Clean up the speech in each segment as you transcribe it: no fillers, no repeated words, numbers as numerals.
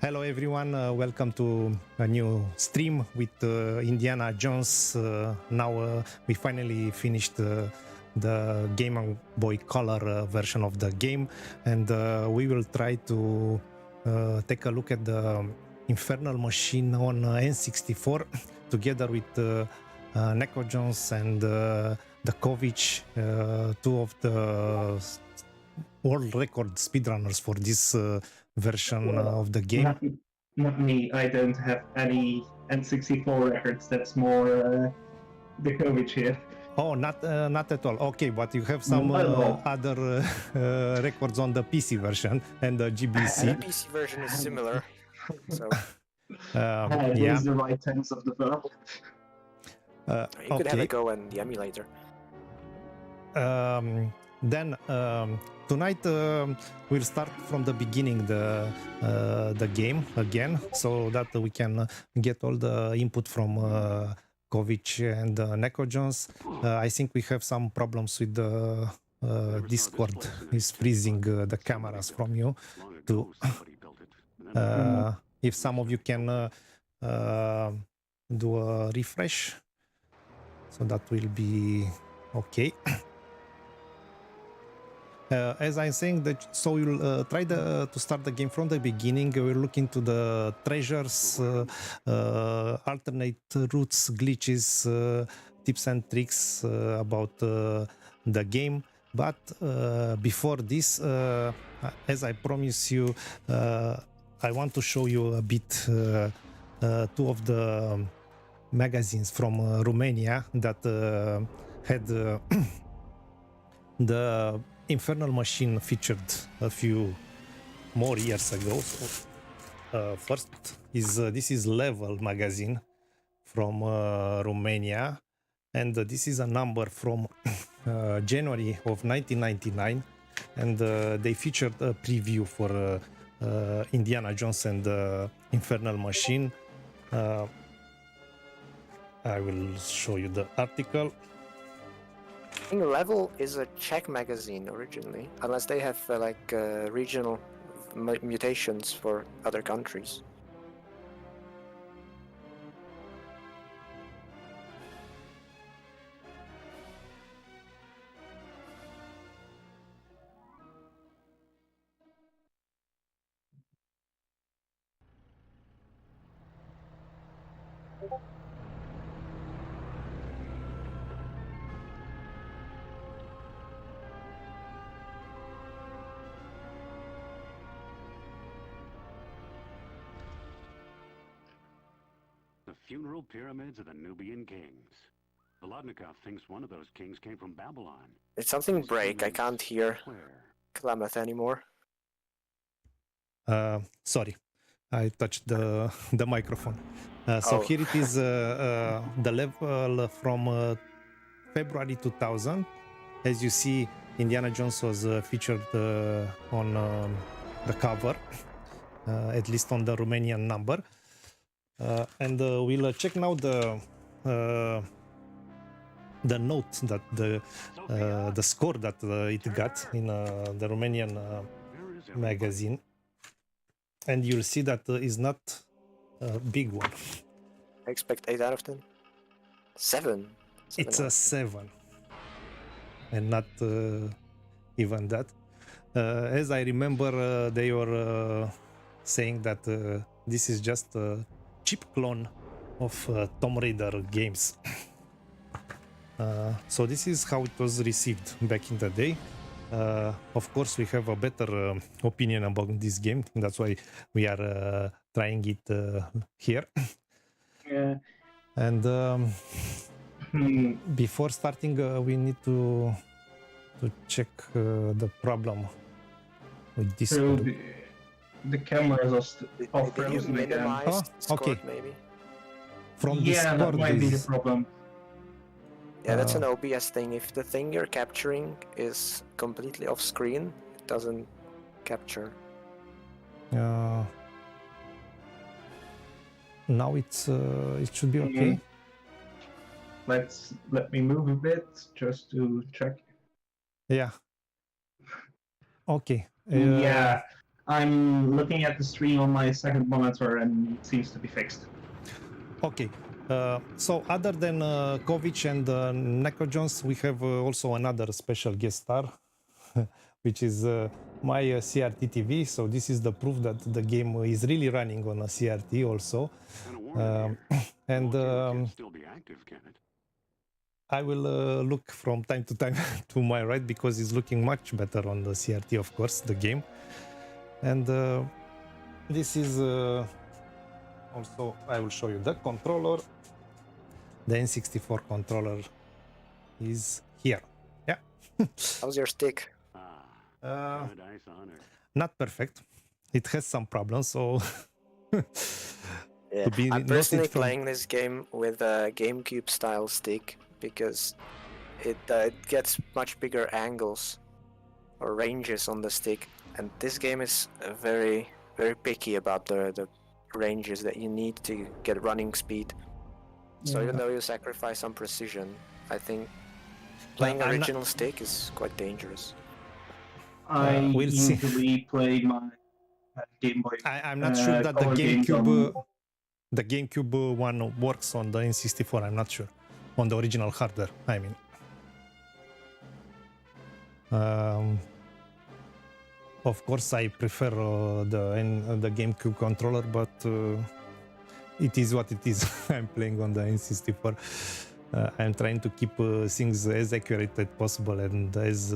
Hello everyone, welcome to a new stream with Indiana Jones. Now we finally finished the Game Boy Color version of the game, and we will try to take a look at the Infernal Machine on N64 together with NekoJonez and the Kovic, two of the world record speedrunners for this version of the game. Not me. I don't have any N64 records. That's more Djokovic here. Oh, not at all. Okay, but you have some other records on the PC version and the GBC. The PC version is similar. So yeah. Use the right tense of the verb. you could have a go in the emulator. Then tonight we'll start from the beginning the game again, so that we can get all the input from Kovic and NekoJonez. I think we have some problems with the Discord. It's freezing the cameras from you too. If some of you can do a refresh, so that will be okay. As I'm saying, so we'll try to start the game from the beginning. We'll look into the treasures, alternate routes, glitches, tips and tricks about the game. But before this, as I promised you, I want to show you a bit two of the magazines from Romania that had the Infernal Machine featured a few more years ago. So, first is this is Level magazine from Romania, and this is a number from January of 1999, and they featured a preview for Indiana Jones and Infernal Machine. I will show you the article. I think Level is a Czech magazine originally, unless they have regional mutations for other countries. Funeral pyramids of the Nubian kings. Volodnikov thinks one of those kings came from Babylon. Did something break? I can't hear Klamath anymore. Sorry, I touched the microphone. So here it is, the level from February 2000. As you see, Indiana Jones was featured on the cover, at least on the Romanian number. And we'll check now the note that the score that it got in the Romanian magazine, and you'll see that is not a big one. I expect 8 out of 10. 7. It's a 7, and not even that. As I remember, they were saying that this is just a cheap clone of Tomb Raider games. So this is how it was received back in the day. Of course, we have a better opinion about this game. That's why we are trying it here. Yeah. And before starting, we need to check the problem with this. So the cameras are Did you frozen again. minimize Discord, okay. maybe? From Yeah, that Discord might be the problem. Yeah, that's an OBS thing. If the thing you're capturing is completely off screen, it doesn't capture. Now it's it should be okay. Let me move a bit just to check. Yeah. Okay. Yeah, I'm looking at the stream on my second monitor and it seems to be fixed. Okay. So other than Kovic and NekoJonez, we have also another special guest star, which is my CRT TV. So this is the proof that the game is really running on a CRT also. And still be active, can it? I will look from time to time to my right because it's looking much better on the CRT, of course, the game. And this is also, I will show you the controller. The N64 controller is here. Yeah. How's your stick? Paradise on Earth. Not perfect. It has some problems, so Yeah. to be I'm personally noted from- playing this game with a GameCube style stick because it gets much bigger angles or ranges on the stick, and this game is very picky about the ranges that you need to get running speed. So even though you sacrifice some precision, I think playing I'm not- original stick is quite dangerous. I we'll see. usually play my Game Boy. I'm not sure that the color games GameCube one works on the N64. I'm not sure on the original hardware. I mean, of course, I prefer the GameCube controller, but it is what it is. I'm playing on the N64. I'm trying to keep things as accurate as possible and as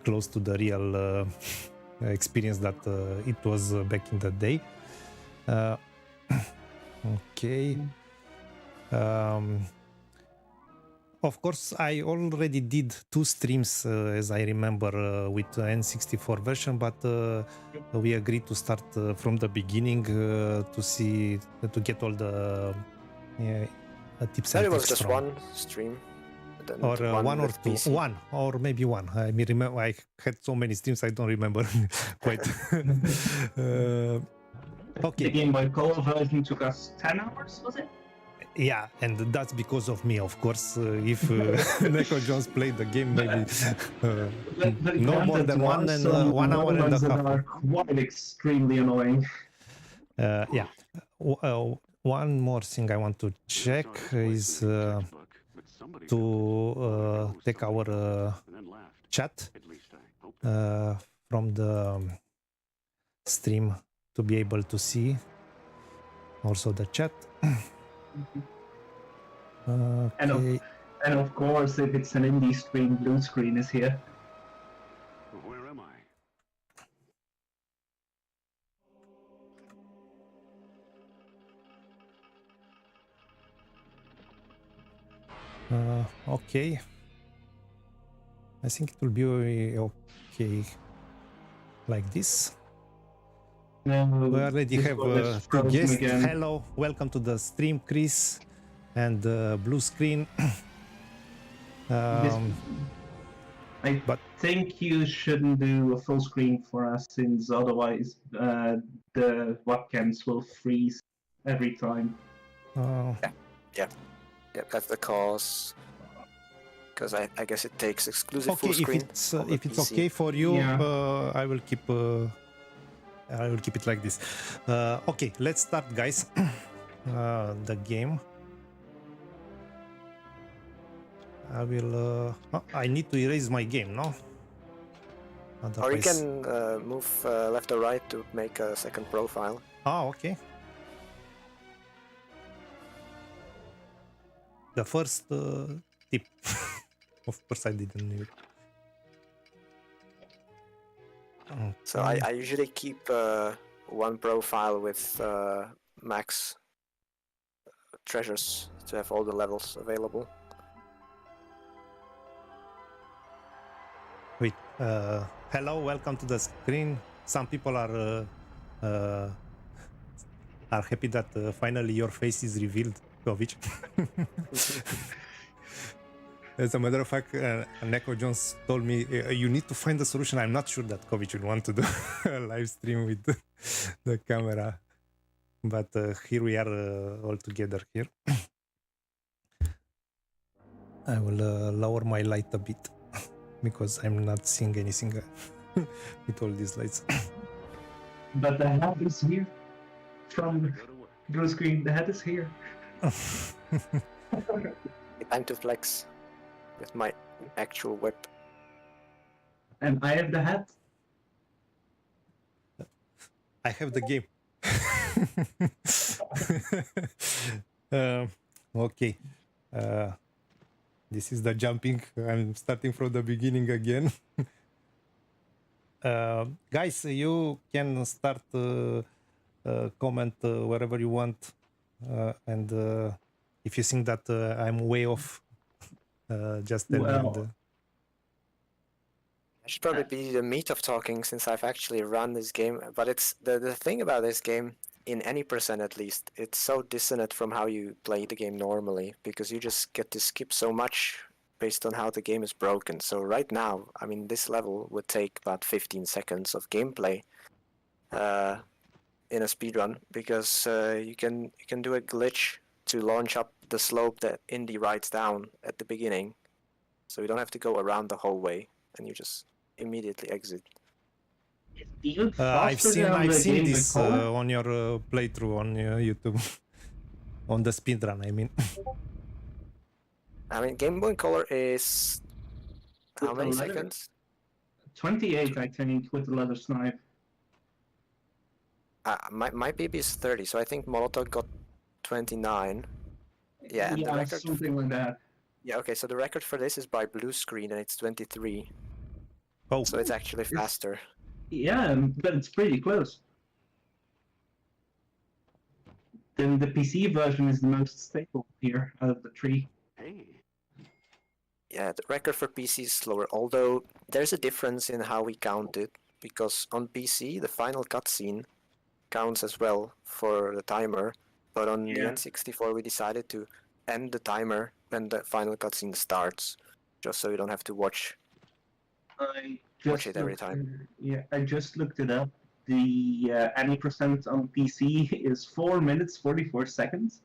close to the real experience that it was back in the day. Okay. Of course, I already did 2 streams, as I remember, with the N64 version, but we agreed to start from the beginning to get all the tips and That was tricks just from. one stream. then Or one or with two, PC. one or maybe one. I mean, remember I had so many streams I don't remember quite. The Okay, Game Boy Color version took us 10 hours, was it? yeah, and that's because of me, of course. If NekoJonez played the game, maybe no more than one and 1 hour and a ones that half. are quite extremely annoying. Yeah. One more thing I want to check is to take our chat from the stream to be able to see also the chat. Okay. And of course, if it's an indie stream, blue screen is here. Where am I? Okay. I think it will be okay like this. We already have two guests. Hello, welcome to the stream, Chris, and blue screen. I think you shouldn't do a full screen for us, since otherwise the webcams will freeze every time. Yeah, that's the cause. Because I guess it takes exclusive Okay, full screen. if it's okay for you, Yeah. I will keep it like this. Okay, let's start, guys. The game. I will. I need to erase my game, no? Or you Otherwise- can move left or right to make a second profile. Okay. The first tip. Of course, I didn't need it. So I usually keep one profile with max treasures to have all the levels available. Wait. Hello, welcome to the screen. Some people are happy that finally your face is revealed, Kovic. As a matter of fact, NekoJonez told me you need to find a solution. I'm not sure that Kovic will want to do a live stream with the camera, but here we are all together here. I will lower my light a bit because I'm not seeing anything with all these lights. but the head is here. From Go to work. blue screen, the head is here. Time to flex with my actual whip. And I have the head. I have the game. Okay. This is the jumping. I'm starting from the beginning again. Guys, you can start comment wherever you want, and if you think that I'm way off, just tell me. Well, I should probably be the meat of talking since I've actually run this game. But it's the thing about this game, in any percent at least, it's so dissonant from how you play the game normally, because you just get to skip so much based on how the game is broken. So right now, I mean, this level would take about 15 seconds of gameplay in a speedrun, because you can do a glitch to launch up the slope that Indy rides down at the beginning. So you don't have to go around the whole way, and you just immediately exit. I've seen this on your playthrough on YouTube, on the speedrun. I mean, Game Boy Color is how many seconds? 28, I think, with the leather snipe. My PB is 30, so I think Molotov got 29. Yeah, and the record something like that. Yeah, okay, so the record for this is by Blue Screen, and it's 23. Oh, so it's actually faster. Yeah, but it's pretty close. Then the PC version is the most stable here out of the three. Hey. Yeah, the record for PC is slower, although there's a difference in how we count it, because on PC, the final cutscene counts as well for the timer, but on the N64, we decided to end the timer when the final cutscene starts, just so you don't have to watch it every time. Yeah, I just looked it up. The any percent on PC is 4 minutes 44 seconds.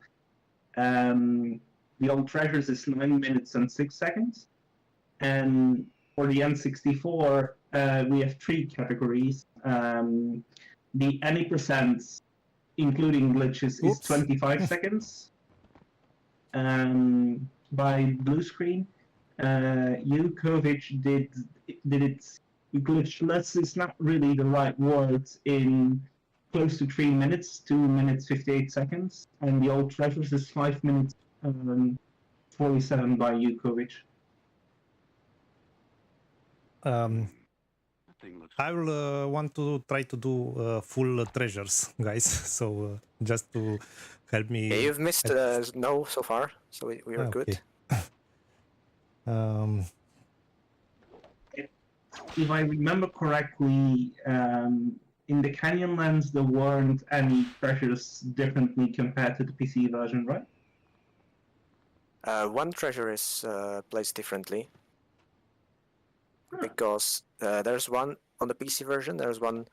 The Old Treasures is 9 minutes and 6 seconds. And for the N64, we have 3 categories. The any percent, including glitches, is 25 seconds. By Blue Screen, Jukovic did it glitchless. Is not really the right word, in close to 3 minutes, 2 minutes 58 seconds, and the Old Treasures is 5 minutes 47 by Jukovic. I will want to try to do full treasures, guys. So just to help me. Yeah, you've missed no so far, so we are good. If I remember correctly, in the CANYONLANDS there weren't any treasures differently compared to the PC version, right? One treasure is placed differently, because there's one on the PC version, there's one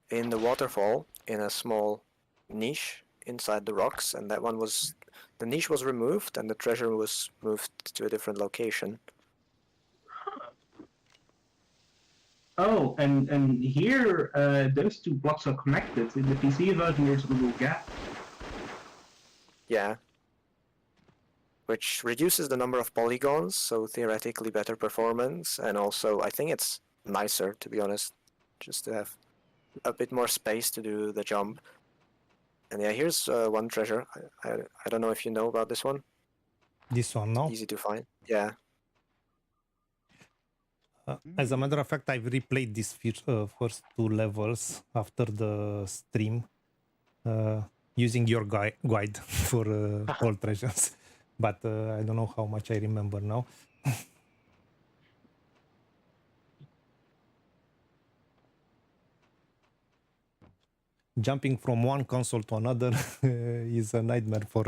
in the waterfall in a small niche inside the rocks, and that one was, the niche was removed and the treasure was moved to a different location. Oh, and here those two blocks are connected. In the PC version there's a little gap. Yeah. Which reduces the number of polygons, so theoretically better performance, and also I think it's nicer, to be honest, just to have a bit more space to do the jump. And yeah, here's one treasure. I don't know if you know about this one. This one, no? Easy to find. Yeah. As a matter of fact, I've replayed these first 2 levels after the stream, using your guide for all treasures. But I don't know how much I remember now. Jumping from one console to another is a nightmare for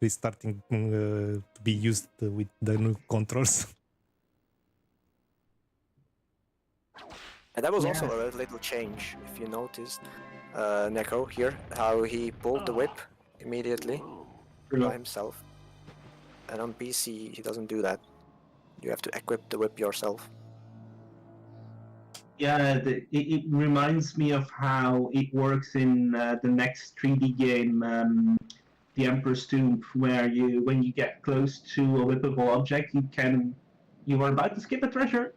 restarting to be used with the new controls. And that was also a little change, if you noticed, Neko here, how he pulled the whip immediately by himself. And on PC, he doesn't do that. You have to equip the whip yourself. Yeah, it reminds me of how it works in the next 3D game, The Emperor's Tomb, where when you get close to a whippable object, you are about to skip a treasure.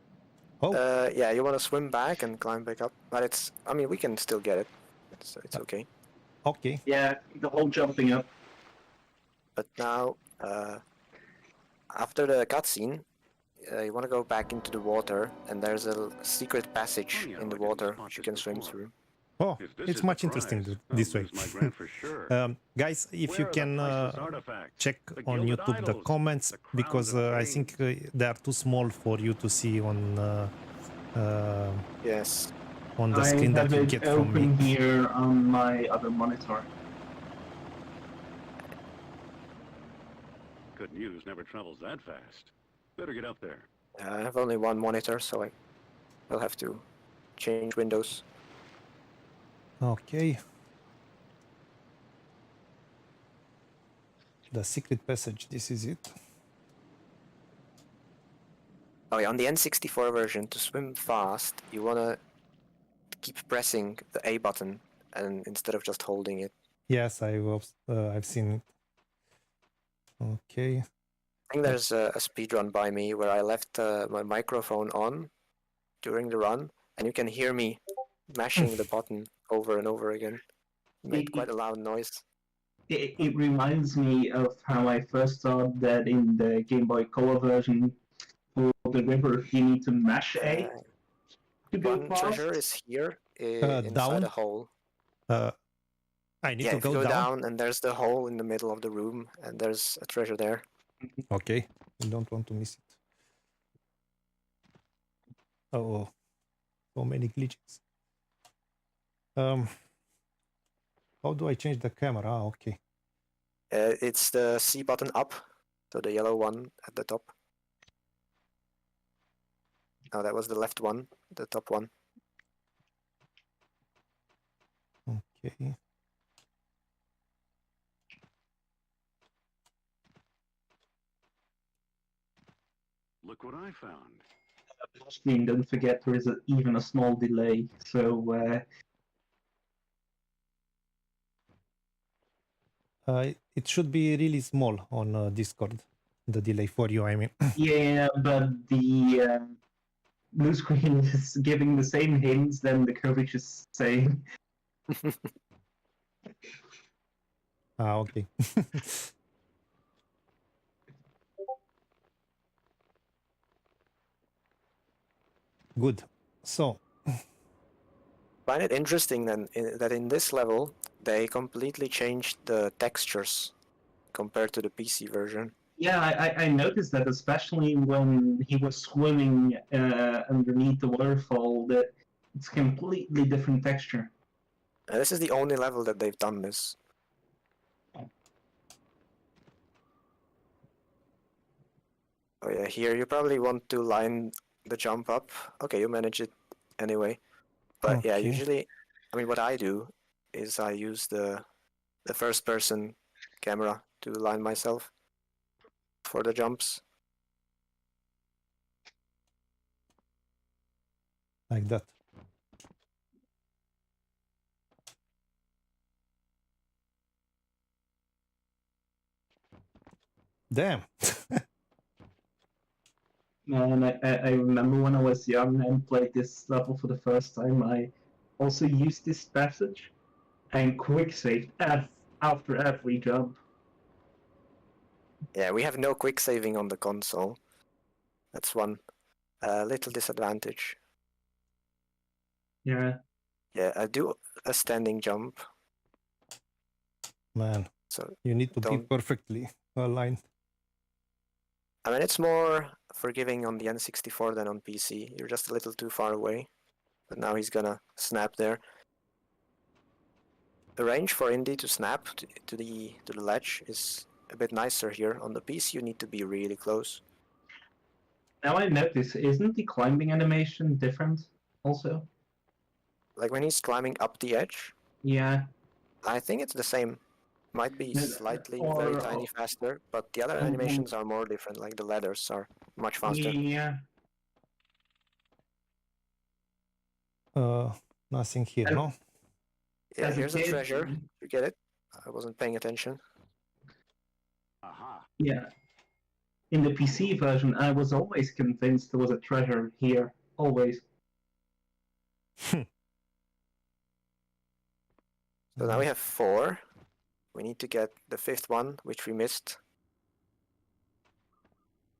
Oh, Yeah, you want to swim back and climb back up, but I mean, we can still get it. It's okay. okay. Yeah, the whole jumping up. But now, after the cutscene, you want to go back into the water, and there's a secret passage in the water which you can swim through. Oh, If this it's is the much interesting prize, this I'll way. lose my grant for sure. Guys, if you Where are the can priceless artifacts? check The on gilded YouTube the idols, comments, the crowns because of I fame. think they are too small for you to see on the Yes. screen I that have you it get from open me. here on my other monitor. Good news never travels that fast. Better get up there. I have only one monitor, so I'll have to change windows. Okay. The secret passage, this is it. Oh yeah, on the N64 version, to swim fast, you wanna keep pressing the A button, and instead of just holding it. Yes, I've seen it. Okay. I think there's a speed run by me where I left my microphone on during the run, and you can hear me mashing the button over and over again. It made quite a loud noise. It reminds me of how I first thought that in the Game Boy Color version for the river you need to mash A to go One fast. treasure is here inside down. a hole. I need Yeah, to if you go go down. down, and there's the hole in the middle of the room, and there's a treasure there. Okay, I don't want to miss it. Oh, so many glitches. How do I change the camera? Ah, okay. It's the C button up, so the yellow one at the top. Oh, that was the left one, the top one. Okay. Look what I found. Screen, don't forget there is even a small delay, so It should be really small on Discord, the delay for you, I mean. yeah, but the blue screen is giving the same hints than the coverage is saying. Ah, okay. Good. So, Find it interesting then that in this level they completely changed the textures compared to the PC version. Yeah, I noticed that, especially when he was swimming underneath the waterfall, that it's completely different texture. This is the only level that they've done this. Oh yeah, here you probably want to line the jump up. Okay, you manage it anyway. But yeah, okay. usually, I mean, what I do is I use the first person camera to line myself for the jumps. Like that. Damn. And I remember when I was young and played this level for the first time, I also used this passage and quick saved after every jump. Yeah, we have no quick saving on the console. That's one little disadvantage. Yeah. Yeah, I do a standing jump. Man, so you need to be don't- perfectly aligned. I mean, it's more forgiving on the N64 than on PC. You're just a little too far away. But now he's gonna snap there. The range for Indy to snap to the ledge is a bit nicer here. On the PC, you need to be really close. Now I notice, isn't the climbing animation different also? Like when he's climbing up the edge, Yeah. I think it's the same. Might be No, slightly or- very tiny faster, but the other animations are more different. Like the ladders are much faster. Yeah. Nothing here, And- no? Yeah, As a here's a kid- treasure. You get it? I wasn't paying attention. Aha. Yeah. In the PC version, I was always convinced there was a treasure here. Always. So now we have 4. We need to get the 5th one, which we missed.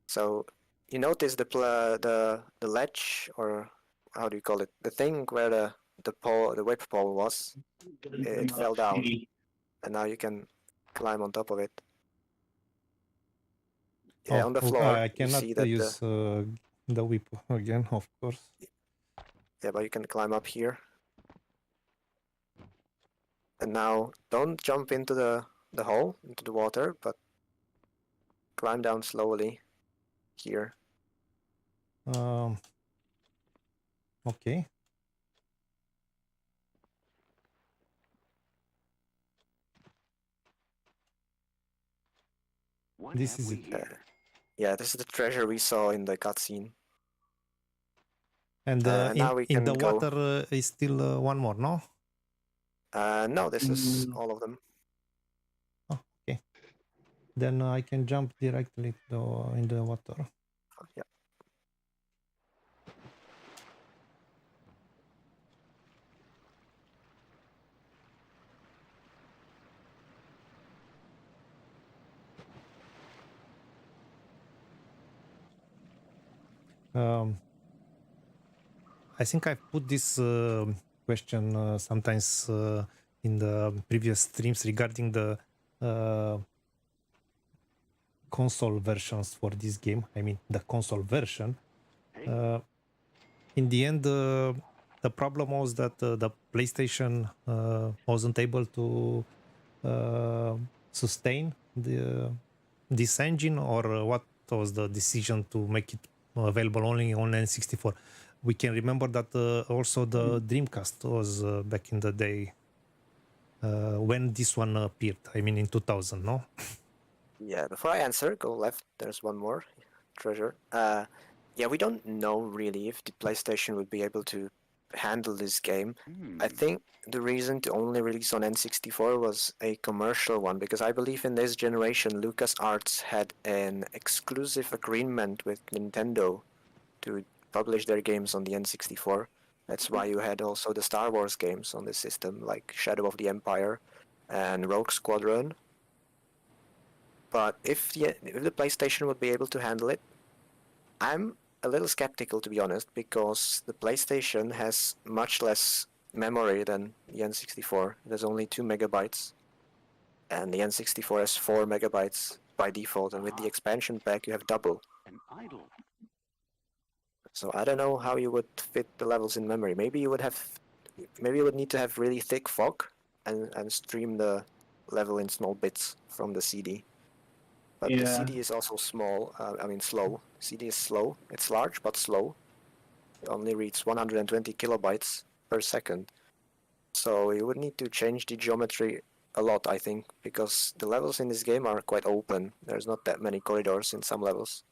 So you notice the ledge, or how do you call it? The thing where the whip pole was, it fell down, and now you can climb on top of it. Yeah, on the floor. I you cannot see that use the whip again, of course. yeah, but you can climb up here. And now don't jump into the hole, into the water, but climb down slowly here. Okay. What This have is we it. here? Yeah, this is the treasure we saw in the cutscene. And now we in can the go. water is still one more, no? No, this is all of them. Oh, okay. Then I can jump directly in the water. Yeah. I think I've put this question sometimes in the previous streams regarding the console versions for this game. I mean, the console version. Hey, In the end, the problem was that the PlayStation wasn't able to sustain this engine, or what was the decision to make it available only on N64? We can remember that also the Dreamcast was back in the day when this one appeared. I mean, in 2000, no? Yeah, before I answer, go left. There's one more treasure. Yeah, we don't know really if the PlayStation would be able to handle this game. I think the reason to only release on N64 was a commercial one, because I believe in this generation LucasArts had an exclusive agreement with Nintendo to publish their games on the N64. That's why you had also the Star Wars games on this system, like Shadow of the Empire and Rogue Squadron. But if the PlayStation would be able to handle it, I'm a little skeptical, to be honest, because the PlayStation has much less memory than the N64. There's only 2 megabytes, and the N64 has 4 megabytes by default, and with the expansion pack you have double. an idol. So I don't know how you would fit the levels in memory. Maybe you would need to have really thick fog and stream the level in small bits from the CD. But the CD is also small, slow. CD is slow. It's large, but slow. It only reads 120 kilobytes per second. So you would need to change the geometry a lot, I think, because the levels in this game are quite open. There's not that many corridors in some levels.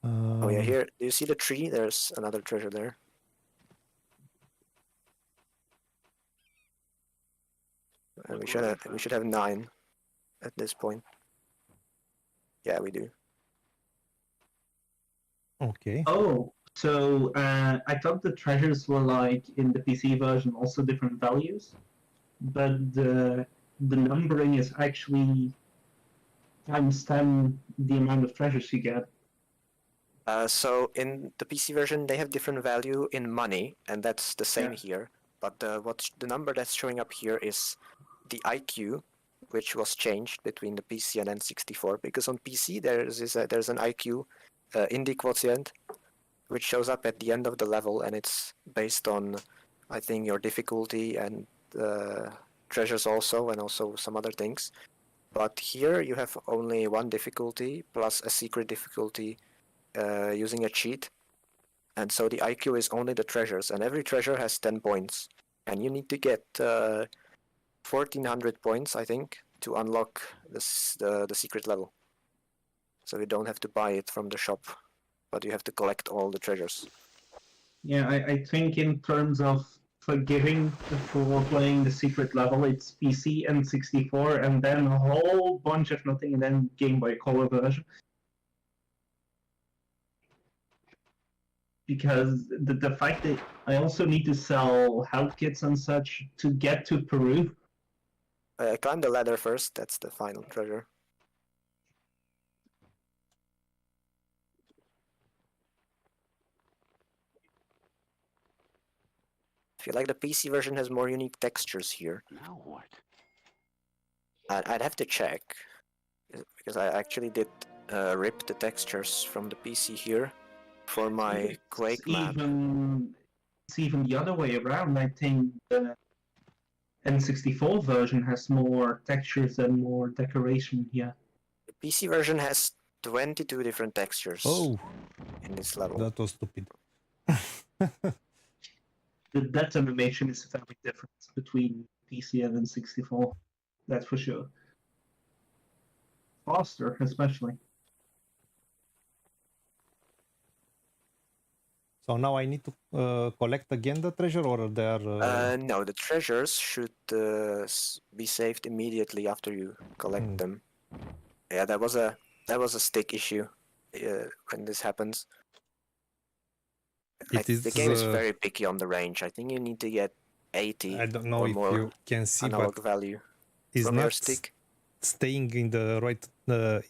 Oh yeah, here, do you see the tree? There's another treasure there. And we should have 9 at this point. Yeah, we do. Okay. Oh, so I thought the treasures were like in the PC version also different values, but the numbering is actually times 10 the amount of treasures you get. So in the PC version, they have different value in money, and that's the same here. But the number that's showing up here is the IQ, which was changed between the PC and N64. Because on PC there's an IQ Indy quotient, which shows up at the end of the level, and it's based on, I think, your difficulty and treasures also, and also some other things. But here you have only one difficulty plus a secret difficulty using a cheat, and so the IQ is only the treasures, and every treasure has 10 points, and you need to get 1400 points, I think, to unlock the secret level. So you don't have to buy it from the shop, but you have to collect all the treasures. Yeah, I think in terms of forgiving for playing the secret level, it's PC and 64, and then a whole bunch of nothing, and then Game Boy Color version. Because the fact that I also need to sell health kits and such to get to Peru. Climb the ladder first, that's the final treasure. I feel like the PC version has more unique textures here. Now what? I'd have to check, because I actually did rip the textures from the PC here for my Quake map. It's even the other way around. I think the N64 version has more textures and more decoration here. The PC version has 22 different textures Oh, in this level. that was stupid. The depth animation is very different between PC and N64. That's for sure. Faster, especially. So now I need to collect again the treasure, or they are... No, the treasures should be saved immediately after you collect them. Yeah, that was a stick issue when this happens. The game is very picky on the range. I think you need to get 80 I don't know or if more you can see, analog but value it's from your not stick. staying in the right...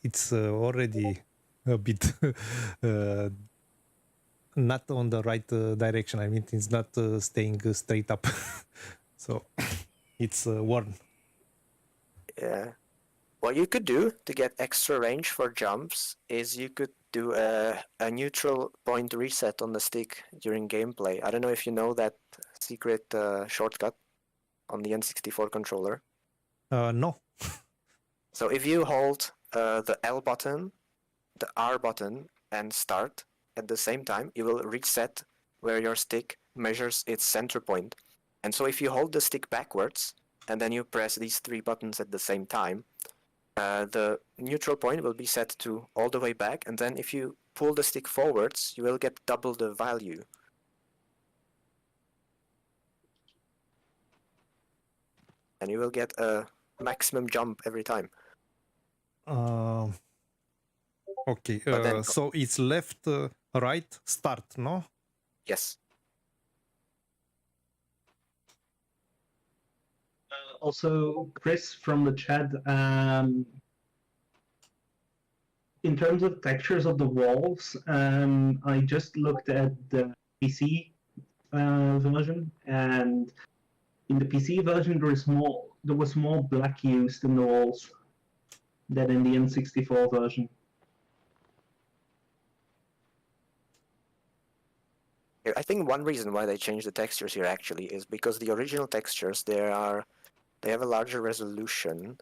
it's already a bit not on the right direction. I mean, it's not staying straight up. So it's worn. Yeah. What you could do to get extra range for jumps is you could do a neutral point reset on the stick during gameplay. I don't know if you know that secret shortcut on the N64 controller. No. So if you hold the L button, the R button, and start at the same time, you will reset where your stick measures its center point. And so if you hold the stick backwards, and then you press these three buttons at the same time, the neutral point will be set to all the way back, and then if you pull the stick forwards, you will get double the value. And you will get a maximum jump every time. Okay, then- so it's left, right, start, no? Yes. Also, Chris from the chat, in terms of textures of the walls, I just looked at the PC version, and in the PC version there was more black used in the walls than in the N64 version. I think one reason why they changed the textures here actually is because the original textures they have a larger resolution.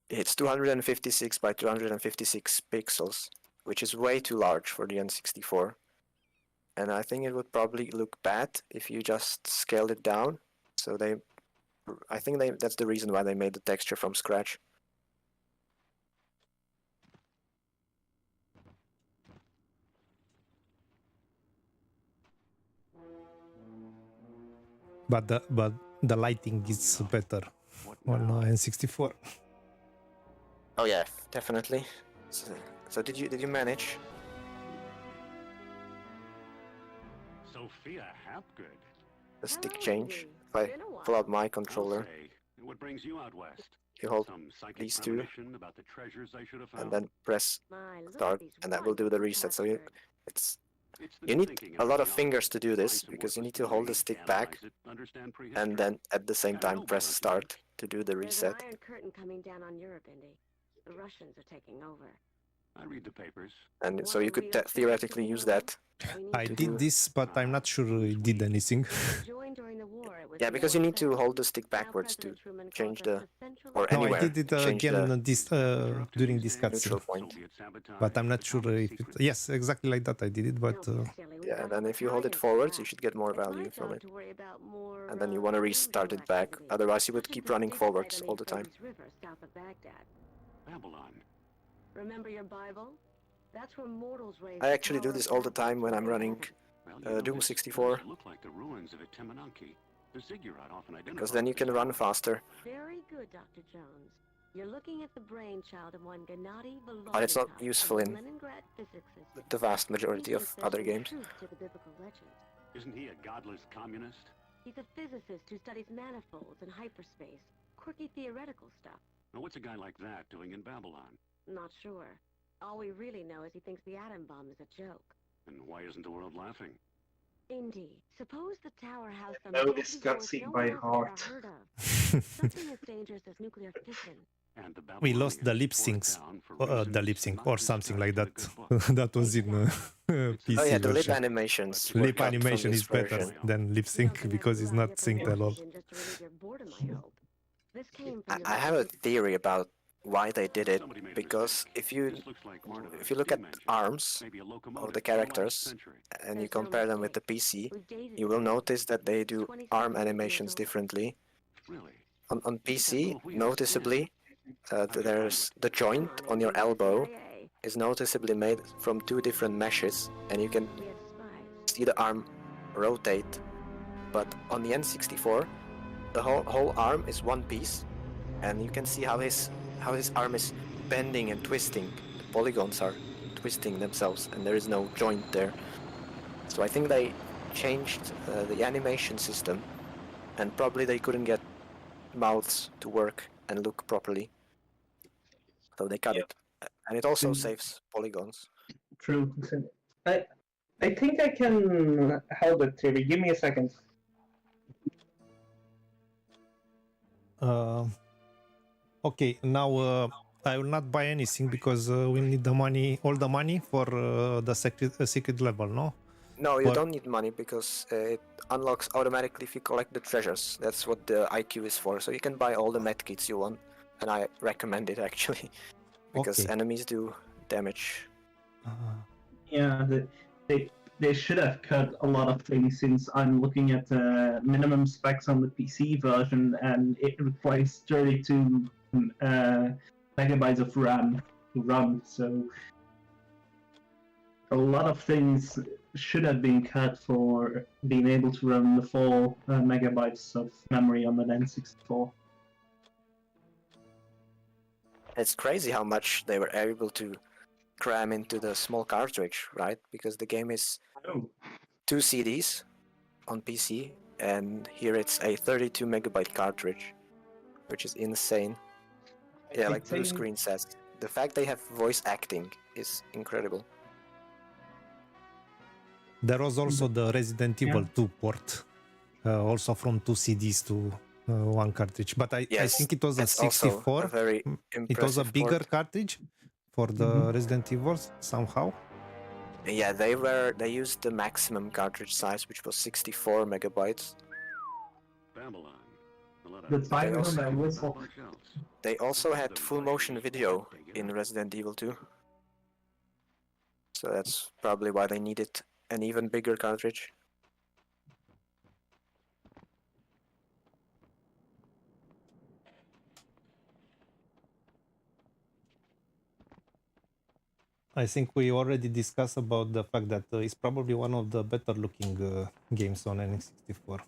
It's 256 by 256 pixels, which is way too large for the N64. And I think it would probably look bad if you just scaled it down. So I think that's the reason why they made the texture from scratch. But the lighting is better on N64. Oh yeah, definitely. So did you manage? Sophia Hapgood. The stick change? If I pull out my controller, What brings you out west? you hold Some psychic these two, premonition about the treasures I should have found? and then press start, and that will do the reset. So you You need a lot of fingers to do this, because you need to hold the stick back, and then at the same time press start to do the reset. There's an iron curtain coming down on Europe, Indy. The Russians are taking over. I read the papers. And so you could theoretically use that. I did this, but I'm not sure it did anything. Yeah, because you need to hold the stick backwards to change the... or No, anywhere. I did it change again the during this neutral cutscene. point. But I'm not sure if it... Yes, exactly like that I did it, but... Yeah, and then if you hold it forwards, you should get more value from it. And then you want to restart it back, otherwise you would keep running forwards all the time. Babylon. Remember your Bible? That's where mortals raise I the actually do power this of all the darkness time when I'm and running Well, Doom these 64, stars look like the ruins of a Temananki. The ziggurat often because then you can identifies run faster. Very good, Dr. Jones. You're looking at the brainchild of one Gennady But it's not Volodnikov, useful a in Leningrad physicist. the vast majority He of thinks there's other some games. truth to the biblical legends. Isn't he a godless communist? He's a physicist who studies manifolds and hyperspace. Quirky theoretical stuff. Now, what's a guy like that doing in Babylon? Not sure. All we really know is he thinks the atom bomb is a joke. And why isn't the world laughing? Indy, suppose the tower housed some know deadly this force cutscene no by one else has heart. ever heard of. Something as dangerous as nuclear fission. And the We lost the Babylonians lip tore it syncs, down for the reasons lip sync not or something like that. discussed in the good book. That was in PC Oh yeah, the lip version. animations were Lip cut from animation this is better version. than lip sync because it's not synced at all. Just to relieve your boredom, I hope. This came from I have a theory about why they did it, Somebody made a because mistake. if you This looks like part of a look at steam engine, arms maybe a of locomotive the from last characters century. and you There's no compare them with the mistake. PC, you will notice that they do 27 arm years animations old. differently. Really? On PC, Well, we noticeably, there's the joint on your elbow is noticeably made from two different meshes, and you can We have spies. see the arm rotate. But on the N64, the whole arm is one piece, and you can see how his arm is bending and twisting. The polygons are twisting themselves, and there is no joint there. So I think they changed the animation system, and probably they couldn't get mouths to work and look properly, so they cut it. And it also saves polygons. True. I think I can help it, Terry. Give me a second. Okay, now I will not buy anything because we need the money, all the money for the secret level, no? No, you But- don't need money because it unlocks automatically if you collect the treasures. That's what the IQ is for. So you can buy all the medkits you want, and I recommend it actually because Okay. enemies do damage. Yeah, they should have cut a lot of things since I'm looking at the minimum specs on the PC version and it requires 32 megabytes of RAM to run. So a lot of things should have been cut for being able to run the full megabytes of memory on the N64. It's crazy how much they were able to cram into the small cartridge, right? Because the game is Oh, 2 CDs on PC, and here it's a 32 megabyte cartridge, which is insane. Yeah, like Blue Screen says, the fact they have voice acting is incredible. There was also the Resident Evil 2 port, also from 2 CDs to one cartridge. But I Yes, think it was a it's also 64. a very It was a impressive bigger port. cartridge for the Resident Evil somehow. Yeah, they used the maximum cartridge size, which was 64 megabytes. Babylon. A lot of The timer also- on that whistle. not much else. They also had full motion video in Resident Evil 2. So that's probably why they needed an even bigger cartridge. I think we already discussed about the fact that it's probably one of the better looking games on N64.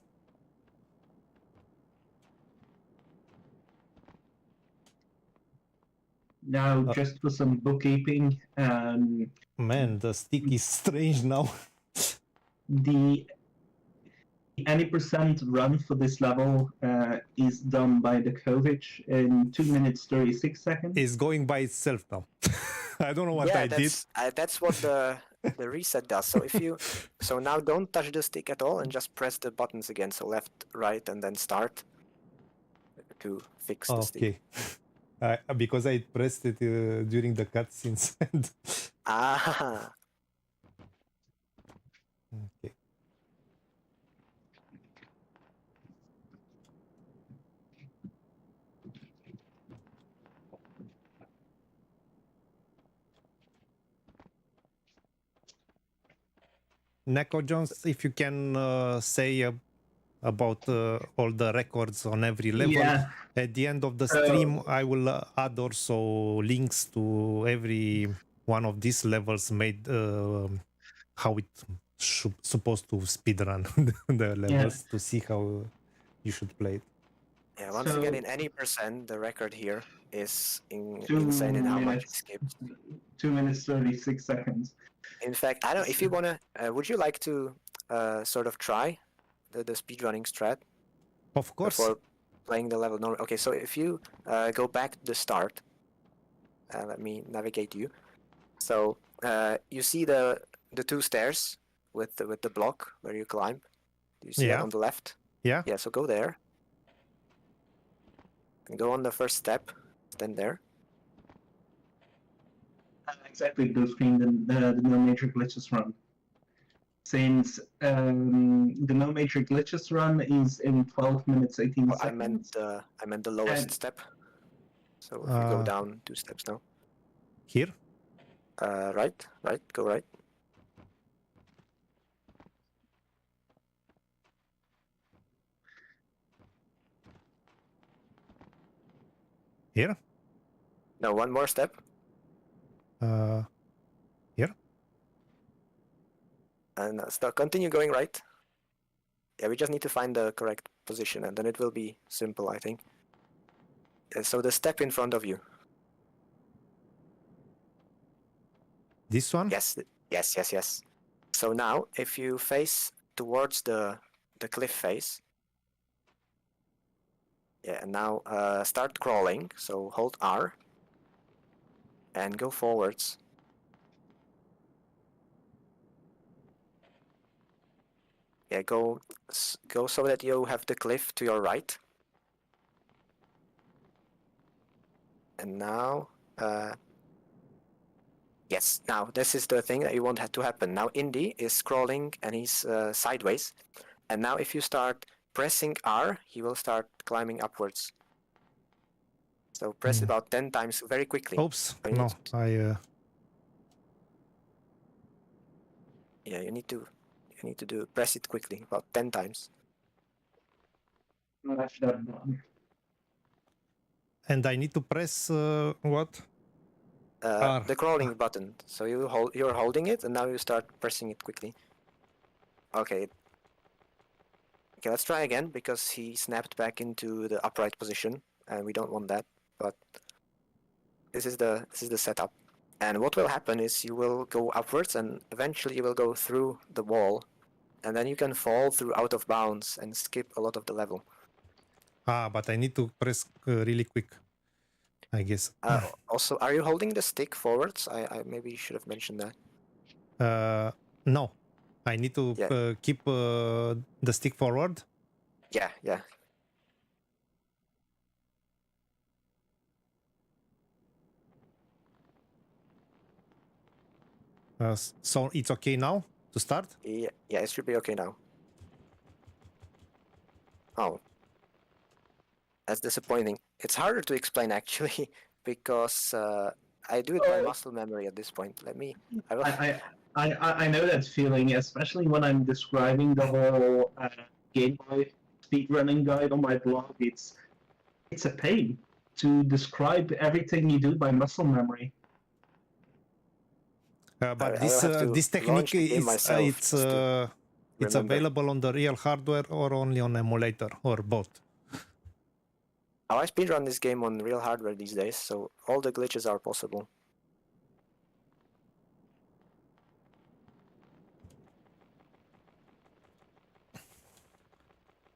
Now, just for some bookkeeping, Man, the stick is strange now. the any percent run for this level is done by the Kovic in 2 minutes 36 seconds. It's going by itself now. I don't know what Yeah, I did. that's what the reset does. So if you now don't touch the stick at all and just press the buttons again. So left, right, and then start to fix the stick. Okay. Because I pressed it during the cutscenes. Ah. Okay. NekoJonez, if you can say about all the records on every level. Yeah. At the end of the stream, I will add also links to every one of these levels made how it supposed to speedrun the levels to see how you should play it. Yeah, once So- again, in any percent, the record here is 2 insane in how much it minutes. skips. 2 minutes 36 seconds. In fact, I don't. If you wanna, would you like to sort of try the speedrunning strat Of course. before playing the level? No. Okay, so if you go back to the start, let me navigate you. So you see the two stairs with the block where you climb. Do you see that Yeah. on the left? Yeah. Yeah. So go there. And go on the first step. Stand there. Exactly blue screen, the no major glitches run. Since the no major glitches run is in 12 minutes 18 Oh, seconds. I meant the lowest And- step. So if you go Uh, down 2 steps now. Here. Right, go right. Here. No, one more step. Here. And continue going right. Yeah, we just need to find the correct position and then it will be simple, I think. So the step in front of you. This one. Yes. So now, if you face towards the cliff face, yeah, and now start crawling. So hold R and go forwards. Yeah, go so that you have the cliff to your right. And now, yes, now this is the thing that you want to happen. Now Indy is scrolling and he's sideways. And now if you start pressing R, he will start climbing upwards. So press it about 10 times very quickly. Oops. So you No, need yeah, you need to press it quickly, about 10 times. That's that done. and I need to press what? R. The crawling button. So you're holding it, and now you start pressing it quickly. Okay. Okay, let's try again because he snapped back into the upright position, and we don't want that. But this is the setup. And what will happen is you will go upwards, and eventually you will go through the wall, and then you can fall through out of bounds and skip a lot of the level. But I need to press really quick, I guess. Also, are you holding the stick forwards? I maybe should have mentioned that. No, I need to Yeah. keep the stick forward. Yeah. So it's okay now to start? Yeah, it should be okay now. Oh. That's disappointing. It's harder to explain actually because I do it by muscle memory at this point. I know that feeling, especially when I'm describing the whole Game Boy speedrunning guide on my blog. It's a pain to describe everything you do by muscle memory. But I will have to this technique launch the game is myself it's just to it's remember. available on the real hardware or only on emulator or both. Oh, I speedrun this game on real hardware these days, so all the glitches are possible.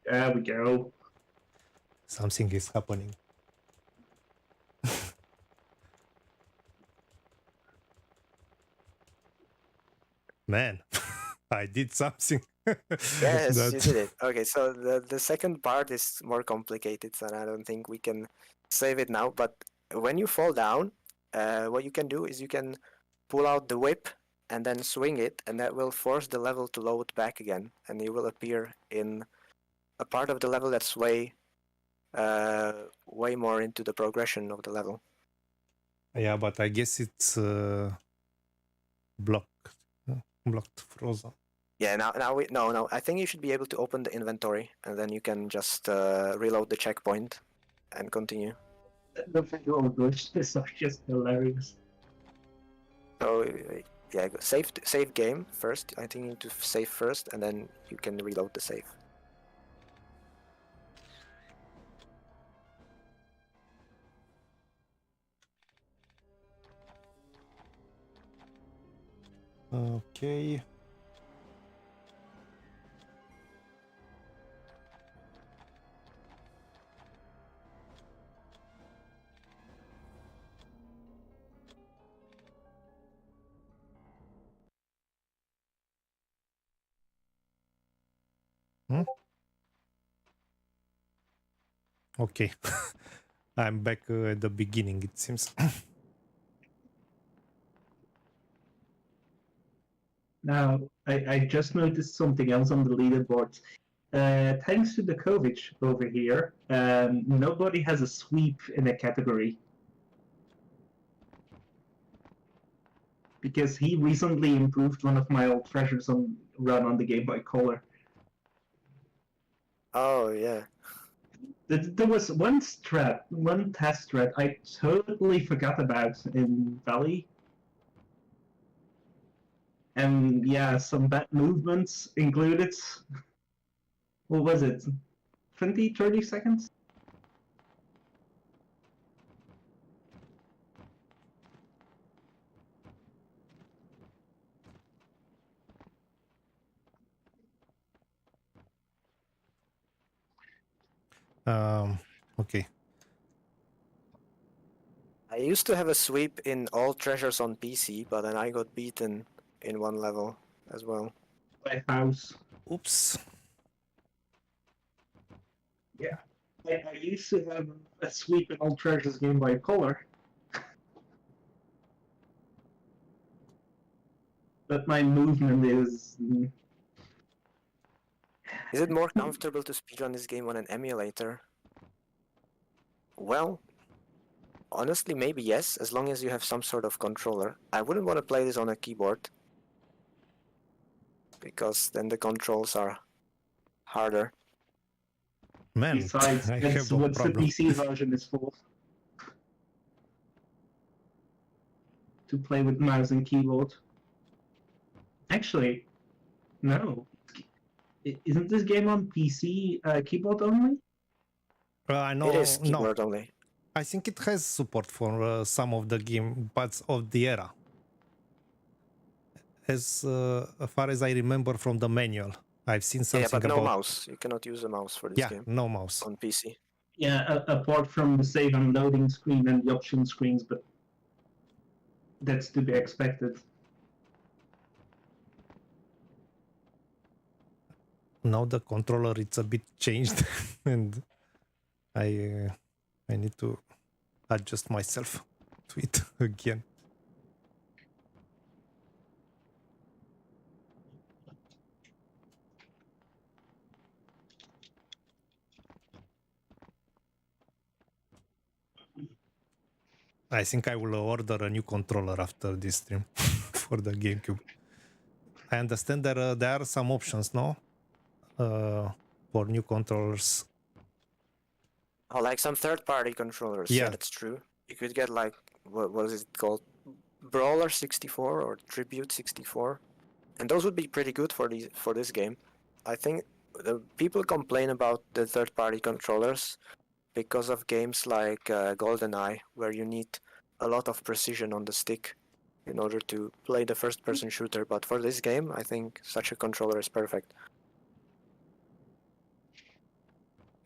There we go. Something is happening. Man, I did something. Yes, That- you did it. Okay, so the second part is more complicated, and I don't think we can save it now. But when you fall down, what you can do is you can pull out the whip and then swing it, and that will force the level to load back again, and you will appear in a part of the level that's way more into the progression of the level. Yeah, but I guess it's blocked, frozen. Yeah, no. I think you should be able to open the inventory, and then you can just reload the checkpoint and continue. The visual glitches are just hilarious. So yeah, save game first. I think you need to save first, and then you can reload the save. Okay. Okay. I'm back at the beginning, it seems. Now, I just noticed something else on the leaderboard. Thanks to the COVID over here, nobody has a sweep in a category. Because he recently improved one of my old treasures on run on the Game Boy Color. Oh yeah. There was one test thread I totally forgot about in Valley. And yeah, some bad movements included. What was it? 20, 30 seconds? Okay. I used to have a sweep in all treasures on PC, but then I got beaten in one level as well. By house. Oops. Yeah. I used to have a sweep in all treasures Game Boy Color. But my movement is... Is it more comfortable to speedrun this game on an emulator? Well, honestly, maybe yes, as long as you have some sort of controller. I wouldn't want to play this on a keyboard, because then the controls are harder. Man, Besides, I that's have a what the problem. PC version is for. To play with mouse and keyboard. Actually, no. Isn't this game on PC keyboard only? I know, It is no. keyboard only. I think it has support for some of the game parts of the era. As far as I remember from the manual, I've seen something Yeah, but no about... mouse. You cannot use a mouse for this Yeah, game no mouse. on PC. Yeah, apart from the save and loading screen and the option screens, but that's to be expected. Now the controller, it's a bit changed, and I need to adjust myself to it again. I think I will order a new controller after this stream for the GameCube. I understand there are some options, no? For new controllers. Oh, like some third-party controllers. Yeah. Yeah, that's true. You could get like, what is it called? Brawler 64 or Tribute 64. And those would be pretty good for this game. I think the people complain about the third-party controllers because of games like GoldenEye, where you need a lot of precision on the stick in order to play the first-person shooter. But for this game, I think such a controller is perfect.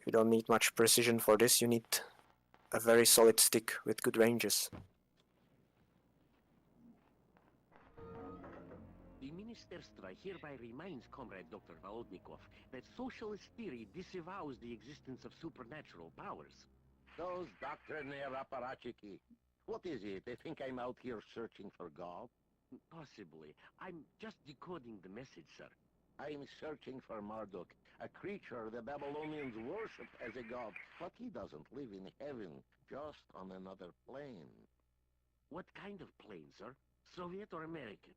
You don't need much precision for this, you need a very solid stick with good ranges. The Ministerstva hereby reminds Comrade Dr. Volodnikov that socialist theory disavows the existence of supernatural powers. Those doctrinaire apparatchiki. What is it? They think I'm out here searching for God? Possibly. I'm just decoding the message, sir. I'm searching for Marduk, a creature the Babylonians worship as a god, but he doesn't live in heaven, just on another plane. What kind of plane, sir? Soviet or American?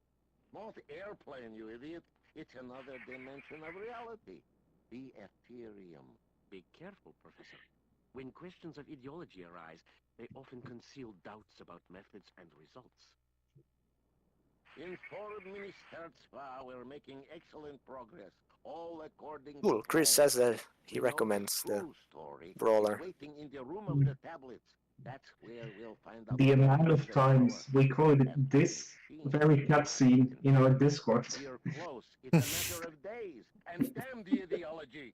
Not airplane, you idiot. It's another dimension of reality. The Ethereum. Be careful, Professor. When questions of ideology arise, they often conceal doubts about methods and results. In 4 minutes, we're making excellent progress, all according Cool. to Chris plan. says that he You know, recommends the true story is brawler. waiting in the room of the tablets. That's where we'll find out The what amount gives of the times power. we quoted And this machine very is cutscene in our Discord. We're close. It's a matter of days. And damn the ideology.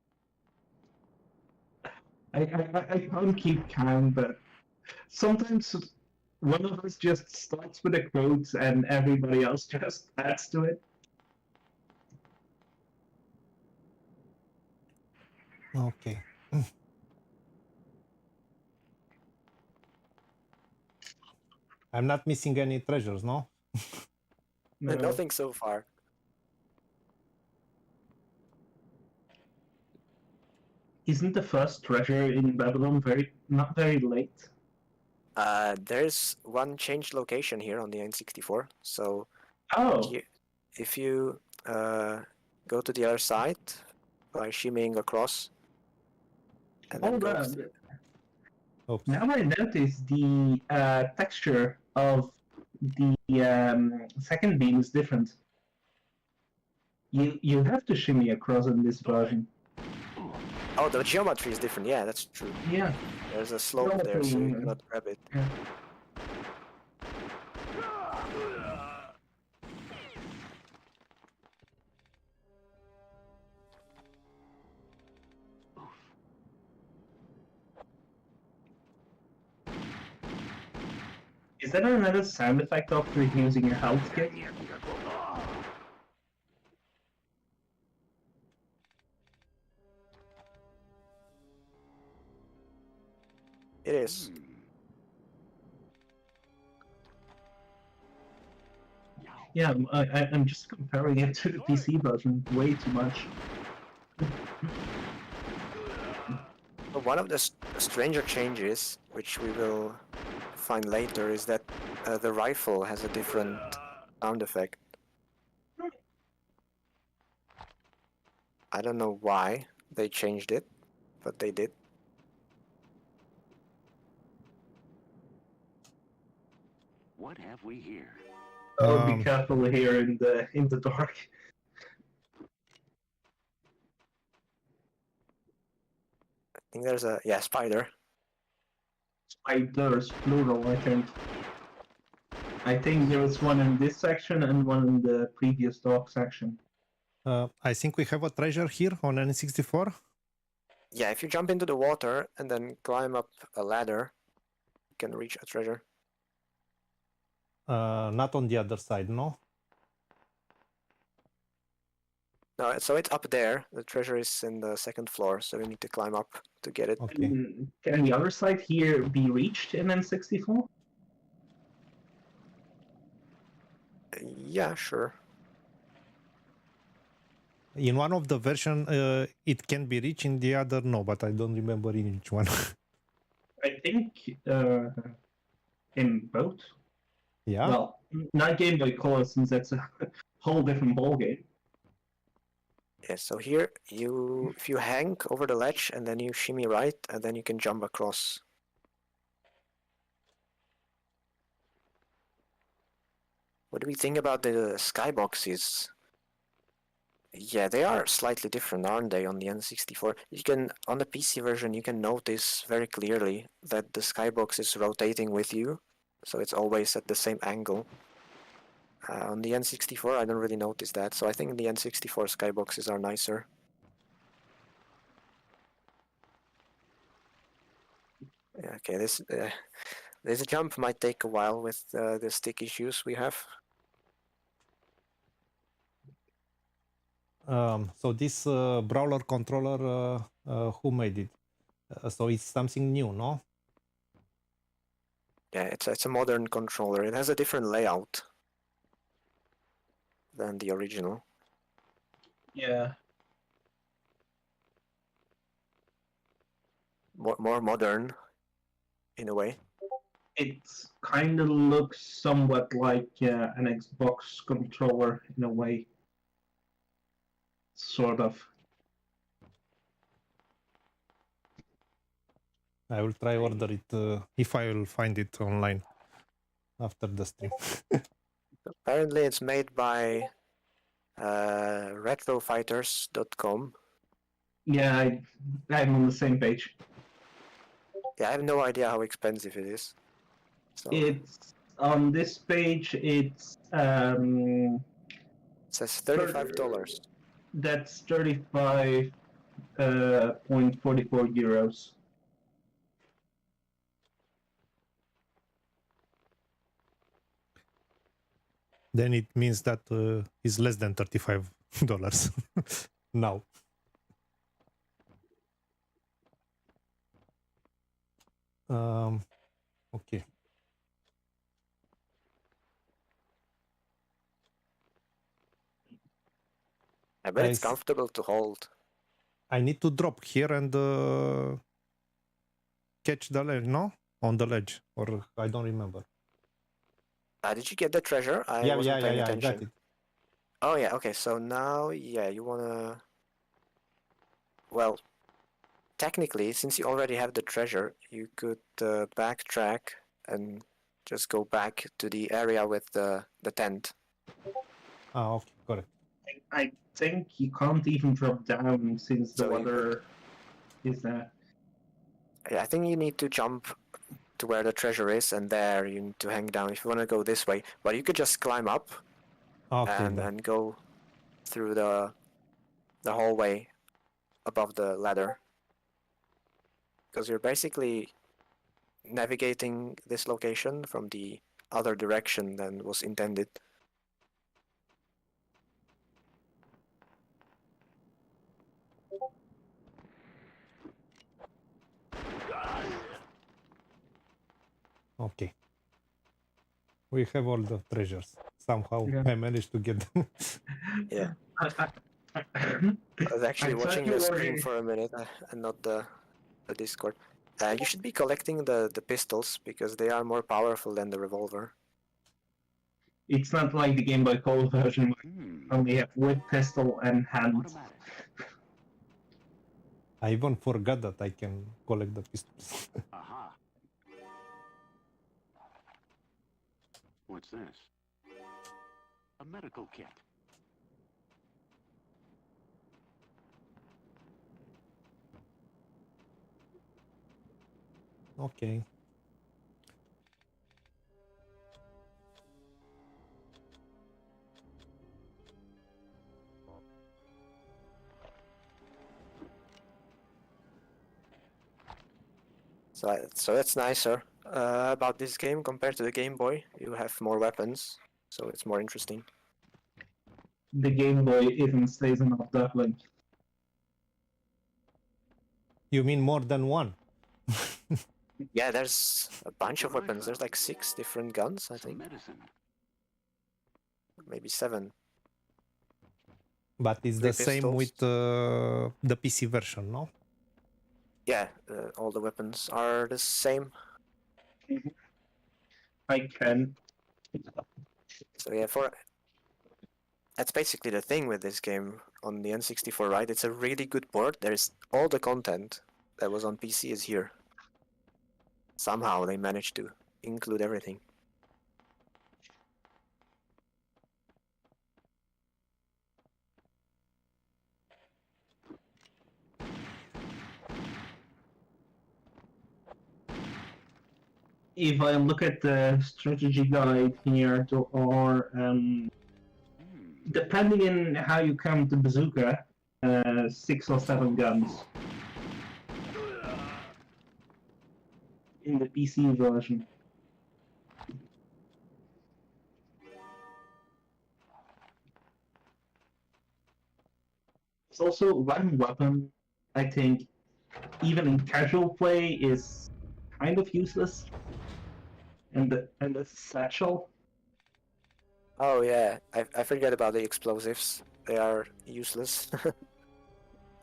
I can't keep count, but sometimes one of us just starts with a quote and everybody else just adds to it. Okay. I'm not missing any treasures, no? No. Nothing so far. Isn't the first treasure in Babylon not very late? There's one changed location here on the N64. So Oh, if you go to the other side by shimmying across, and then hold go on. through. Oops. Now I notice the texture of the second beam is different. You have to shimmy across in this version. Oh, the geometry is different. Yeah, that's true. Yeah. There's a slope there, so you Geometry, cannot grab it. Yeah. Is that another sound effect after using your health kit? It is. Yeah, I'm just comparing it to the PC version way too much. But one of the stranger changes, which we will find later, is that the rifle has a different sound effect. I don't know why they changed it, but they did. What have we here? Oh, be careful here in the dark. I think there's a spider. Spiders, plural, I think. I think there was one in this section and one in the previous dark section. I think we have a treasure here on N64. Yeah, if you jump into the water and then climb up a ladder, you can reach a treasure. Not on the other side, no? No, so it's up there. The treasure is in the second floor, so we need to climb up to get it. Okay. Can the other side here be reached in N64? Yeah, sure. In one of the version, it can be reached, in the other, no, but I don't remember in which one. I think in both. Yeah? Well, not Game Boy Color, since that's a whole different ballgame. Yeah, so here if you hang over the ledge and then you shimmy right, and then you can jump across. What do we think about the skyboxes? Yeah, they are slightly different, aren't they, on the N64? On the PC version, you can notice very clearly that the skybox is rotating with you, so it's always at the same angle. On the N64, I don't really notice that, so I think the N64 skyboxes are nicer. Yeah, okay, this jump might take a while with the stick issues we have. So this brawler controller, who made it? So it's something new, no? Yeah, it's a modern controller. It has a different layout than the original. Yeah. More modern, in a way. It kind of looks somewhat like an Xbox controller in a way. Sort of. I will try order it if I will find it online after the stream. Apparently it's made by retrofighters.com. Yeah, I'm on the same page. Yeah, I have no idea how expensive it is. So It's on this page. It's it says $35. That's 35.44 euros. Then it means that it's less than $35 now. Okay. I bet it's Nice. comfortable to hold. I need to drop here and catch the ledge, no? On the ledge, or I don't remember. Did you get the treasure? I wasn't paying I attention. got it. Oh yeah, okay, so now, yeah, you wanna... Well, technically, since you already have the treasure, you could backtrack and just go back to the area with the tent. Ah, okay, correct. I think you can't even drop down since the So you water is there. Yeah, I think you need to jump to where the treasure is, and there you need to hang down if you want to go this way. But you could just climb up Okay, and go through the hallway above the ladder. Because you're basically navigating this location from the other direction than was intended. Okay. We have all the treasures. Somehow Yeah. I managed to get them. Yeah. I I was actually I thought watching you the stream already- for a minute and not the Discord. You should be collecting the pistols because they are more powerful than the revolver. It's not like the Game Boy Color version where Hmm. you only have whip, pistol, and hand. Automatic. I even forgot that I can collect the pistols. Aha. What's this? A medical kit. Okay. So that's nicer about this game compared to the Game Boy. You have more weapons, so it's more interesting. The Game Boy even stays in off duckling. You mean more than one? Yeah, there's a bunch of weapons. There's like 6 different guns, I Some think. medicine. Maybe 7. But it's 3 the same pistols. with the PC version, no? Yeah, all the weapons are the same. I can. So yeah, that's basically the thing with this game on the N64, right? It's a really good port. There's all the content that was on PC is here. Somehow they managed to include everything. If I look at the strategy guide here, depending on how you count the bazooka, 6 or 7 guns in the PC version. It's also one weapon, I think, even in casual play, is kind of useless. And the satchel. Oh yeah, I forget about the explosives. They are useless.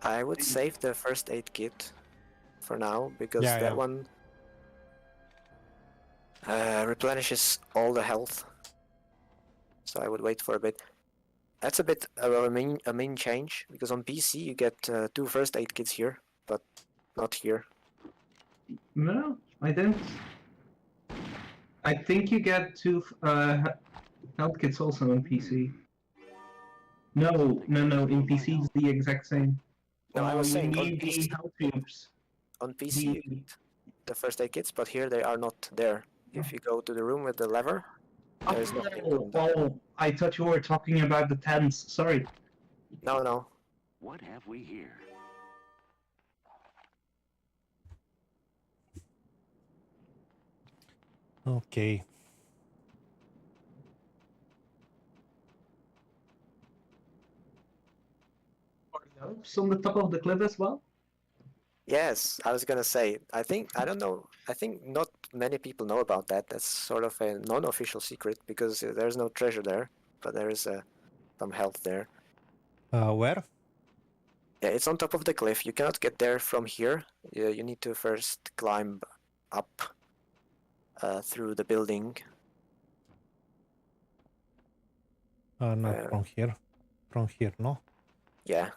I would save the first aid kit for now because Yeah, that yeah. one replenishes all the health. So I would wait for a bit. That's a bit of a main change because on PC you get 2 first aid kits here, but not here. No, I don't. I think you get 2. Health kit's also on PC. No. In PC it's the exact same. No, I was You saying on need the PC, health tubes. on PC you The- get the first aid kits, but here they are not there. If you go to the room with the lever, there's nothing on the... Oh, I thought you were talking about the tents. Sorry. No. What have we here? Okay. Are the Alps on the top of the cliff as well? Yes, I was gonna say, I think not many people know about that. That's sort of a non-official secret because there's no treasure there, but there is some health there. Where? Yeah, it's on top of the cliff. You cannot get there from here. You need to first climb up through the building. Not from here. From here, no? Yeah.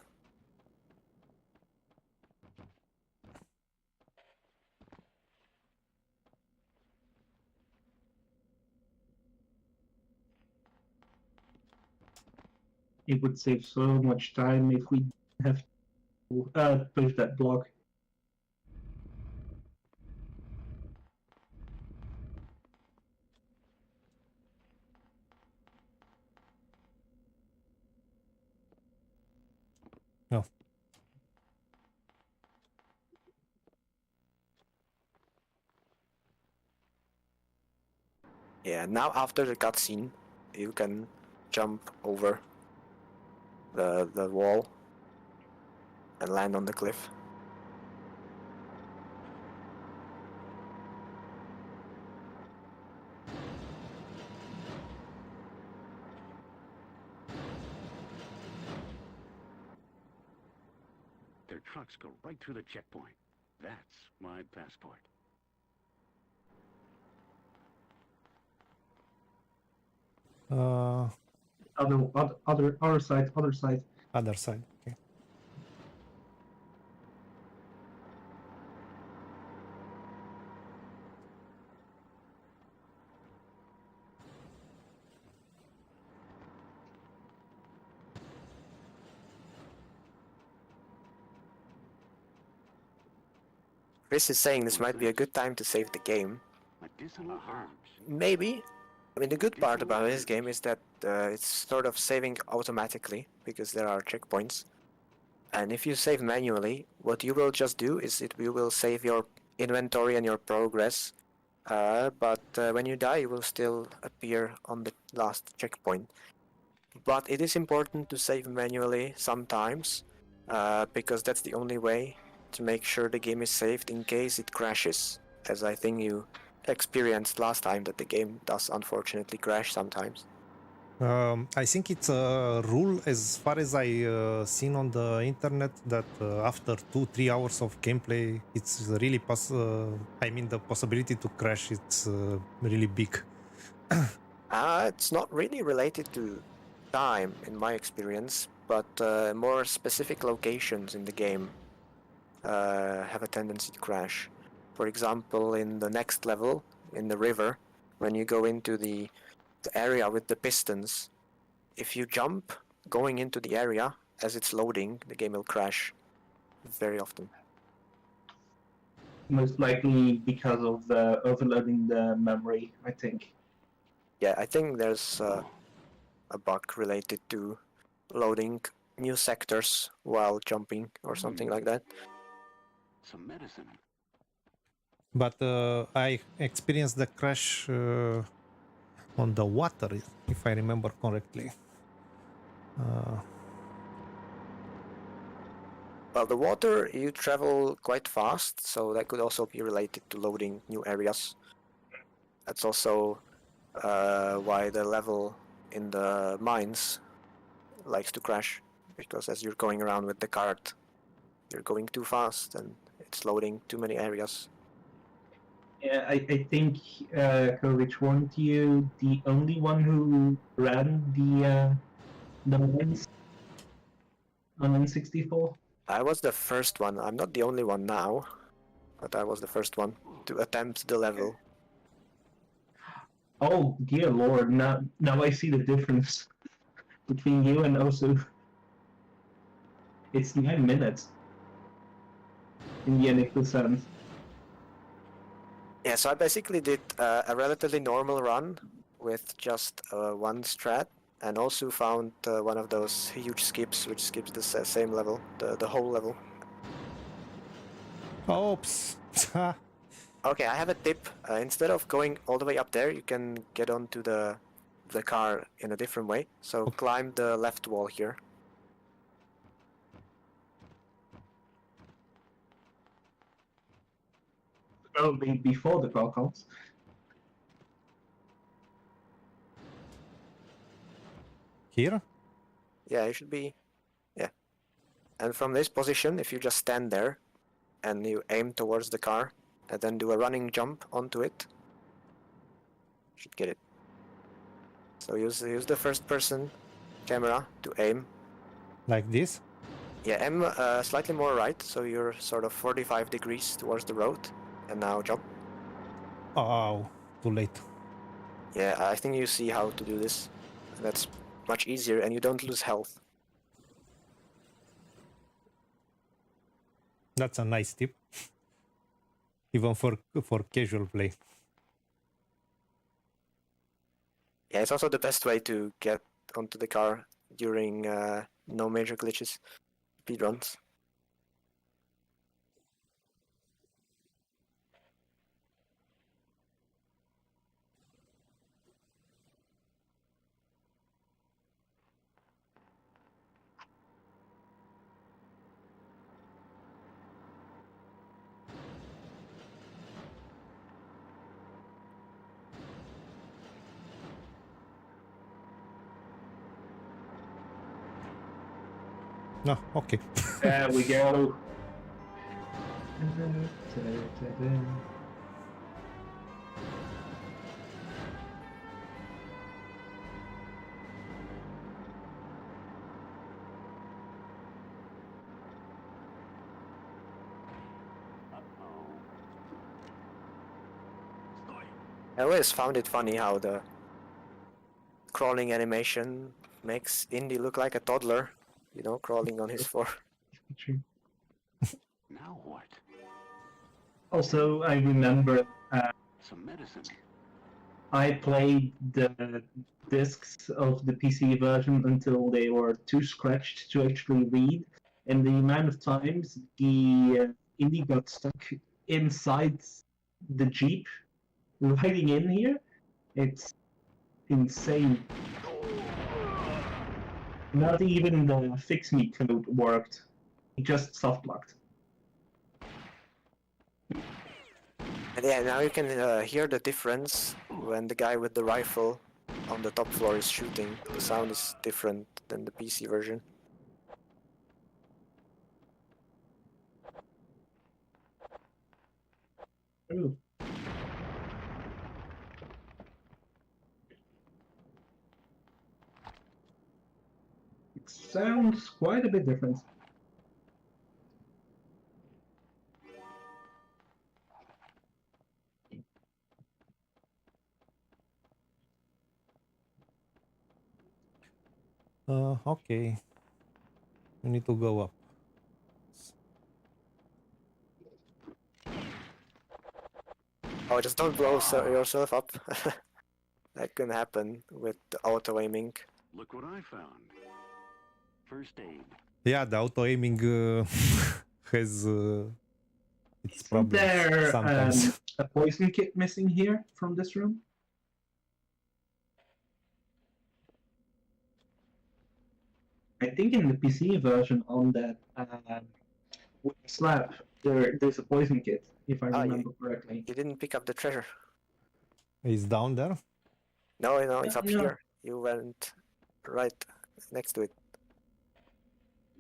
It would save so much time if we have to push that block. No. Yeah, now after the cutscene, you can jump over the wall and land on the cliff. Their trucks go right through the checkpoint. That's my passport. Other side. Other side. Okay. Chris is saying this might be a good time to save the game. Medicinal herbs. Maybe. I mean, the good part about this game is that it's sort of saving automatically because there are checkpoints. And if you save manually, what you will just do is you will save your inventory and your progress. But when you die, you will still appear on the last checkpoint. But it is important to save manually sometimes, because that's the only way to make sure the game is saved in case it crashes, as I think you experienced last time that the game does unfortunately crash sometimes. I think it's a rule, as far as I seen on the internet, that after 2-3 hours of gameplay, it's really the possibility to crash, it's really big. It's not really related to time in my experience, but more specific locations in the game have a tendency to crash. For example, in the next level, in the river, when you go into the area with the pistons, if you jump going into the area as it's loading, the game will crash very often. Most likely because of the overloading the memory, I think. Yeah, I think there's a bug related to loading new sectors while jumping or something like that. Some medicine. But I experienced the crash on the water, if I remember correctly. Well, the water, you travel quite fast, so that could also be related to loading new areas. That's also why the level in the mines likes to crash, because as you're going around with the cart, you're going too fast and it's loading too many areas. Yeah, I think Kovic, weren't you the only one who ran the mines on N64? I was the first one. I'm not the only one now, but I was the first one to attempt the level. Oh dear lord! Now I see the difference between you and Osu. It's 9 minutes in the NX%. Yeah, so I basically did a relatively normal run with just one strat, and also found one of those huge skips, which skips the same level, the whole level. Oops. Okay, I have a tip. Instead of going all the way up there, you can get onto the car in a different way. So Okay. climb the left wall here. Well, before the car comes. Here? Yeah, you should be. Yeah. And from this position, if you just stand there and you aim towards the car and then do a running jump onto it, you should get it. So use the first person camera to aim. Like this? Yeah, aim slightly more right, so you're sort of 45 degrees towards the road. And now jump. Oh, too late. Yeah, I think you see how to do this. That's much easier and you don't lose health. That's a nice tip. Even for casual play. Yeah, it's also the best way to get onto the car during no major glitches, speedruns. No, okay. There we go. I always found it funny how the crawling animation makes Indy look like a toddler, you know, crawling on his floor. Now what? Also, I remember Some medicine. I played the discs of the PC version until they were too scratched to actually read, and the amount of times the Indy got stuck inside the Jeep riding in here, it's insane. Not even the fix me code worked. It just soft locked. And yeah, now you can hear the difference when the guy with the rifle on the top floor is shooting. The sound is different than the PC version. Ooh. It sounds quite a bit different. Okay. We need to go up. Oh, just don't blow yourself up. That can happen with the auto aiming. Look what I found. First aid. Yeah, the auto aiming has its Isn't problems there sometimes. a poison kit missing here from this room? I think in the PC version on that wooden slab, there's a poison kit, if I remember correctly. You didn't pick up the treasure. It's down there. No, it's up No. here. You went right next to it.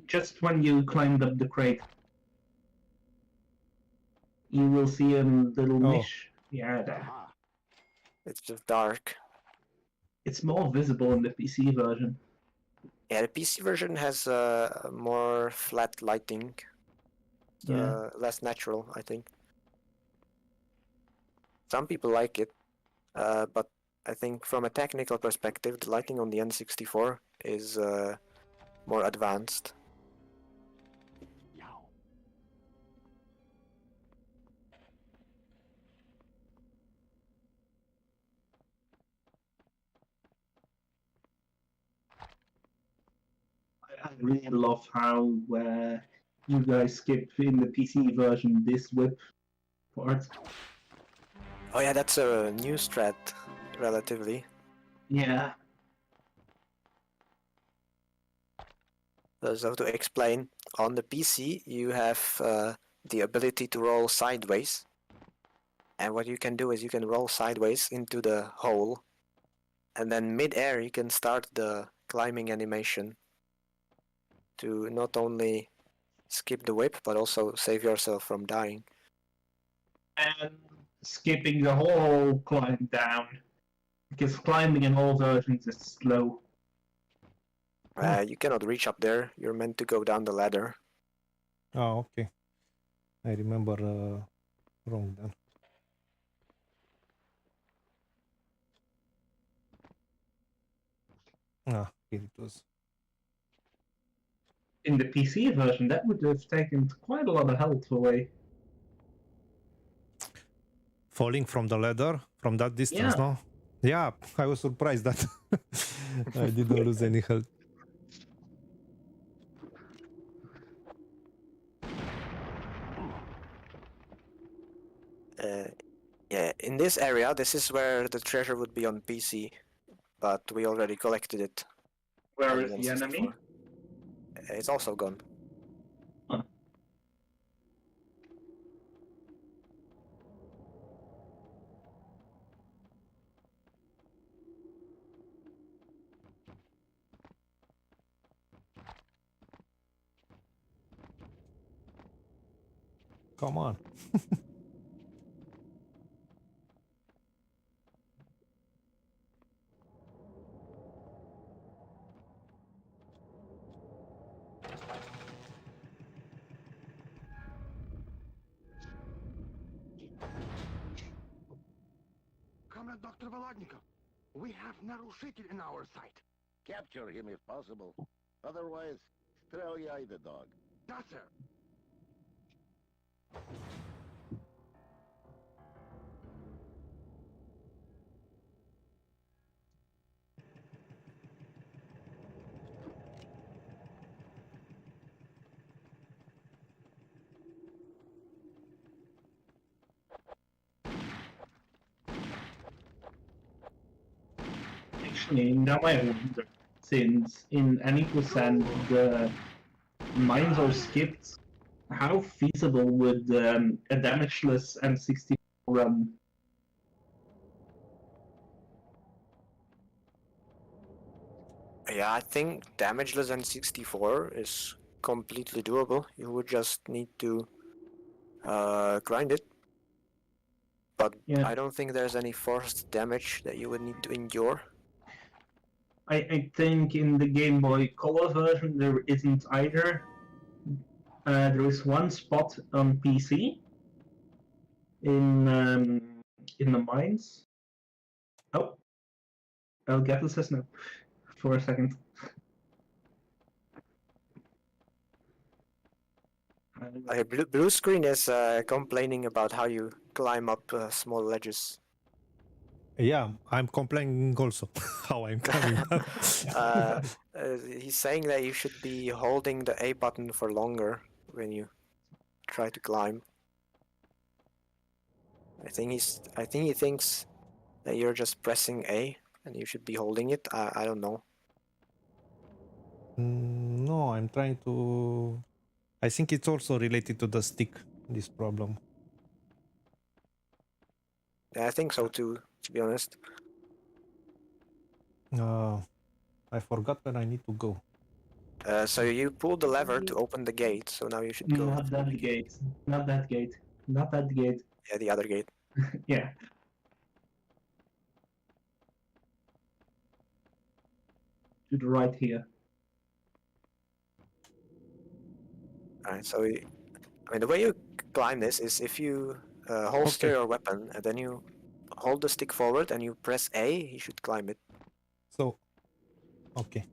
Just when you climbed up the crate, you will see a little niche. Yeah, there. Aha. It's just dark. It's more visible in the PC version. Yeah, the PC version has more flat lighting. Yeah. Less natural, I think. Some people like it, but I think from a technical perspective, the lighting on the N64 is more advanced. Yow. I really love how you guys skip in the PC version this whip part. Oh yeah, that's a new strat, relatively. Yeah. So to explain, on the PC you have the ability to roll sideways. And what you can do is you can roll sideways into the hole. And then mid-air you can start the climbing animation to not only skip the whip, but also save yourself from dying. And skipping the whole climb down. Because climbing in all versions is slow. You cannot reach up there, you're meant to go down the ladder. Oh, okay. I remember wrong then. Ah, here it was. In the PC version, that would have taken quite a lot of health away. Falling from the ladder from that distance, Yeah. no? Yeah, I was surprised that I didn't lose any health. Yeah, in this area, this is where the treasure would be on PC, but we already collected it. Where on is the enemy? N64. It's also gone. Huh. Come on. Comrade Dr. Volodnikov, we have Narushитель in our sight. Capture him if possible. Otherwise, стреляй the dog. Да, sir. Actually, now I wonder, since in any percent the mines are skipped, how feasible would a damageless N64 run? Yeah, I think damageless N64 is completely doable. You would just need to grind it. But Yeah. I don't think there's any forced damage that you would need to endure. I think in the Game Boy Color version there isn't either. There is one spot on PC in the mines. Oh, I'll get this now for a second. Blue screen is complaining about how you climb up small ledges. Yeah, I'm complaining also how I'm coming up. He's saying that you should be holding the A button for longer when you try to climb. I think he thinks that you're just pressing A and you should be holding it. I don't know. No, I'm trying to... I think it's also related to the stick, this problem. Yeah, I think so too, to be honest. I forgot where I need to go. So you pull the lever to open the gate, so now you should go. Not that gate. Not that gate. Not that gate. Yeah, the other gate. Yeah. To the right here. Alright, so I mean the way you climb this is if you holster your weapon and then you hold the stick forward and you press A, you should climb it. So, okay.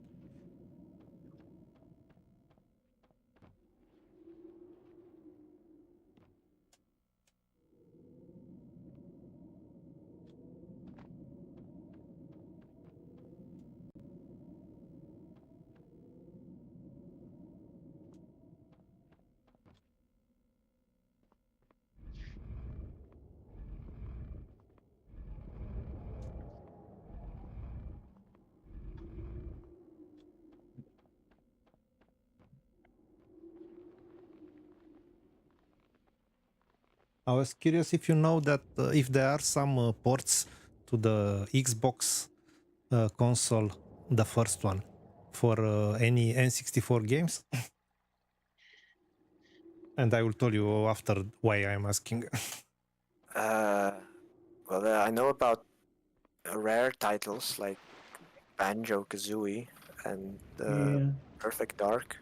I was curious if you know that if there are some ports to the Xbox console, the first one, for any N64 games. And I will tell you after why I'm asking. Well, I know about rare titles like Banjo-Kazooie and Yeah. Perfect Dark.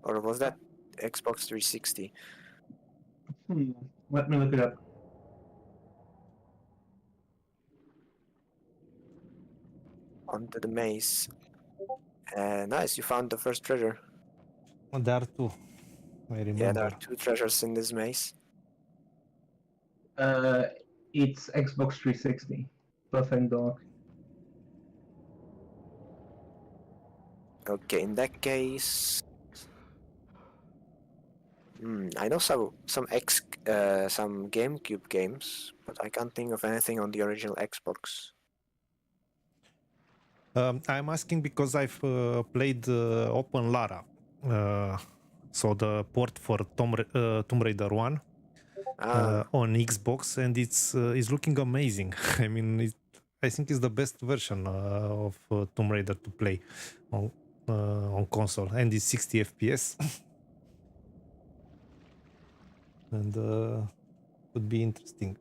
Or was that Xbox 360? Let me look it up. Onto the maze. Nice, you found the first treasure. There are two, I remember. Yeah, there are 2 treasures in this maze. It's Xbox 360. Perfect Dark. Okay, in that case, I know some GameCube games, but I can't think of anything on the original Xbox. I'm asking because I've played Open Lara, so the port for Tomb Raider 1 on Xbox, and it's looking amazing. I mean, I think it's the best version of Tomb Raider to play on console, and it's 60 FPS. And would be interesting.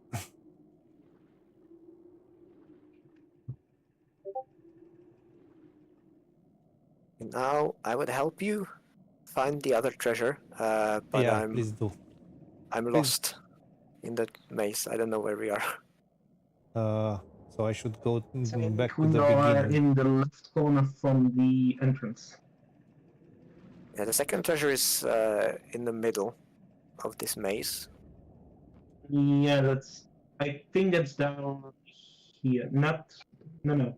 Now I would help you find the other treasure, but Yeah, please do. I'm lost in the maze. I don't know where we are. So I should go back to We the are beginning. in the left corner from the entrance. Yeah, the second treasure is in the middle of this maze. Yeah, I think that's down here. No.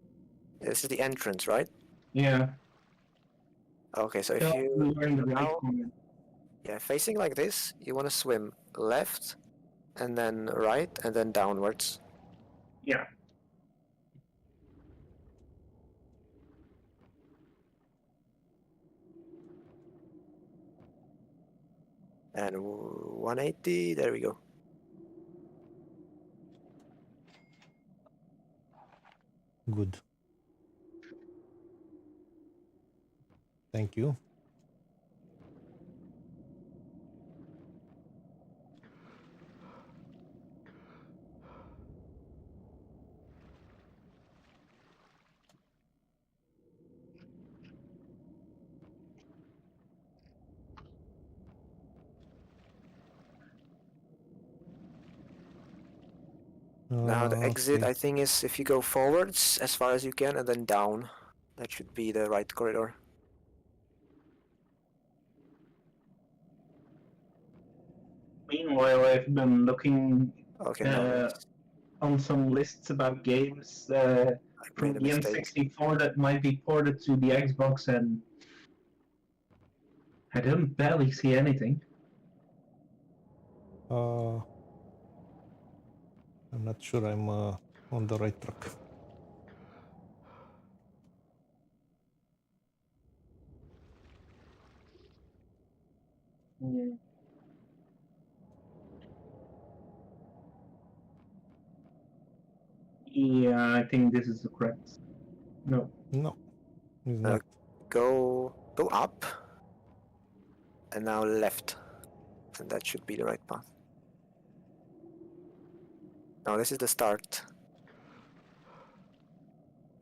This is the entrance, right? Yeah. Okay, so if Yeah, you we are in the right now, corner. yeah, facing like this, you want to swim left, and then right, and then downwards. Yeah. And 180, there we go. Good. Thank you. Now the exit, Okay. I think, is if you go forwards as far as you can and then down. That should be the right corridor. Meanwhile, I've been looking Okay, no, on some lists about games I from made a the mistake. N64 that might be ported to the Xbox, and I don't barely see anything. I'm not sure I'm on the right track. Yeah, I think this is the correct. No. No, it's not. Go up, and now left, and that should be the right path. Now this is the start.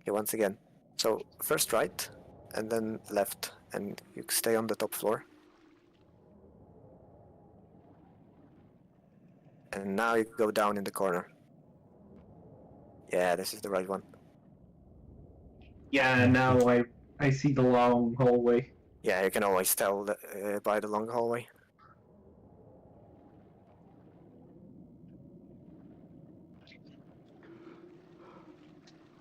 Okay, once again. So first right, and then left, and you stay on the top floor. And now you go down in the corner. Yeah, this is the right one. Yeah, now I see the long hallway. Yeah, you can always tell by the long hallway.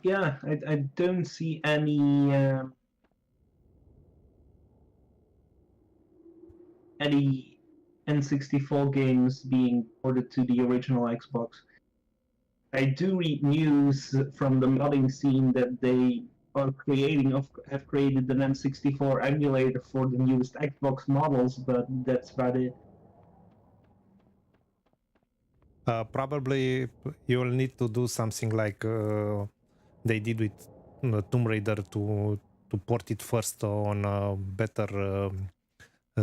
Yeah, I don't see any N64 games being ported to the original Xbox. I do read news from the modding scene that they are have created an N64 emulator for the newest Xbox models, but that's about it. Probably you'll need to do something like they did with Tomb Raider to port it first on a better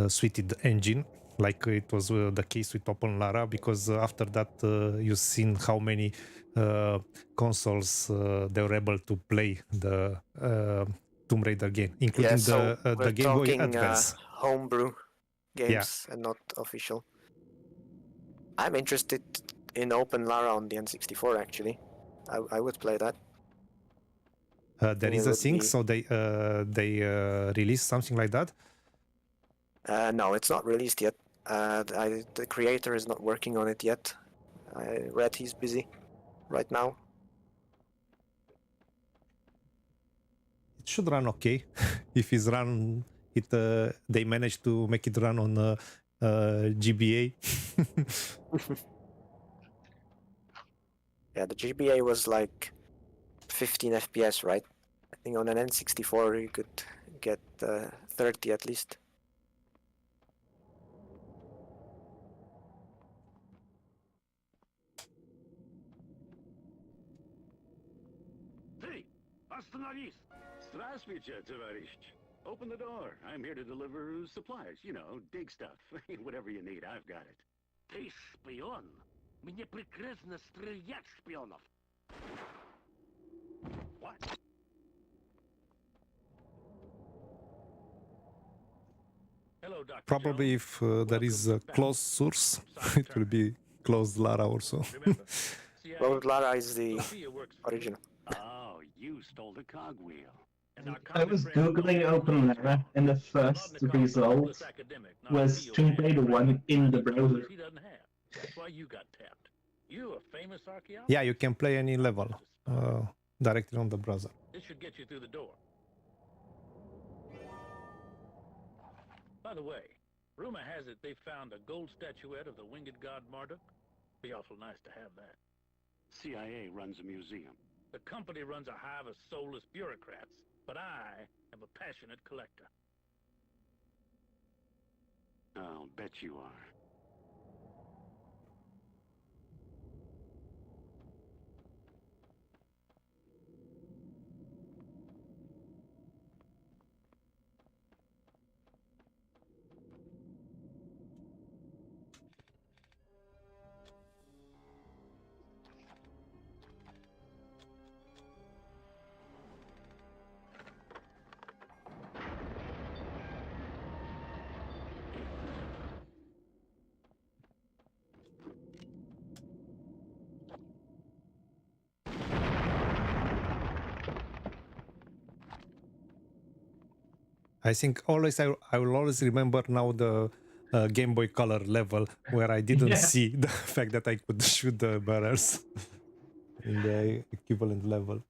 suited engine, like it was the case with Open Lara, because after that you've seen how many consoles they were able to play the Tomb Raider game, including the Game Boy Advance. Homebrew games and not official. I'm interested in Open Lara on the N64 actually. I would play that. There is a thing, so they released something like that. No, it's not released yet. The creator is not working on it yet. I read he's busy right now. It should run okay. If it's run, they managed to make it run on GBA. Yeah, the GBA was like 15 FPS, right? I think on an N64 you could get 30 at least. Hey, остановись! Здравствуйте, товарищ. Open the door. I'm here to deliver supplies. You know, dig stuff. Whatever you need, I've got it. Ты шпион? Мне прекрасно стрелять шпионов. What? Hello, Dr. Probably Jones. if there is a closed source, it will be closed Lara also. Remember, CIA Well, Lara is the Sophia works for original. Oh, you stole the cogwheel. And our I was common friend googling Open Lara, and the first Vodnikov is a result hopeless academic, not a was real Tomb man. Raider 1 in the browser. He doesn't have. That's why you got tapped. You a famous archaeologist. Yeah, you can play any level directly on the browser. This should get you through the door. By the way, rumor has it they found a gold statuette of the winged god Marduk. Be awful nice to have that. CIA runs a museum. The company runs a hive of soulless bureaucrats, but I am a passionate collector. I'll bet you are. I think always I will always remember now the Game Boy Color level where I didn't see the fact that I could shoot the barrels in the equivalent level.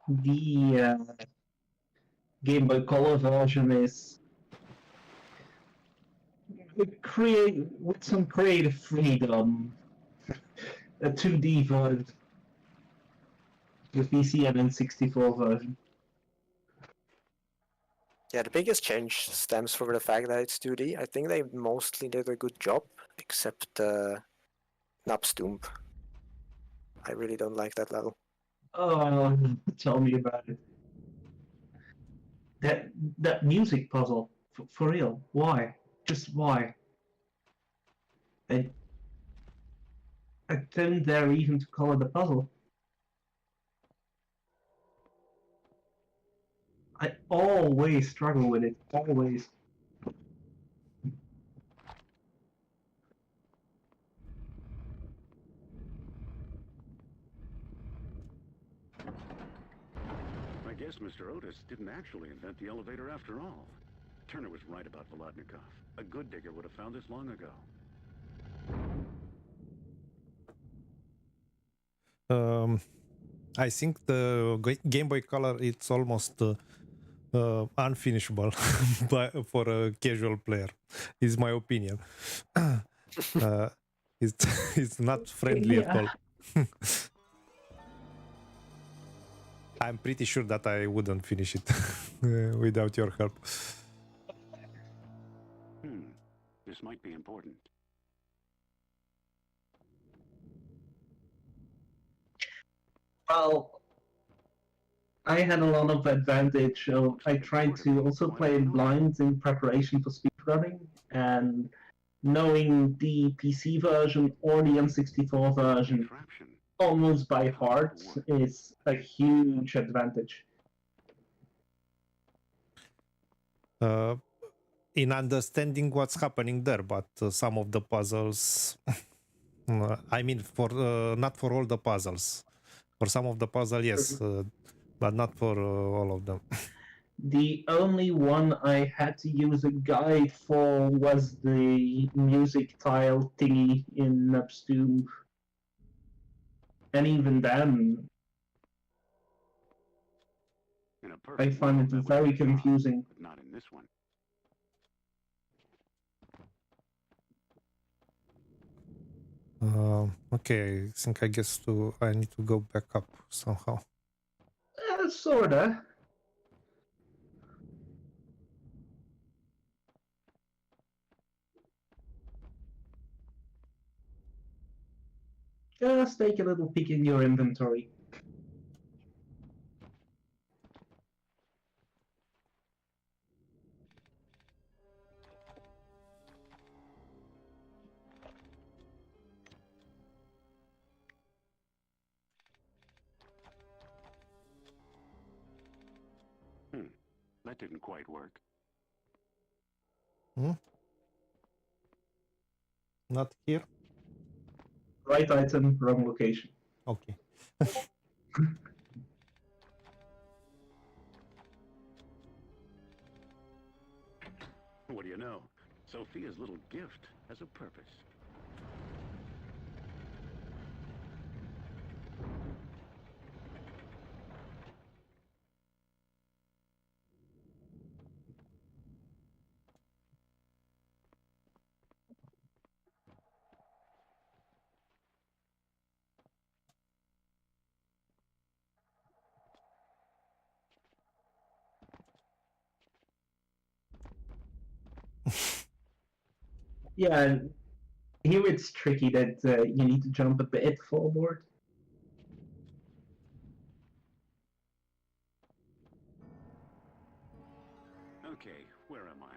The Game Boy Color version is with some creative freedom. A 2D version. The PC and N64 version. Yeah, the biggest change stems from the fact that it's 2D. I think they mostly did a good job, except Napstump. I really don't like that level. Oh, tell me about it. That music puzzle, for real, why? Just why? I don't dare even to call it a puzzle. I always struggle with it. Always. I guess Mr. Otis didn't actually invent the elevator after all. Turner was right about Volodnikov. A good digger would have found this long ago. I think the Game Boy Color it's almost unfinishable for a casual player. Is my opinion. It's it's not friendly at all. I'm pretty sure that I wouldn't finish it without your help. This might be important. Well, I had a lot of advantage. I tried to also play blind in preparation for speedrunning, and knowing the PC version or the N64 version almost by heart is a huge advantage. In understanding what's happening there, but some of the puzzles, I mean, for not for all the puzzles. For some of the puzzles, yes, but not for all of them. The only one I had to use a guide for was the music tile thingy in Upstoom. And even then, I find it very confusing. But not in this one. Okay, I guess I need to go back up somehow. Sorta. Just take a little peek in your inventory. That didn't quite work. Not here? Right item, wrong location. Okay. What do you know? Sophia's little gift has a purpose. Yeah, and here it's tricky that you need to jump a bit forward. Okay, where am I?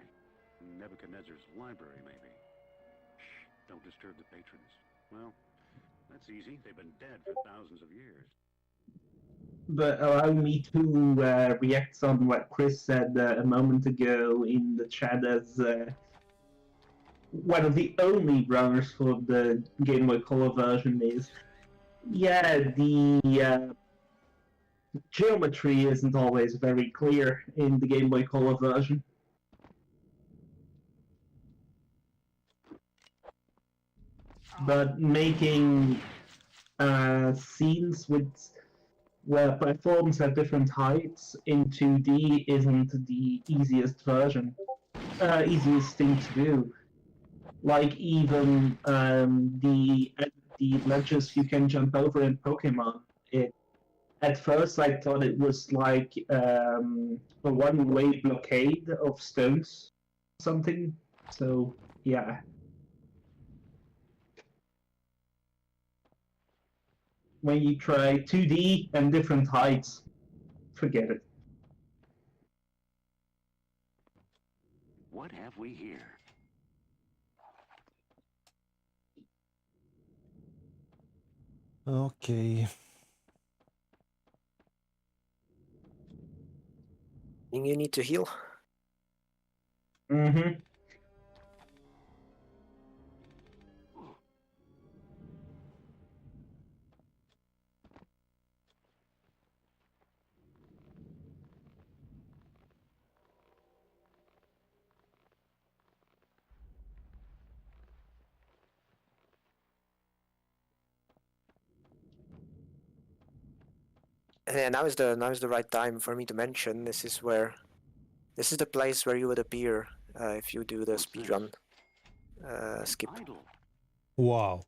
Nebuchadnezzar's library, maybe. Shh, don't disturb the patrons. Well, that's easy. They've been dead for thousands of years. But allow me to react on what Chris said a moment ago in the chat as one of the only runners for the Game Boy Color version is, yeah, the geometry isn't always very clear in the Game Boy Color version. But making scenes where platforms have different heights in 2D isn't the easiest thing to do. Like even the ledges you can jump over in Pokemon. At first I thought it was like a one-way blockade of stones, something. So yeah. When you try 2D and different heights, forget it. What have we here? Okay. You need to heal. Mm-hmm. Yeah, now is the right time for me to mention this is the place where you would appear if you do the What's speedrun skip. Idle. Wow.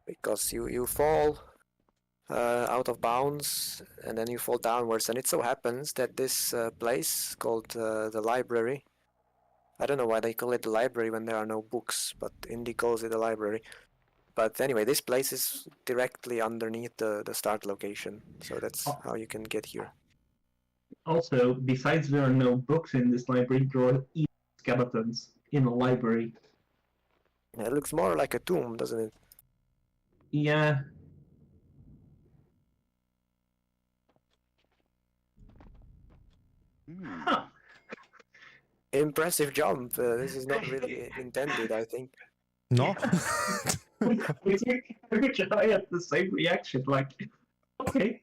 Because you fall out of bounds and then you fall downwards, and it so happens that this place called the library. I don't know why they call it the library when there are no books, but Indy calls it a library. But anyway, this place is directly underneath the start location, so that's how you can get here. Also, besides there are no books in this library, there are even skeletons in a library. Yeah, it looks more like a tomb, doesn't it? Yeah. Huh. Impressive jump. This is not really intended, I think. No? I had the same reaction, like, okay.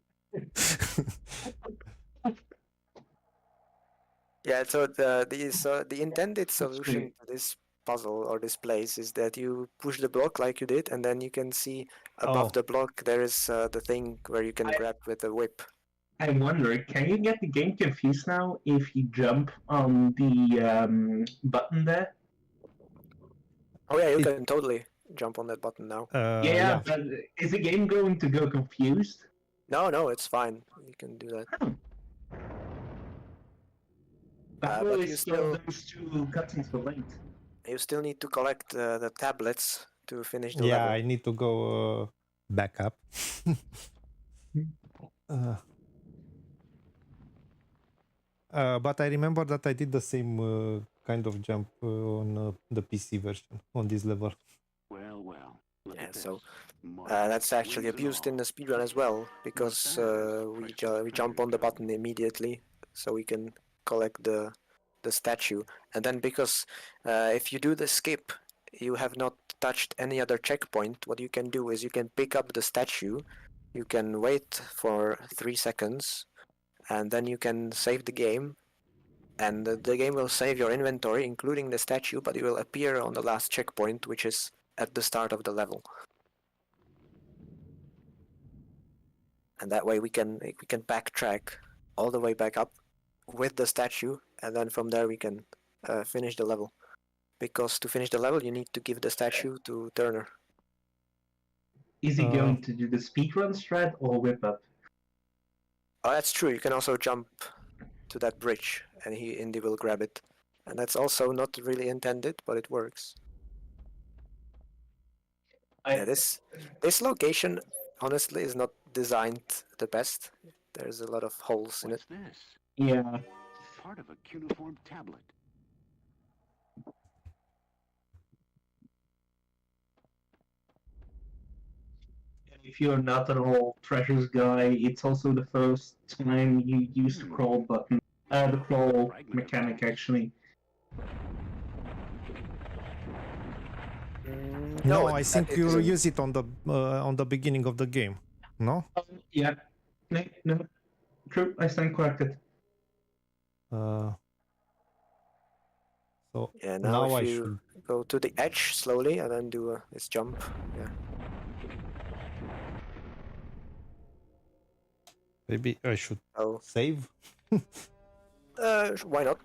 Yeah, so the intended solution to this puzzle or this place is that you push the block like you did, and then you can see above Oh. the block there is the thing where you can grab with the whip. I wonder, can you get the game confused now if you jump on the button there? Oh yeah, you can totally jump on that button now. Yeah, but is the game going to go confused? No, it's fine. You can do that. I but always you thought still those two cutscenes were linked. you still need to collect the tablets to finish the Yeah, level. I need to go back up. But I remember that I did the same kind of jump on the PC version on this level. Well. Yeah, so that's actually abused in the speedrun as well, because we jump on the button immediately, so we can collect the statue, and then because if you do the skip, you have not touched any other checkpoint. What you can do is you can pick up the statue, you can wait for 3 seconds, and then you can save the game, and the game will save your inventory, including the statue, but it will appear on the last checkpoint, which is at the start of the level. And that way we can backtrack all the way back up with the statue, and then from there we can finish the level. Because to finish the level, you need to give the statue to Turner. Is he going to do the speedrun strat or whip up? Oh, that's true. You can also jump to that bridge, and Indy will grab it. And that's also not really intended, but it works. Yeah, this location honestly is not designed the best. There's a lot of holes in it. What's this? Yeah. Part of a cuneiform tablet. If you're not at all treasures guy, it's also the first time you use the crawl button. The crawl mechanic, actually. No, I think you use it on the beginning of the game. No? Yeah. No. True, I stand corrected. So yeah, now if I you should go to the edge slowly and then do this jump. Yeah. maybe I should save. Why not?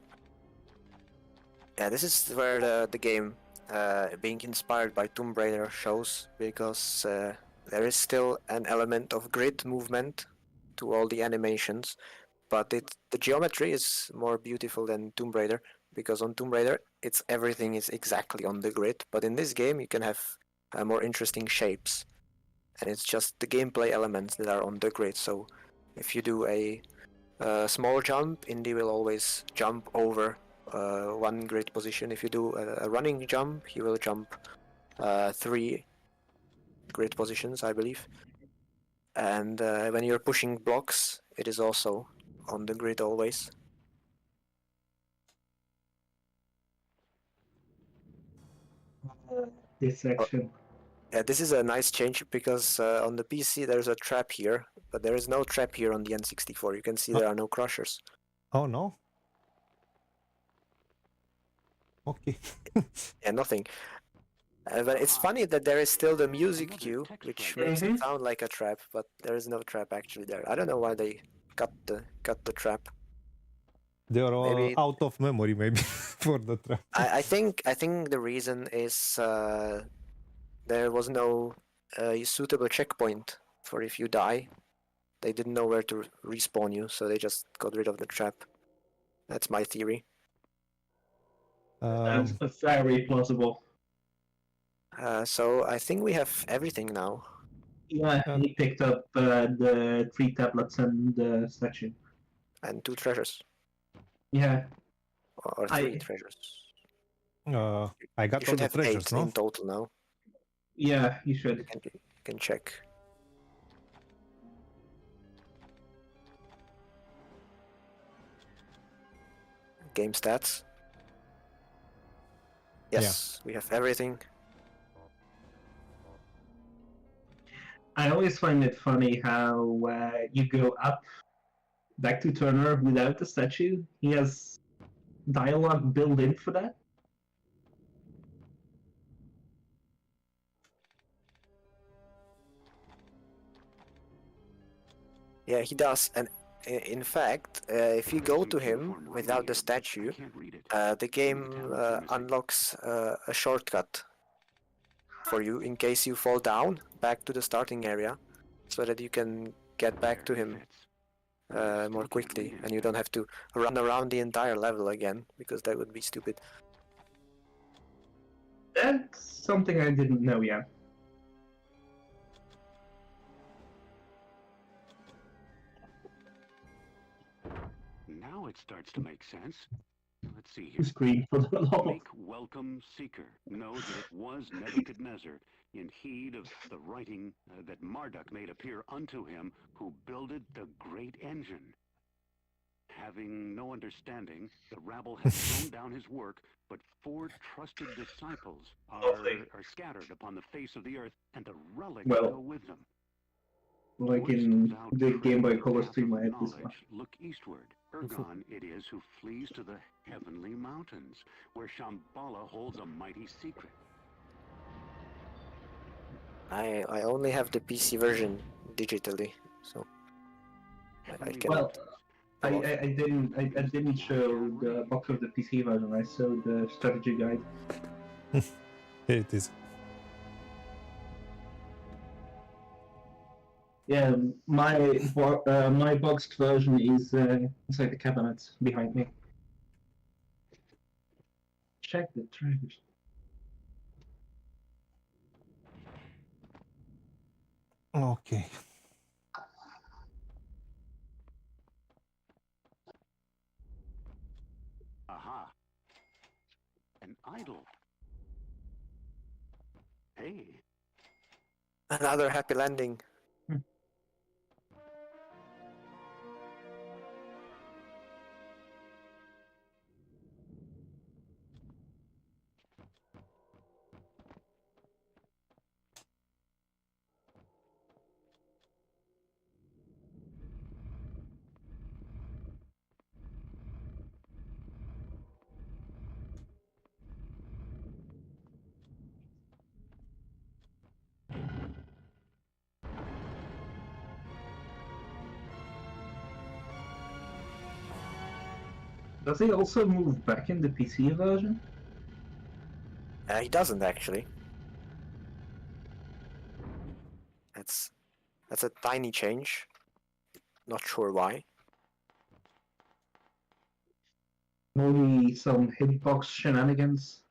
Yeah, this is where the game being inspired by Tomb Raider shows, because there is still an element of grid movement to all the animations, but the geometry is more beautiful than Tomb Raider, because on Tomb Raider everything is exactly on the grid, but in this game you can have more interesting shapes, and it's just the gameplay elements that are on the grid. So if you do a small jump, Indy will always jump over one grid position. If you do a running jump, he will jump 3 grid positions, I believe. And when you're pushing blocks, it is also on the grid always. This section. Yeah, this is a nice change because on the PC there's a trap here, but there is no trap here on the N64. You can see there are no crushers. Oh no. Okay. Yeah, nothing. But it's funny that there is still the music cue, which makes it sound like a trap, but there is no trap actually there. I don't know why they cut the trap. They are all Maybe out of memory, maybe for the trap. I think the reason is there was no suitable checkpoint for if you die. They didn't know where to respawn you, so they just got rid of the trap. That's my theory. That's very plausible. So I think we have everything now. Yeah, he picked up the 3 tablets and the statue. And 2 treasures. Yeah. Or 3 treasures. I got You all should the have treasures, 8 no? in total now. Yeah, you should. You can check. Game stats. Yes, we have everything. I always find it funny how you go up back to Turner without the statue. He has dialogue built in for that. Yeah, he does. And in fact, if you go to him without the statue, the game unlocks a shortcut for you in case you fall down back to the starting area, so that you can get back to him more quickly, and you don't have to run around the entire level again, because that would be stupid. That's something I didn't know yet. Now it starts to make sense. Let's see here. Screen for the level. Make welcome seeker know that it was Nebuchadnezzar, in heed of the writing that Marduk made appear unto him, who builded the great engine. Having no understanding, the rabble has thrown down his work, but 4 trusted disciples are scattered upon the face of the earth, and the relics go with them. Like in the Game Boy Color stream I had this one. Look eastward. Ergon it is who flees to the heavenly mountains, where Shambhala holds a mighty secret. I only have the PC version digitally, so I cannot. Well, I didn't show the box of the PC version. I showed the strategy guide. Here it is. Yeah, my boxed version is inside the cabinet behind me. Check the treasures. Okay. Aha. An idol. Hey. Another happy landing. Does he also move back in the PC version? He doesn't actually. That's a tiny change. Not sure why. Maybe some hitbox shenanigans.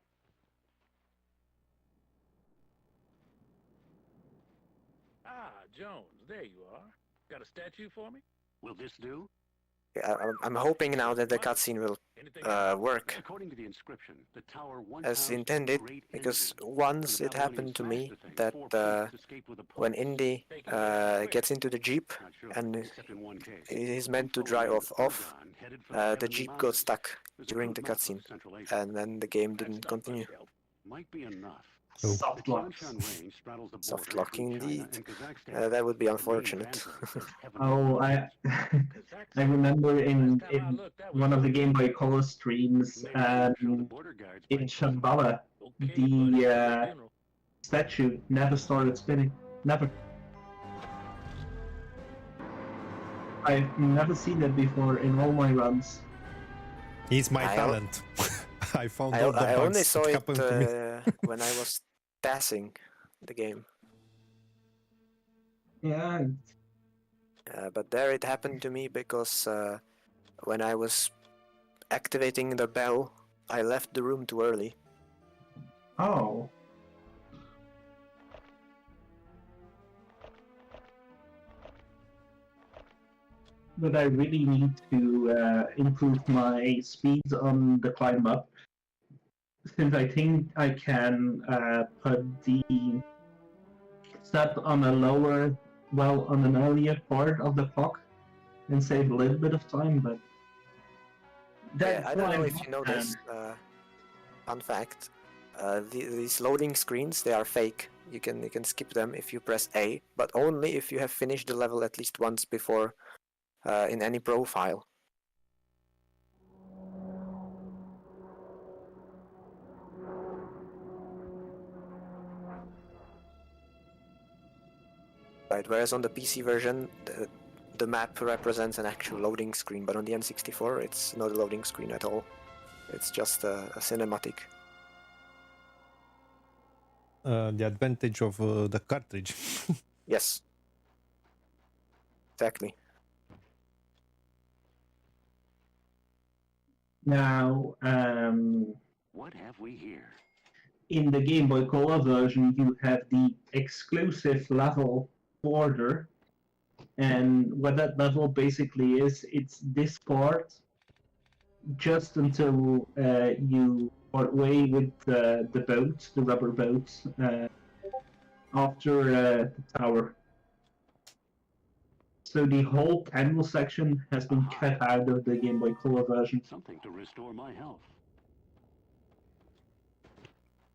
Ah, Jones, there you are. Got a statue for me? Will this do? I'm hoping now that the cutscene will work According to the inscription, the tower once as housed intended, great because engines. once When it the happened Babylonians to smashed me the thing, that 4 priests escaped with the when police. Indy gets into the jeep Not sure, and except in one case. is One meant to fellow drive named off, Ergon headed for the Heavenly jeep got Mountains. stuck There's a during crude the map of cutscene, Central Asia. and then the game That's didn't not much continue. help. Might be enough. Oh. The Soft Tian lock. Shan range straddles the Soft border lock between China indeed. and Kazakhstan. That would be The name unfortunate. translates as Heavenly Oh, Mountains. I remember in one of the Game Boy Color streams Maybe I should show the border guards in my SHAMBALA, Okay, the buddy, funeral. statue never started spinning. Never. I've never seen it before in all my runs. It's my I- talent. I found all the I only bugs saw that it happened to me. when I was passing the game. Yeah, But there it happened to me because when I was activating the bell, I left the room too early. oh. But I really need to improve my speeds on the climb up, since I think I can put the step on a lower, well, on an earlier part of the clock and save a little bit of time, but Yeah, I don't know climb if you know up this. Fun fact: these loading screens, they are fake. You can skip them if you press A, but only if you have finished the level at least once before in any profile. Right, whereas on the PC version, the map represents an actual loading screen, but on the N64, it's not a loading screen at all. It's just a cinematic. The advantage of the cartridge. Yes. Exactly. now. What have we here? In the Game Boy Color version, you have the exclusive level border, and what that level basically is, it's this part just until you part way with the boat, the rubber boat, after the tower. So the whole candle section has been cut out of the Game Boy Color version. Something to restore my health.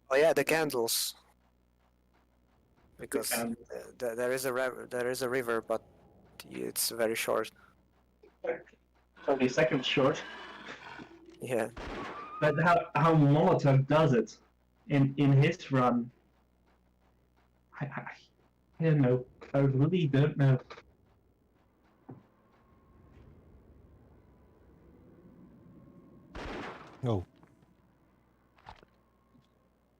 Oh yeah, the candles. Because candles. there is a river, but it's very short. 30 seconds short. Yeah. But how Molotov does it in his run, I don't know. I really don't know. Oh,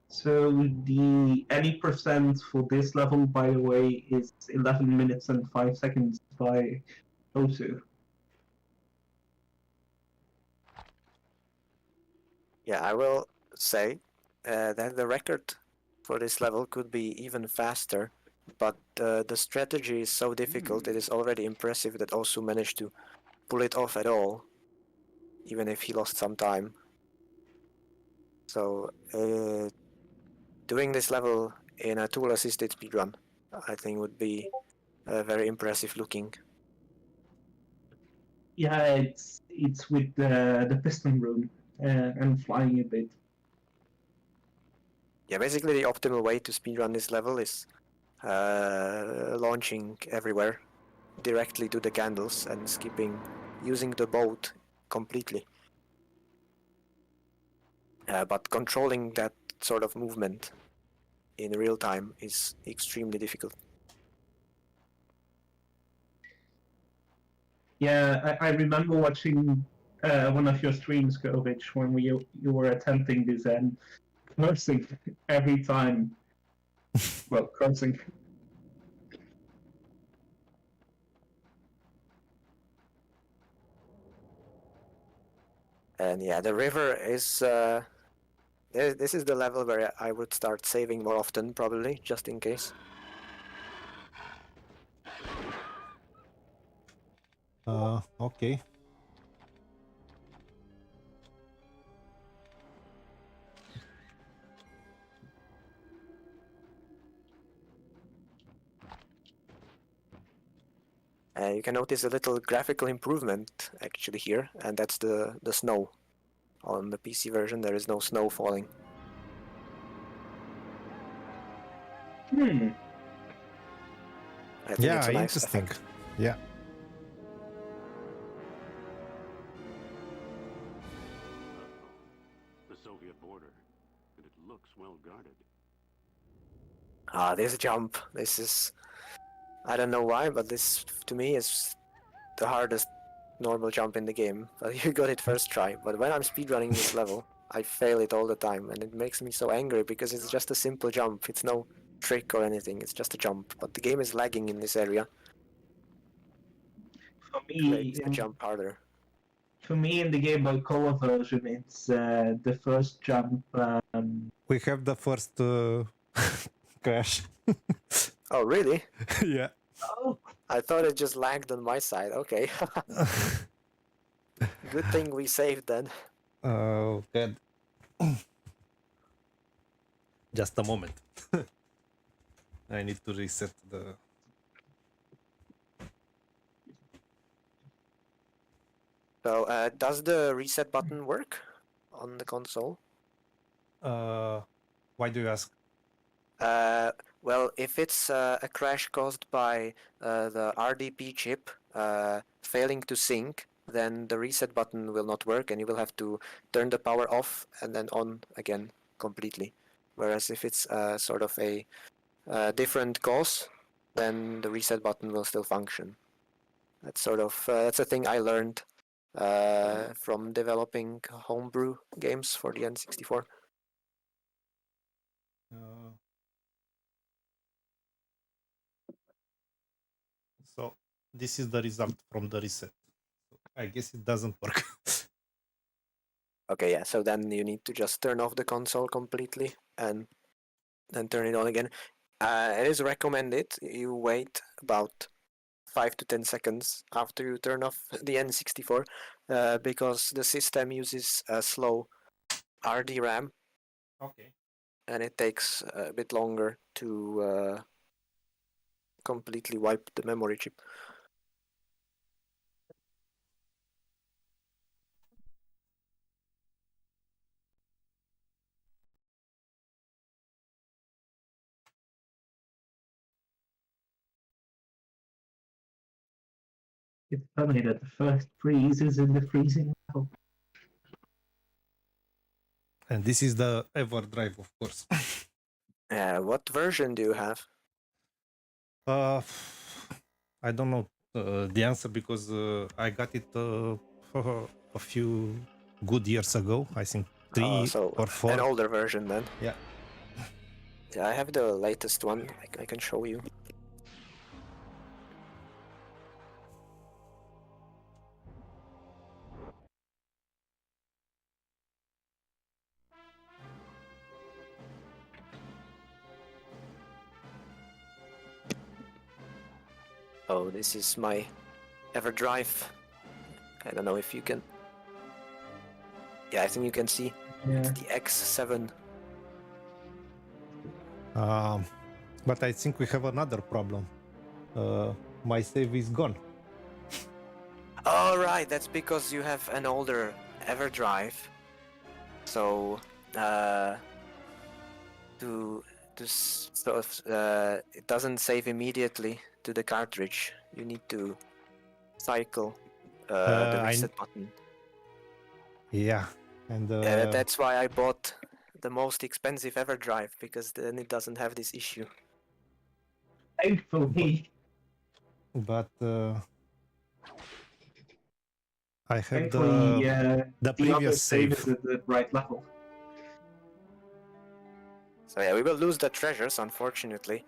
So the any percent for this level, by the way, is 11 minutes and 5 seconds by O2. Yeah, I will say that the record for this level could be even faster, but the strategy is so difficult, it is already impressive that Osu managed to pull it off at all, even if he lost some time. So, doing this level in a tool-assisted speedrun, I think would be very impressive looking. Yeah, it's with the piston room and flying a bit. Yeah, basically the optimal way to speedrun this level is launching everywhere directly to the candles and using the boat completely. But controlling that sort of movement in real time is extremely difficult. Yeah, I remember watching one of your streams, Govich, when you were attempting this and cursing every time. Well, cursing. And yeah, the river is... this is the level where I would start saving more often, probably, just in case. okay. You can notice a little graphical improvement actually here, and that's the snow. On the PC version, there is no snow falling. Hmm. I think Yeah, it's a nice interesting. effect. Yeah. The Soviet border, and it looks well guarded. Ah, this jump. This is... I don't know why, but this, to me, is the hardest normal jump in the game. But you got it first try. But when I'm speedrunning this level, I fail it all the time, and it makes me so angry because it's just a simple jump. It's no trick or anything. It's just a jump. But the game is lagging in this area. For It me, makes the jump harder. in the Game Boy Color version, it's the first jump. We have the first crash. Oh, really? Yeah. Oh, I thought it just lagged on my side. Okay. Good thing we saved then. Oh, good. Just a moment. I need to reset the... So, does the reset button work on the console? Why do you ask? Well, if it's a crash caused by the RDP chip failing to sync, then the reset button will not work and you will have to turn the power off and then on again completely. Whereas if it's sort of a different cause, then the reset button will still function. That's sort of that's a thing I learned from developing homebrew games for the N64. So this is the result from the reset. So I guess it doesn't work. Okay, yeah, so then you need to just turn off the console completely and then turn it on again. It is recommended you wait about 5 to 10 seconds after you turn off the N64 because the system uses a slow RD RAM Okay. and it takes a bit longer to completely wipe the memory chip. it's funny that the first freeze is in the freezing level. And this is the EverDrive, of course. What version do you have? I don't know the answer because I got it a few good years ago. I think 3 So or 4. an older version then. Yeah. Yeah, I have the latest one. I can show you. Oh, this is my EverDrive. I don't know if you can... Yeah, I think you can see. Yeah. It's the X7. But I think we have another problem. My save is gone. Oh, right, that's because you have an older EverDrive. So, it doesn't save immediately to the cartridge. You need to cycle the reset button. Yeah, and That's why I bought the most expensive EverDrive, because then it doesn't have this issue. Thankfully. But I have Thankfully, the the other previous save save. is at the right level. So yeah, we will lose the treasures, unfortunately.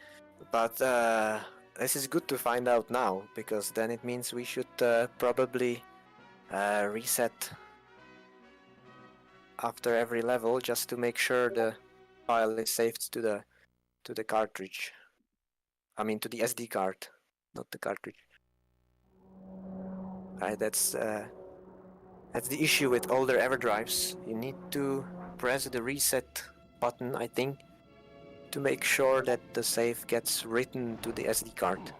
But this is good to find out now, because then it means we should probably reset after every level, just to make sure the file is saved to the cartridge. I mean, to the SD card, not the cartridge. Right, that's the issue with older EverDrives. You need to press the reset button, I think, to make sure that the save gets written to the SD card.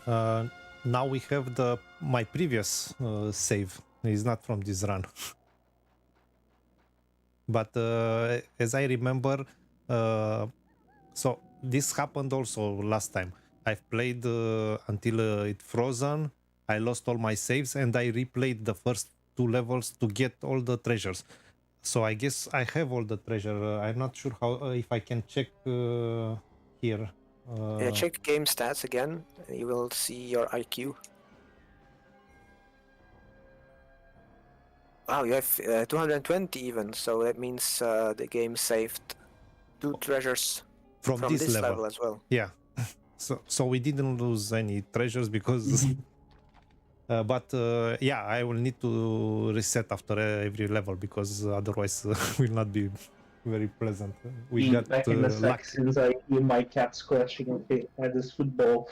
Now we have my previous save. It's not from this run. But as I remember, so this happened also last time. I've played until it frozen. I lost all my saves and I replayed the first 2 levels to get all the treasures. So I guess I have all the treasure. I'm not sure how if I can check here. Yeah, check game stats again. And you will see your IQ. Wow, you have 220 even. So that means the game saved 2 treasures from this level as well. Yeah. So we didn't lose any treasures because. But yeah, I will need to reset after every level because otherwise will not be very pleasant. We got back in the luck. sections. I hear my cat scratching at this football.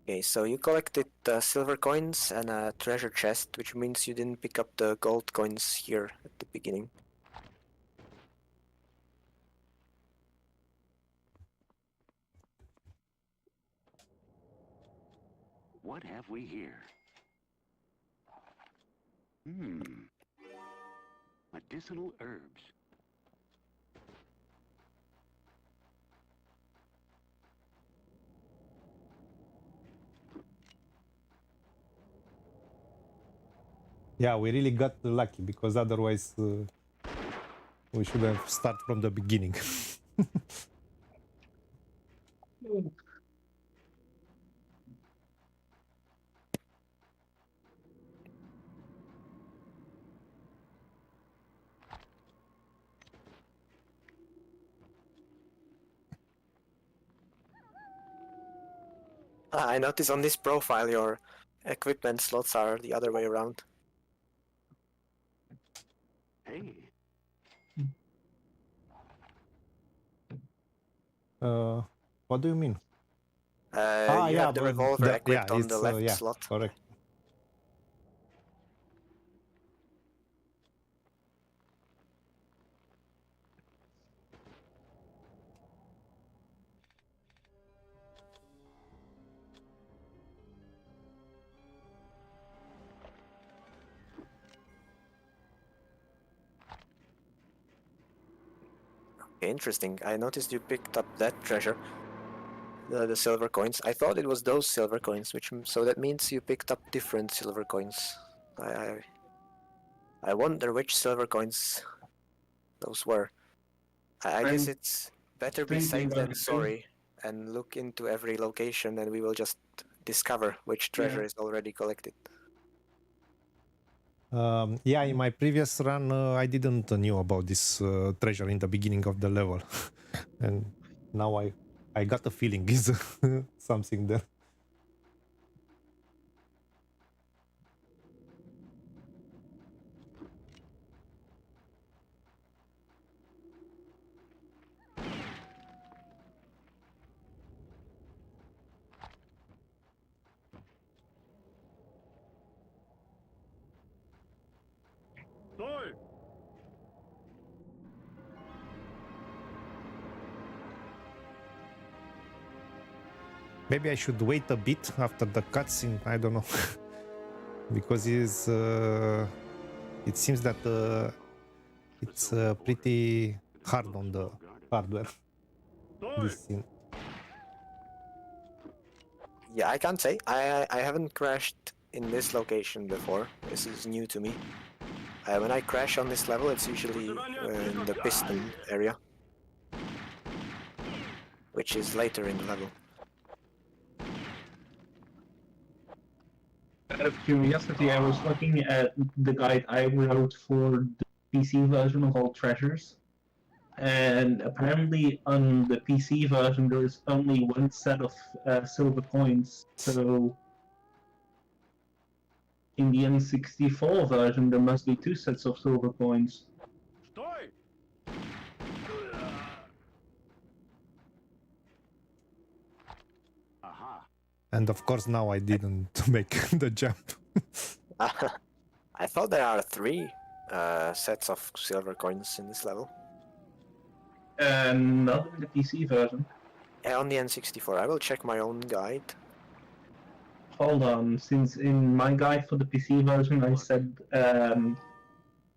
Okay, so you collected silver coins and a treasure chest, which means you didn't pick up the gold coins here at the beginning. What have we here? Medicinal herbs. Yeah, we really got lucky because otherwise we should have started from the beginning. I notice on this profile your equipment slots are the other way around. Hey. What do you mean? You have the revolver equipped on the left yeah, slot. Correct. Okay, interesting. I noticed you picked up that treasure, the silver coins. I thought it was those silver coins, so that means you picked up different silver coins. I wonder which silver coins those were. I guess it's better be safe than sorry and look into every location and we will just discover which treasure is already collected. Yeah, in my previous run, I didn't knew about this treasure in the beginning of the level, and now I got a feeling is something there. Maybe I should wait a bit after the cutscene. I don't know, because it seems that it's pretty hard on the hardware. This scene. Yeah, I can't say. I haven't crashed in this location before. This is new to me. When I crash on this level, it's usually in the piston area, which is later in the level. Out of curiosity, I was looking at the guide I wrote for the PC version of all treasures, and apparently on the PC version there is only one set of silver coins, so in the N64 version there must be 2 sets of silver coins. And of course now I didn't make the jump. I thought there are 3 sets of silver coins in this level. And not in the PC version. On the N64. I will check my own guide. Hold on, since in my guide for the PC version I said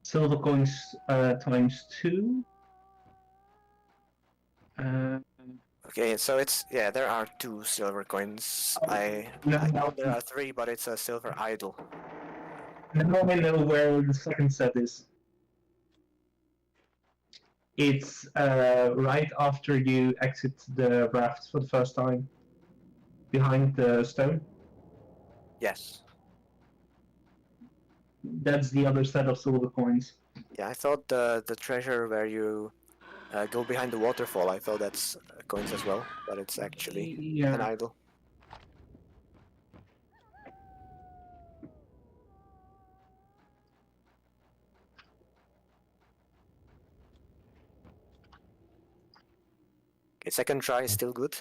silver coins ×2. Okay, so it's there are 2 silver coins. I know there are 3, but it's a silver idol. Now I know where the second set is. It's right after you exit the raft for the first time, behind the stone. Yes. That's the other set of silver coins. Yeah, I thought the treasure where you go behind the waterfall, I thought that's coins as well, but it's actually an idol. Okay, second try is still good.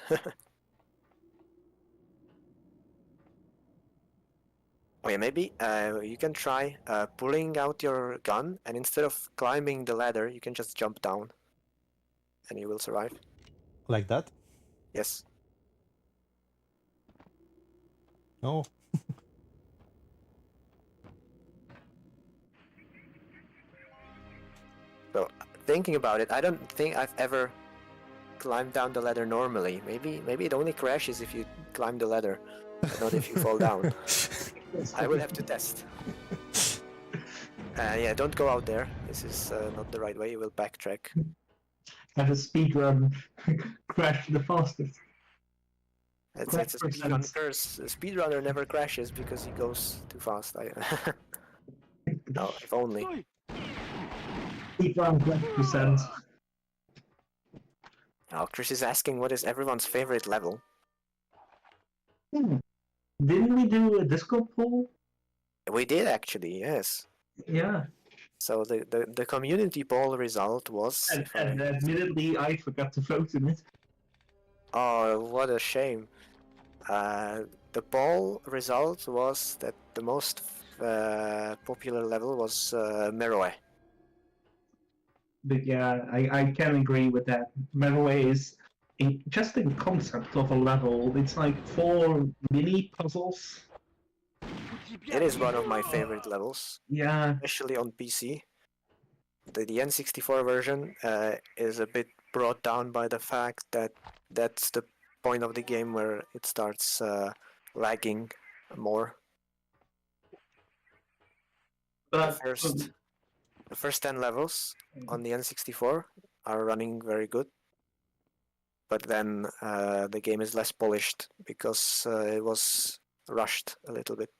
Okay, maybe you can try pulling out your gun, and instead of climbing the ladder, you can just jump down, and you will survive. Like that? Yes. Oh. So, thinking about it, I don't think I've ever climbed down the ladder normally. Maybe it only crashes if you climb the ladder, but not if you fall down. I will have to test. Yeah, don't go out there. This is not the right way. You will backtrack. Have a speedrun crash the fastest. It's a speedrun curse. A speedrunner never crashes because he goes too fast. No, if only. Speedrun 20%. Oh, Chris is asking what is everyone's favorite level. Didn't we do a Discord poll? We did actually, yes. Yeah. So the community poll result was... And admittedly, I forgot to vote in it. Oh, what a shame. The poll result was that the most popular level was Meroe. But yeah, I can agree with that. Memory is just in concept of a level. It's like 4 mini puzzles. It is one of my favorite levels. Yeah. Especially on PC. The N64 version is a bit brought down by the fact that that's the point of the game where it starts lagging more. But the first 10 levels on the N64 are running very good. But then the game is less polished because it was rushed a little bit.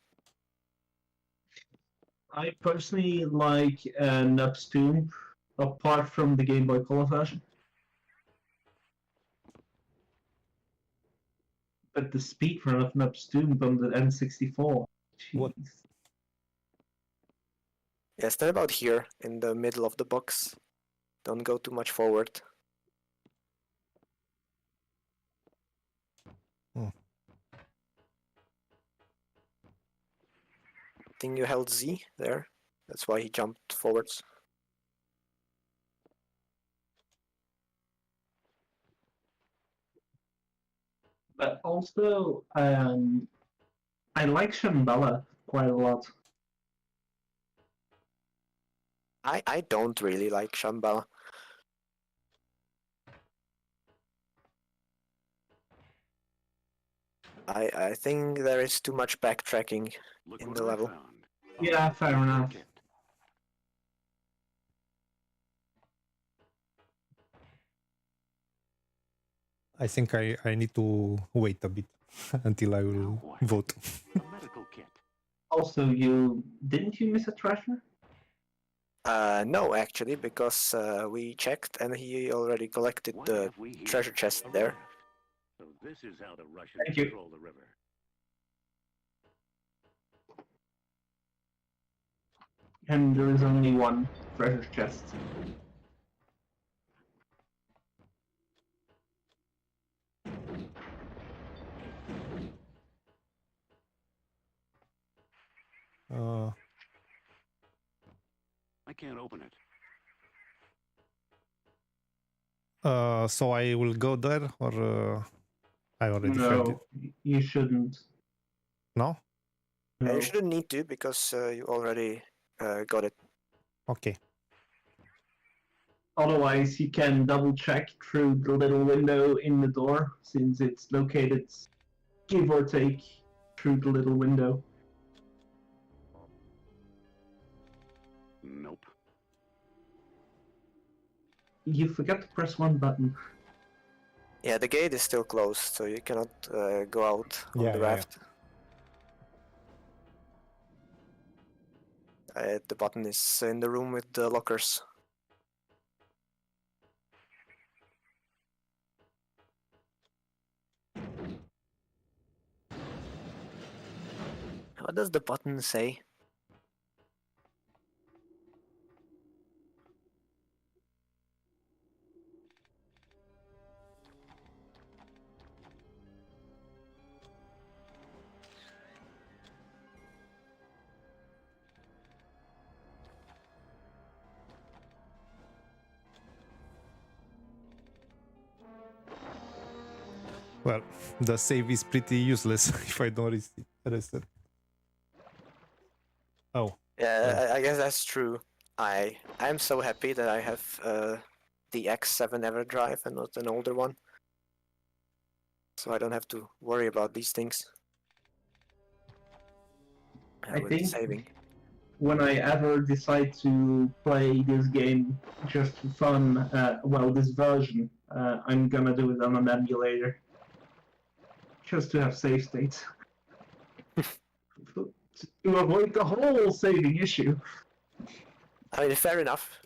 I personally like Nub's Tomb, apart from the Game Boy Color version. But the speedrun of Nub's Tomb on the N64. What? Yeah, stand about here in the middle of the box. Don't go too much forward. Oh. I think you held Z there. That's why he jumped forwards. But also, I like Shambala quite a lot. I don't really like Shambala. I think there is too much backtracking in the level. Yeah, fair enough. I think I need to wait a bit until I will vote. Also, didn't you miss a treasure? No, actually, because we checked and he already collected the treasure chest there. So this is how the Russians Thank you. control the river. And there is only one treasure chest. I can't open it. So I will go there, or I already felt it. No, you shouldn't. No? You No. shouldn't need to because you already got it. Okay. Otherwise, you can double check through the little window in the door, since it's located, give or take, through the little window. Nope. You forgot to press one button. Yeah, the gate is still closed, so you cannot go out on Yeah, the yeah, yeah. raft. The button is in the room with the lockers. What does the button say? Well, the save is pretty useless if I don't reset. Oh, Yeah, I guess that's true. I'm so happy that I have the X7 EverDrive and not an older one, so I don't have to worry about these things. I With think saving. when I ever decide to play this game just for fun, well, this version, I'm gonna do it on an emulator. Just to have save states. To avoid the whole saving issue. I mean, fair enough.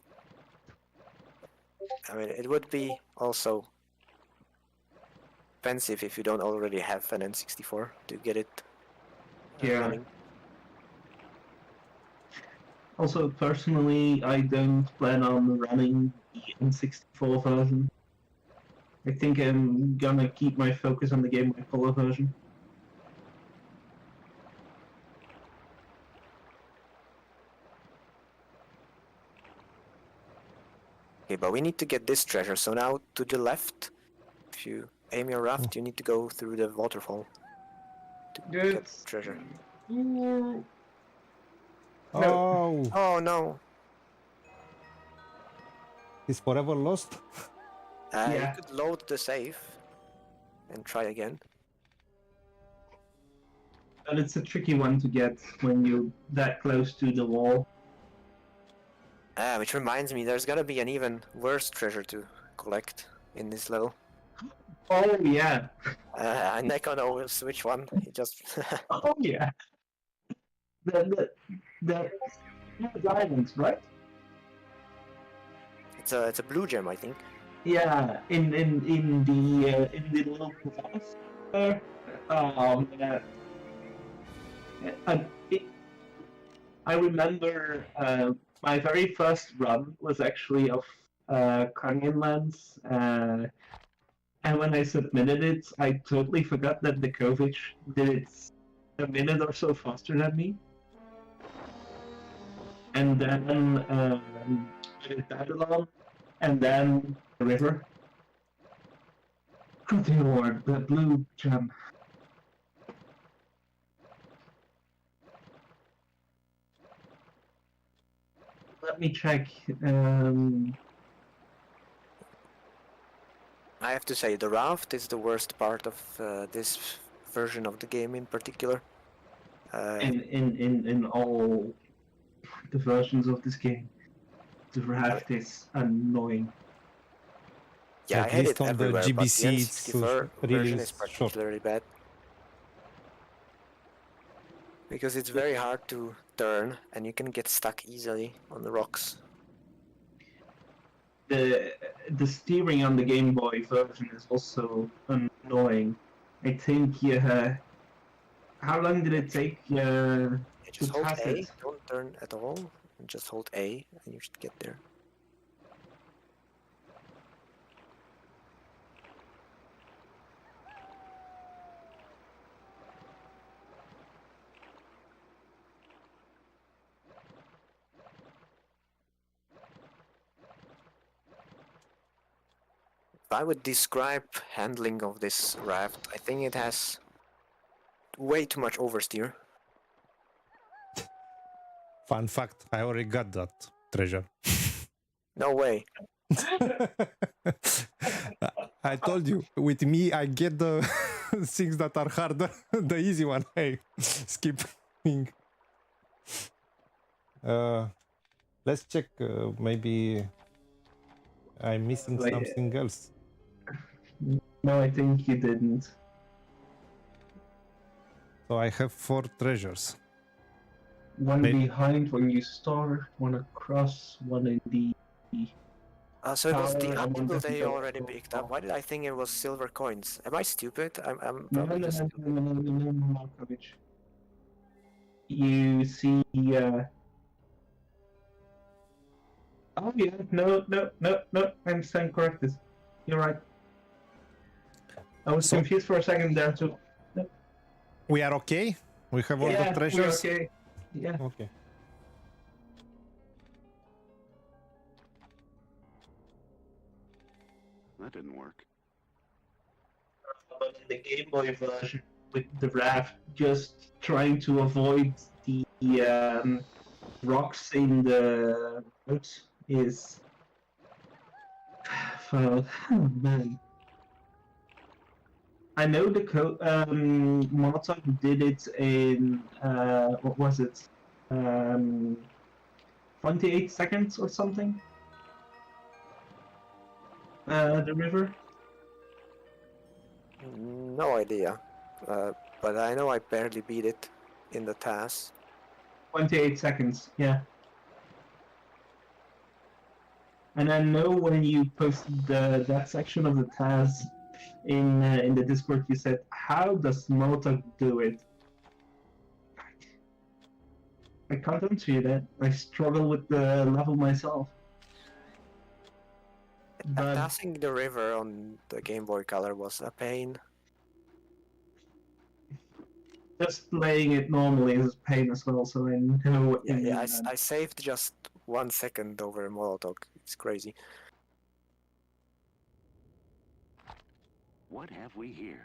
I mean, it would be also expensive if you don't already have an N64 to get it running. Also, personally, I don't plan on running the N64 version. I think I'm gonna keep my focus on the Game Boy Color version. Okay, but we need to get this treasure. So now to the left, if you aim your raft, you need to go through the waterfall to get It's... treasure. No. oh, Oh no! it's forever lost. You Yeah. could load the save and try again. But it's a tricky one to get when you're that close to the wall. Which reminds me, there's gonna be an even worse treasure to collect in this level. Oh yeah. Neko knows which one. He just Oh yeah. The diamonds, right? it's a blue gem, I think. Yeah, in the little crevasse there. Yeah. I remember my very first run was actually of CANYONLANDS, and when I submitted it, I totally forgot that the Kovic did it a minute or so faster than me. And then I did Babylon, and then the river. Good Lord, the blue gem. Let me check. I have to say, the raft is the worst part of this version of the game in particular. In all the versions of this game, the raft is annoying. Yeah, At I hate least it on the everywhere, but the GBC, it's N64 really version is short. particularly bad. Because it's very hard to turn, and you can get stuck easily on the rocks. The steering on the Game Boy version is also annoying. I think how long did it take You just to hold pass A, it? don't turn at all, and just hold A, and you should get there. I would describe handling of this raft. I think it has way too much oversteer. Fun fact, I already got that treasure. No way. I told you, with me, I get the things that are harder, the easy one. Hey, skipping. Let's check. Maybe I'm missing Like, something else. No, I think you didn't. So I have 4 treasures. One Maybe- behind when you start, one across, one in the... So it was the Power and angle they difficult. already picked up. Why did I think it was silver coins? Am I stupid? I'm No, probably just stupid. no, Markovich. You see, Oh yeah, no, I'm stand corrected. You're right. I was So- confused for a second there too. We are okay? We have all the treasures? we're okay. Yeah. Okay. That didn't work. But in the Game Boy version with the raft, just trying to avoid the rocks in the road is... Well, oh man. I know the Molotov did it in what was it? 28 seconds or something. The river. No idea. But I know I barely beat it in the TAS. 28 seconds. Yeah. And I know when you posted that section of the TAS in the Discord, you said, "How does Molotov do it?" I can't answer you that. I struggle with the level myself. But Passing the river on the Game Boy Color was a pain. just playing it normally is pain as well, so I know what you mean. Yeah, I saved just 1 second over Molotov. It's crazy. What have we here?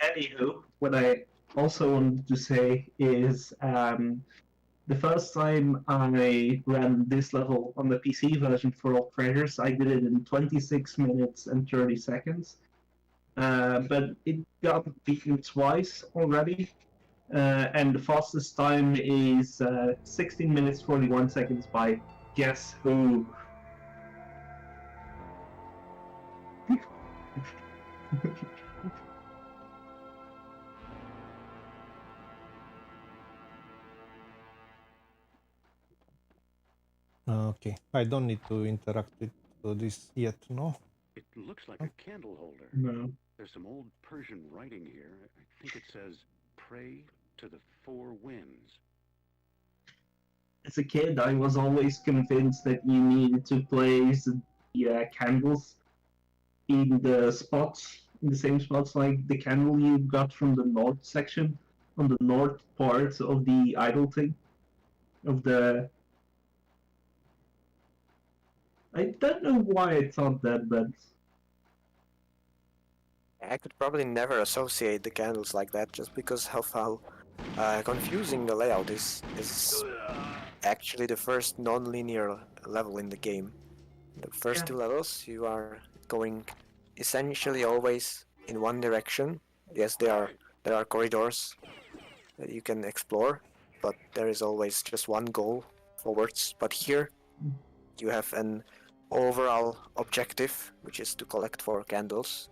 Anywho, what I also wanted to say is the first time I ran this level on the PC version for all treasures, I did it in 26 minutes and 30 seconds. But it got beaten twice already, and the fastest time is 16 minutes 41 seconds by guess who? Okay. I don't need to interact with this yet, no? It looks like a candle holder. No. There's some old Persian writing here. I think it says, "Pray to the 4 winds." As a kid, I was always convinced that you needed to place the candles in the spots, in the same spots like the candle you got from the north section, on the north part of the idol thing, of the... I don't know why I thought that, but... I could probably never associate the candles like that just because of how confusing the layout is. It's actually the first non-linear level in the game. The first 2 levels, you are going essentially always in one direction. Yes, there are corridors that you can explore, but there is always just one goal forwards. But here, you have an overall objective, which is to collect 4 candles.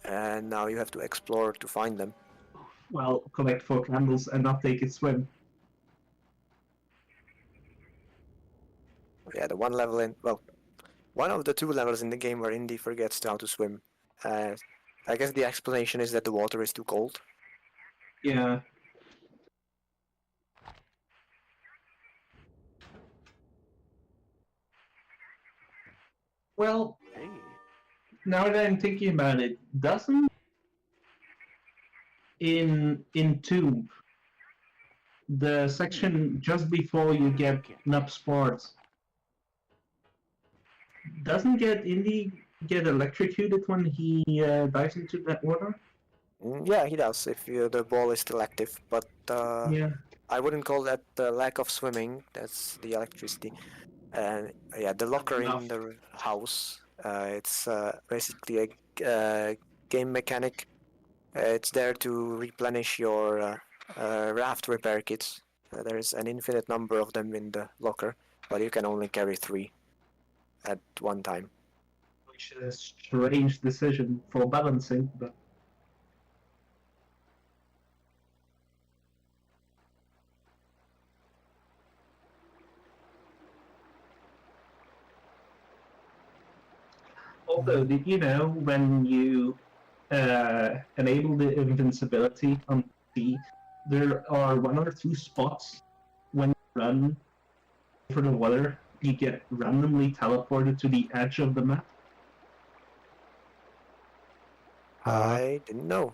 And now you have to explore to find them. Well, collect 4 candles and not take a swim. Yeah, the one level in... Well, one of the 2 levels in the game where Indy forgets how to swim. I guess the explanation is that the water is too cold. Yeah. Well, Hey, now that I'm thinking about it, doesn't in Tomb, the section just before you get Nub Sports, Doesn't get Indy get electrocuted when he dives into that water? Yeah, he does if the ball is still active, but Yeah. I wouldn't call that the lack of swimming. That's the electricity. And yeah, the locker in Enough. the house. It's basically a game mechanic. It's there to replenish your raft repair kits. There's an infinite number of them in the locker, but you can only carry 3 at one time. Which is a strange decision for balancing, but although did you know when you enable the invincibility on sea, there are 1 or 2 spots when you run for the water, you get randomly teleported to the edge of the map. I didn't know.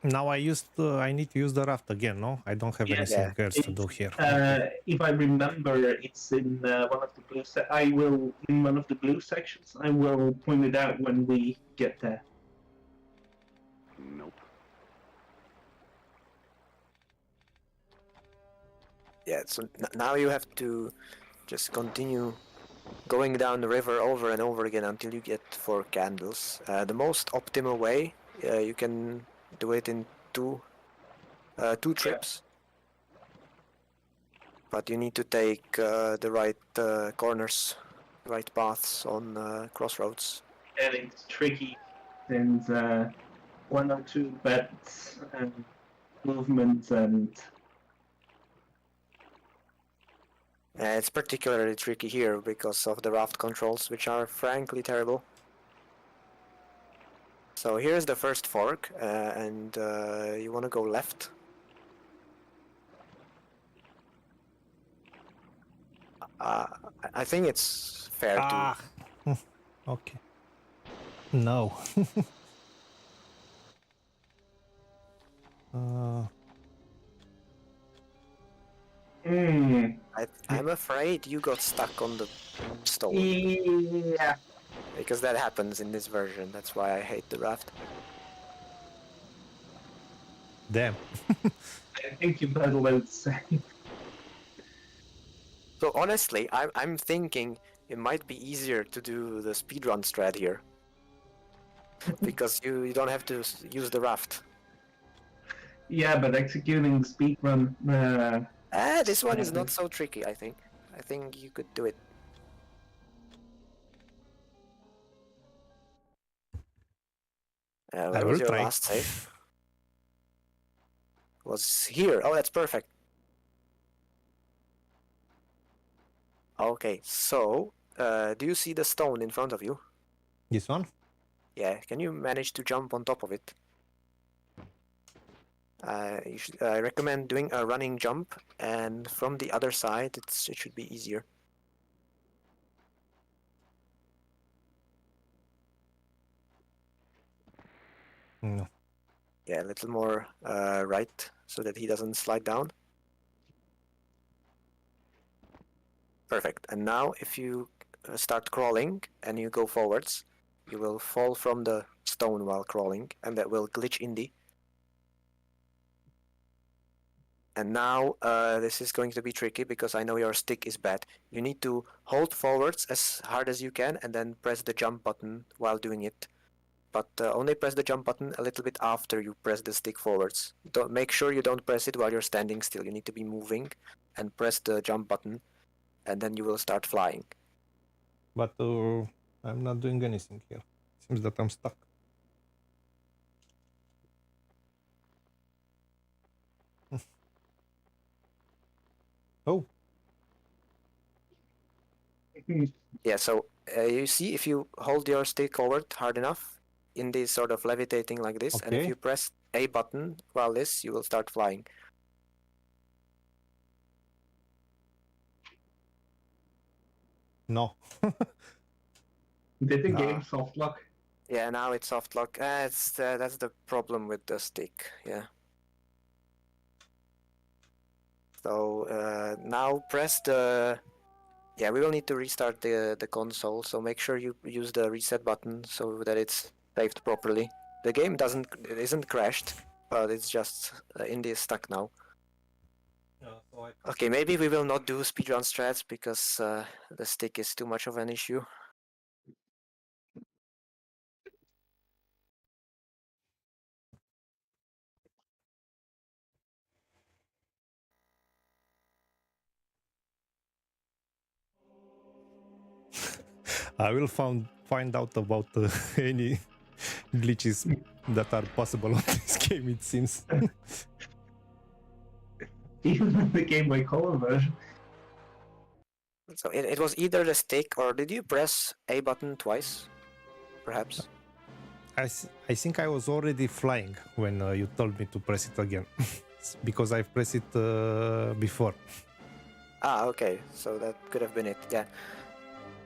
Now I need to use the raft again, no? I don't have Yeah. anything Yeah. else to do here. If I remember, it's in one of the blue. In one of the blue sections. I will point it out when we get there. Nope. Yeah, so now you have to just continue going down the river over and over again until you get 4 candles. The most optimal way, you can do it in two trips. But you need to take the right corners, right paths on crossroads. And it's tricky, and 1 or 2 bets and movements and It's particularly tricky here because of the raft controls, which are frankly terrible. So here's the first fork, and you want to go left. I think it's fair to... Okay. No. I'm afraid you got stuck on the stone. yeah. Because that happens in this version, that's why I hate the raft. Damn. I think you better let it say. So honestly, I'm thinking it might be easier to do the speedrun strat here. Because you don't have to use the raft. Yeah, but executing speedrun. This one is not so tricky, I think. I think you could do it. I Where will was your try. last save? Was here. Oh, that's perfect. Okay, so do you see the stone in front of you? This one? Yeah, can you manage to jump on top of it? I recommend doing a running jump, and from the other side, it should be easier. No. Yeah, a little more right, so that he doesn't slide down. Perfect. And now, if you start crawling and you go forwards, you will fall from the stone while crawling, and that will glitch Indy. And now this is going to be tricky because I know your stick is bad. You need to hold forwards as hard as you can and then press the jump button while doing it. But only press the jump button a little bit after you press the stick forwards. Make sure you don't press it while you're standing still. You need to be moving and press the jump button, and then you will start flying. But I'm not doing anything here. Seems that I'm stuck. Oh. Yeah, so you see if you hold your stick forward hard enough, Indy is sort of levitating like this, and if Okay. you press A button while this, you will start flying. No. Did the game soft lock? Yeah, now it's soft lock. That's the problem with the stick. Yeah. So now press the Yeah, we will need to restart the console, so make sure you use the reset button so that it's saved properly. The game isn't crashed, but it's just Indy is stuck now. Okay, maybe we will not do speedrun strats because the stick is too much of an issue. I will find out about any glitches that are possible on this game, it seems. Even in the Game Boy Color version. So it was either the stick or did you press A button twice? Perhaps? I think I was already flying when you told me to press it again. Because I've pressed it before. Ah, okay. So that could have been it. Yeah.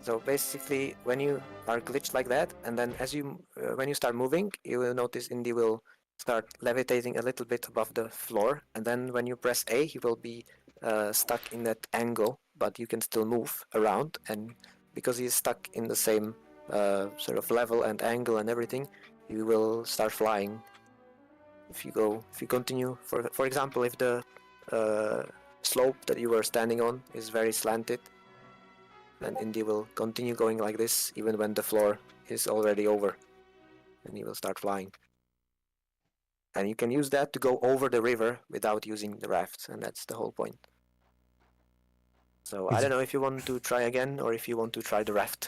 So basically, when you are glitched like that, and then when you start moving, you will notice Indy will start levitating a little bit above the floor, and then when you press A, he will be stuck in that angle, but you can still move around, and because he's stuck in the same sort of level and angle and everything, you will start flying. If you continue, for example, if the slope that you were standing on is very slanted, then Indy will continue going like this even when the floor is already over, and he will start flying. And you can use that to go over the river without using the rafts, and that's the whole point. So I don't know if you want to try again or if you want to try the raft.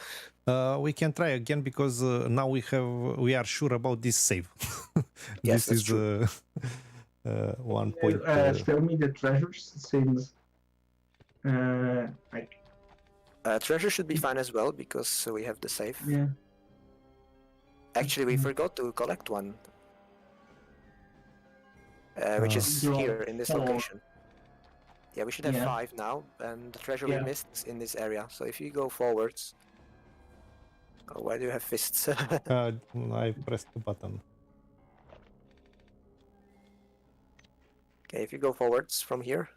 We can try again because now we are sure about this save. Yes, this that's is true. 1 point. Show me the treasures since Treasure should be fine as well because we have the save. yeah. Actually, we forgot to collect one, which is Draw here in this 4. location. Yeah, we should have Yeah. 5 now, and the treasure Yeah. we missed is in this area. So if you go forwards, oh, why do you have fists? I pressed the button. Okay, if you go forwards from here.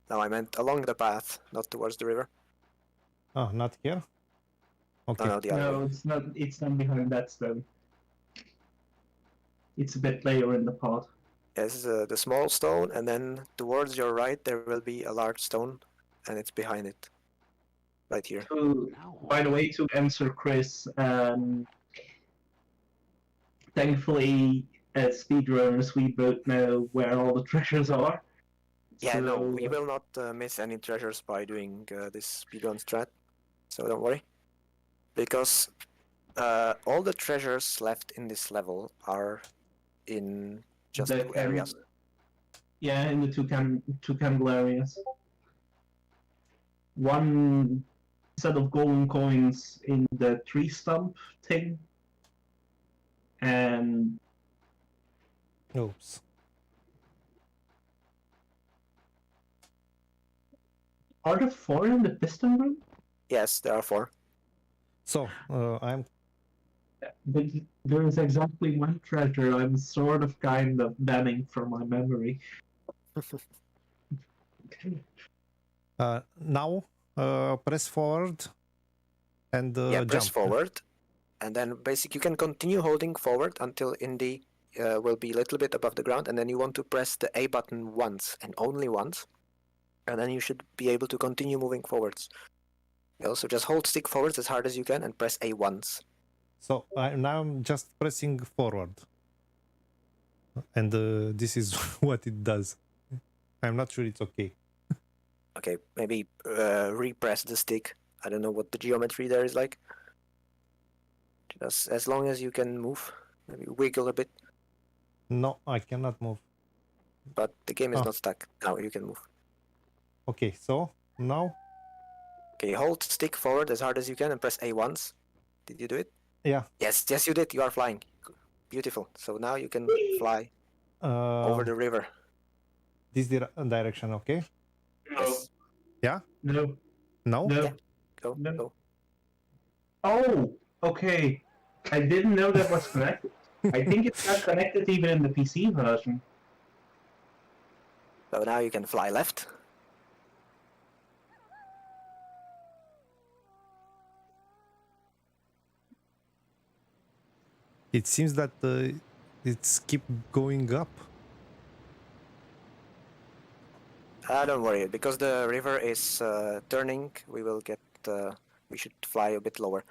No, I meant along the path, not towards the river. Oh, not here? Okay. No, the other No, way. it's not behind that stone. It's a bit later in the path. Yes, the small stone, and then towards your right there will be a large stone, and it's behind it. Right here. By the way, to answer Chris, thankfully, as speedrunners, we both know where all the treasures are. Yeah, no, So, we will not miss any treasures by doing this speedrun strat, so don't worry. Because all the treasures left in this level are in just the 2 areas. Yeah, in the two candle areas. One set of golden coins in the tree stump thing, and Oops. are there 4 in the piston room? Yes, there are 4. So I'm But there is exactly one treasure I'm sort of kind of banning from my memory. now press forward and Yeah, press jump. forward, and then basically you can continue holding forward until Indy will be a little bit above the ground, and then you want to press the A button once and only once, and then you should be able to continue moving forwards. Also, just hold stick forwards as hard as you can and press A once. So now I'm just pressing forward, and this is what it does. I'm not sure it's okay. Okay, maybe repress the stick. I don't know what the geometry there is like. Just as long as you can move, maybe wiggle a bit, No, I cannot move. but the game is Oh. not stuck. Now you can move. Okay, so now, Okay, hold stick forward as hard as you can and press A once. Did you do it? yeah, Yes, yes you did. You are flying. Beautiful. So now you can fly over the river. this direction, okay? No. Yes. Yeah? No. No? No. Yeah. Go, No. go. Oh, okay. I didn't know that was connected. I think it's not connected even in the PC version. So now you can fly left. It seems that it's keep going up. Don't worry, because the river is turning, we will get. We should fly a bit lower,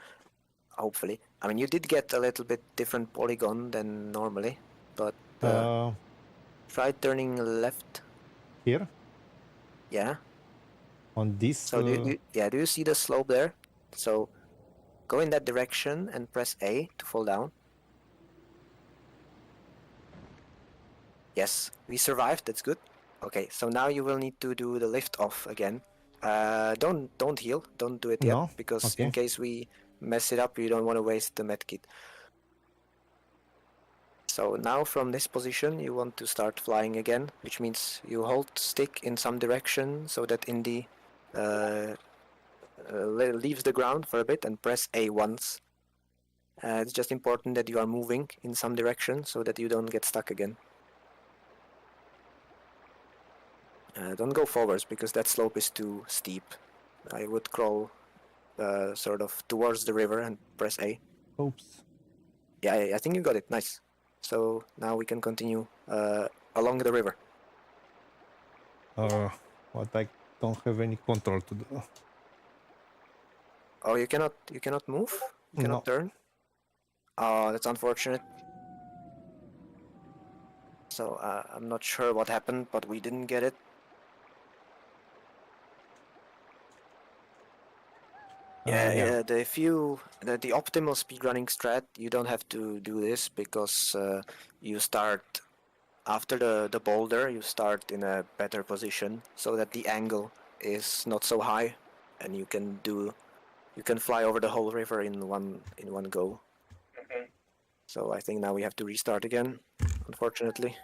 hopefully. I mean, you did get a little bit different polygon than normally, but try turning left. Here Yeah. on this. So do you see the slope there? So go in that direction and press A to fall down. Yes, we survived. That's good. Okay, so now you will need to do the lift off again. Don't heal. Don't do it yet, No? because Okay. in case we mess it up, you don't want to waste the medkit. So now from this position, you want to start flying again, which means you hold stick in some direction so that Indy leaves the ground for a bit and press A once. It's just important that you are moving in some direction so that you don't get stuck again. Don't go forwards because that slope is too steep. I would crawl sort of towards the river and press A. Oops. Yeah, I think you got it. Nice. So now we can continue along the river. But I don't have any control to do. Oh, you cannot move? You cannot turn? Oh, that's unfortunate. So I'm not sure what happened, but we didn't get it. Yeah. The optimal speedrunning strat, you don't have to do this because you start after the boulder. You start in a better position so that the angle is not so high, and you can fly over the whole river in one go. Okay. So I think now we have to restart again, unfortunately.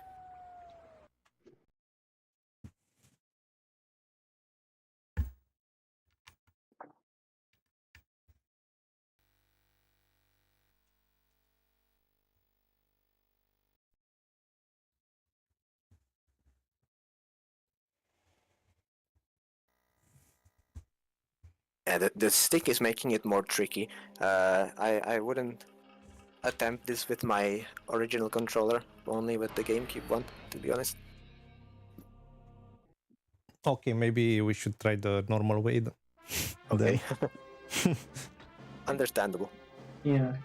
Yeah, the stick is making it more tricky. I wouldn't attempt this with my original controller, only with the GameCube one, to be honest. Okay, maybe we should try the normal way. Okay. Understandable. Yeah.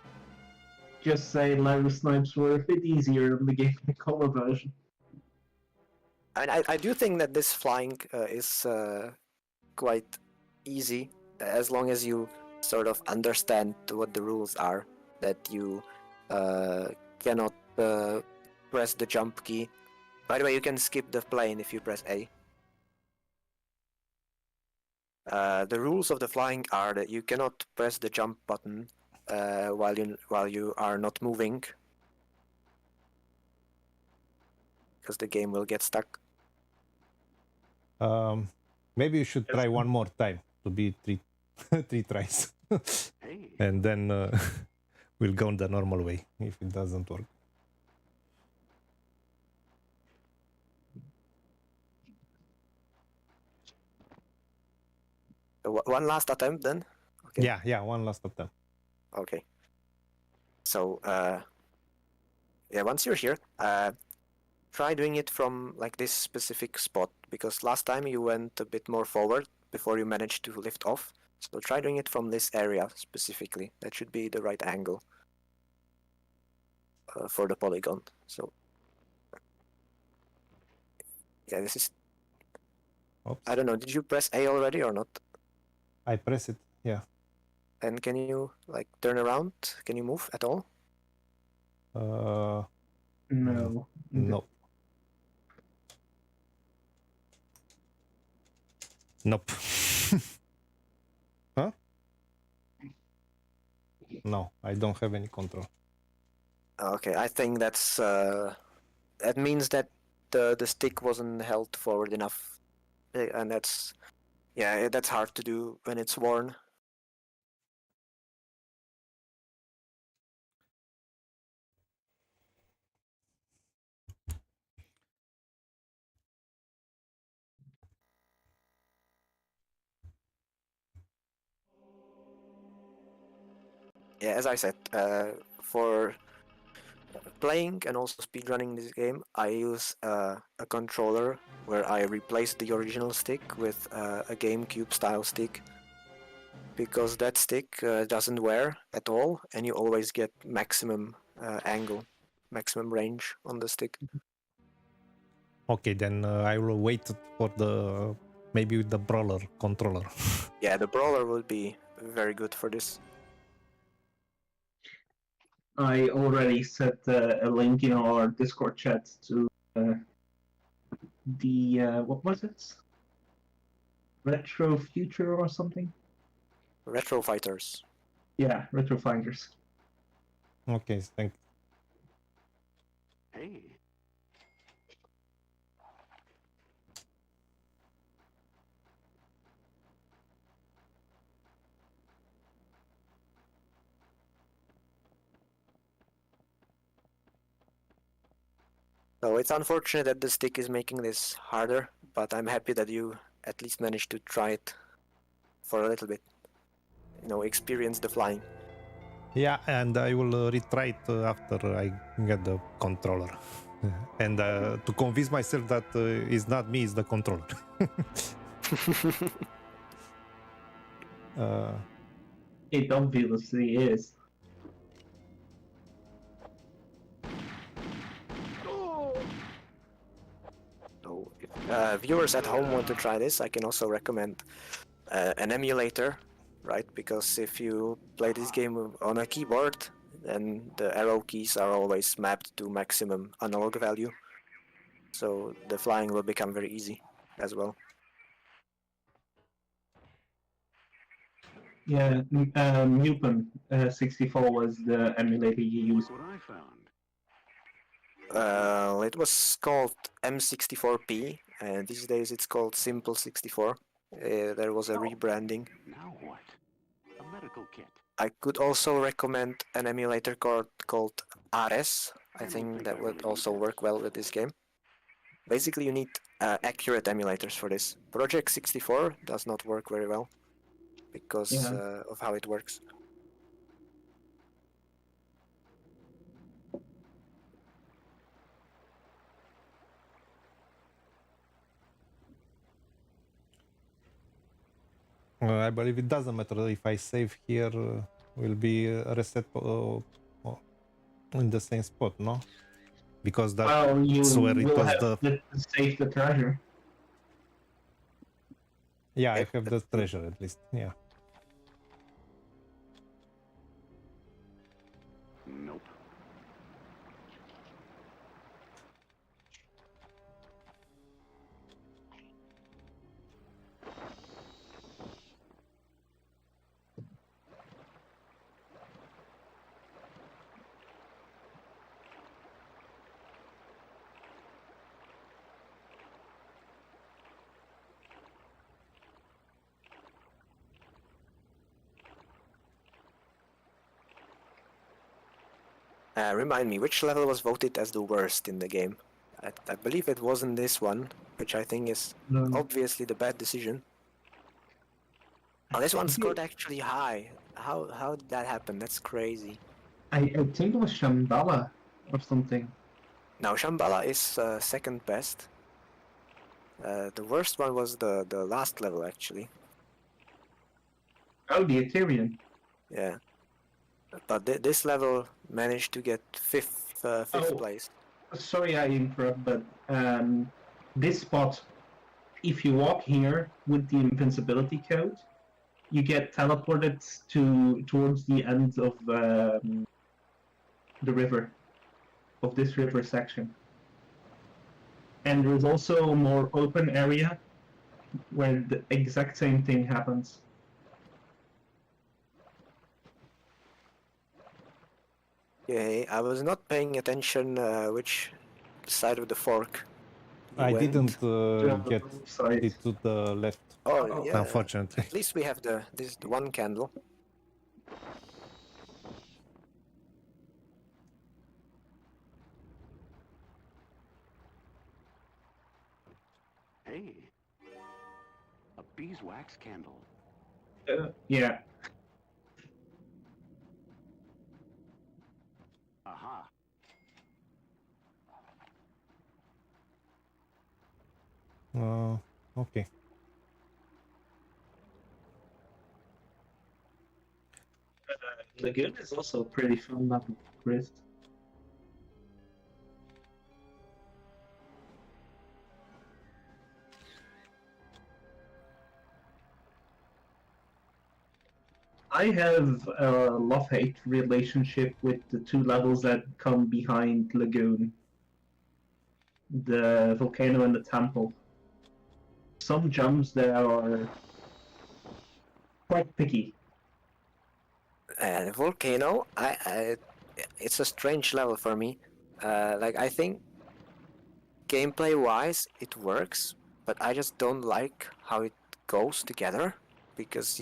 Just say Larry Snipes were a bit easier than the Game Boy Color version. And I do think that this flying is quite easy, as long as you sort of understand what the rules are, that you cannot press the jump key. By the way, you can skip the plane if you press A. The rules of the flying are that you cannot press the jump button while you are not moving, because the game will get stuck. Maybe you should try one more time to be three tries, Hey. and then we'll go the normal way if it doesn't work. One last attempt then? Okay. Yeah, one last attempt. Okay. So, yeah, once you're here, try doing it from like this specific spot, because last time you went a bit more forward before you managed to lift off. So try doing it from this area specifically. That should be the right angle for the polygon. So, yeah, this is... Oops. I don't know, did you press A already or not? I press it, yeah. And can you, like, turn around? Can you move at all? No. Nope. Nope. Huh? No, I don't have any control. Okay, I think that's... that means that the stick wasn't held forward enough. And that's... Yeah, that's hard to do when it's worn. Yeah, as I said, for playing and also speedrunning this game, I use a controller where I replace the original stick with a GameCube style stick, because that stick doesn't wear at all, and you always get maximum angle, maximum range on the stick. Okay, then I will wait for the maybe with the brawler controller. Yeah, the brawler will be very good for this. I already set a link in our Discord chat to the what was it? Retro Future or something? Retro Fighters. Yeah, Retro Fighters. Okay, thank. Hey. So it's unfortunate that the stick is making this harder, but I'm happy that you at least managed to try it for a little bit. You know, experience the flying. Yeah, and I will retry it after I get the controller, and to convince myself that it's not me, it's the controller. It obviously is. So if viewers at home want to try this, I can also recommend an emulator, right? Because if you play this game on a keyboard, then the arrow keys are always mapped to maximum analog value. So the flying will become very easy as well. Yeah, Mupen 64 was the emulator you used. What I found. It was called M64P, and these days it's called Simple 64. There was a rebranding. Now what? A medical kit. I could also recommend an emulator called Ares. I think that would also work well with this game. Basically, you need accurate emulators for this. Project 64 does not work very well because of how it works. I believe it doesn't matter if I save here, will be reset in the same spot, no? Because that's where it will was have to save the treasure. Yeah, I have the treasure at least. Yeah. Nope. Remind me, which level was voted as the worst in the game? I believe it wasn't this one, which I think is obviously the bad decision. Oh, this one scored actually high. How did that happen? That's crazy. I think it was Shambala or something. Now Shambala is second best. The worst one was the last level actually. Oh, the Ethereum. Yeah. But this level managed to get fifth place. Sorry I interrupt, but this spot, if you walk here with the invincibility code, you get teleported towards the end of the river, of this river section. And there is also a more open area where the exact same thing happens. Okay, I was not paying attention which side of the fork you I went. didn't get it to the left. Oh, yeah. Unfortunately. At least we have the one candle. Hey. A beeswax candle. Yeah. Aha. Okay. Lagoon is also a pretty fun level, Chris. I have a love-hate relationship with the two levels that come behind Lagoon. The volcano and the temple. Some jumps there are quite picky. Volcano, it's a strange level for me. Like I think gameplay-wise it works, but I just don't like how it goes together because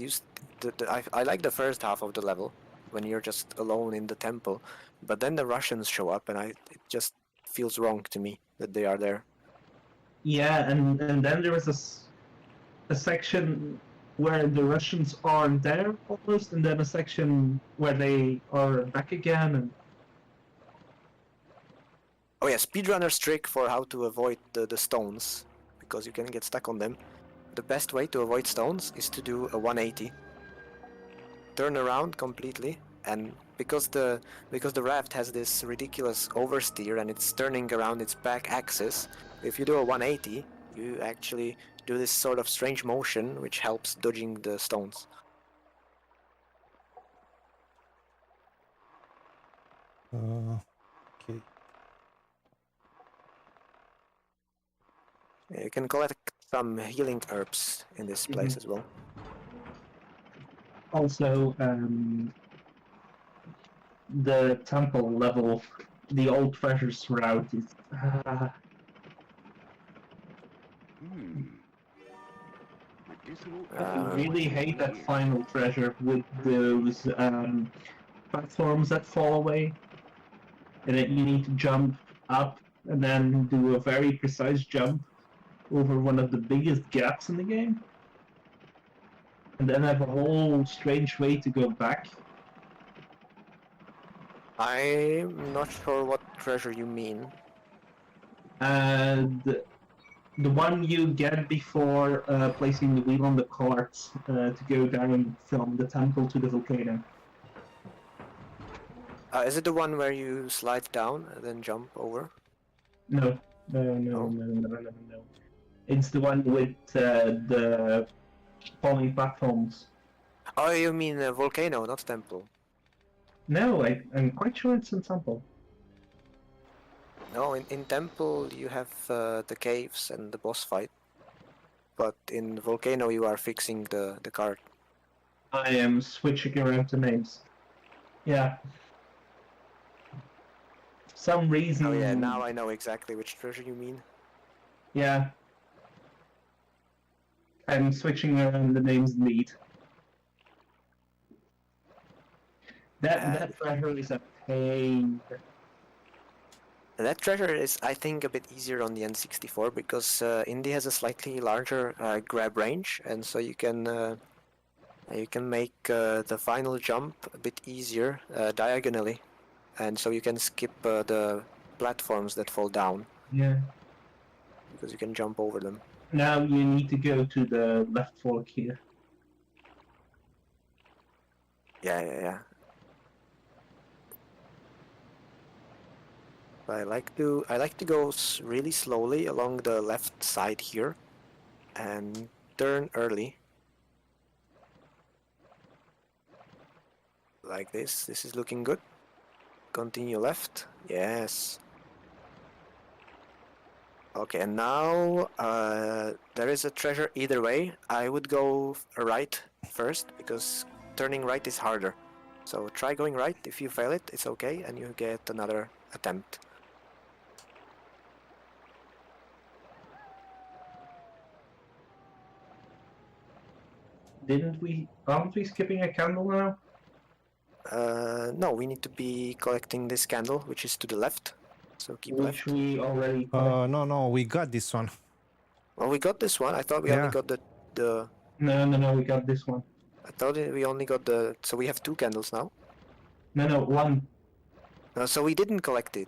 I like the first half of the level when you're just alone in the temple, but then the Russians show up and it just feels wrong to me that they are there. Yeah, and then there was a section where the Russians aren't there almost, and then a section where they are back again. And Oh yeah, speedrunner's trick for how to avoid the stones, because you can get stuck on them. The best way to avoid stones is to do a 180. Turn around completely, and because the raft has this ridiculous oversteer and it's turning around its back axis, if you do a 180, you actually do this sort of strange motion which helps dodging the stones. Okay. You can collect some healing herbs in this place as well. also, the temple level, the old treasures route is. I really hate that final treasure with those platforms that fall away, and then you need to jump up and then do a very precise jump over one of the biggest gaps in the game, and then have a whole strange way to go back. I'm not sure what treasure you mean. And the one you get before placing the wheel on the cart to go down from the temple to the volcano. Is it the one where you slide down and then jump over? No. It's the one with the falling platforms. Oh, you mean volcano, not temple. No, I'm quite sure it's in temple. No, in temple you have the caves and the boss fight. But in volcano you are fixing the cart. I am switching around the names. Yeah. For some reason. Oh yeah, now I know exactly which treasure you mean. Yeah. I'm switching around the names indeed. That treasure is a pain. That treasure is, I think, a bit easier on the N64 because Indy has a slightly larger grab range, and so you can make the final jump a bit easier diagonally, and so you can skip the platforms that fall down. Yeah. Because you can jump over them. Now you need to go to the left fork here. Yeah. I like to go really slowly along the left side here, and turn early. Like this. This is looking good. Continue left. Yes. Okay, and now there is a treasure either way. I would go right first because turning right is harder. So try going right. If you fail it, it's okay, and you get another attempt. Aren't we skipping a candle now? No, we need to be collecting this candle, which is to the left. So keep Which left. we already No, we got this one. Well, we got this one. I thought we only got the... No, we got this one. I thought we only got the... So we have 2 candles now? No, one. So we didn't collect it.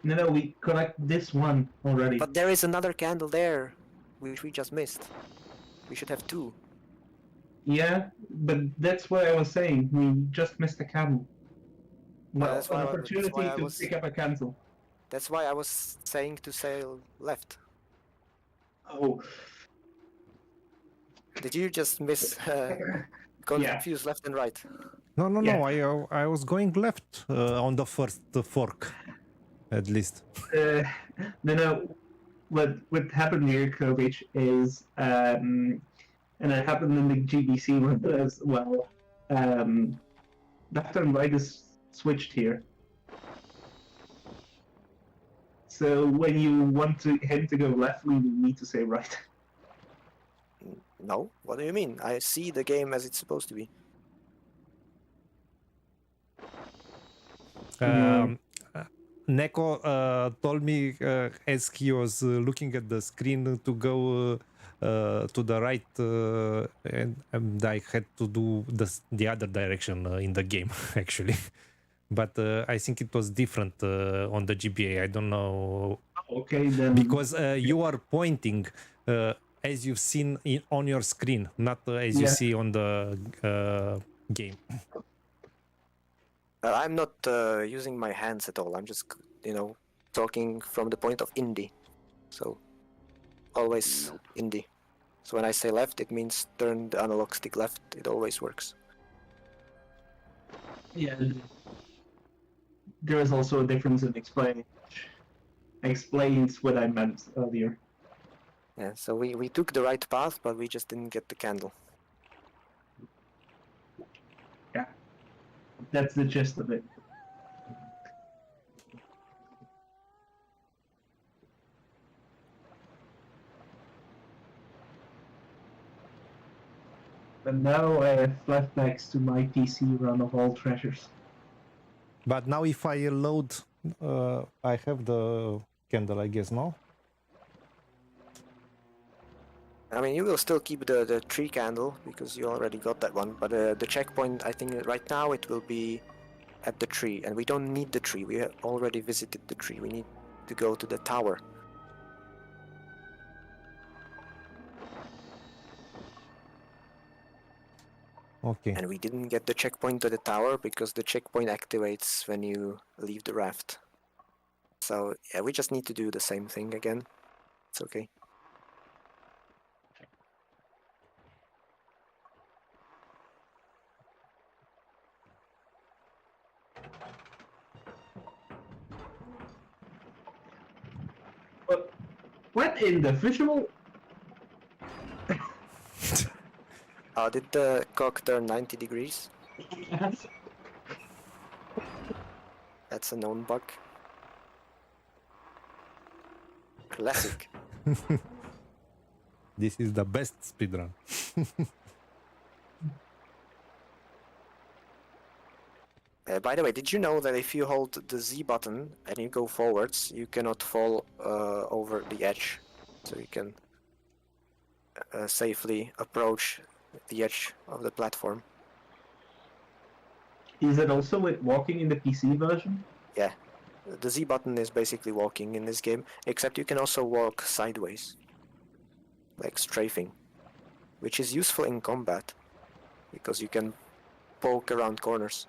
No, we collect this one already. But there is another candle there. which we just missed. We should have 2. Yeah, but that's what I was saying. We just missed a candle. Well, that's an why opportunity I to was- pick up a candle. That's why I was saying to sail left. Oh. Did you just miss confuse left and right? No, no, Yeah. no. I was going left on the first fork, at least. No. What happened here, Kovic, is and it happened in the GBC one as well. Left and right is switched here. So when you want him to go left, we need to say right. No? What do you mean? I see the game as it's supposed to be. Neko told me as he was looking at the screen to go to the right, and I had to do the other direction in the game, actually. But I think it was different on the GBA. I don't know. Okay, then. Because you are pointing as you've seen on your screen, not as you see on the game. I'm not using my hands at all. I'm just, talking from the point of Indy. So, always Indy. So when I say left, it means turn the analog stick left. It always works. Yeah. There is also a difference in explaining. Explains what I meant earlier. Yeah, so we took the right path, but we just didn't get the candle. Yeah. That's the gist of it. But now I have flashbacks to my PC run of all treasures. But now if I load, I have the candle, I guess, no? I mean, you will still keep the tree candle, because you already got that one, but the checkpoint, I think right now it will be at the tree, and we don't need the tree. We have already visited the tree. We need to go to the tower. Okay. And we didn't get the checkpoint to the tower because the checkpoint activates when you leave the raft. So yeah, we just need to do the same thing again. It's okay. But what in the visual? Did the cock turn 90 degrees? That's a known bug. Classic. This is the best speedrun. By the way, did you know that if you hold the Z button and you go forwards, you cannot fall over the edge? So you can safely approach the edge of the platform. Is it also with walking in the PC version? Yeah. The Z button is basically walking in this game, except you can also walk sideways. Like strafing. Which is useful in combat, because you can poke around corners.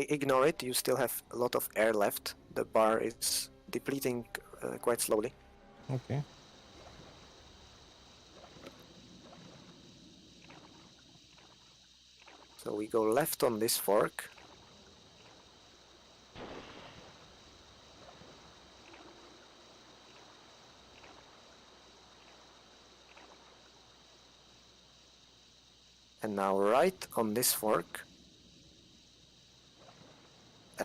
Ignore it, you still have a lot of air left. The bar is depleting quite slowly. Okay. So we go left on this fork. And now right on this fork.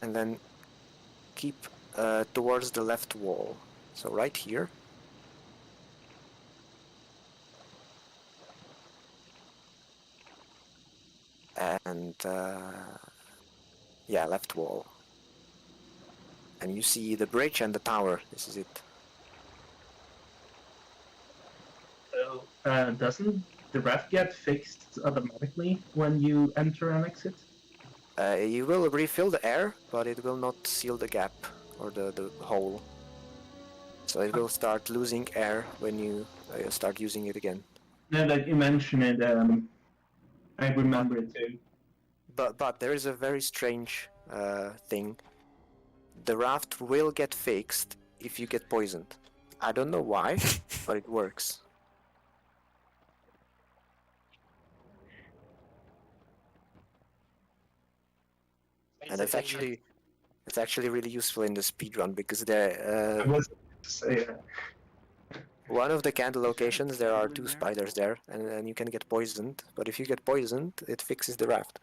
And then keep towards the left wall. So right here. And yeah, left wall. And you see the bridge and the tower. This is it. So, doesn't the raft get fixed automatically when you enter and exit? You will refill the air, but it will not seal the gap or the hole. So it will start losing air when you start using it again. Now that you mention it, I remember it too. But there is a very strange thing. The raft will get fixed if you get poisoned. I don't know why, but it works. And it's actually really useful in the speedrun because there I was to say that. one of the candle locations there are 2 spiders there, and you can get poisoned. But if you get poisoned, it fixes the raft.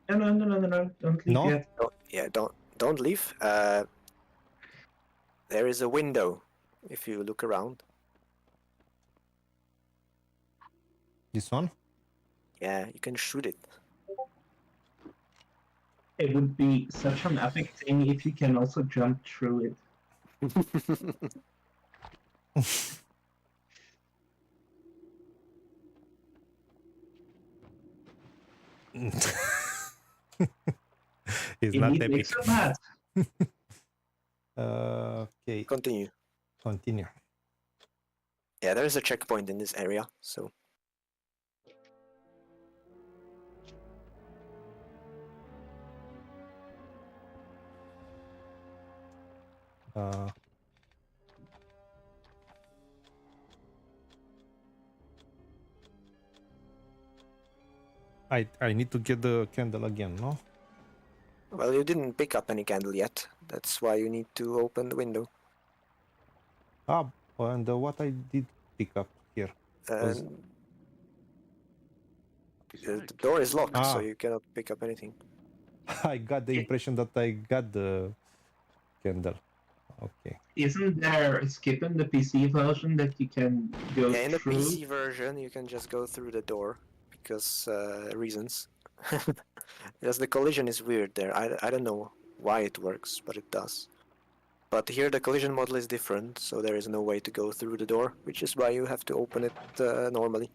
No, don't leave No? yet. Don't leave. There is a window if you look around. This one? Yeah, you can shoot it. It would be such an epic thing if you can also jump through it. It's You not need epic. extra mats. Okay, Continue. continue. Yeah, there is a checkpoint in this area, so Uh, I need to get the candle again, no? well, you didn't pick up any candle yet. That's why you need to open the window. Ah, and what I did pick up here. Was- And the door is locked, so Ah. you cannot pick up anything. I got the impression that I got the candle. Okay. Isn't there a skip in the PC version that you can go Yeah, in the through? PC version, you can just go through the door because reasons. Because the collision is weird there. I don't know why it works, but it does. But here the collision model is different, so there is no way to go through the door, which is why you have to open it normally.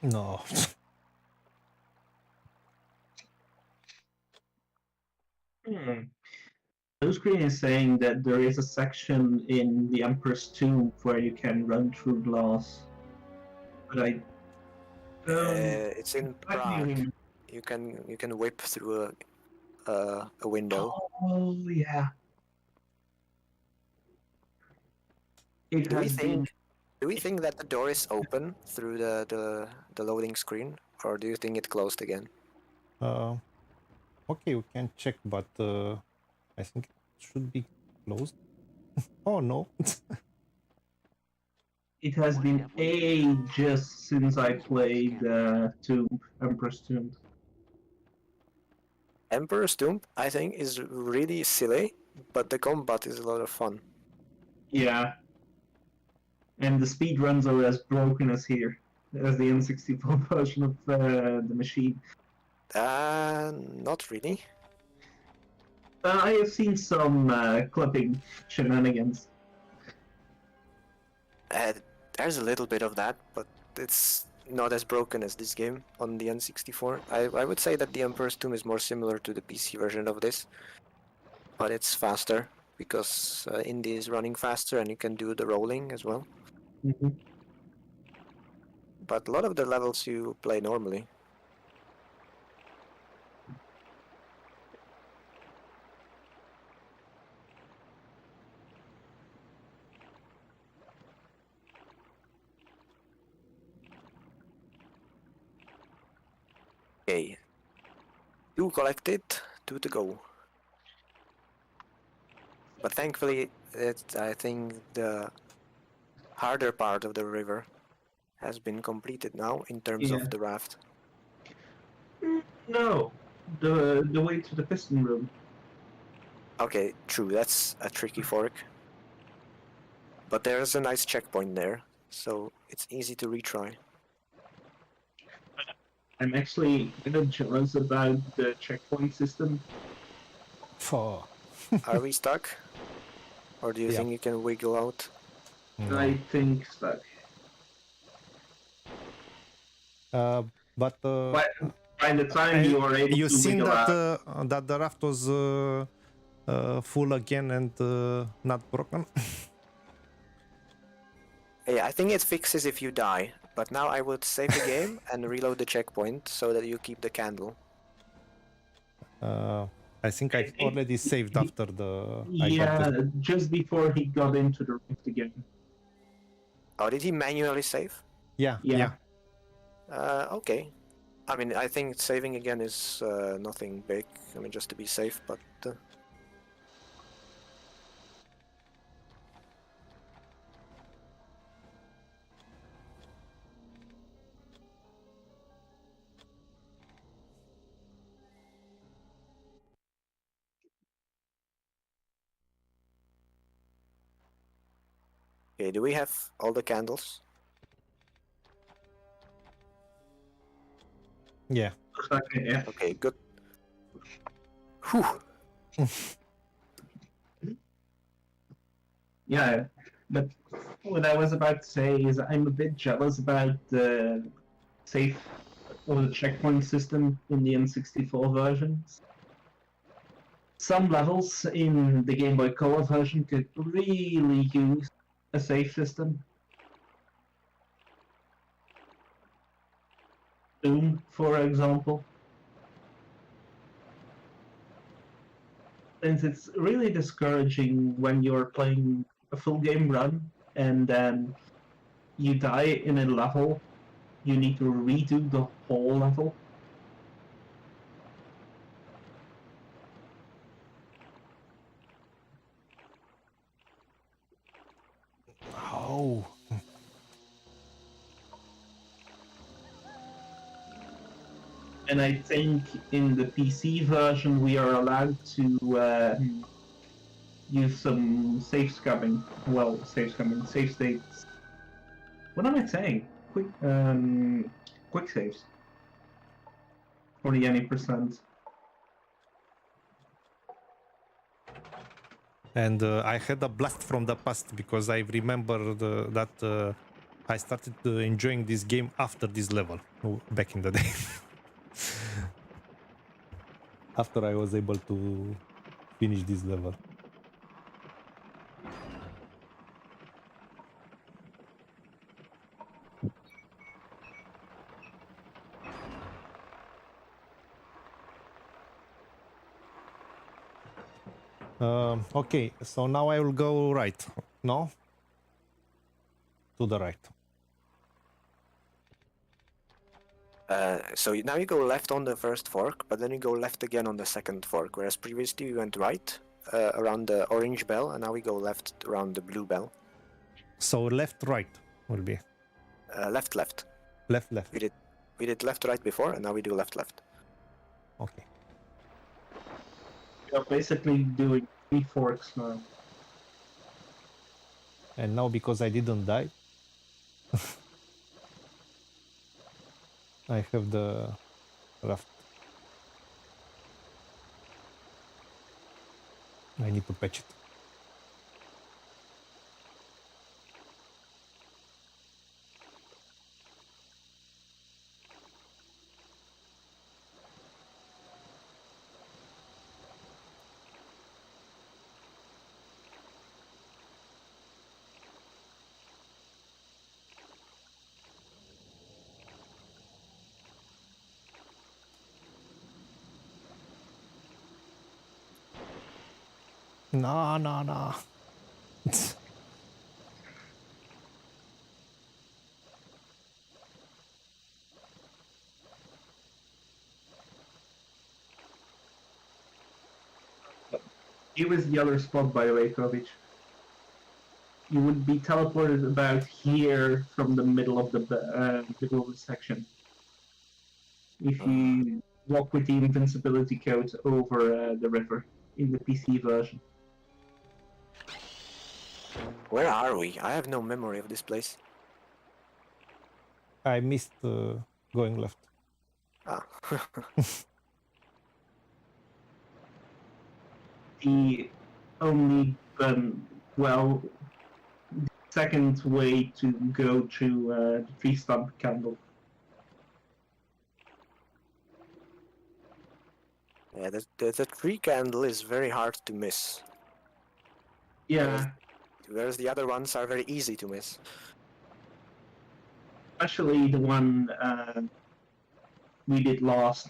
No. Blue screen is saying that there is a section in the Emperor's Tomb where you can run through glass. But I It's in Prague. Prague. You can whip through a window. Oh yeah. It Do we has been. think that the door is open through the loading screen, or do you think it closed again? Okay, we can check, but I think it should be closed. Oh no. It has been ages since I played Tomb, Emperor's Tomb. Emperor's Tomb, I think, is really silly, but the combat is a lot of fun. Yeah. And the speedruns are as broken as here, as the N64 version of the machine. Not really. I have seen some clipping shenanigans. There's a little bit of that, but it's not as broken as this game on the N64. I would say that the Emperor's Tomb is more similar to the PC version of this, but it's faster because Indy is running faster and you can do the rolling as well. Mm-hmm. But a lot of the levels you play normally. Okay. 2 collected, 2 to go. But thankfully, I think the harder part of the river has been completed now in terms Yeah. of the raft. No, the way to the piston room. Okay, true, that's a tricky fork. But there's a nice checkpoint there, so it's easy to retry. I'm actually kind of jealous about the checkpoint system. Oh, Are we stuck? Or do you Yeah. think you can wiggle out? no. I think stuck. But But by the time you are able you to seen wiggle that out, that the raft was full again and not broken? Yeah, I think it fixes if you die. But now I would save the game and reload the checkpoint so that you keep the candle. I think I've already saved after the. I got yeah, the, just before he got into the rift again. Oh, did he manually save? yeah, Yeah. yeah. Okay. I mean, I think saving again is nothing big. I mean, just to be safe, but... Okay, do we have all the candles? Yeah. Okay, yeah. Okay, good. Whew. Yeah, but what I was about to say is I'm a bit jealous about the safe or the checkpoint system in the N64 versions. Some levels in the Game Boy Color version could really use a safe system. Doom, for example. Since it's really discouraging when you're playing a full game run and then you die in a level, you need to redo the whole level. Oh. And I think in the PC version we are allowed to use some safe scumming. Well, safe scumming, safe states. What am I saying? Quick saves. For the any percent. And I had a blast from the past because I remember that I started enjoying this game after this level back in the day. After I was able to finish this level. Okay, so now I will go right. No? To the right. So now you go left on the first fork, but then you go left again on the second fork, whereas previously we went right around the orange bell, and now we go left around the blue bell. So left, right will be. Left, left. Left, left. We did left, right before, and now we do left, left. Okay. You're basically doing 3 forks now. And now because I didn't die, I have the raft. I need to patch it. No, no, no. Here is the other spot, by the way, Kovic. You would be teleported about here from the middle of the section. If you walk with the invincibility code over the river in the PC version. Where are we? I have no memory of this place. I missed going left. Ah. The only, well, second way to go to the tree stump candle. Yeah, the tree candle is very hard to miss. Yeah, Whereas the other ones are very easy to miss. especially the one we did last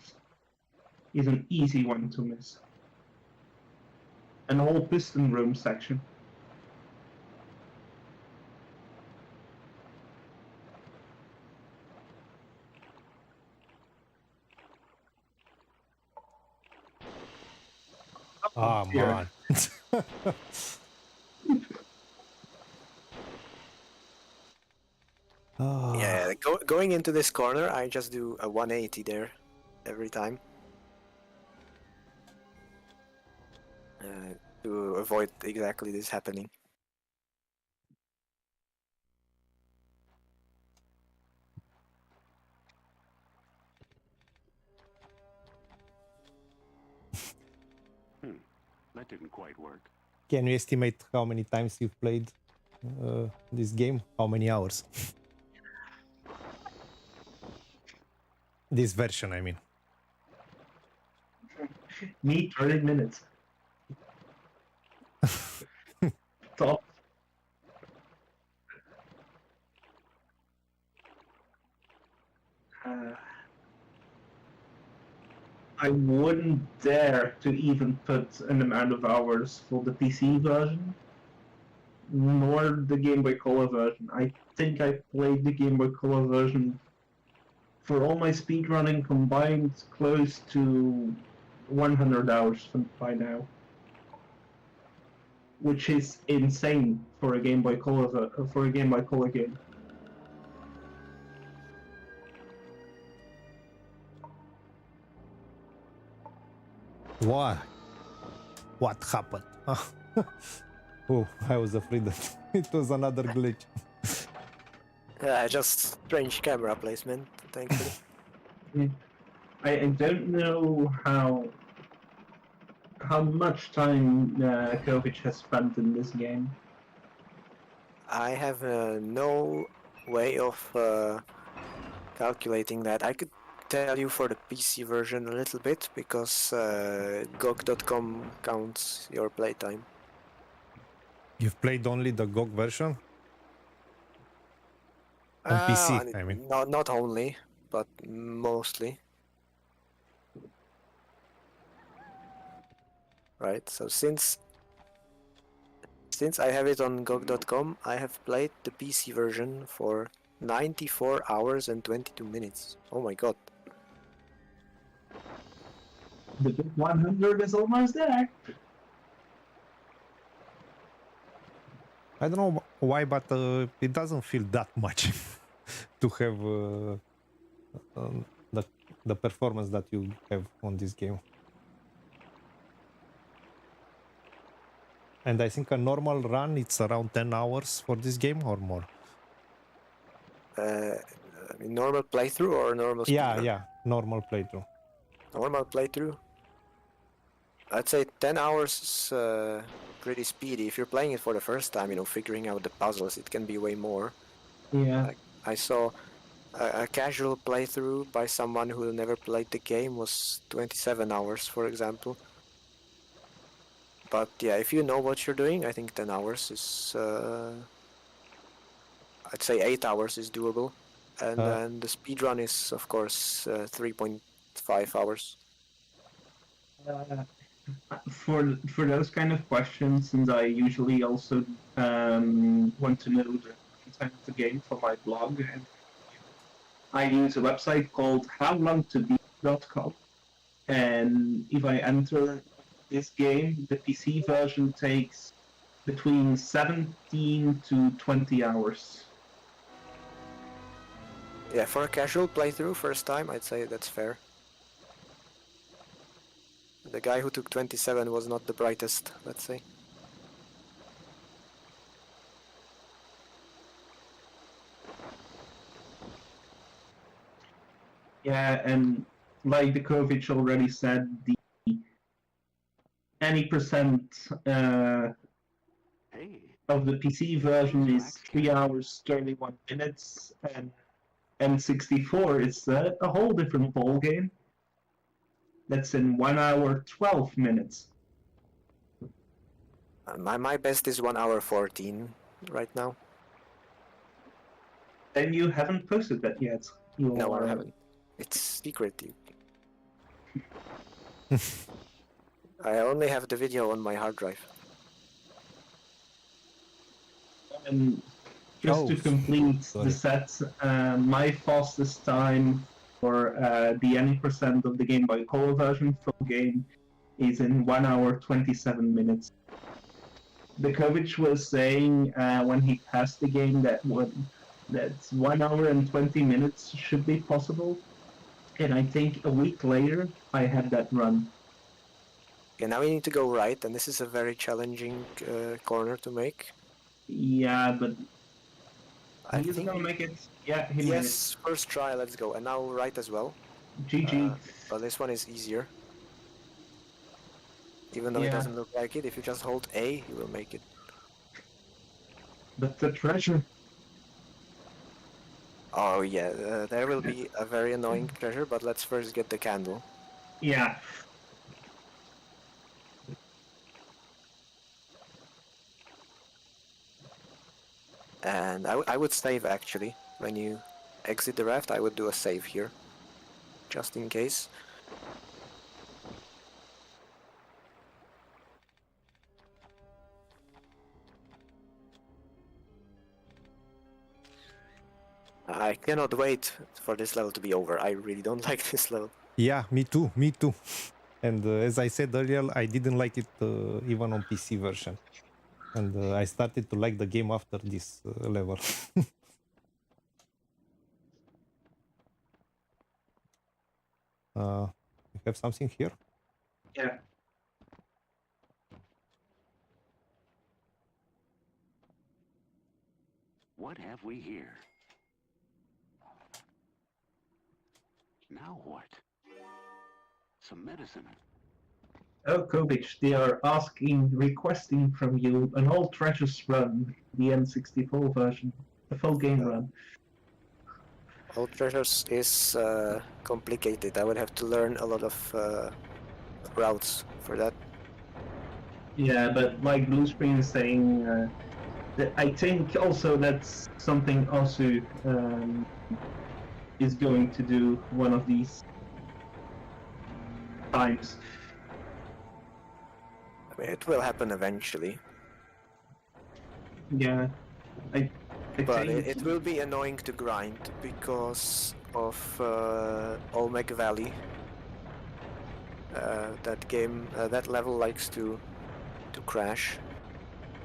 is an easy one to miss. An whole piston room section. Ah, Here. man. Yeah, going into this corner, I just do a 180 there every time. To avoid exactly this happening. That didn't quite work. Can you estimate how many times you've played this game? How many hours? This version, I mean. Me, 30 minutes. Top. I wouldn't dare to even put an amount of hours for the PC version, nor the Game Boy Color version. I think I played the Game Boy Color version for all my speedrunning combined close to 100 hours by now, which is insane for a Game Boy Color game. Why? What happened? Oh, I was afraid that it was another glitch. Yeah, just strange camera placement, thankfully. I don't know how much time Kovic has spent in this game. I have no way of calculating that. I could tell you for the PC version a little bit because GOG.com counts your playtime. You've played only the GOG version? On PC, I mean. Not only, but mostly. Right, so since I have it on GOG.com, I have played the PC version for 94 hours and 22 minutes. Oh my god. The big 100 is almost there. I don't know why, but it doesn't feel that much to have the performance that you have on this game. And I think a normal run, it's around 10 hours for this game or more. I mean, normal playthrough or normal speedrun? Yeah, normal playthrough. Normal playthrough? I'd say 10 hours is pretty speedy. If you're playing it for the first time, figuring out the puzzles, it can be way more. Yeah. I saw a casual playthrough by someone who never played the game was 27 hours, for example. But yeah, if you know what you're doing, I think 10 hours is... I'd say 8 hours is doable. And then the speedrun is, of course, 3.5 hours. For those kind of questions, since I usually also want to know the content of the game for my blog, and I use a website called howlongtobeat.com, and if I enter this game, the PC version takes between 17 to 20 hours. Yeah, for a casual playthrough, first time, I'd say that's fair. The guy who took 27 was not the brightest, let's say. Yeah, and like Djokovic already said, the any percent Hey, of the PC version is 3 hours 31 minutes, and N64 is a whole different ball game. That's in 1 hour 12 minutes. My best is 1 hour 14 right now. And you haven't posted that yet. No, I haven't. It's secret. I only have the video on my hard drive. And just to complete the set, my fastest time for the any percent of the Game Boy Color version full game is in 1 hour 27 minutes. Djokovic was saying when he passed the game that that's 1 hour and 20 minutes should be possible, and I think a week later I had that run. Okay, now we need to go right, and this is a very challenging corner to make. Yeah, but I he's think gonna make it. Yeah, he made it. yes, first try, let's go. And now right as well. GG. But this one is easier. Even though it Yeah. doesn't look like it, if you just hold A, you will make it. But the treasure. Oh yeah, there will be a very annoying treasure, but let's first get the candle. Yeah. And I would save actually. When you exit the raft, I would do a save here. Just in case. I cannot wait for this level to be over. I really don't like this level. Yeah, me too, me too. And as I said earlier, I didn't like it even on PC version. And I started to like the game after this level. You have something here? Yeah. what have we here? Now what? Some medicine. Oh, Kovic, they are requesting from you an all treasures run, the N64 version, the full game run. All treasures is complicated. I would have to learn a lot of routes for that. Yeah, but like Blue Screen is saying, that I think also that's something Osu is going to do one of these times. I mean, it will happen eventually. Yeah, I But think it will be annoying to grind because of Olmec Valley. That level likes to crash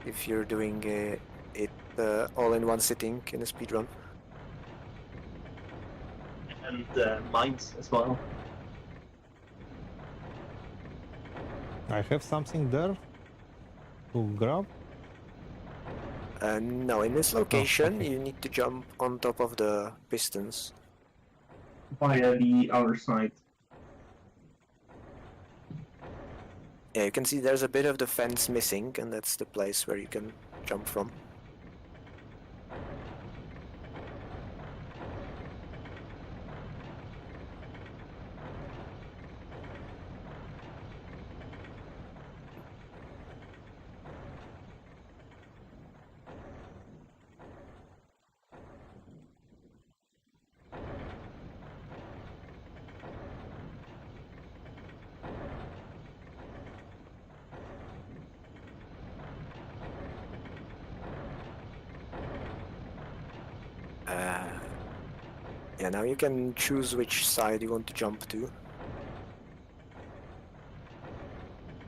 if you're doing it all in one sitting in a speedrun. and mines as well. I have something there to grab. No, in this location okay. you need to jump on top of the pistons. Via the outer side. Yeah, you can see there's a bit of the fence missing, and that's the place where you can jump from. Yeah, now you can choose which side you want to jump to.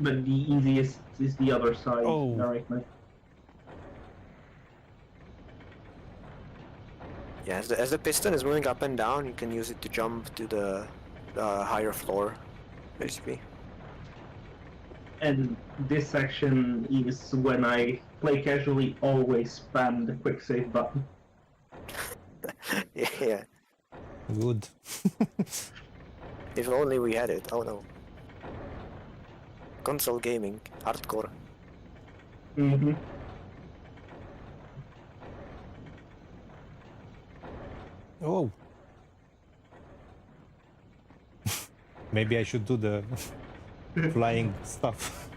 But the easiest is the other side Oh. directly. Yeah, as the piston is moving up and down, you can use it to jump to the higher floor, basically. And this section is when I play casually always spam the quick save button. Yeah. Good. If only we had it. Oh no. Console gaming, hardcore. Mm-hmm. Oh. Maybe I should do the flying stuff.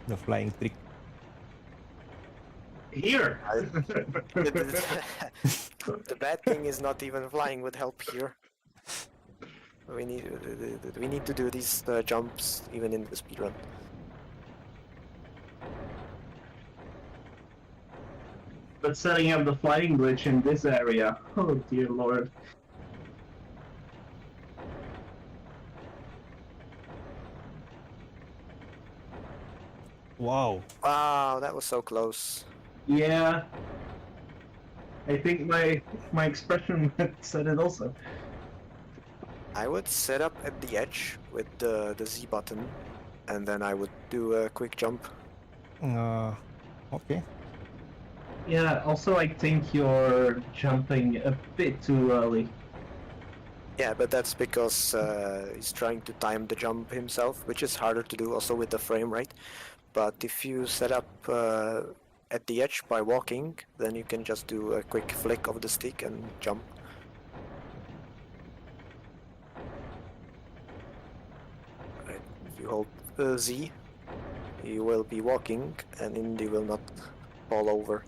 The flying trick. Here. The bad thing is not even flying would help here. We need to do these jumps even in the speedrun. But setting up the flying glitch in this area, oh dear lord. Wow. Wow, that was so close. Yeah. I think my expression said it also. I would set up at the edge with the Z button, and then I would do a quick jump. Okay. Yeah, also I think you're jumping a bit too early. Yeah, but that's because he's trying to time the jump himself, which is harder to do also with the frame rate. But if you set up at the edge by walking, then you can just do a quick flick of the stick and jump. Right. If you hold Z, you will be walking and Indy will not fall over.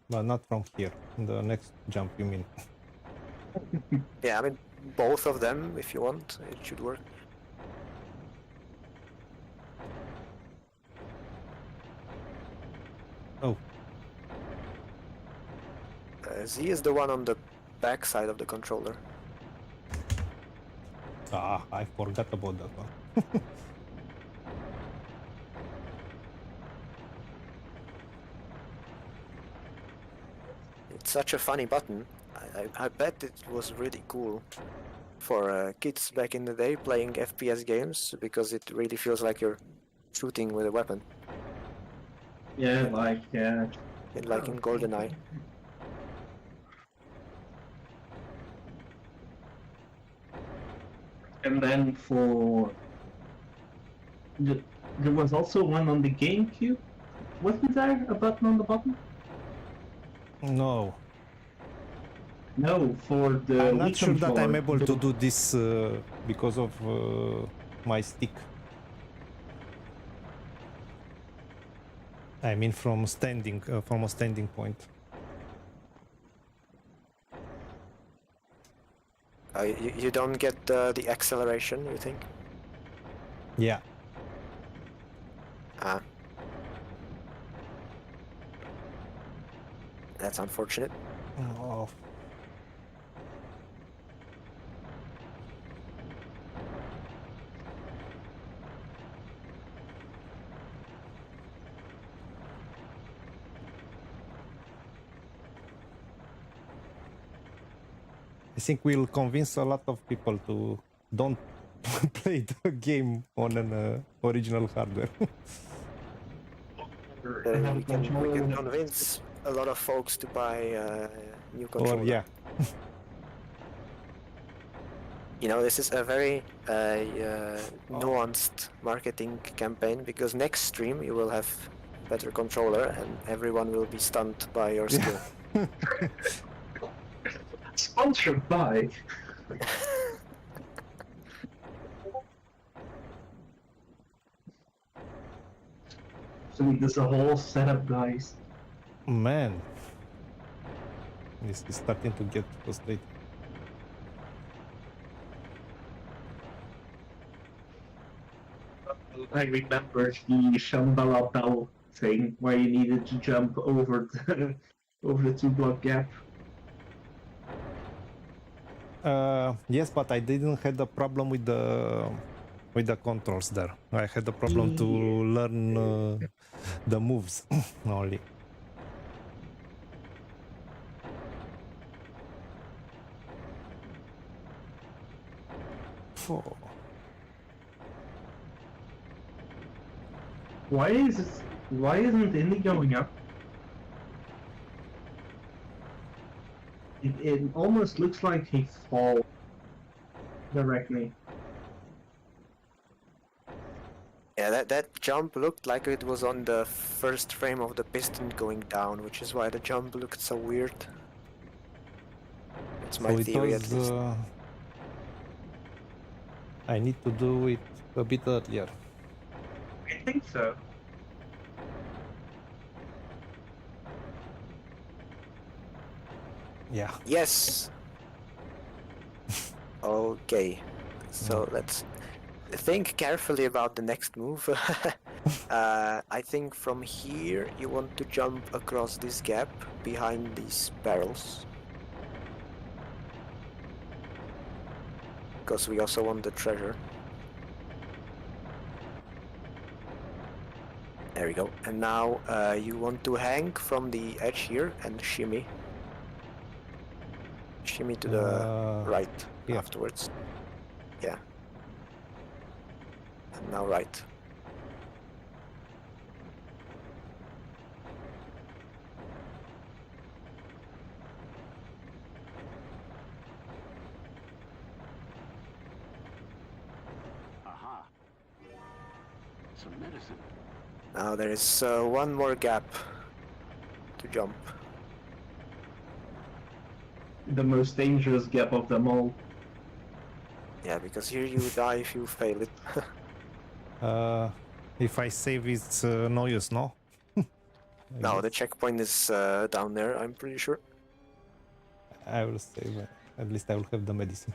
But not from here. The next jump, you mean? Yeah, I mean, both of them, if you want, it should work. Oh. Z is the one on the back side of the controller. Ah, I forgot about that one. It's such a funny button. I bet it was really cool for kids back in the day playing FPS games, because it really feels like you're shooting with a weapon, Yeah, like like in GoldenEye. and then for there was also one on the GameCube. Wasn't there a button on the bottom? No. No, for the I'm Wii not sure that I'm controller. able to do this because of my stick. I mean from a standing point. You don't get the acceleration, you think? Yeah. Ah. That's unfortunate. Oh. I think we'll convince a lot of people to don't play the game on an original hardware. We can convince a lot of folks to buy a new controller. Or yeah. You know, this is a very nuanced marketing campaign, because next stream you will have better controller and everyone will be stunned by your skill. Sponsored by. So there's a whole setup, guys. Man. This is starting to get frustrating. I remember the SHAMBALA bell thing where you needed to jump over the 2-block gap. Yes, but I didn't have the problem with the controls there. I had the problem to learn the moves only. Oh. Why isn't Indy going up? It almost looks like he falls directly. Yeah, that jump looked like it was on the first frame of the piston going down, which is why the jump looked so weird. That's my So it theory, was, at least. I need to do it a bit earlier. I think so. Yeah. Yes! Okay, so let's think carefully about the next move. I think from here you want to jump across this gap behind these barrels. Because we also want the treasure. There we go. And now you want to hang from the edge here and shimmy. Shimmy to the right yeah. afterwards. Yeah. And now right. Aha. Some medicine. Now there is one more gap to jump. The most dangerous gap of them all. Yeah, because here you die if you fail it. If I save, it's no use, no? No, the checkpoint is down there, I'm pretty sure. I will save. At least I will have the medicine.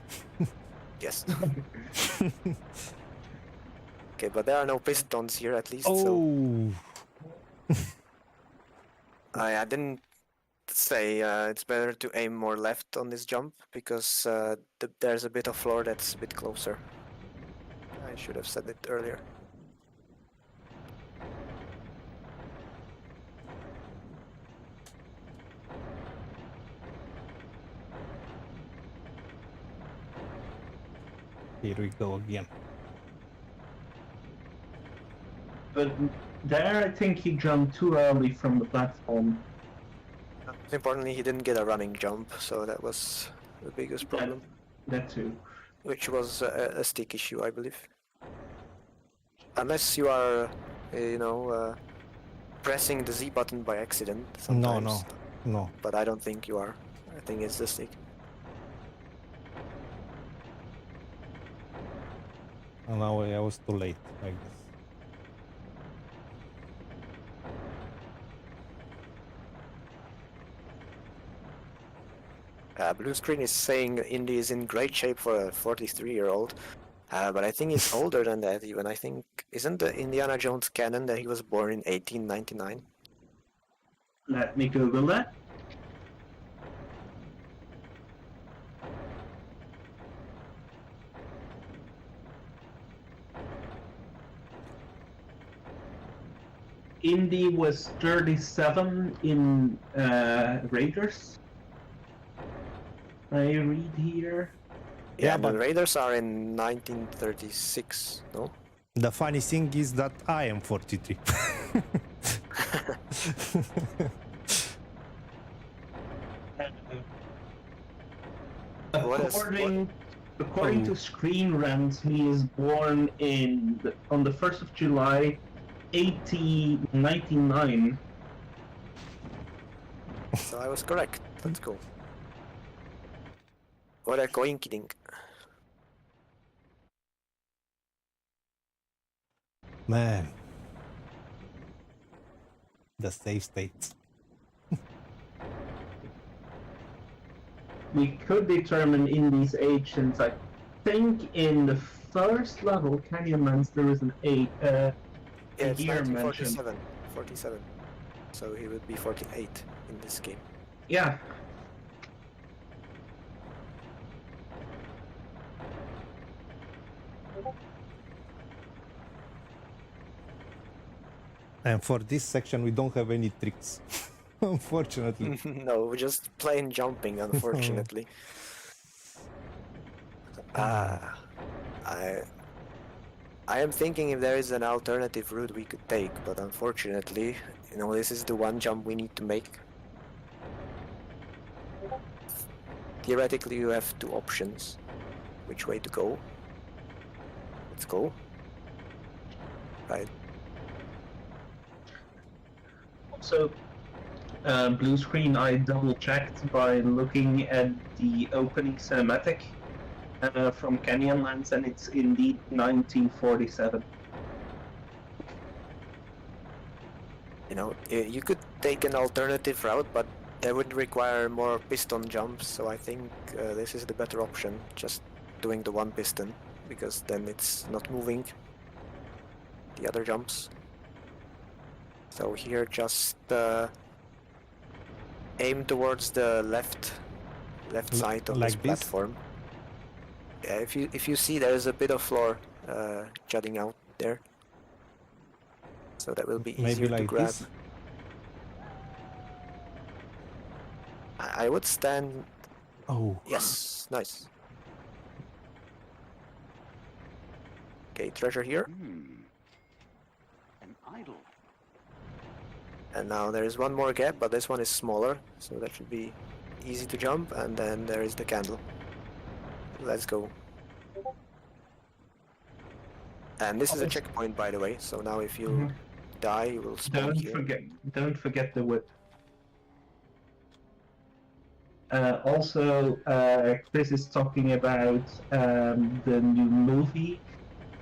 Yes. Okay, but there are no pistons here at least, so... Oh! I didn't say it's better to aim more left on this jump, because there's a bit of floor that's a bit closer. I should have said it earlier. Here we go again. But there, I think he jumped too early from the platform. Most importantly, he didn't get a running jump, so that was the biggest problem. That too. Which was a stick issue, I believe. Unless you are, pressing the Z button by accident sometimes. No. But I don't think you are. I think it's the stick. And now I was too late, I guess. Blue screen is saying Indy is in great shape for a 43-year-old, but I think he's older than that even. I think, isn't the Indiana Jones canon that he was born in 1899? Let me Google that. Indy was 37 in Raiders. I read here. Yeah, but the Raiders are in 1936, no? the funny thing is that I am 43. According to Screen Rant, he is born on the 1st of July, 1899. So I was correct. That's cool. What a coincidence. Man. The save states. We could determine Indy's age since I think in the first level, CANYONLANDS, there is an age. Yeah, it's year mentioned. 1947. 47. So he would be 48 in this game. Yeah. And for this section, we don't have any tricks, unfortunately. No, just plain jumping, unfortunately. I am thinking if there is an alternative route we could take, but unfortunately, you know, this is the one jump we need to make. Theoretically, you have two options. Which way to go? Let's go. Right. So, blue screen, I double checked by looking at the opening cinematic from Canyonlands, and it's indeed 1947. You know, you could take an alternative route, but that would require more piston jumps, so I think this is the better option, just doing the one piston, because then it's not moving the other jumps. So here just aim towards the left side of like this this? platform. Yeah, if you see there's a bit of floor jutting out there. So that will be Maybe easier to like grab. this? I would stand. Oh. Yes, nice. Okay, treasure here. An idol. And now there is one more gap, but this one is smaller, so that should be easy to jump. And then there is the candle. Let's go. And this is a checkpoint, by the way. So now if you die, you will spawn here. Don't forget the whip. Also, Chris is talking about the new movie,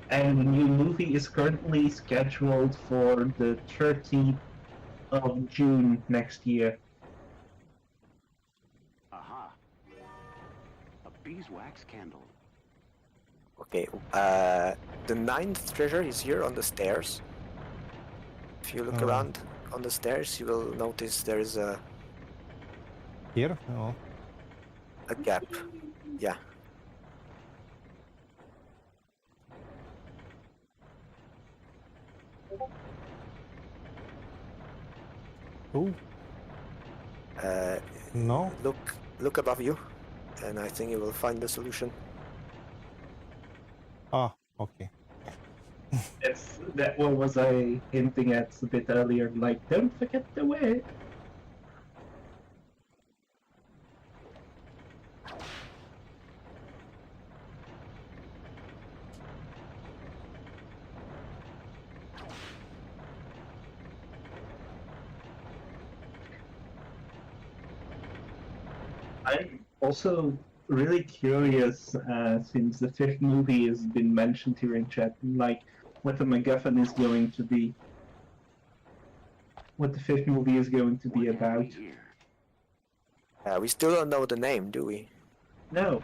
and the new movie is currently scheduled for the 13th of June next year. Aha. A beeswax candle. Okay, the 9th treasure is here on the stairs. If you look around on the stairs, you will notice there is a Here? Oh. gap. Yeah. Oh. No? Look above you, and I think you will find the solution. Ah, okay. That what was I hinting at a bit earlier, like, don't forget the whip. I'm also really curious, since the 5th movie has been mentioned here in chat, like, what the MacGuffin is going to be. What the 5th movie is going to be about. We still don't know the name, do we? No.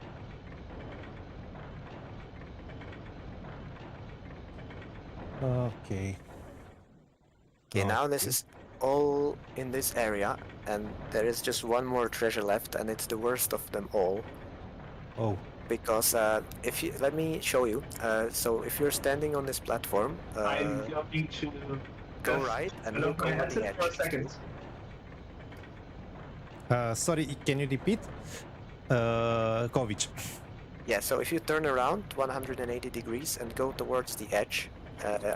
Okay. Okay, now this is all in this area, and there is just one more treasure left, and it's the worst of them all. Oh. Because if you let me show you. So if you're standing on this platform, I'm going to go right and look my over the headset for a edge. second. Sorry, can you repeat? Kovic. Yeah. So if you turn around 180 degrees and go towards the edge,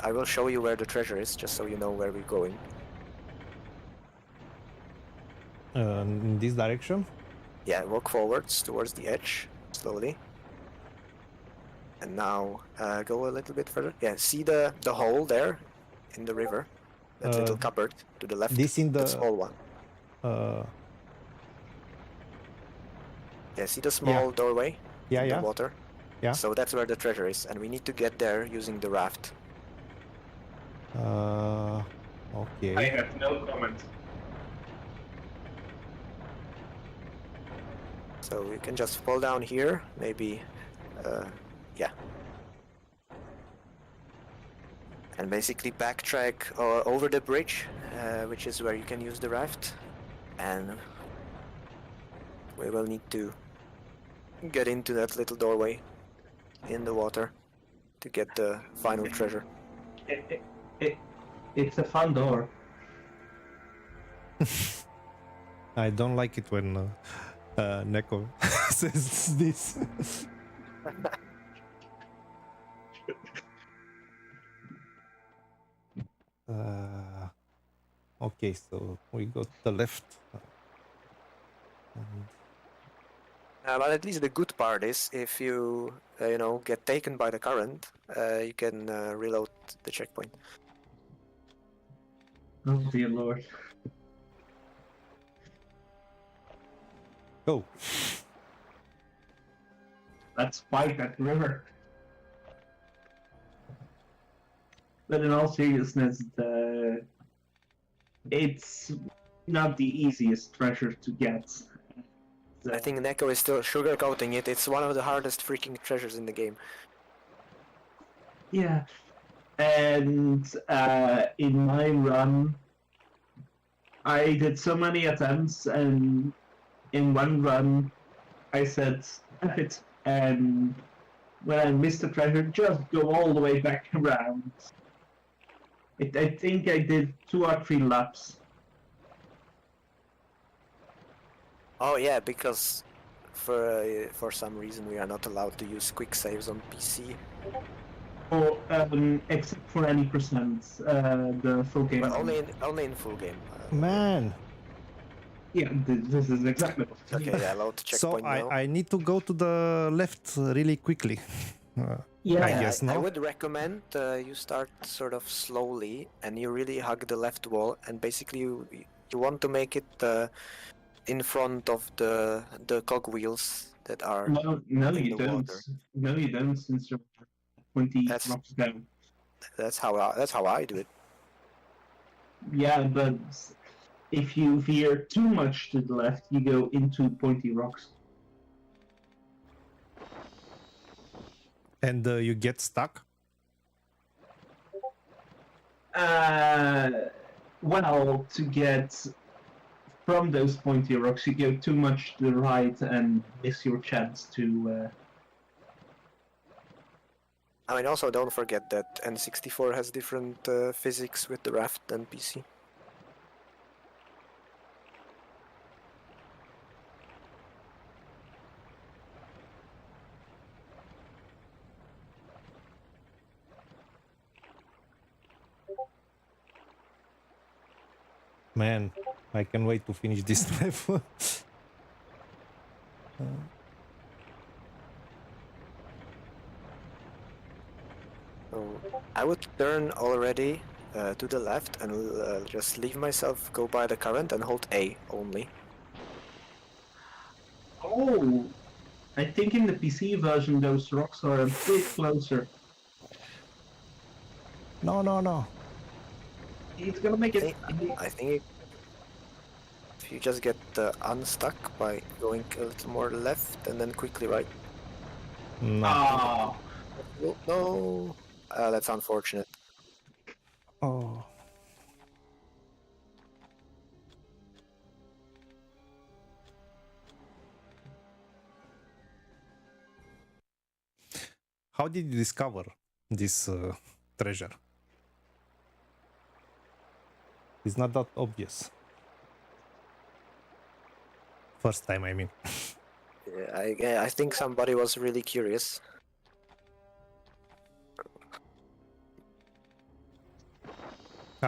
I will show you where the treasure is, just so you know where we're going. In this direction? Yeah. Walk forwards towards the edge slowly. And now go a little bit further. Yeah. See the hole there in the river. That little cupboard to the left. This in the small one. Yeah, see the small doorway in the water? Yeah. So that's where the treasure is, and we need to get there using the raft. Okay. I have no comment. So you can just fall down here, maybe, yeah. And basically backtrack over the bridge, which is where you can use the raft. And we will need to get into that little doorway in the water to get the final treasure. It's a fun door. I don't like it when Neko says this. Okay, so we go to the left. And But at least the good part is if you, get taken by the current, you can reload the checkpoint. Oh dear lord. go. Let's fight that river. But in all seriousness, it's not the easiest treasure to get. I think Neko is still sugarcoating it. It's one of the hardest freaking treasures in the game. Yeah. And in my run, I did so many attempts, and in one run, I said, F it, and when I missed the treasure, just go all the way back around. I think I did 2 or 3 laps. Oh yeah, because for some reason we are not allowed to use quick saves on PC. Or except for any percent, the full game. But only in full game. Man. Yeah, this is exactly what it is. Okay, yeah, load So checkpoint now. I need to go to the left really quickly. Yeah, I guess, I no? would recommend you start sort of slowly and you really hug the left wall, and basically you want to make it in front of the cogwheels that are No, in you the don't. water. No, you don't. Since you're 20 That's- blocks down. That's how I do it. Yeah, but if you veer too much to the left, you go into pointy rocks. And you get stuck. Well, to get from those pointy rocks, you go too much to the right and miss your chance to. I mean, also don't forget that N64 has different physics with the raft than PC. Man, I can't wait to finish this level. So I would turn already to the left and just leave myself go by the current and hold A only. Oh, I think in the PC version those rocks are a bit closer. No. It's gonna make it. I think if you just get unstuck by going a little more left and then quickly right. No. Ah, Oh, no, that's unfortunate. Oh. How did you discover this treasure? It's not that obvious. First time, I mean. Yeah, I think somebody was really curious.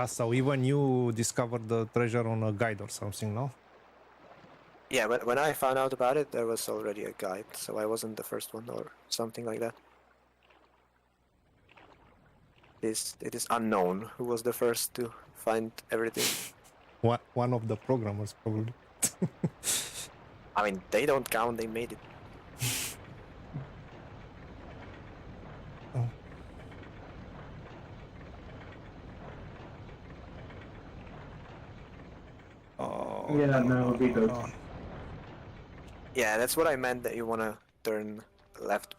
So even you discovered the treasure on a guide or something, no? Yeah, when I found out about it, there was already a guide, so I wasn't the first one or something like that. It is unknown who was the first to find everything. One of the programmers, probably. I mean, they don't count, they made it. Oh, yeah, no, we don't. Yeah, that's what I meant, that you wanna turn left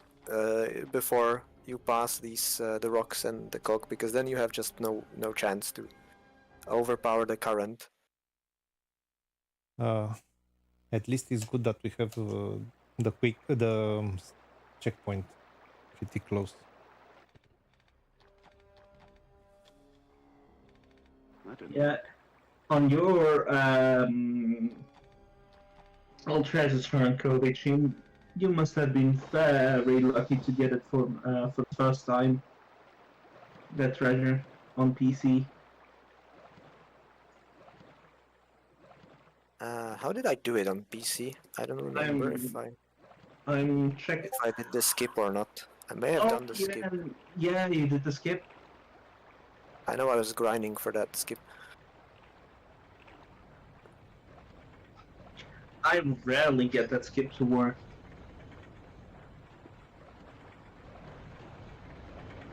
before you pass these the rocks and the cog, because then you have just no chance to overpower the current. At least it's good that we have the checkpoint pretty close. Yeah, on your old treasures from Kovic, you must have been very lucky to get it for the first time. That treasure on PC. How did I do it on PC? I don't remember I'm checking. if I did the skip or not. I may have done the skip. Yeah, you did the skip. I know I was grinding for that skip. I rarely get that skip to work.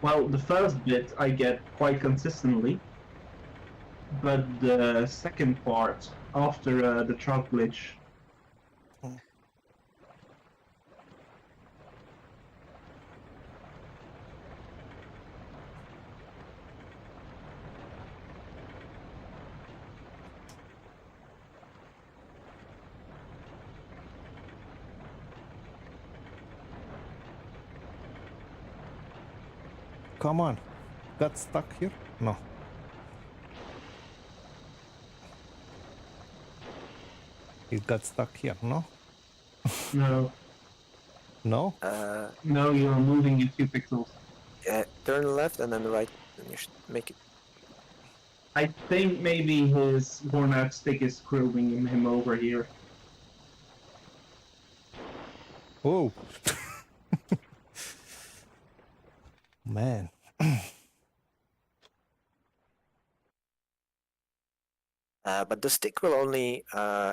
Well, the first bit I get quite consistently, but the second part, after the trout glitch... Come on. Got stuck here? No. It got stuck here, no? No. No? No, you are moving a few pixels. Yeah, turn left and then right, and you should make it. I think maybe his worn out stick is screwing him over here. Oh. Man. But the stick will only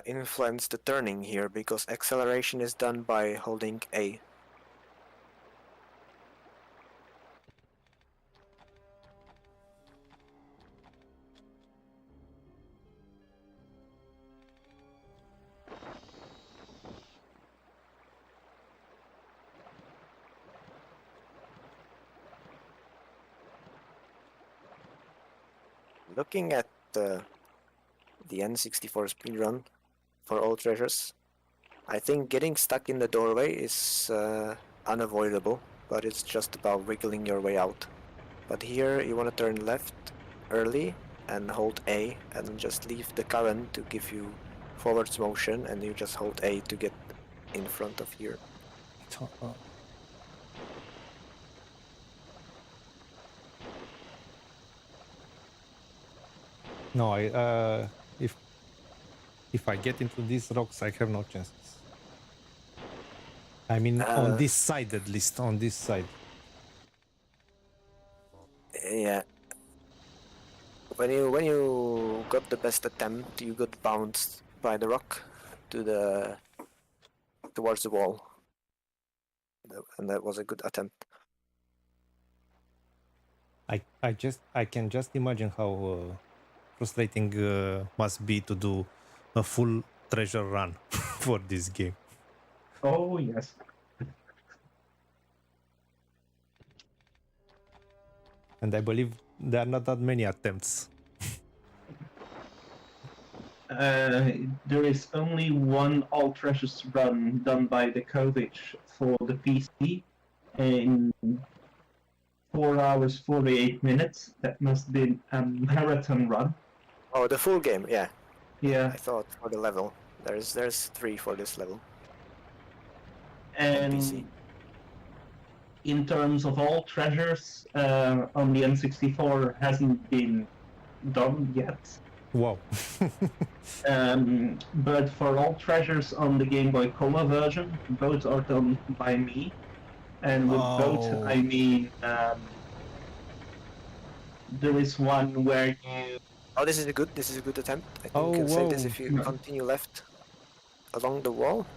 influence the turning here because acceleration is done by holding A. Looking at the N64 speedrun for all treasures, I think getting stuck in the doorway is unavoidable, but it's just about wiggling your way out. But here you want to turn left early and hold A and just leave the current to give you forwards motion, and you just hold A to get in front of here. No, if I get into these rocks, I have no chances. I mean, on this side at least, on this side. Yeah. When you got the best attempt, you got bounced by the rock towards the wall, and that was a good attempt. I can just imagine how frustrating must be to do a full treasure run for this game. Oh, yes. And I believe there are not that many attempts. There is only one all treasures run done by the Kovic for the PC in 4 hours 48 minutes. That must be a marathon run. Oh, the full game, yeah. Yeah. I thought for the level. There's 3 for this level. And PC. in terms of all treasures, on the N64 hasn't been done yet. Wow. But for all treasures on the Game Boy Color version, both are done by me. And with both, I mean, there is one where you... Oh, this is a good attempt. I think you can save this if you No. continue left along the wall.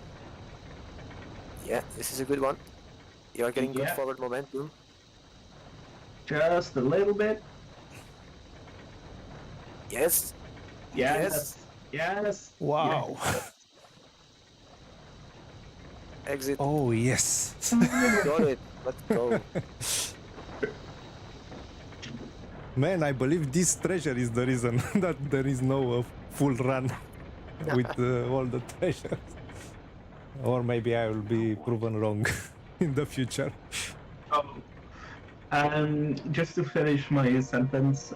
Yeah, this is a good one. You are getting good Yeah. forward momentum. Just a little bit. Yes. Yes. Yes. Wow. Yes. Exit. Oh, yes. Got it. Let's go. Man, I believe this treasure is the reason that there is no full run with all the treasures. Or maybe I will be proven wrong in the future. Oh. Just to finish my sentence,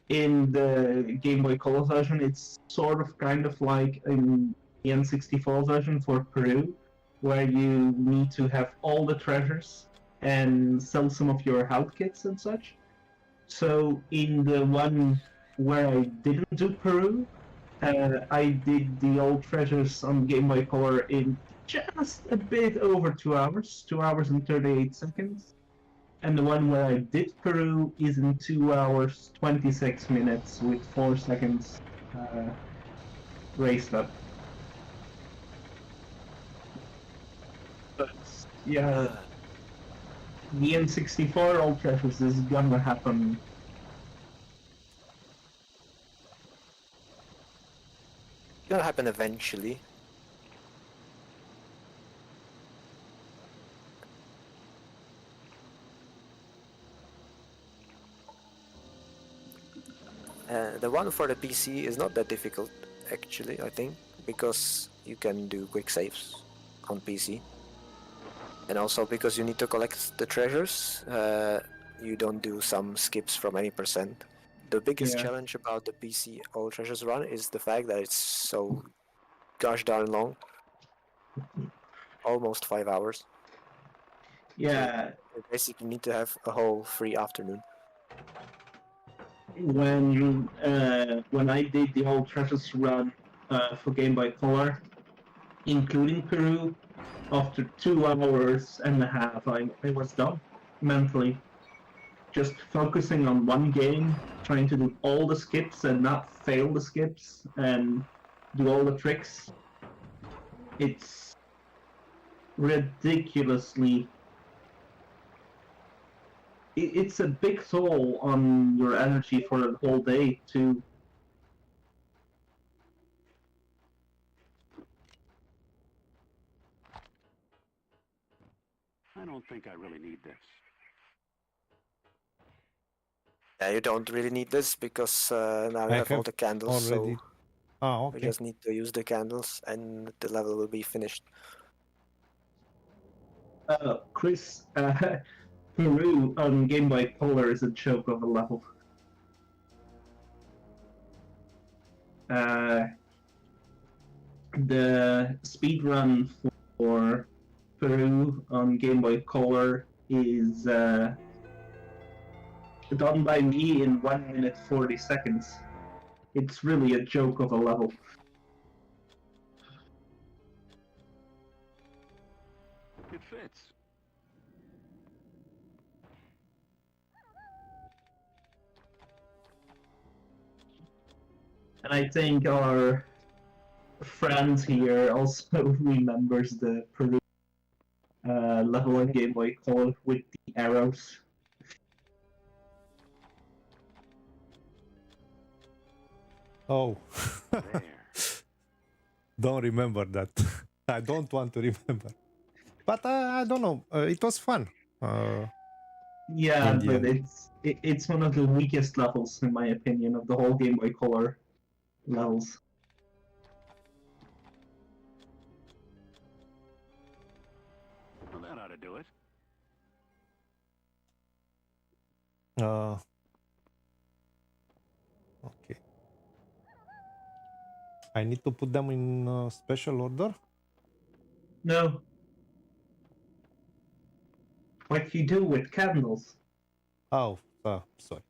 in the Game Boy Color version, it's sort of kind of like in the N64 version for Peru, where you need to have all the treasures and sell some of your health kits and such. So in the one where I didn't do Peru. I did the old treasures on Game Boy Color in just a bit over 2 hours, 2 hours and 38 seconds. And the one where I did Peru is in 2 hours, 26 minutes with 4 seconds raced up. But yeah, the N64 Old Treasures is gonna happen. It'll happen eventually. The one for the PC is not that difficult, actually, I think, because you can do quick saves on PC. And also because you need to collect the treasures, you don't do some skips from any percent. The biggest Yeah. challenge about the PC All Treasures run is the fact that it's so gosh darn long. Almost 5 hours. Yeah, You basically need to have a whole free afternoon. when I did the Old Treasures run for Game Boy Color, including Peru, after 2 hours and a half, I was done mentally. Just focusing on one game, trying to do all the skips and not fail the skips and do all the tricks. It's ridiculously. It's a big toll on your energy for the whole day, too. I don't think I really need this. Yeah, you don't really need this because now you I have all have the candles, already. so Ah, you okay. just need to use the candles and the level will be finished. Chris, Peru on Game Boy Color is a joke of a level. The speedrun for Peru on Game Boy Color is done by me in 1 minute 40 seconds. It's really a joke of a level. It fits. And I think our friend here also remembers the Peru level on Game Boy Color with the arrows. Oh, There. don't remember that. I don't want to remember. But I don't know. It was fun. Yeah, In the but end. it's one of the weakest levels, in my opinion, of the whole Game Boy Color levels. Well, that ought to do it. Okay. I need to put them in special order. No. What you do with candles. Oh, sorry.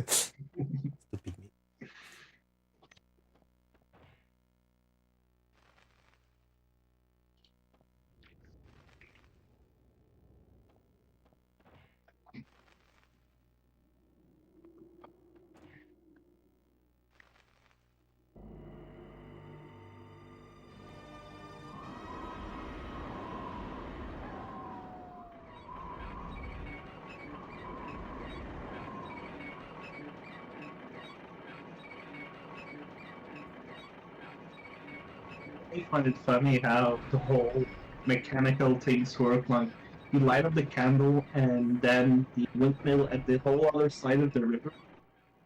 Stupid me. I find it funny how the whole mechanical things work. Like, you light up the candle and then the windmill at the whole other side of the river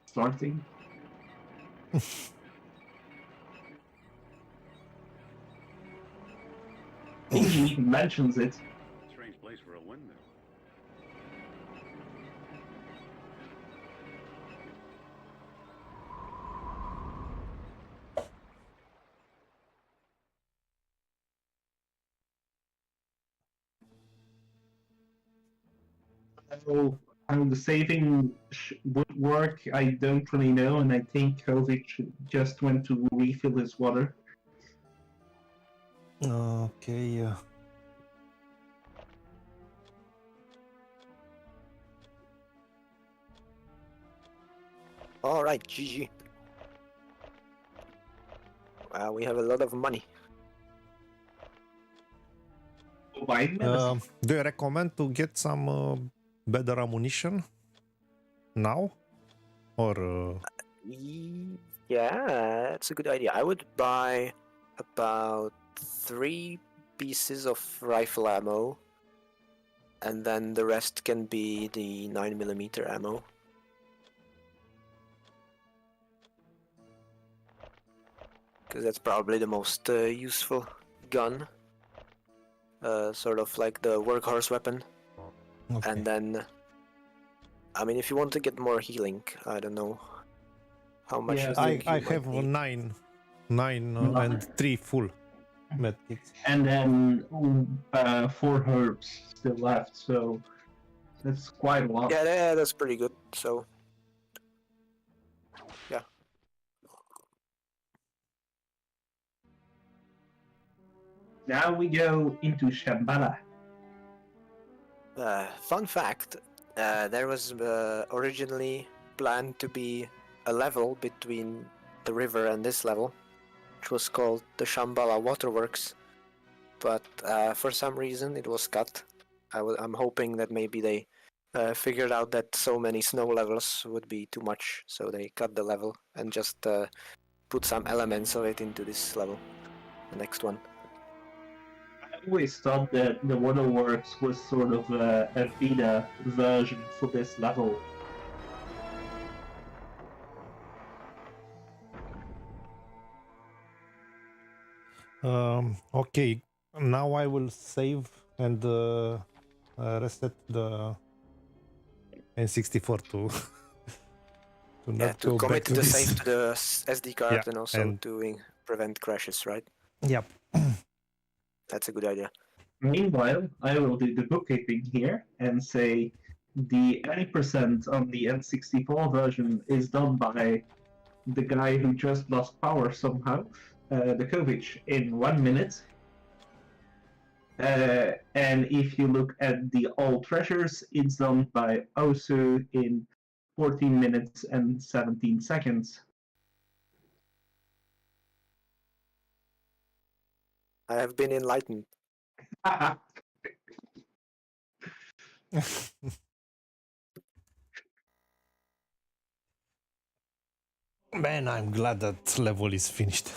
starting. Indy even mentions it. Strange place for a windmill. So how the saving would work, I don't really know, and I think Kovic just went to refill his water. Okay. All right, GG. We have a lot of money. Do you recommend to get some better ammunition now, or? Yeah, it's a good idea. I would buy about 3 pieces of rifle ammo, and then the rest can be the 9mm ammo. Because that's probably the most useful gun. Sort of like the workhorse weapon. Okay. And then, I mean, if you want to get more healing, I don't know how much you think I you have might need. nine and 3 full medkits. And then 4 herbs still left, so that's quite a lot. Yeah, that's pretty good. So, yeah. Now we go into Shambala. Fun fact, there was originally planned to be a level between the river and this level, which was called the SHAMBALA Waterworks, but for some reason it was cut. I'm hoping that maybe they figured out that so many snow levels would be too much, so they cut the level and just put some elements of it into this level, the next one. I always thought that the Waterworks was sort of a beta version for this level. Okay, now I will save and reset the N64 to not to go commit back to the this. save to the SD card, Yeah, and also and- to prevent crashes, right? Yep. That's a good idea. Meanwhile, I will do the bookkeeping here and say the 80% on the N64 version is done by the guy who just lost power somehow, the Kovic, in 1 minute. And if you look at the all treasures, it's done by Osu in 14 minutes and 17 seconds. I have been enlightened. Man, I'm glad that level is finished.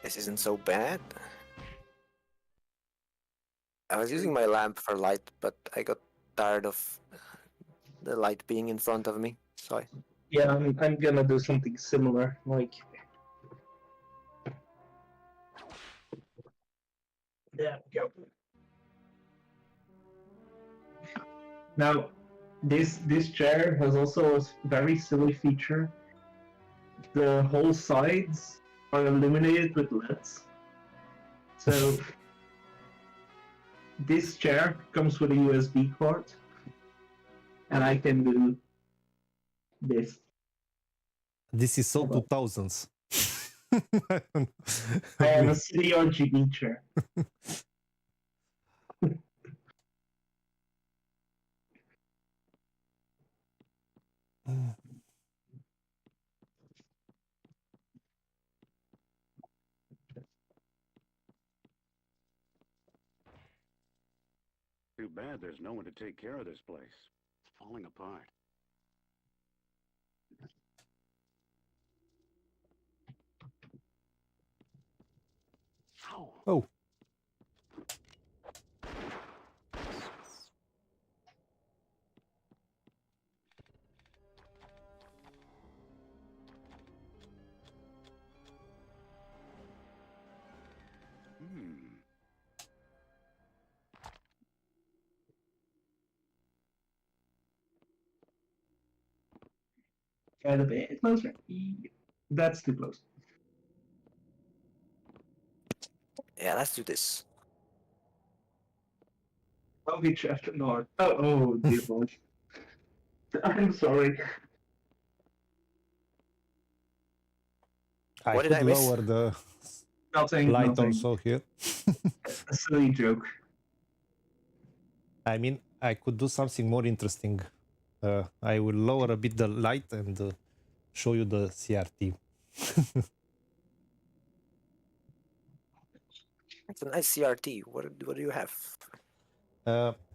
This isn't so bad. I was using my lamp for light, but I got tired of the light being in front of me, so Yeah, I'm gonna do something similar, like... There we go. Now, this chair has also a very silly feature. The whole sides are illuminated with LEDs. So this chair comes with a USB cord, and I can do this. This is so 2000s. I have a city RGB chair. Too bad there's no one to take care of this place. It's falling apart. Oh. Get a bit closer. That's too close. Yeah, let's do this. Okay, Chester North. Oh, dear Lord. I'm sorry. I What did I could miss? lower the Nothing. light Nothing. also here. A silly joke. I mean, I could do something more interesting. I will lower a bit the light and show you the CRT. It's a nice CRT. What do you have?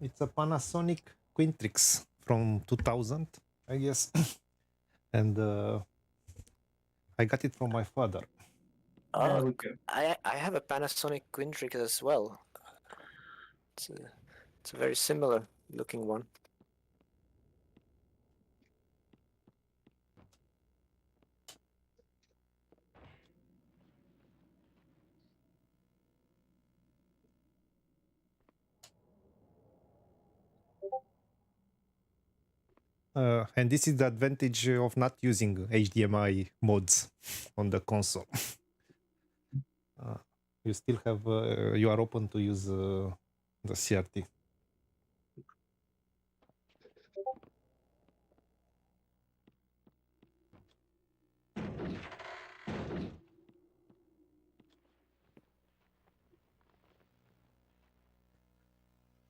It's a Panasonic Quintrix from 2000, I guess. And I got it from my father. There Oh, we go. I have a Panasonic Quintrix as well. It's a very similar looking one. And this is the advantage of not using HDMI mods on the console. You still have, you are open to use the CRT.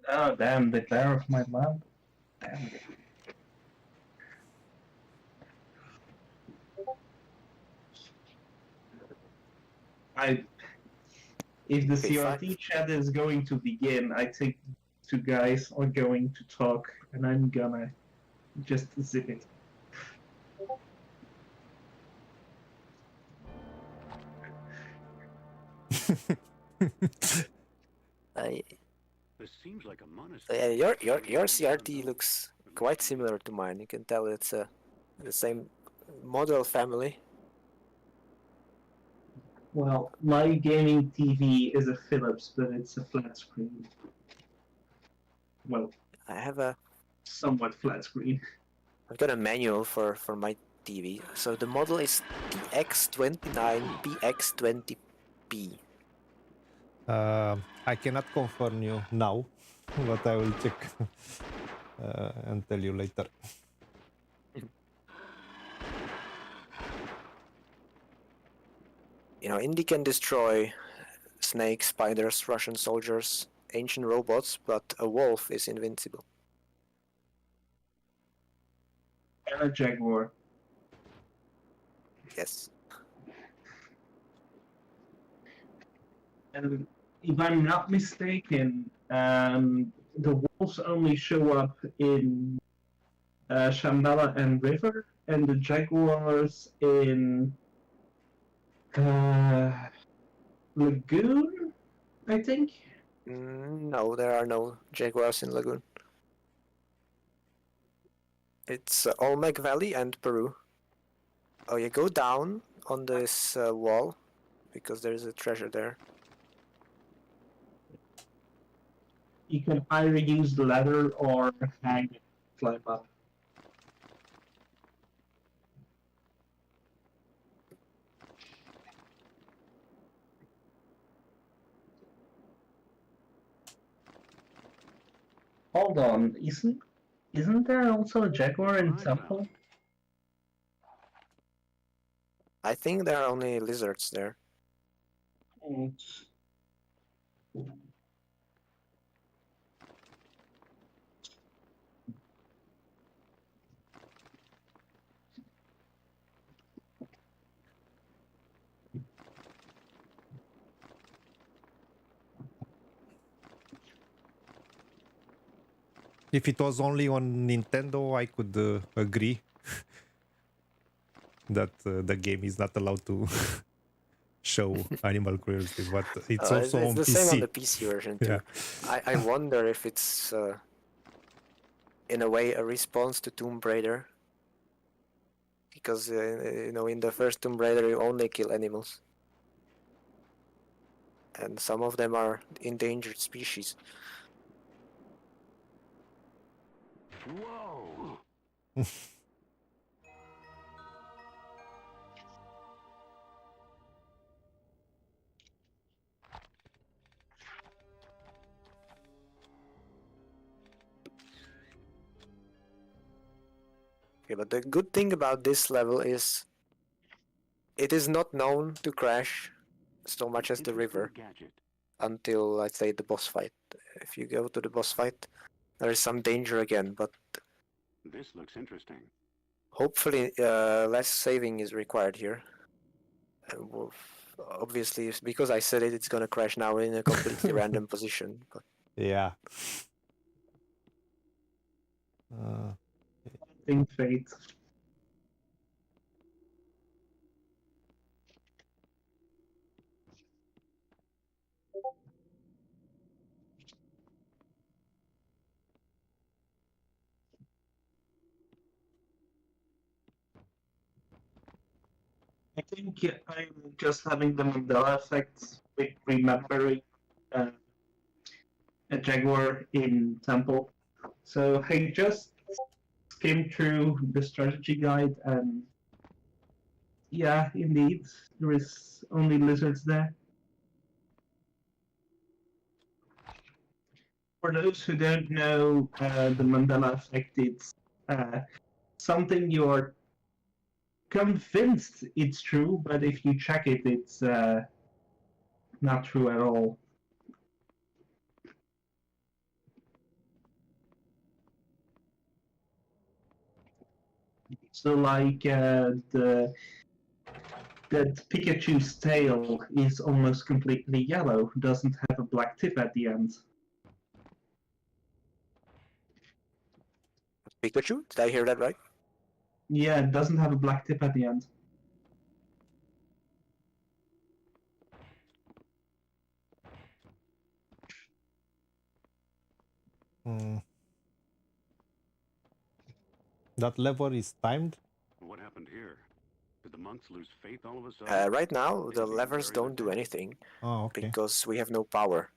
Oh, damn, the glare of my lamp. Damn it. If the Okay, CRT chat is going to begin, I think two guys are going to talk, and I'm gonna just zip it. This seems like a monastery. Your CRT looks quite similar to mine. You can tell it's the same model family. Well, my gaming TV is a Philips, but it's a flat screen. Well, I have a somewhat flat screen. I've got a manual for my TV. So the model is TX29BX20P. I cannot confirm you now, but I will check and tell you later. You know, Indy can destroy snakes, spiders, Russian soldiers, ancient robots, but a wolf is invincible. And a Jaguar. Yes. And if I'm not mistaken, the wolves only show up in Shambhala and River, and the Jaguars in Lagoon, I think. No, there are no jaguars in Lagoon. It's Olmec Valley and Peru. Oh, you go down on this wall, because there is a treasure there. You can either use the ladder or hang and climb up. Hold on, isn't there also a Jaguar in Temple? I think there are only lizards there. If it was only on Nintendo, I could agree that the game is not allowed to show animal cruelty, but it's also it's on the PC. same on the PC version too. Yeah. I wonder if it's in a way a response to Tomb Raider, because you know, in the first Tomb Raider you only kill animals, and some of them are endangered species. Whoa! Okay, but the good thing about this level is it is not known to crash so much as the river Gadget. until, let's say, the boss fight. If you go to the boss fight, there is some danger again, but This looks interesting. hopefully less saving is required here. Obviously, because I said it, it's gonna crash now in a completely random position. But Yeah. Think fate. I think I'm just having the Mandela effect with remembering uh, a Jaguar in Temple. So I just skimmed through the strategy guide, and yeah, indeed, there is only lizards there. For those who don't know, the Mandela effect is something you're convinced it's true, but if you check it, it's not true at all. So, like that Pikachu's tail is almost completely yellow, doesn't have a black tip at the end. Pikachu, did I hear that right? Yeah, it doesn't have a black tip at the end. That lever is timed. What happened here? Did the monks lose faith all of a sudden? Right now, the Maybe levers very don't do good. anything Oh, okay. because we have no power.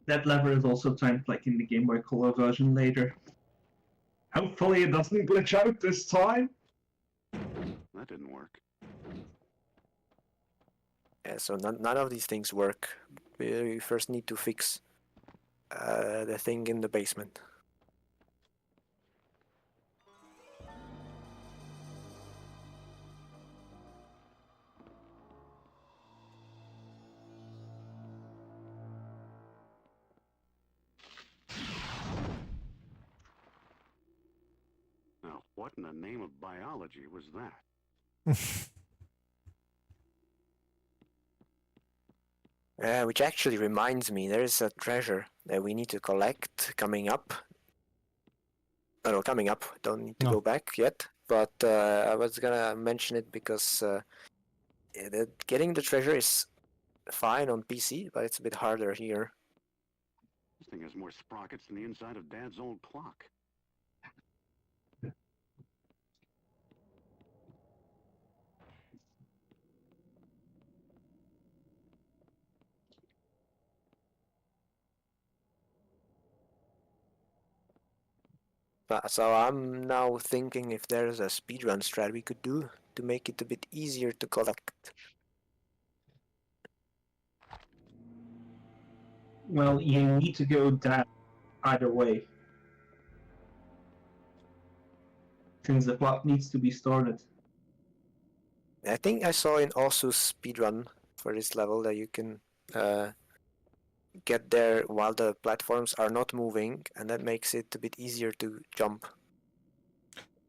That lever is also timed like in the Game Boy Color version later. Hopefully it doesn't glitch out this time. That didn't work. Yeah, so none of these things work. We first need to fix the thing in the basement. Now, what in the name of biology was that? Which actually reminds me, there is a treasure that we need to collect coming up. Oh, no, coming up. Don't need to No. go back yet. But I was gonna mention it because getting the treasure is fine on PC, but it's a bit harder here. This thing has more sprockets than the inside of Dad's old clock. So I'm now thinking if there's a speedrun strat we could do to make it a bit easier to collect. Well, you need to go down either way, since the plot needs to be started. I think I saw in Osu's speedrun for this level that you can get there while the platforms are not moving, and that makes it a bit easier to jump.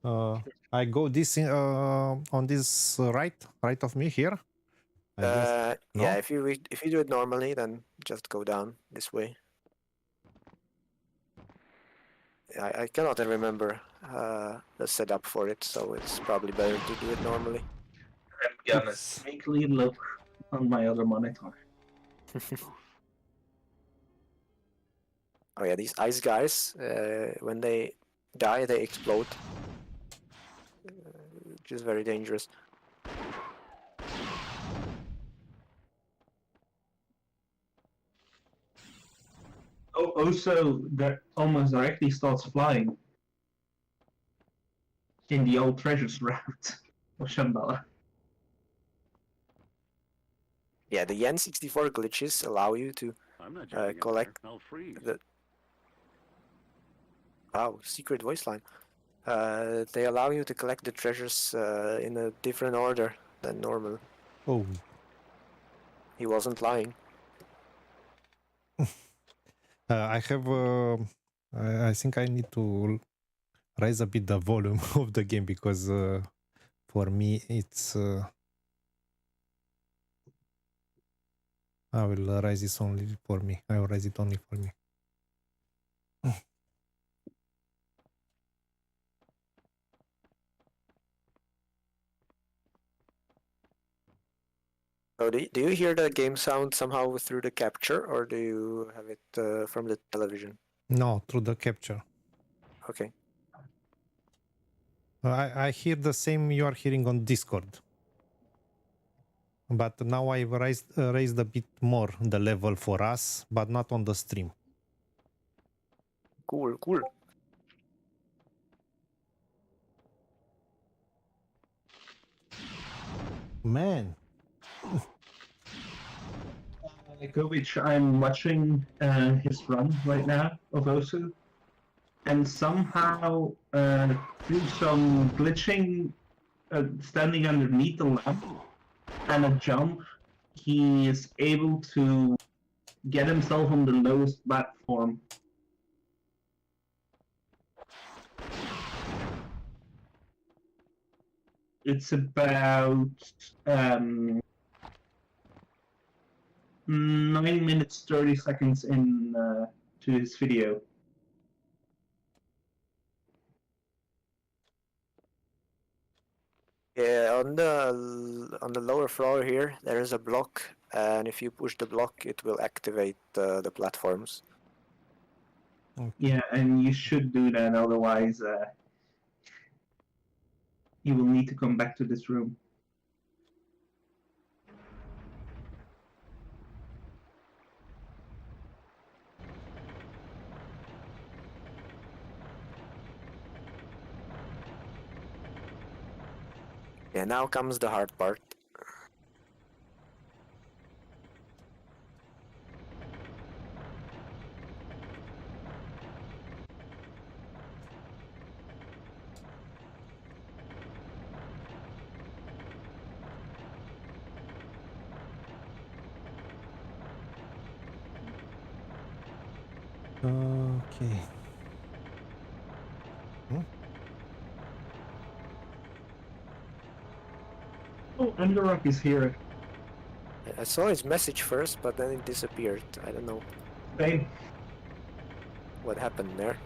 I go this on this right of me here. I guess. No? Yeah, if you do it normally, then just go down this way. I cannot remember the setup for it, so it's probably better to do it normally. I'm gonna It's- sneakily look on my other monitor. Oh yeah, these ice guys, when they die, they explode, which is very dangerous. Oh, also, that almost directly starts flying in the old treasures route of Shambhala. Yeah, the N64 glitches allow you to I'm not jumping in collect there. I'll freeze. Wow, secret voice line. They allow you to collect the treasures in a different order than normal. Oh, He wasn't lying. I have. I think I need to raise a bit the volume of the game because for me it's. I will raise this only for me. I will raise it only for me. So do you hear the game sound somehow through the capture, or do you have it from the television? No, through the capture. Okay. I hear the same you are hearing on Discord. But now I've raised a bit more the level for us, but not on the stream. Cool, cool. Man. Nekovic, I'm watching his run right now of Osu, and somehow through some glitching, standing underneath the lamp and a jump, he is able to get himself on the lowest platform. It's about 9 minutes 30 seconds in to his video. Yeah, on the lower floor here, there is a block, and if you push the block, it will activate the platforms. Yeah, and you should do that, otherwise you will need to come back to this room. Yeah, now comes the hard part. Okay. Oh, Underrock is here. I saw his message first, but then it disappeared. I don't know Babe, what happened there.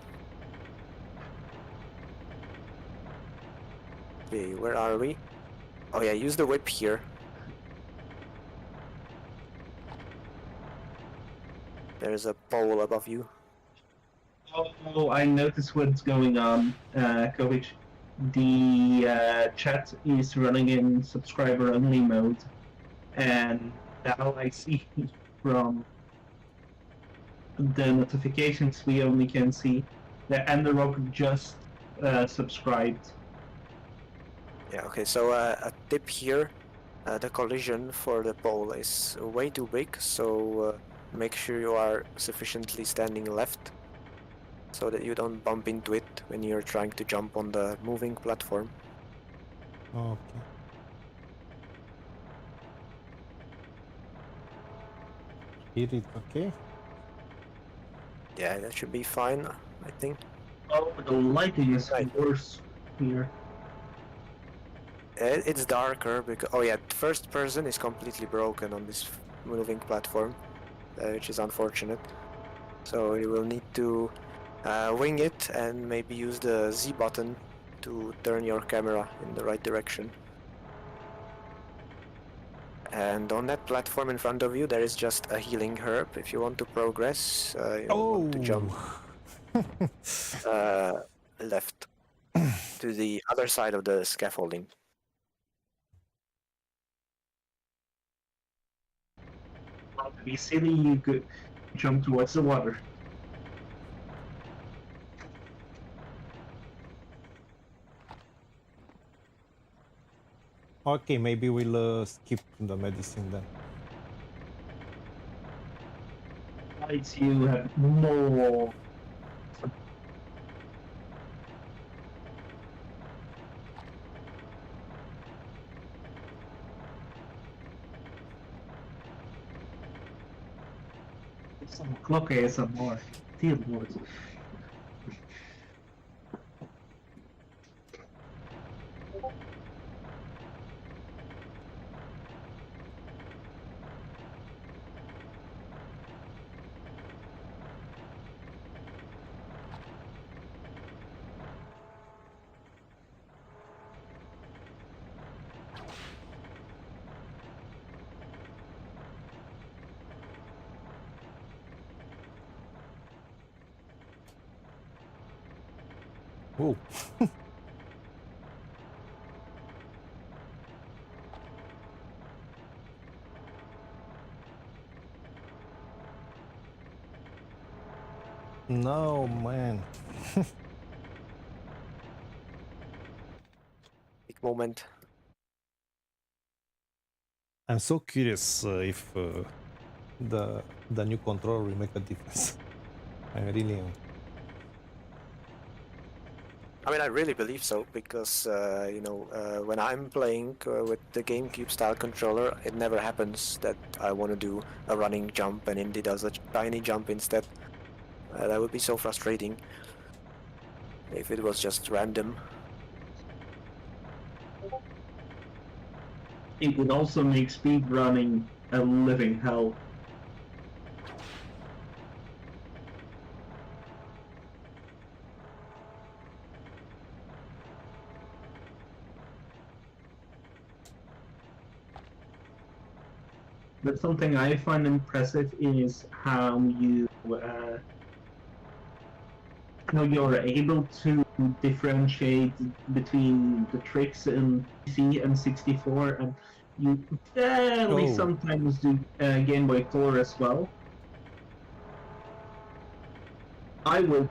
Okay, where are we? Oh yeah, use the whip here. There's a pole above you. oh, I noticed what's going on, Kovic. The chat is running in subscriber-only mode, and now I see from the notifications we only can see that Underrock just subscribed. Yeah, okay, so a tip here. The collision for the pole is way too big, so make sure you are sufficiently standing left so that you don't bump into it when you're trying to jump on the moving platform. Okay. Here it's okay. Yeah, that should be fine, I think. Oh, the lighting is Right. worse here. It's darker because... Oh yeah, first person is completely broken on this moving platform, which is unfortunate. So you will need to wing it and maybe use the Z button to turn your camera in the right direction. And on that platform in front of you, there is just a healing herb. If you want to progress, you want to jump left to the other side of the scaffolding. Well, to be silly, you could jump towards the water. Okay, maybe we'll skip the medicine then. Lights, you have more. Some clock ASMR. Dear Lord. Oh. No, man. Big moment. I'm so curious if the new controller will make a difference. I really am. I mean, I really believe so because when I'm playing with the GameCube style controller, it never happens that I want to do a running jump and Indy does a tiny jump instead. That would be so frustrating if it was just random. It would also make speedrunning a living hell. But something I find impressive is how you're able to differentiate between the tricks in PC and 64, and you barely Oh. sometimes do Game Boy Color as well. I would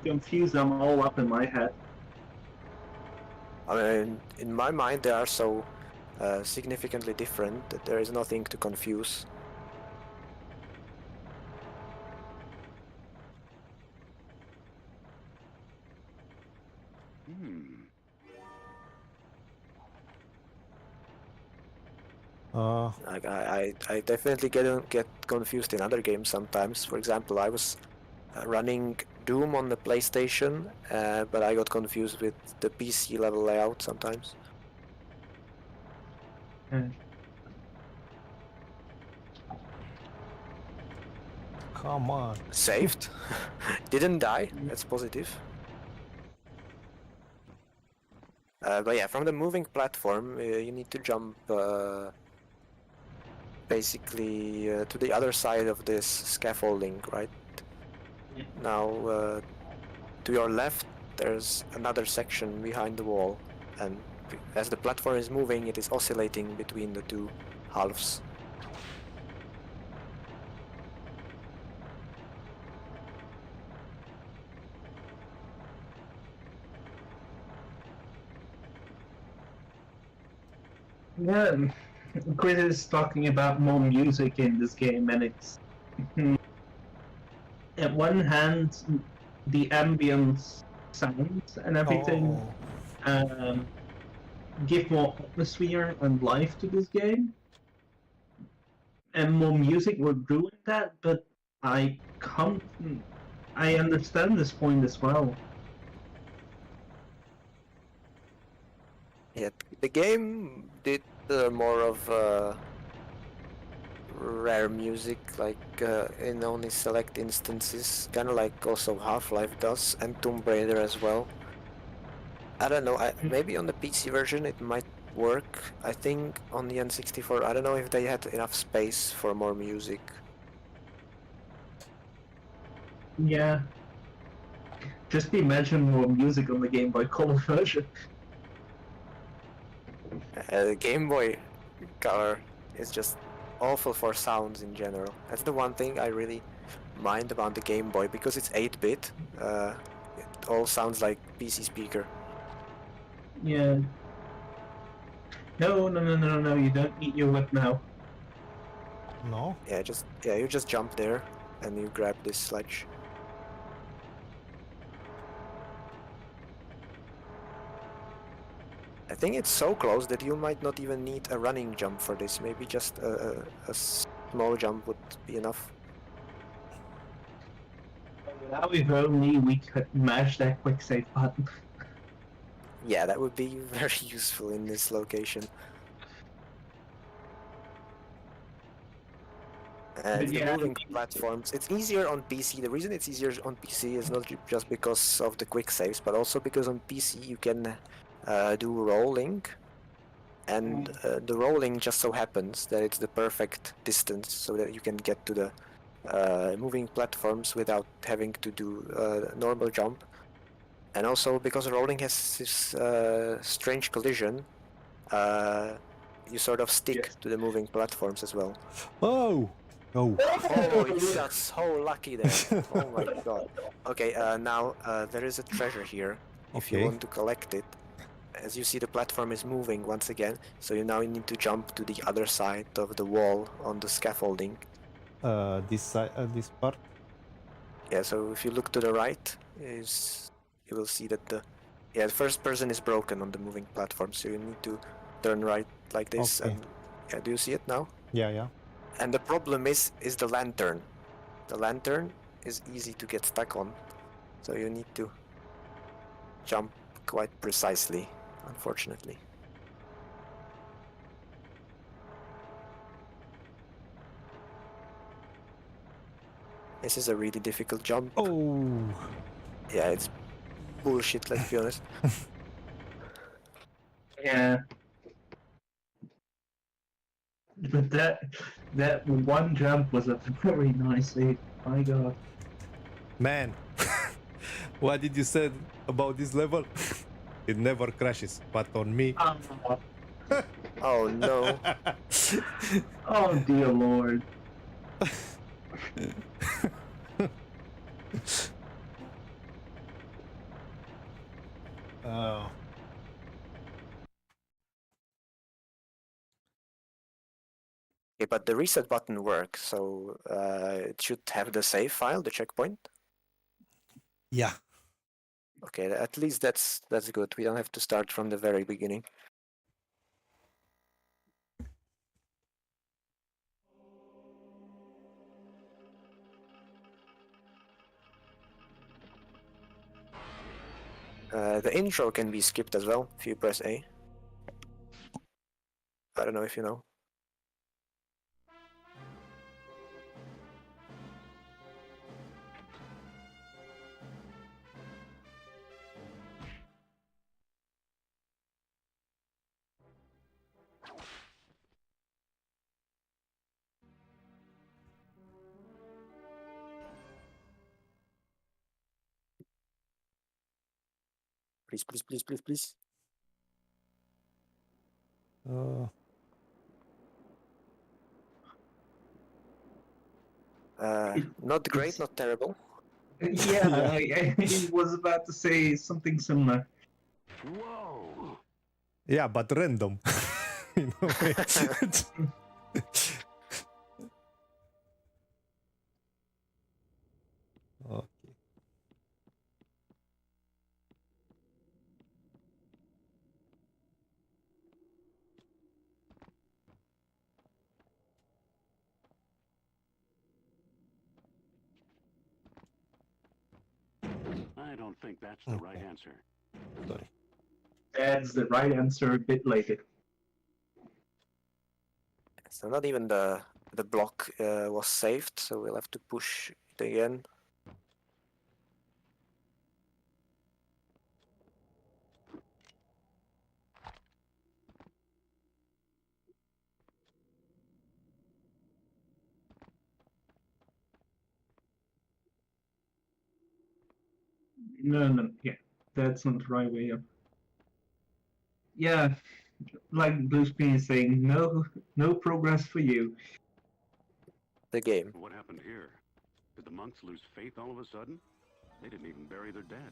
confuse them all up in my head. I mean, in my mind, they are so significantly different that there is nothing to confuse. Like I definitely get confused in other games sometimes. For example, I was running Doom on the PlayStation, but I got confused with the PC level layout sometimes. Come on. Saved, didn't die. That's positive. But yeah, from the moving platform, you need to jump basically to the other side of this scaffolding, right? Now, to your left, there's another section behind the wall, and as the platform is moving, it is oscillating between the two halves. Yeah, Chris is talking about more music in this game, and it's at one hand the ambient sounds and everything Oh. give more atmosphere and life to this game, and more music would ruin that. But I come, I understand this point as well. Yeah, the game did more of rare music, like in only select instances, kind of like also Half-Life does, and Tomb Raider as well. I don't know, maybe on the PC version it might work. I think on the N64, I don't know if they had enough space for more music. Yeah, just imagine more music on the Game Boy Color version. The Game Boy Color is just awful for sounds in general. That's the one thing I really mind about the Game Boy, because it's 8-bit. It all sounds like PC speaker. Yeah. No, you don't need your whip now. No? Yeah, you just jump there and you grab this sledge. I think it's so close that you might not even need a running jump for this. Maybe just a small jump would be enough. Now if only we could mash that quick save button. Yeah, that would be very useful in this location. And But the yeah, moving platforms, it's easier on PC. The reason it's easier on PC is not just because of the quick saves, but also because on PC you can do rolling, and the rolling just so happens that it's the perfect distance so that you can get to the moving platforms without having to do a normal jump. And also because rolling has this strange collision, you sort of stick yes. to the moving platforms as well. Oh! Oh. Oh, you got so lucky there. Oh my god. Okay, now there is a treasure here. If you Okay. want to collect it, as you see the platform is moving once again, so you now need to jump to the other side of the wall on the scaffolding. This side, this part. Yeah, so if you look to the right, you will see that the first person is broken on the moving platform, so you need to turn right like this. Okay. And yeah, do you see it now? Yeah, yeah. And the problem is the lantern. The lantern is easy to get stuck on, so you need to jump quite precisely, unfortunately. This is a really difficult jump. Oh! Yeah, it's bullshit, let's be honest. Yeah. But that one jump was a very nice save. My god. Man! What did you say about this level? It never crashes, but on me. Oh no. Oh dear lord. Oh. Okay, but the reset button works, so it should have the save file, the checkpoint. Yeah. Okay, at least that's good. We don't have to start from the very beginning. The intro can be skipped as well if you press A. I don't know if you know. Please, please, please, please, please. Not great, It's- not terrible. Yeah, Yeah. I was about to say something similar. Whoa! Yeah, but random. In a way. Okay. I don't think that's the right answer. Sorry. That's the right answer a bit later. So not even the block was saved, so we'll have to push it again. No, yeah, that's not the right way up. Yeah, like Blue Screen is saying, no progress for you. The game. What happened here? Did the monks lose faith all of a sudden? They didn't even bury their dead.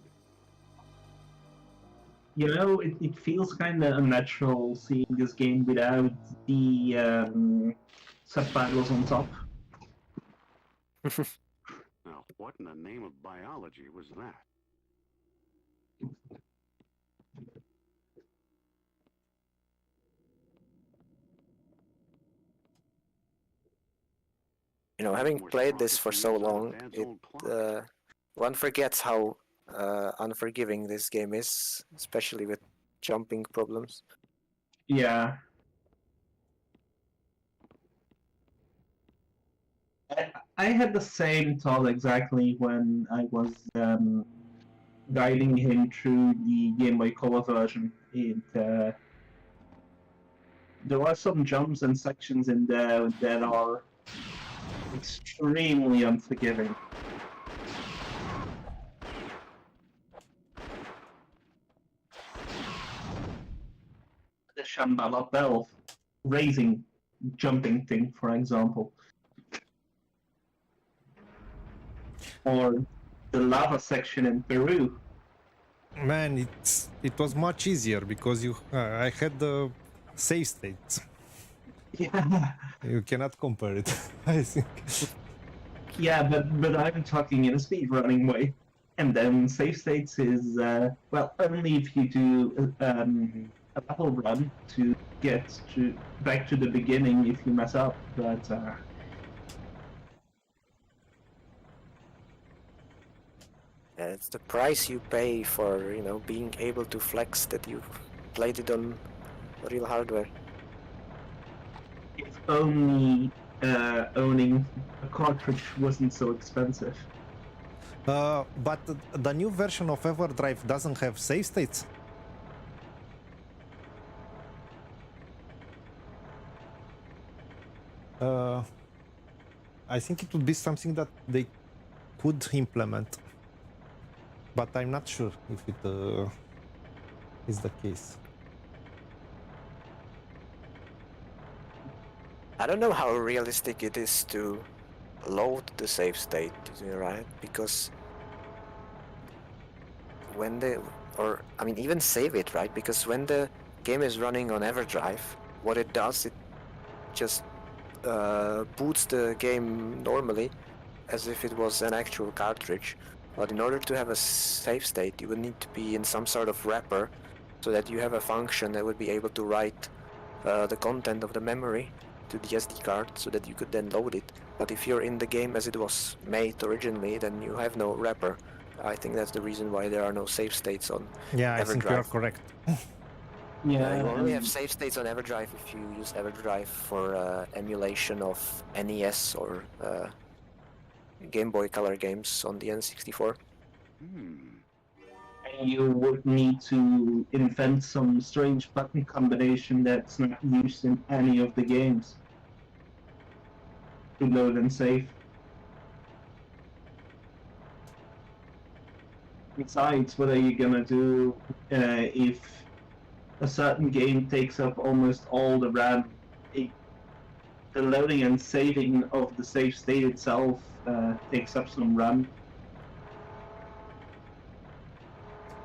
You know, it feels kind of unnatural seeing this game without the subtitles on top. Now, what in the name of biology was that? You know, having played this for so long, one forgets how unforgiving this game is, especially with jumping problems. Yeah. I had the same thought exactly when I was guiding him through the Game Boy Color version. There are some jumps and sections in there that are extremely unforgiving. The Shambhala bell raising jumping thing, for example. Or the lava section in Peru. Man, it was much easier because I had the save states. Yeah. You cannot compare it, I think. Yeah, but I'm talking in a speedrunning way. And then save states is, well, only if you do a level run to get back to the beginning if you mess up. But It's the price you pay for, being able to flex that you played it on real hardware. if only owning a cartridge wasn't so expensive. But the new version of EverDrive doesn't have save states. I think it would be something that they could implement, but I'm not sure if it is the case. I don't know how realistic it is to load the save state, right? Because when even save it, right? Because when the game is running on EverDrive, what it does, it just boots the game normally as if it was an actual cartridge. But in order to have a save state, you would need to be in some sort of wrapper so that you have a function that would be able to write the content of the memory to the SD card so that you could then load it. But if you're in the game as it was made originally, then you have no wrapper. I think that's the reason why there are no save states on Yeah, I EverDrive. think you are correct. Yeah, you only have save states on EverDrive if you use EverDrive for emulation of NES or Game Boy Color games on the N64. and you would need to invent some strange button combination that's not used in any of the games to load and save. Besides, what are you gonna do if a certain game takes up almost all the RAM? The loading and saving of the save state itself takes up some RAM.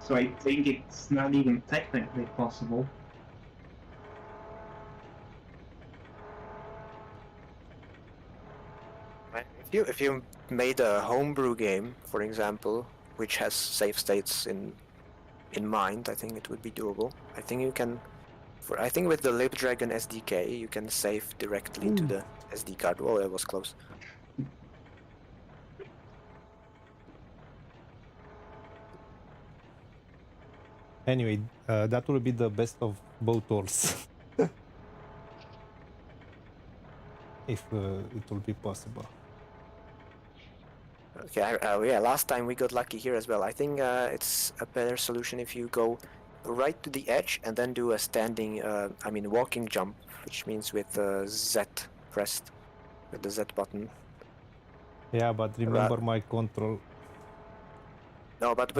So I think it's not even technically possible. If you made a homebrew game, for example, which has save states in mind, I think it would be doable. I think you can, I think with the LibDragon SDK, you can save directly to the SD card. Oh, that was close. Anyway, that will be the best of both worlds. If it will be possible. Okay, yeah, last time we got lucky here as well. I think it's a better solution if you go right to the edge and then do a standing, walking jump, which means with Z pressed, with the Z button. Yeah, but remember my control. No, but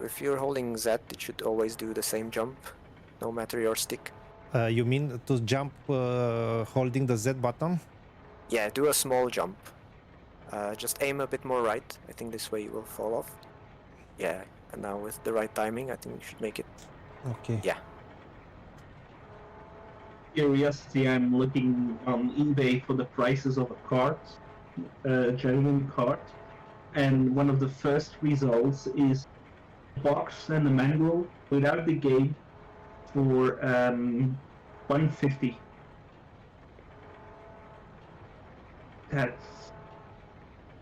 if you're holding Z, it should always do the same jump, no matter your stick. You mean to jump holding the Z button? Yeah, do a small jump. Just aim a bit more right. I think this way you will fall off. Yeah, and now with the right timing, I think you should make it. Okay. Yeah. Curiosity, I'm looking on eBay for the prices of a cart, genuine cart, and one of the first results is a box and a manual without the game for $150. That's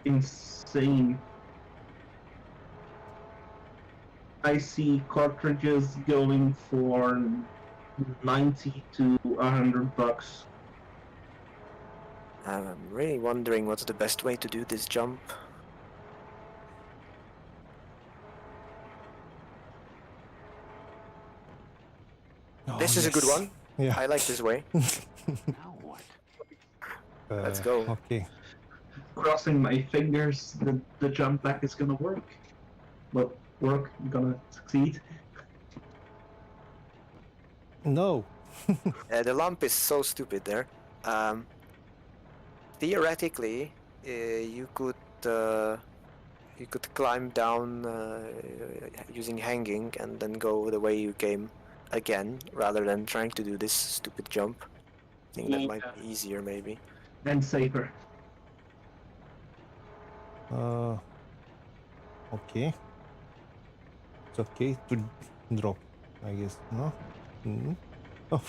insane. I see cartridges going for 90 to $100. I'm really wondering what's the best way to do this jump. Oh, This is a good yes. one. Yeah. I like this way. Now what? Let's go. Okay. Crossing my fingers that the jump back is gonna work. Well, gonna succeed. No. The lump is so stupid there. Theoretically, you could climb down using hanging and then go the way you came again, rather than trying to do this stupid jump. I think that might be easier, maybe. And safer. Okay. It's okay to drop, I guess. No. Oh.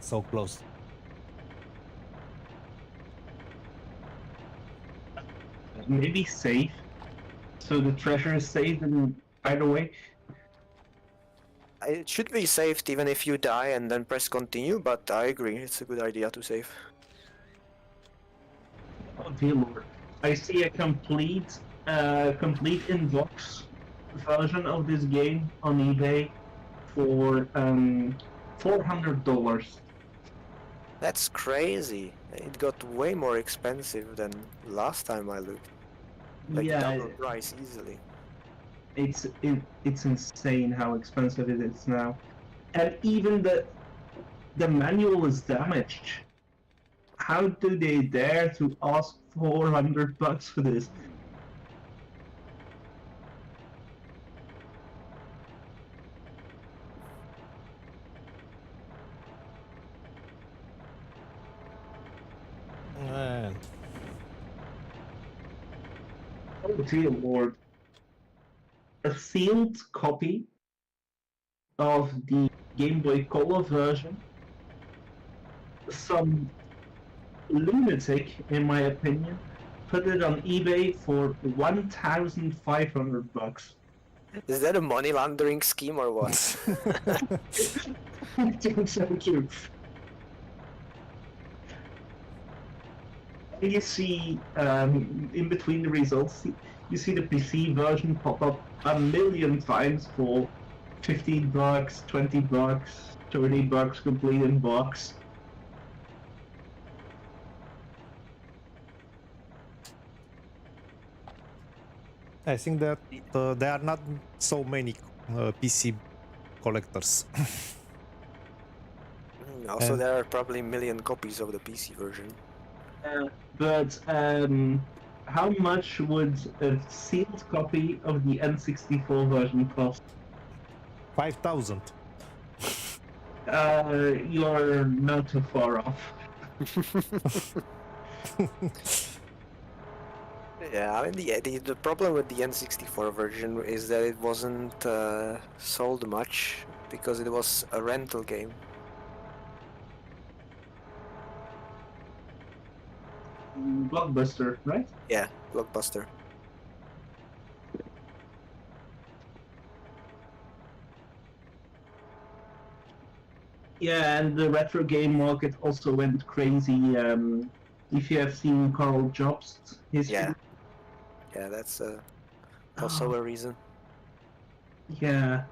So close. Maybe safe. So the treasure is saved and either way. It should be saved even if you die and then press continue, but I agree, it's a good idea to save. Oh dear lord. I see a complete in-box version of this game on eBay for $400. That's crazy. It got way more expensive than last time I looked. Like Yeah, double price easily. it's insane how expensive it is now, and even the manual is damaged. How do they dare to ask $400 for this? Man. Oh dear lord. A sealed copy of the Game Boy Color version. Some lunatic, in my opinion, put it on eBay for $1,500. Is that a money laundering scheme or what? I think so too. You see, in between the results, you see the PC version pop up a million times for $15, $20, $30 complete in box. I think that there are not so many PC collectors. Also, And- there are probably a million copies of the PC version. But how much would a sealed copy of the N64 version cost? 5,000. You're not too far off. Yeah, I mean the problem with the N64 version is that it wasn't sold much because it was a rental game. Blockbuster, right? Yeah, Blockbuster. Yeah, and the retro game market also went crazy. If you have seen Carl Jobst, his Yeah, that's also a reason. Yeah,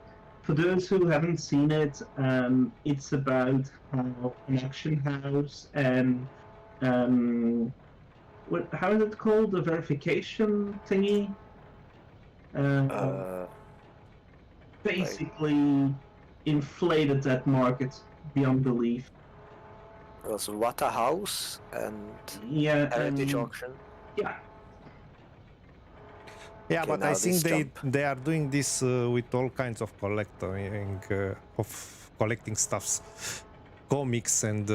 for those who haven't seen it, it's about how an action house and how is it called? The verification thingy. Basically, inflated that market beyond belief. It was Wata House and Yeah, Heritage Auction. yeah. Yeah, Okay, but now I think this jump. they are doing this with all kinds of collecting stuffs, comics, and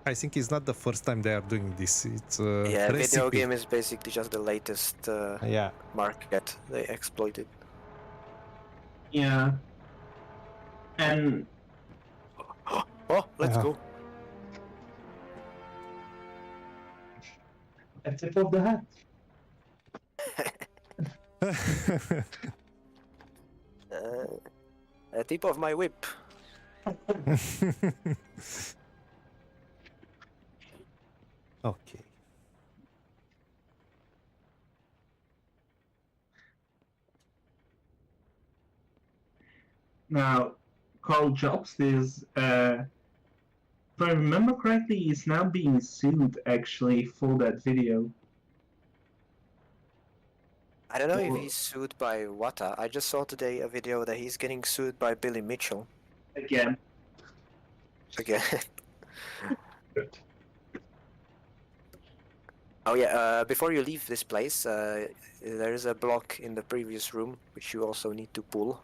I think it's not the first time they are doing this. It's Yeah, recipe. video game is basically just the latest Yeah. market they exploited. Yeah. And Oh, let's Yeah. go. a tip of the hat. A tip of my whip. Okay. Now, Carl Jobs is, if I remember correctly, is now being sued actually for that video. I don't know if Or- he's sued by Wata. I just saw today a video that he's getting sued by Billy Mitchell. Again. Again. Oh yeah, before you leave this place, there is a block in the previous room, which you also need to pull.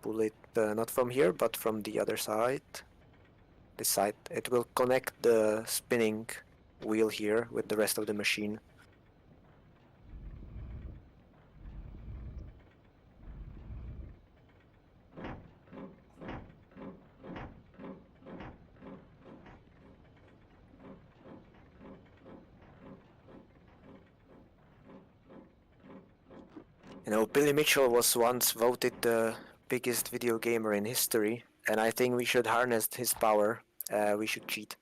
Pull it not from here, but from the other side. This side. It will connect the spinning wheel here with the rest of the machine. You know, Billy Mitchell was once voted the biggest video gamer in history, and I think we should harness his power. We should cheat.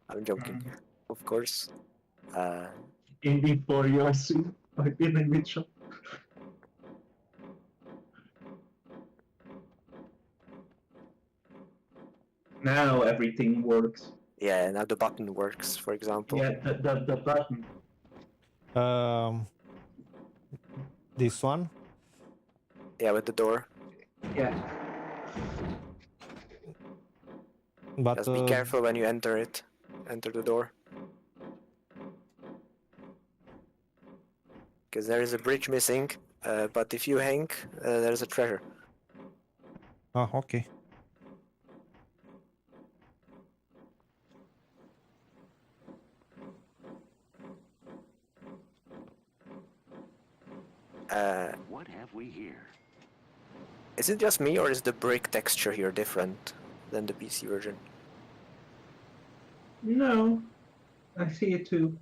I'm joking, of course. Indy for your suit by Billy Mitchell. Now everything works. Yeah, now the button works, for example. Yeah, the button. This one. Yeah, with the door. Yeah. But Just be careful when you enter it. Enter the door. Because there is a bridge missing, but if you hang, there's a treasure. Oh, okay. What have we here? Is it just me, or is the brick texture here different than the PC version? No, I see it too.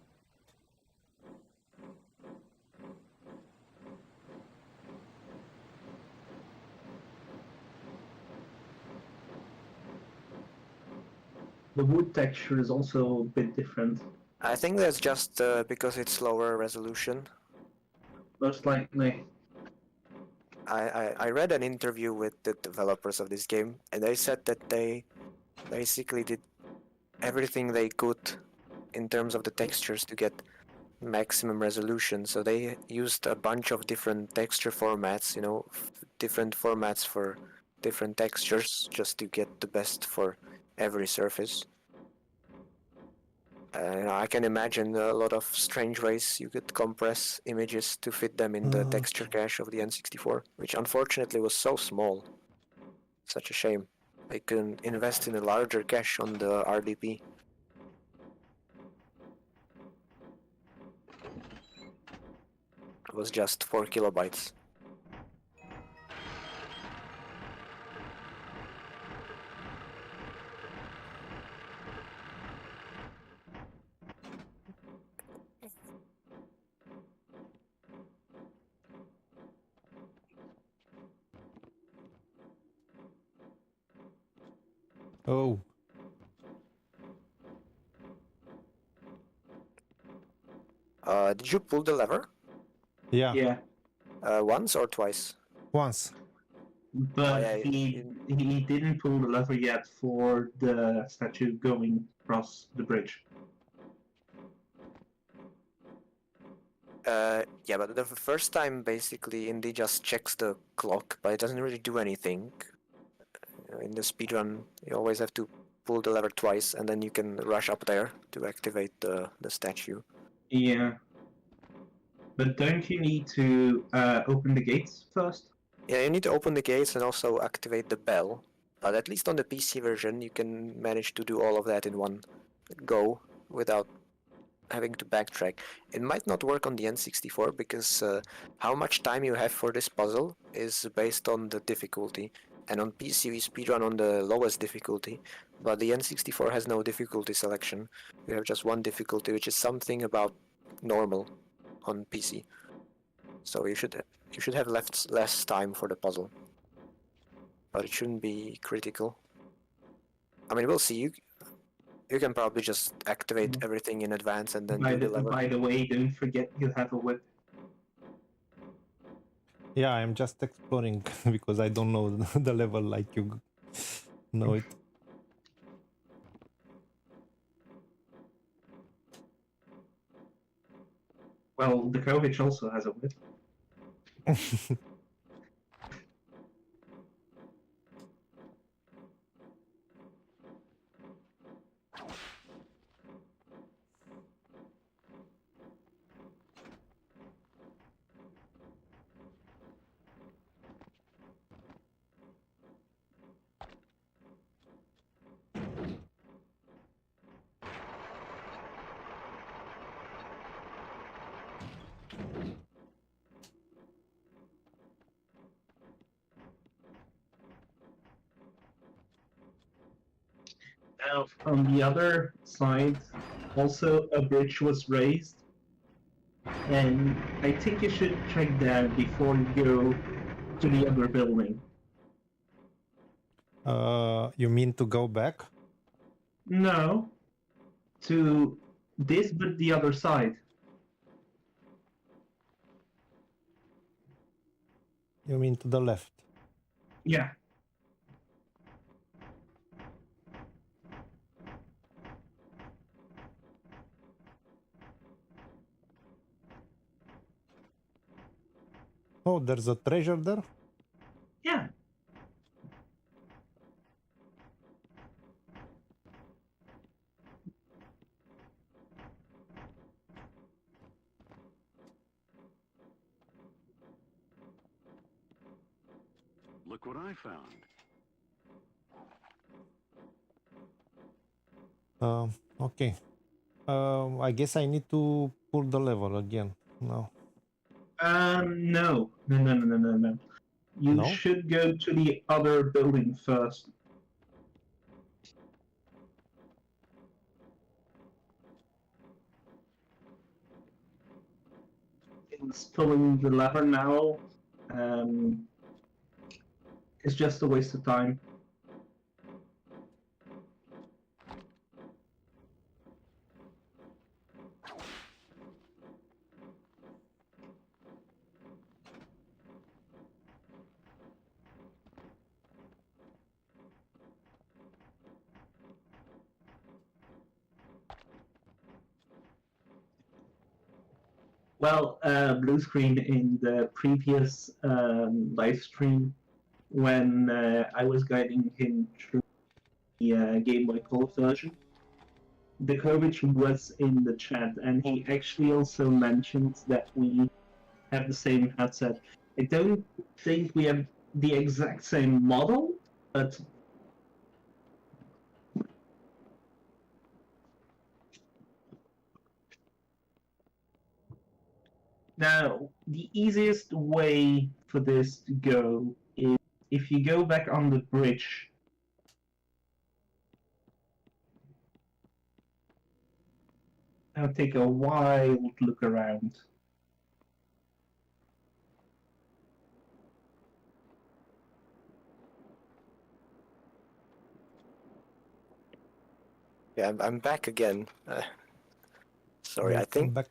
The wood texture is also a bit different. I think that's just because it's lower resolution. Most likely. I read an interview with the developers of this game, and they said that they basically did everything they could in terms of the textures to get maximum resolution. So they used a bunch of different texture formats, you know, different formats for different textures, just to get the best for every surface. I can imagine a lot of strange ways you could compress images to fit them in the texture cache of the N64, which unfortunately was so small. Such a shame. I can invest in a larger cache on the RDP. It was just 4 kilobytes. Oh. Did you pull the lever? Yeah. Yeah. Once or twice? Once. But yeah, he didn't pull the lever yet for the statue going across the bridge. Yeah, but the first time basically Indy just checks the clock, but it doesn't really do anything. In the speedrun, you always have to pull the lever twice, and then you can rush up there to activate the statue. Yeah. But don't you need to open the gates first? Yeah, you need to open the gates and also activate the bell. But at least on the PC version, you can manage to do all of that in one go without having to backtrack. It might not work on the N64 because how much time you have for this puzzle is based on the difficulty. And on PC we speedrun on the lowest difficulty, but the N64 has no difficulty selection. We have just one difficulty, which is something about normal on PC. So you should have left less time for the puzzle, but it shouldn't be critical. I mean, we'll see. You can probably just activate everything in advance and then do the level. By the way, don't forget you have a whip. Yeah, I'm just exploring because I don't know the level like you know it. Well, the Kovic also has a whip. Now, on the other side, also a bridge was raised, and I think you should check that before you go to the other building. You mean to go back? No, to this, but the other side. You mean to the left? Yeah. Oh, there's a treasure there? Yeah. Look what I found. Okay. I guess I need to pull the level again. No. No. No. You No? should go to the other building first. It's pulling the lever now. It's just a waste of time. Well, blue screen in the previous live stream when I was guiding him through the Game Boy Color version. Kovic was in the chat, and he actually also mentioned that we have the same headset. I don't think we have the exact same model, but now the easiest way for this to go is if you go back on the bridge. I'll take a wild look around. Yeah, I'm back again. Sorry, I think Back.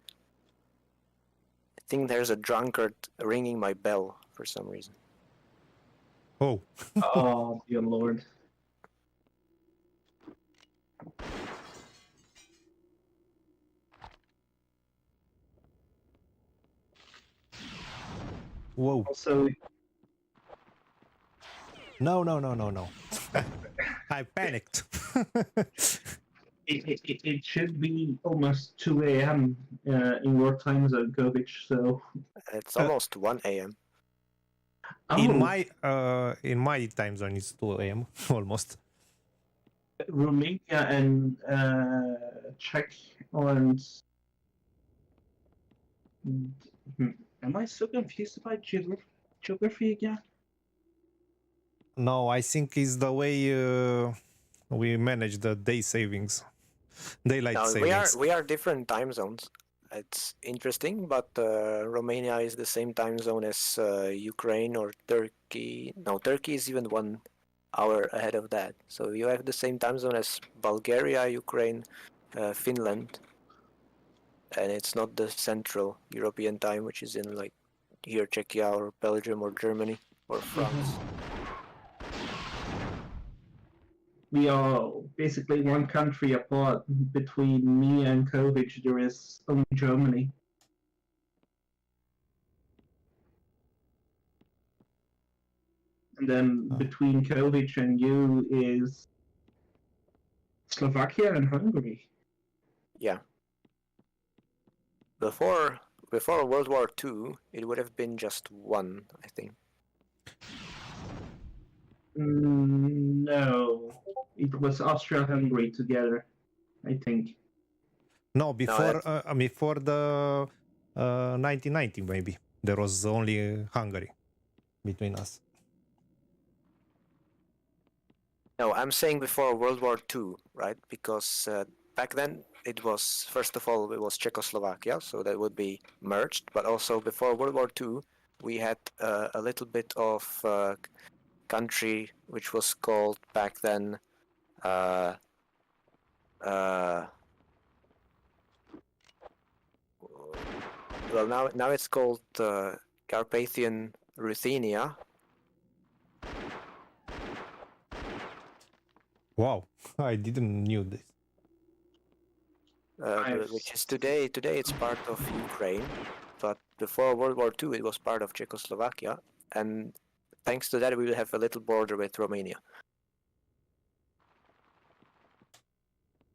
there's a drunkard ringing my bell for some reason. Oh. Oh, dear lord. Whoa. Also, No. I panicked. it should be almost 2 a.m. In your time zone, Kovic, so... It's almost 1 a.m. Oh, In my time zone it's 2 a.m. almost. Romania and Czech and... Am I so confused about geography again? No, I think it's the way we manage the day savings, daylight Now savings. we are different time zones. It's interesting, but Romania is the same time zone as Ukraine or Turkey. No, Turkey is even 1 hour ahead of that. So you have the same time zone as Bulgaria, Ukraine, Finland, and it's not the Central European time, which is in like here Czechia or Belgium or Germany or France. We are basically one country apart. Between me and Kovic, there is only Germany. And then between Kovic and you is Slovakia and Hungary. Yeah. Before World War II, it would have been just one, I think. No, it was Austria-Hungary together, I think. No, before before the 1990 maybe there was only Hungary between us. No, I'm saying before World War II, right? Because back then it was, first of all, it was Czechoslovakia, so that would be merged. But also before World War II, we had a little bit of country which was called back then. Well, now it's called Carpathian Ruthenia. Wow, I didn't knew this. Which is today it's part of Ukraine, but before World War II it was part of Czechoslovakia, and thanks to that we will have a little border with Romania.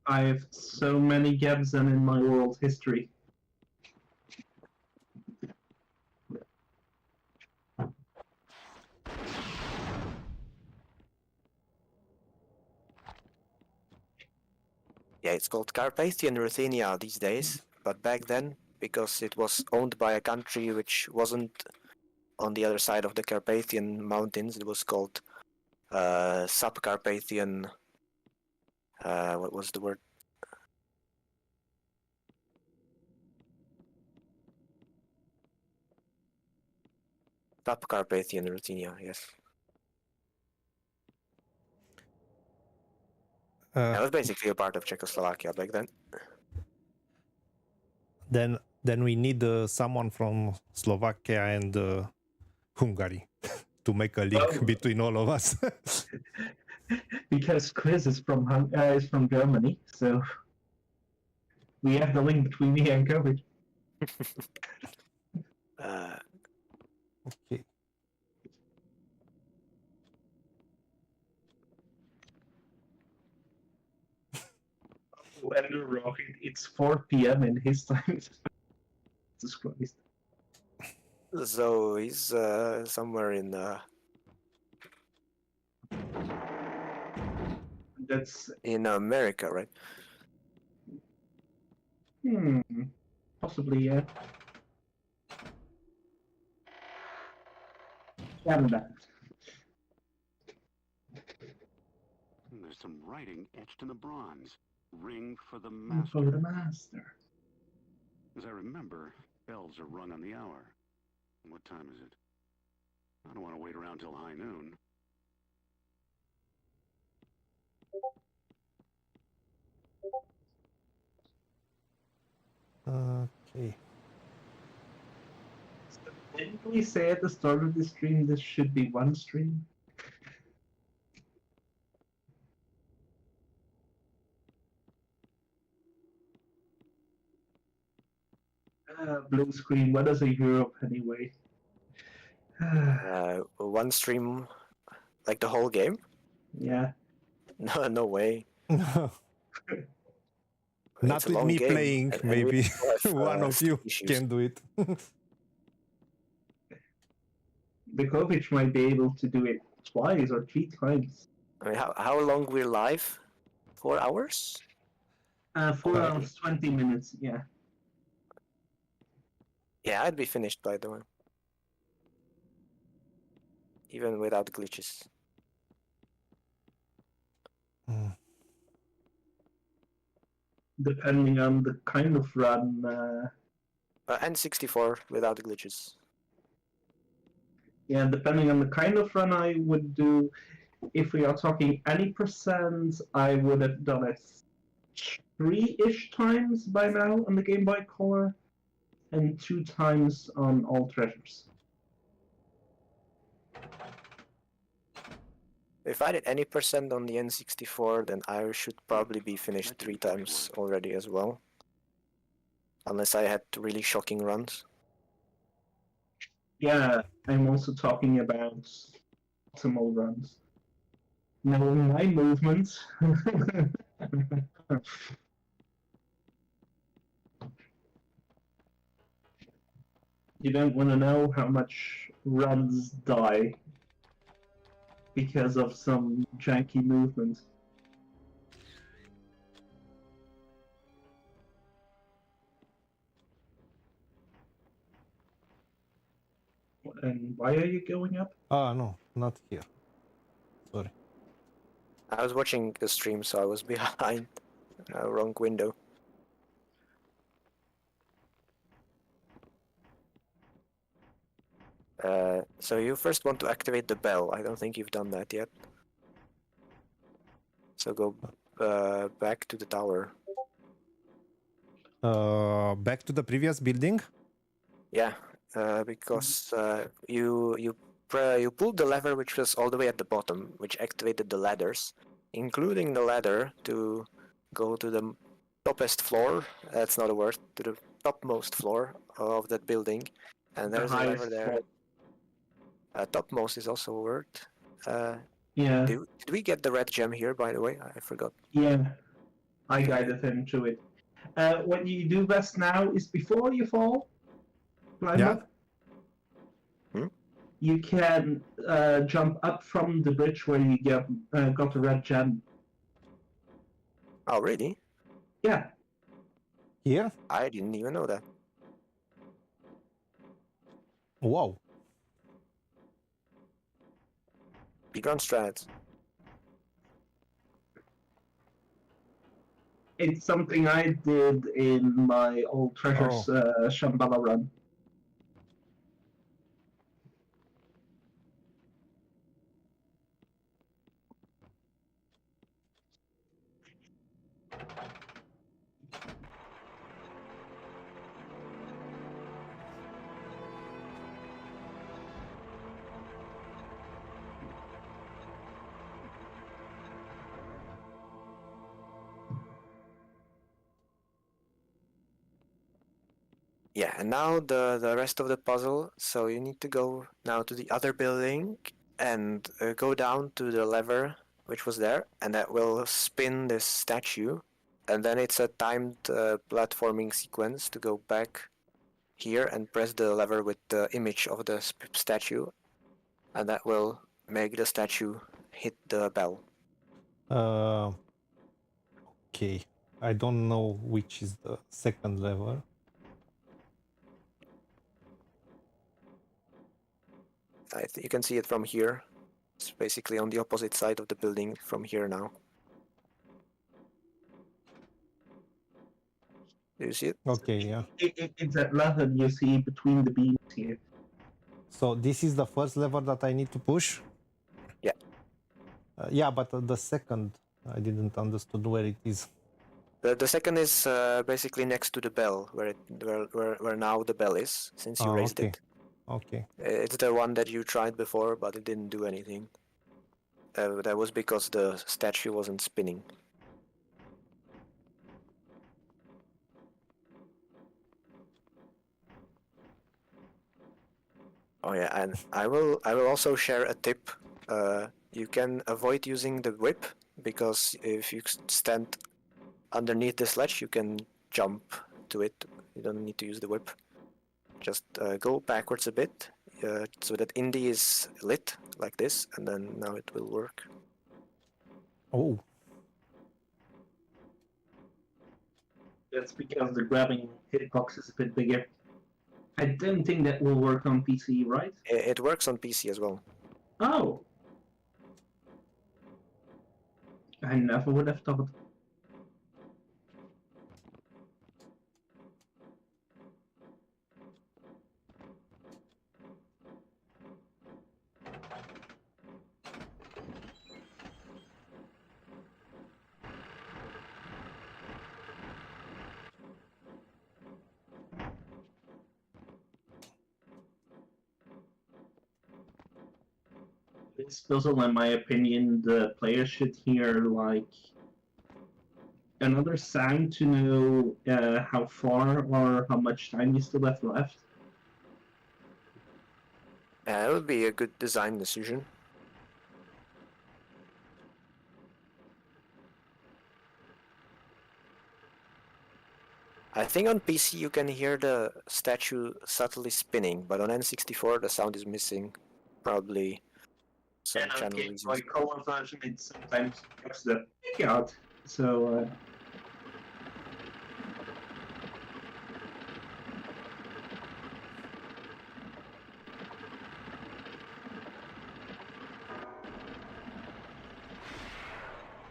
I have so many Gebsen in my world history. Yeah, it's called Carpathian Ruthenia these days, but back then, because it was owned by a country which wasn't on the other side of the Carpathian Mountains, it was called Subcarpathian. What was the word? Subcarpathian Ruthenia, yes. That was basically a part of Czechoslovakia back then. Then we need someone from Slovakia and Hungary to make a link between all of us. Because Chris is from Germany, so we have the link between me and Kovic. Okay. When the rocket, it's 4 p.m. in his time. Jesus Christ. So he's somewhere in That's in America, right? Possibly, yeah. Canada. There's some writing etched in the bronze. Ring for the master. For the master. As I remember, bells are rung on the hour. What time is it? I don't want to wait around till high noon. Okay. Didn't we say at the start of the stream this should be one stream? Blue screen, what is a Europe anyway? One stream, like the whole game? Yeah. No way. Not with me game, playing, and maybe have, one of you issues. can do it. Bekovic might be able to do it twice or 3 times. I mean, how long we're live? 4 hours? 4 hours, 20 minutes, yeah. Yeah, I'd be finished by the way. Even without glitches. Mm. Depending on the kind of run. N64 without glitches. Yeah, depending on the kind of run I would do, if we are talking any percent, I would have done it 3-ish times by now on the Game Boy Color, and 2 times on All Treasures. If I did any percent on the N64, then I should probably be finished 3 times already as well. Unless I had really shocking runs. Yeah, I'm also talking about optimal runs. Knowing my movements. You don't want to know how much runs die because of some janky movement. And why are you going up? Ah, no, not here. Sorry. I was watching the stream, so I was behind. Wrong window. So you first want to activate the bell. I don't think you've done that yet. So go back to the tower. Back to the previous building. Yeah, because you pulled the lever which was all the way at the bottom, which activated the ladders, including the ladder to go to the topest floor. That's not a word. To the topmost floor of that building, and there's a lever there. Topmost is also a word. Yeah. Did we get the red gem here, by the way? I forgot. Yeah, I guided him to it. What you do best now is before you fall, climb Yeah. up. You can jump up from the bridge where you got the red gem. Oh, really? Yeah. Here? I didn't even know that. Wow. Speedrun strats. It's something I did in my Old Treasures Shambhala run. Yeah, and now the rest of the puzzle. So you need to go now to the other building and go down to the lever which was there, and that will spin this statue. And then it's a timed platforming sequence to go back here and press the lever with the image of the statue, and that will make the statue hit the bell. Okay. I don't know which is the second lever. You can see it from here. It's basically on the opposite side of the building from here now. Do you see it? Okay, yeah. It's that lever you see between the beams here. So this is the first lever that I need to push? Yeah. Yeah, but the second, I didn't understand where it is. The second is basically next to the bell, where now the bell is, since you raised okay. it. Okay. It's the one that you tried before, but it didn't do anything. That was because the statue wasn't spinning. Oh yeah, and I will also share a tip. You can avoid using the whip, because if you stand underneath the sledge, you can jump to it. You don't need to use the whip. Just go backwards a bit, so that Indy is lit like this, and then now it will work. Oh. That's because the grabbing hitbox is a bit bigger. I don't think that will work on PC, right? It works on PC as well. Oh! I never would have thought. This puzzle, in my opinion, the player should hear like another sound to know how far or how much time you still have left. It would be a good design decision. I think on PC you can hear the statue subtly spinning, but on N64 the sound is missing. Probably some And on channel Game Boy reasons. Color version, it sometimes cuts the pick out. So.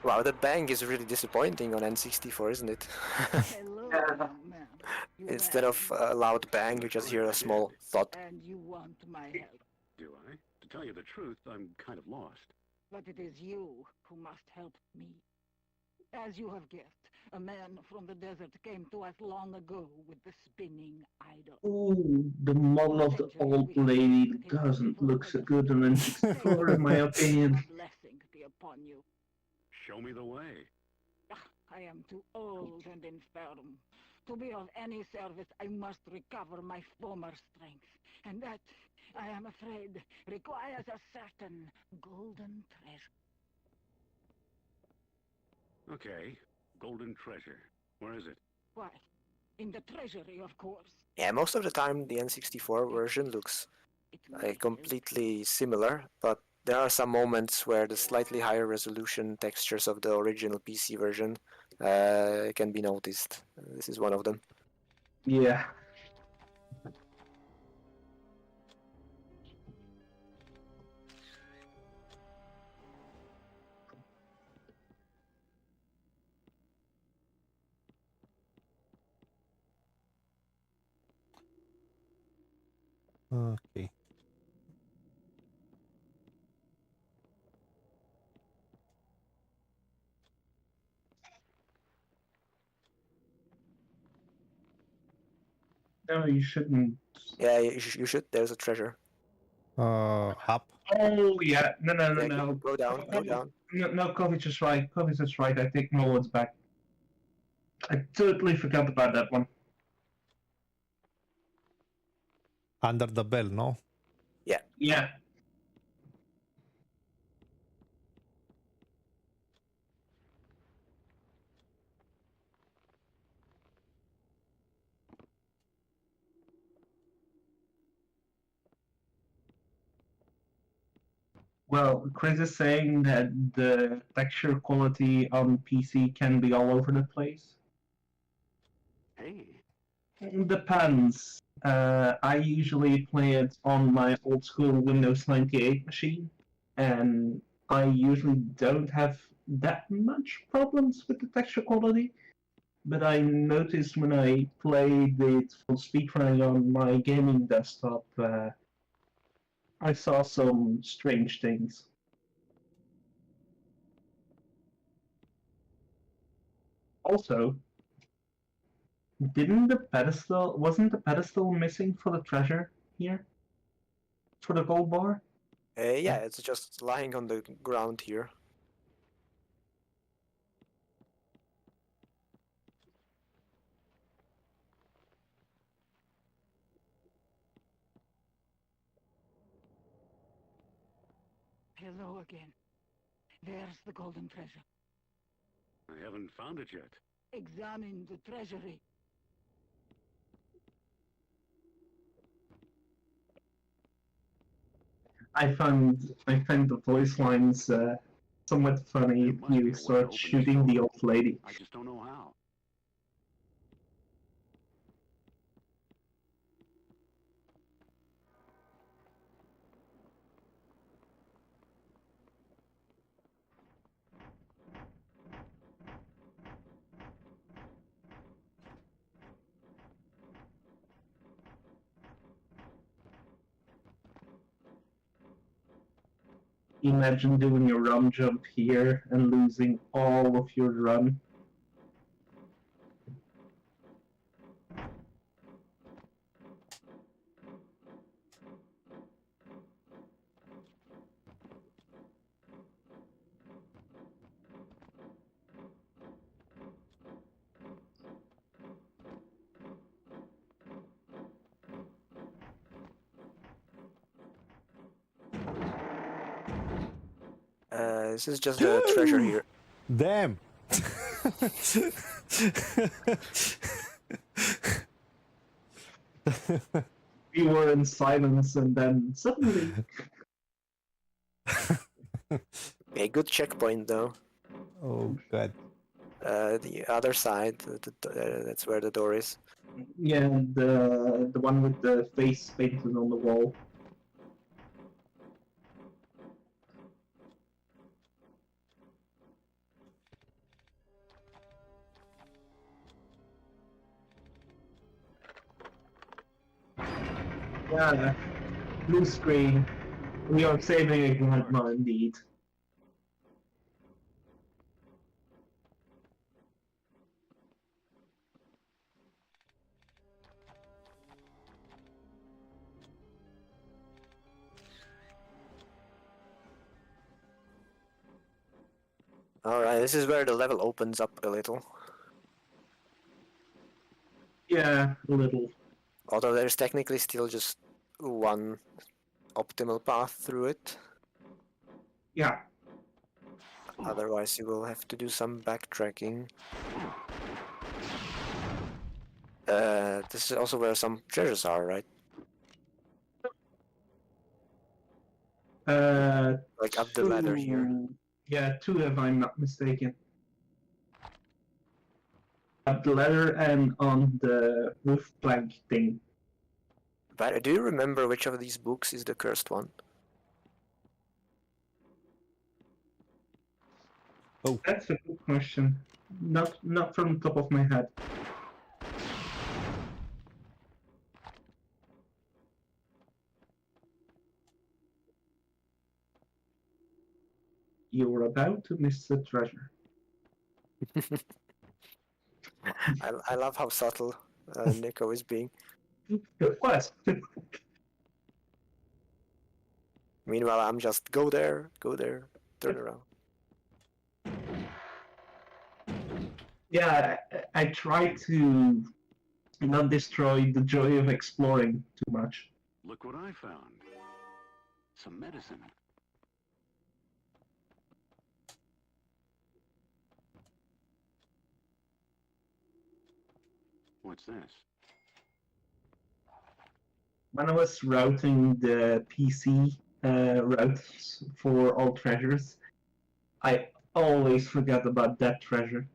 Wow, the bang is really disappointing on N64, isn't it? Hello, young man. You Instead have of a loud bang, you just hear a small thud. and you want my help. Do I? To tell you the truth, I'm kind of lost. But it is you who must help me. As you have guessed, a man from the desert came to us long ago with the spinning idol. Ooh, the model of the old lady doesn't look so good on N64, in my opinion. A blessing be upon you. Show me the way. I am too old and infirm. To be of any service, I must recover my former strength. And that, I am afraid, requires a certain golden treasure. Okay, golden treasure. Where is it? Why? In the treasury, of course. Yeah, most of the time the N64 version looks It may help. completely similar, but there are some moments where the slightly higher resolution textures of the original PC version can be noticed. This is one of them. Yeah. Okay. No, you shouldn't. Yeah, you should. There's a treasure. Up. Oh, yeah. No, no, no, Yeah, no. go down, go down. No, Kovic is right. Kovic is right. I take my words back. I totally forgot about that one. Under the bell, no? Yeah. Well, Chris is saying that the texture quality on PC can be all over the place. Hey, Depends. I usually play it on my old school Windows 98 machine, and I usually don't have that much problems with the texture quality. But I noticed when I played it for speedrunning on my gaming desktop, I saw some strange things. Also, wasn't the pedestal missing for the treasure here? For the gold bar? Yeah, it's just lying on the ground here. Hello again. There's the golden treasure. I haven't found it yet. Examine the treasury. I find the voice lines somewhat funny if There must be a way you to start open this shooting the door. old lady. I just don't know how. Imagine doing a run jump here and losing all of your run. This is just a treasure here. Damn! We were in silence and then suddenly... A good checkpoint though. Oh god. The other side, that's where the door is. Yeah, the one with the face painted on the wall. Yeah, blue screen. We are saving a grandma indeed. Alright, this is where the level opens up a little. Yeah, a little. Although there's technically still just one optimal path through it. Yeah. Otherwise you will have to do some backtracking. This is also where some treasures are, right? Like up the ladder here. Yeah, two if I'm not mistaken. Up the ladder and on the roof plank thing. But do you remember which of these books is the cursed one? Oh. That's a good question. Not from the top of my head. You're about to miss the treasure. I love how subtle Neko is being. What? Meanwhile, I'm just go there, turn around. Yeah, I try to not destroy the joy of exploring too much. Look what I found. Some medicine. What's this? When I was routing the PC routes for all treasures, I always forget about that treasure.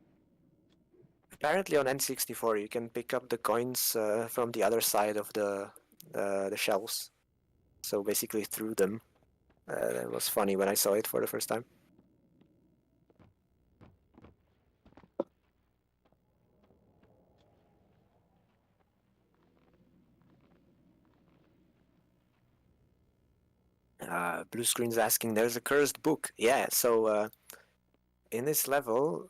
Apparently on N64 you can pick up the coins from the other side of the shelves. So basically through them. That was funny when I saw it for the first time. Blue screen's asking, there's a cursed book. Yeah, so in this level,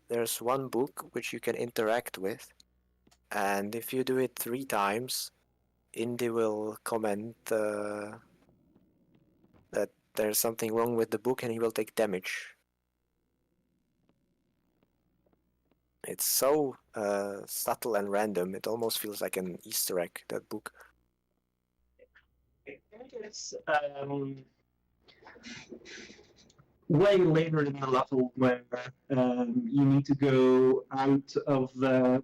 there's one book which you can interact with. And if you do it 3 times, Indy will comment that there's something wrong with the book and he will take damage. It's so subtle and random, it almost feels like an Easter egg, that book. I think it's way later in the level where you need to go out of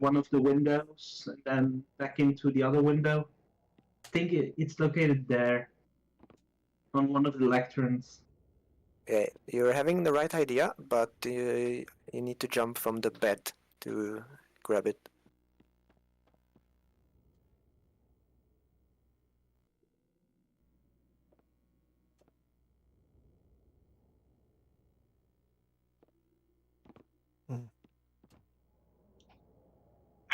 one of the windows and then back into the other window. I think it's located there on one of the lecterns. Yeah, you're having the right idea, but you need to jump from the bed to grab it.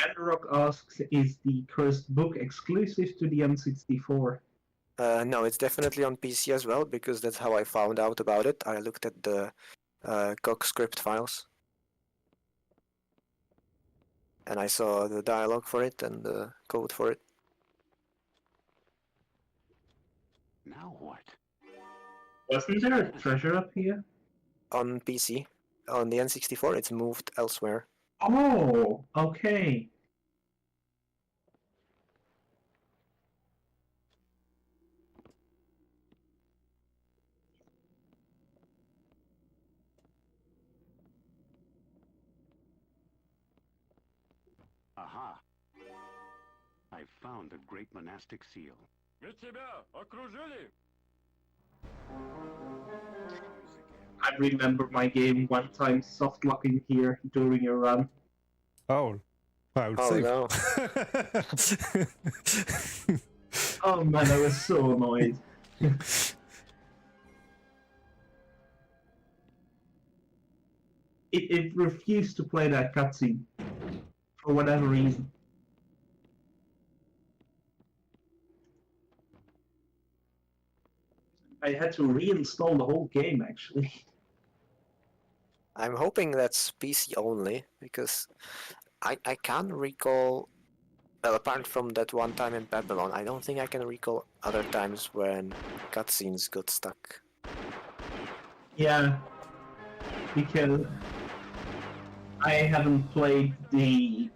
Androck asks, is the cursed book exclusive to the N64? No, it's definitely on PC as well, because that's how I found out about it. I looked at the GOG script files. And I saw the dialogue for it and the code for it. Now what? Wasn't there a treasure up here? On PC. On the N64, it's moved elsewhere. Oh, okay. Aha. I found the great monastic seal. Ведь тебя окружили. I remember my game one time soft locking here during a run. Oh, I would Oh say. no. Oh man, I was so annoyed. It refused to play that cutscene for whatever reason. I had to reinstall the whole game actually. I'm hoping that's PC only, because I can't recall, well, apart from that one time in Babylon, I don't think I can recall other times when cutscenes got stuck. Yeah, because I haven't played the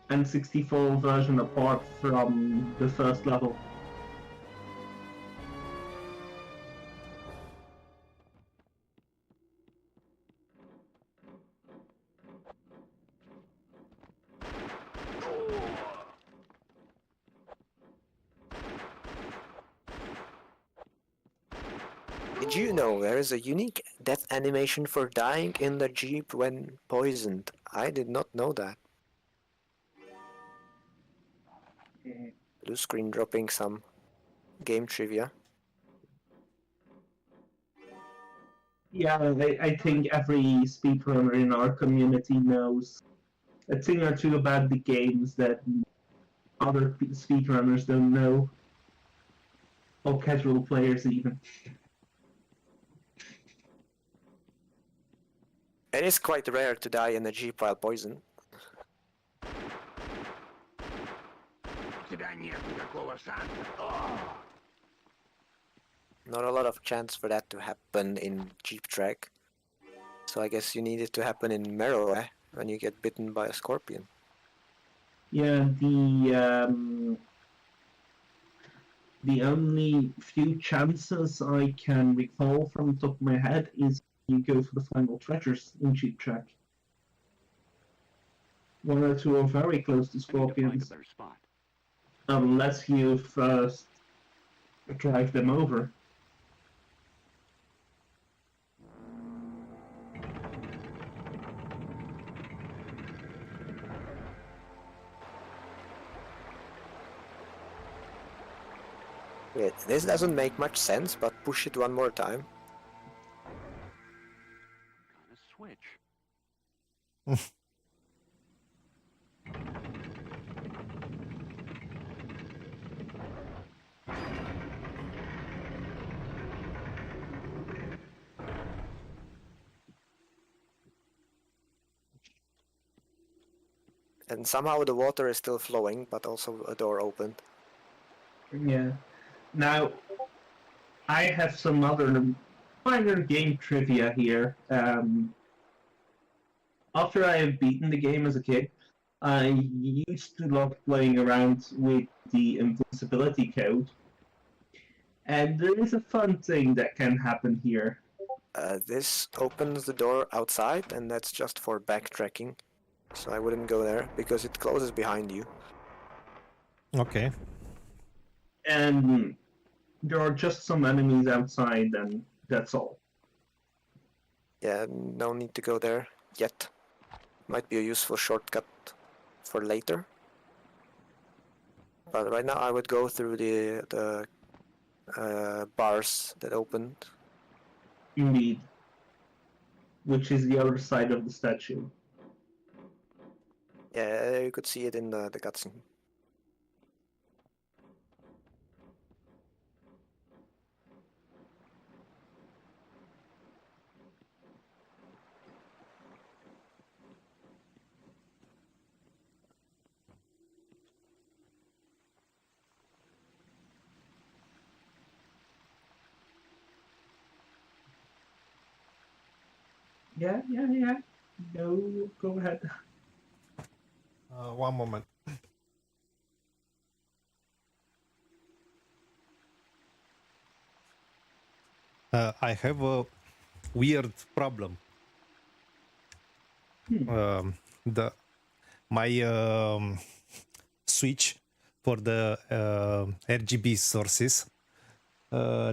N64 version apart from the first level. Did you know there is a unique death animation for dying in the Jeep when poisoned? I did not know that. Blue screen dropping some game trivia. Yeah, I think every speedrunner in our community knows a thing or two about the games that other speedrunners don't know, or casual players even. It is quite rare to die in a Jeep while poisoned. тебя нет никакого шанса. Not a lot of chance for that to happen in Jeep Track. So I guess you need it to happen in Meroe when you get bitten by a scorpion. Yeah, the only few chances I can recall from the top of my head is you go for the final treasures in Cheap Track. One or two are very close to I need to find a scorpions, better spot. unless you first drive them over. Wait, this doesn't make much sense, but push it one more time. Got a switch. And somehow the water is still flowing, but also a door opened. Yeah. Now, I have some other minor game trivia here. After I have beaten the game as a kid, I used to love playing around with the invincibility code. And there is a fun thing that can happen here. This opens the door outside, and that's just for backtracking. So I wouldn't go there, because it closes behind you. Okay. And there are just some enemies outside, and that's all. Yeah, no need to go there yet. Might be a useful shortcut for later. But right now I would go through the bars that opened. Indeed. Which is the other side of the statue. Yeah, you could see it in the cutscene. Yeah. No, go ahead. One moment. I have a weird problem. The my switch for the RGB sources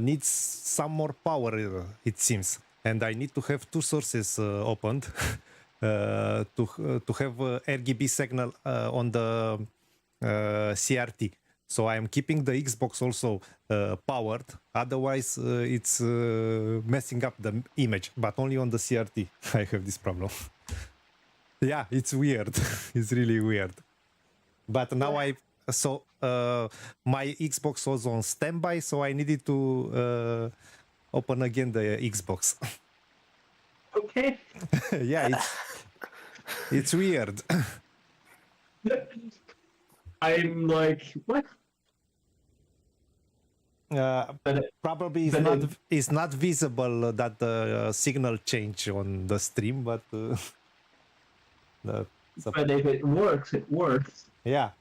needs some more power, it seems, and I need to have two sources opened to have RGB signal on the CRT. So I am keeping the Xbox also powered. Otherwise, it's messing up the image. But only on the CRT I have this problem. Yeah, it's weird. It's really weird. But now my Xbox was on standby, so I needed to open again the Xbox. Okay. Yeah, it's weird. I'm like, what? Probably it's not visible that the signal change on the stream, but but if it works, it works. Yeah.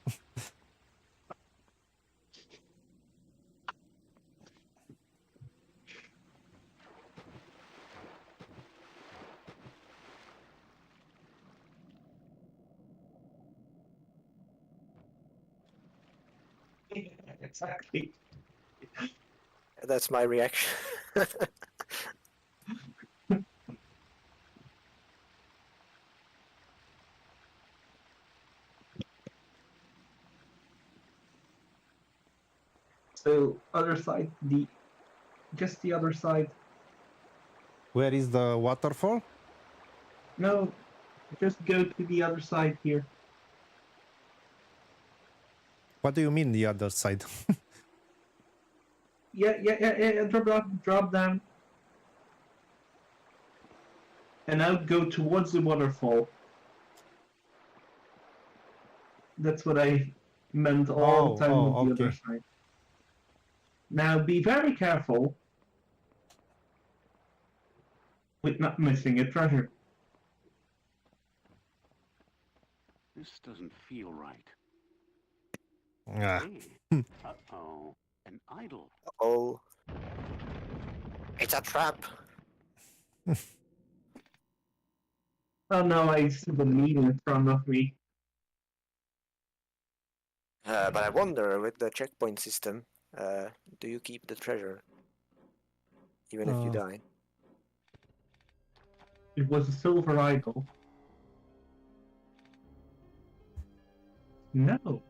Exactly. That's my reaction. So other side, just the other side. Where is the waterfall? No, just go to the other side here. What do you mean the other side? Yeah. Drop down. And now go towards the waterfall. That's what I meant all the time with the other side. Now be very careful with not missing a treasure. This doesn't feel right. Ah. Hey. Uh-oh. An idol. Oh. It's a trap. Oh no, I see the meat in front of me. But I wonder, with the checkpoint system, do you keep the treasure? Even if you die? It was a silver idol. No.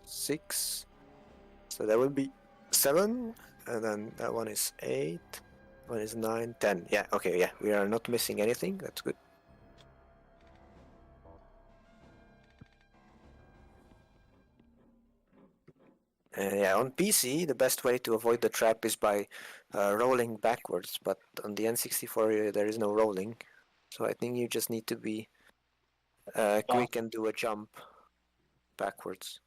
6. So that will be 7, and then that one is 8. One is 9, 10. Yeah, okay, yeah. We are not missing anything. That's good. Yeah, on PC, the best way to avoid the trap is by rolling backwards, but on the N64 there is no rolling. So I think you just need to be quick and do a jump backwards.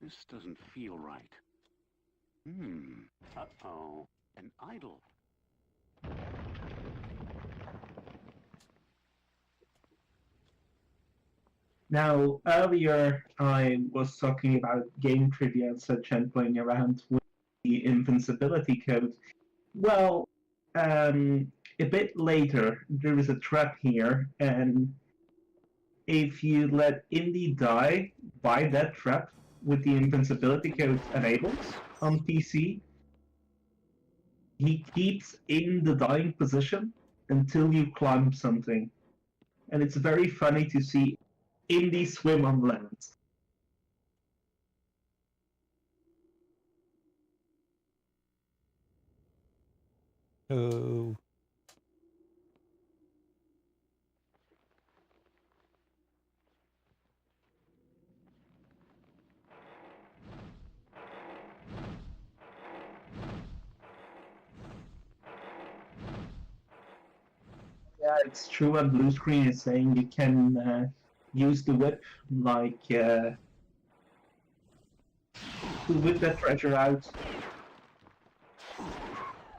This doesn't feel right. Uh-oh. An idol. Now, earlier I was talking about game trivia and such and playing around with the invincibility code. Well, a bit later, there is a trap here, and if you let Indy die by that trap with the invincibility code enabled on PC, he keeps in the dying position until you climb something. And it's very funny to see Indy swim on land. Oh. Yeah, it's true. And blue screen is saying you can use the whip, like to whip that treasure out.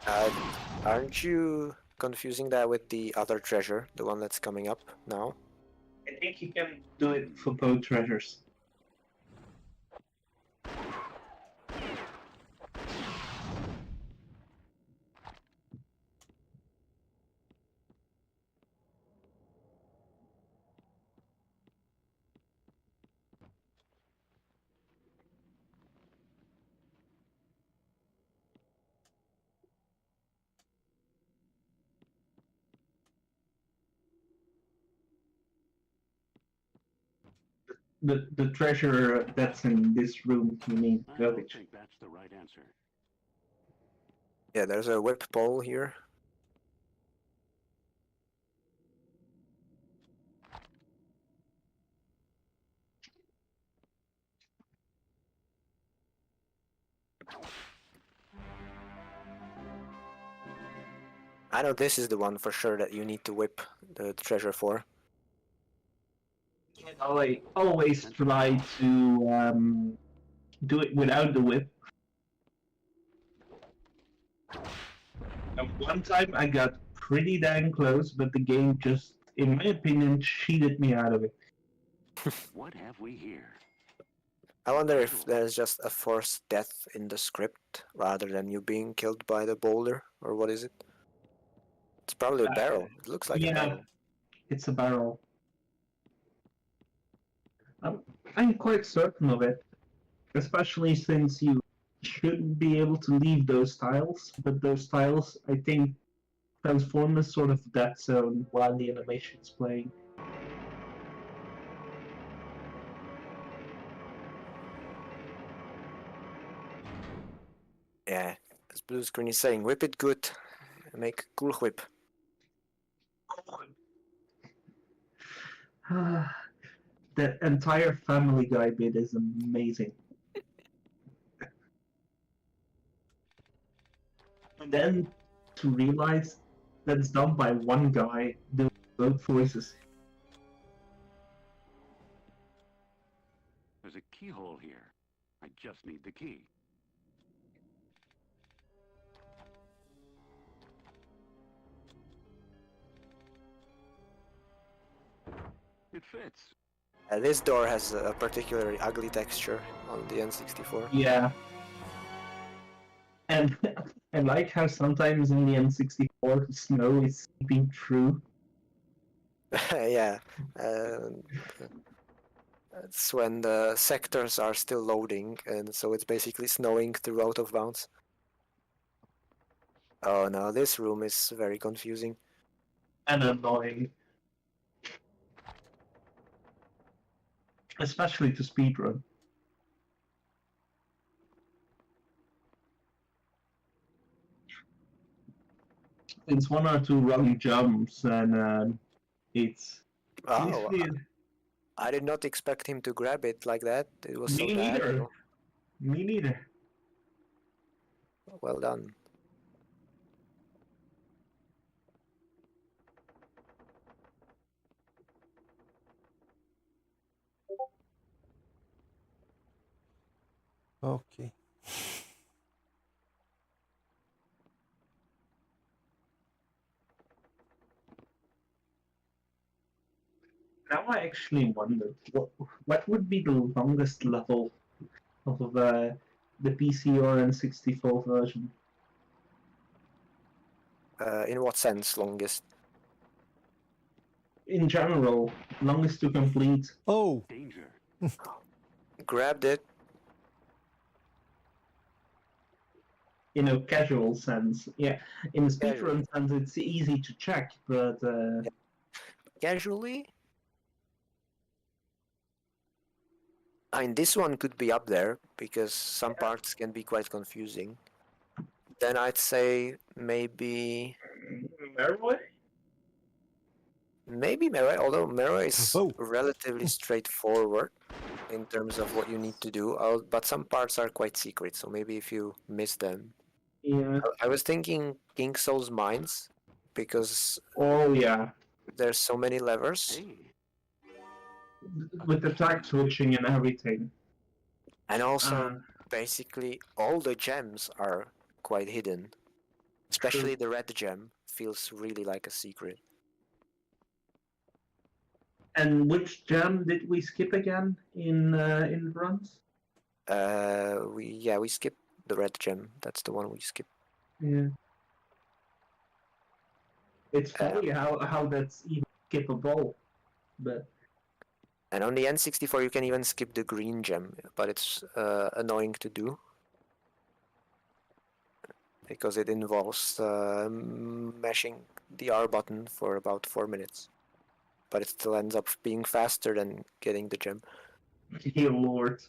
Aren't you confusing that with the other treasure, the one that's coming up now? I think you can do it for both treasures. The treasure that's in this room, you mean, I don't garbage. think that's the right answer. Yeah, there's a whip pole here. I know this is the one for sure that you need to whip the treasure for. I always try to do it without the whip. And one time I got pretty dang close, but the game just, in my opinion, cheated me out of it. What have we here? I wonder if there's just a forced death in the script rather than you being killed by the boulder, or what is it? It's probably a barrel. It looks like a Yeah, barrel. it's a barrel. I'm quite certain of it, especially since you should be able to leave those tiles, but those tiles, I think, transform as sort of dead zone while the animation is playing. Yeah, as Blue Screen is saying, whip it good. Make cool whip. The entire Family Guy bit is amazing. And then to realize that it's done by one guy doing both voices. There's a keyhole here. I just need the key. It fits. This door has a particularly ugly texture on the N64. Yeah. And I like how sometimes in the N64 the snow is seeping through. Yeah, it's when the sectors are still loading, and so it's basically snowing through out of bounds. Oh no, this room is very confusing. And annoying. Especially to speedrun. It's one or two wrong jumps, and it's Oh, basically I did not expect him to grab it like that. It was so me neither. diagonal. Me neither. Well done. Okay. Now I actually wonder what would be the longest level of the PC or N64 version. In what sense, longest? In general, longest to complete. Oh, Danger. Grabbed it. In a casual sense, yeah. In a Casual. speedrun sense, it's easy to check, but Casually? I mean, this one could be up there, because some parts can be quite confusing. Then I'd say maybe Meroy? Meroy, although Meroy is Oh. relatively straightforward in terms of what you need to do, but some parts are quite secret, so maybe if you miss them. Yeah. I was thinking King Soul's Mines, because Oh yeah. there's so many levers, Hey, With the track switching and everything. and also basically all the gems are quite hidden. Especially the red gem feels really like a secret. And which gem did we skip again in runs? We skipped the red gem. That's the one we skipped. Yeah. It's funny how that's even skippable, but. And on the N64 you can even skip the green gem, but it's annoying to do. Because it involves mashing the R button for about 4 minutes. But it still ends up being faster than getting the gem. Dear Lord.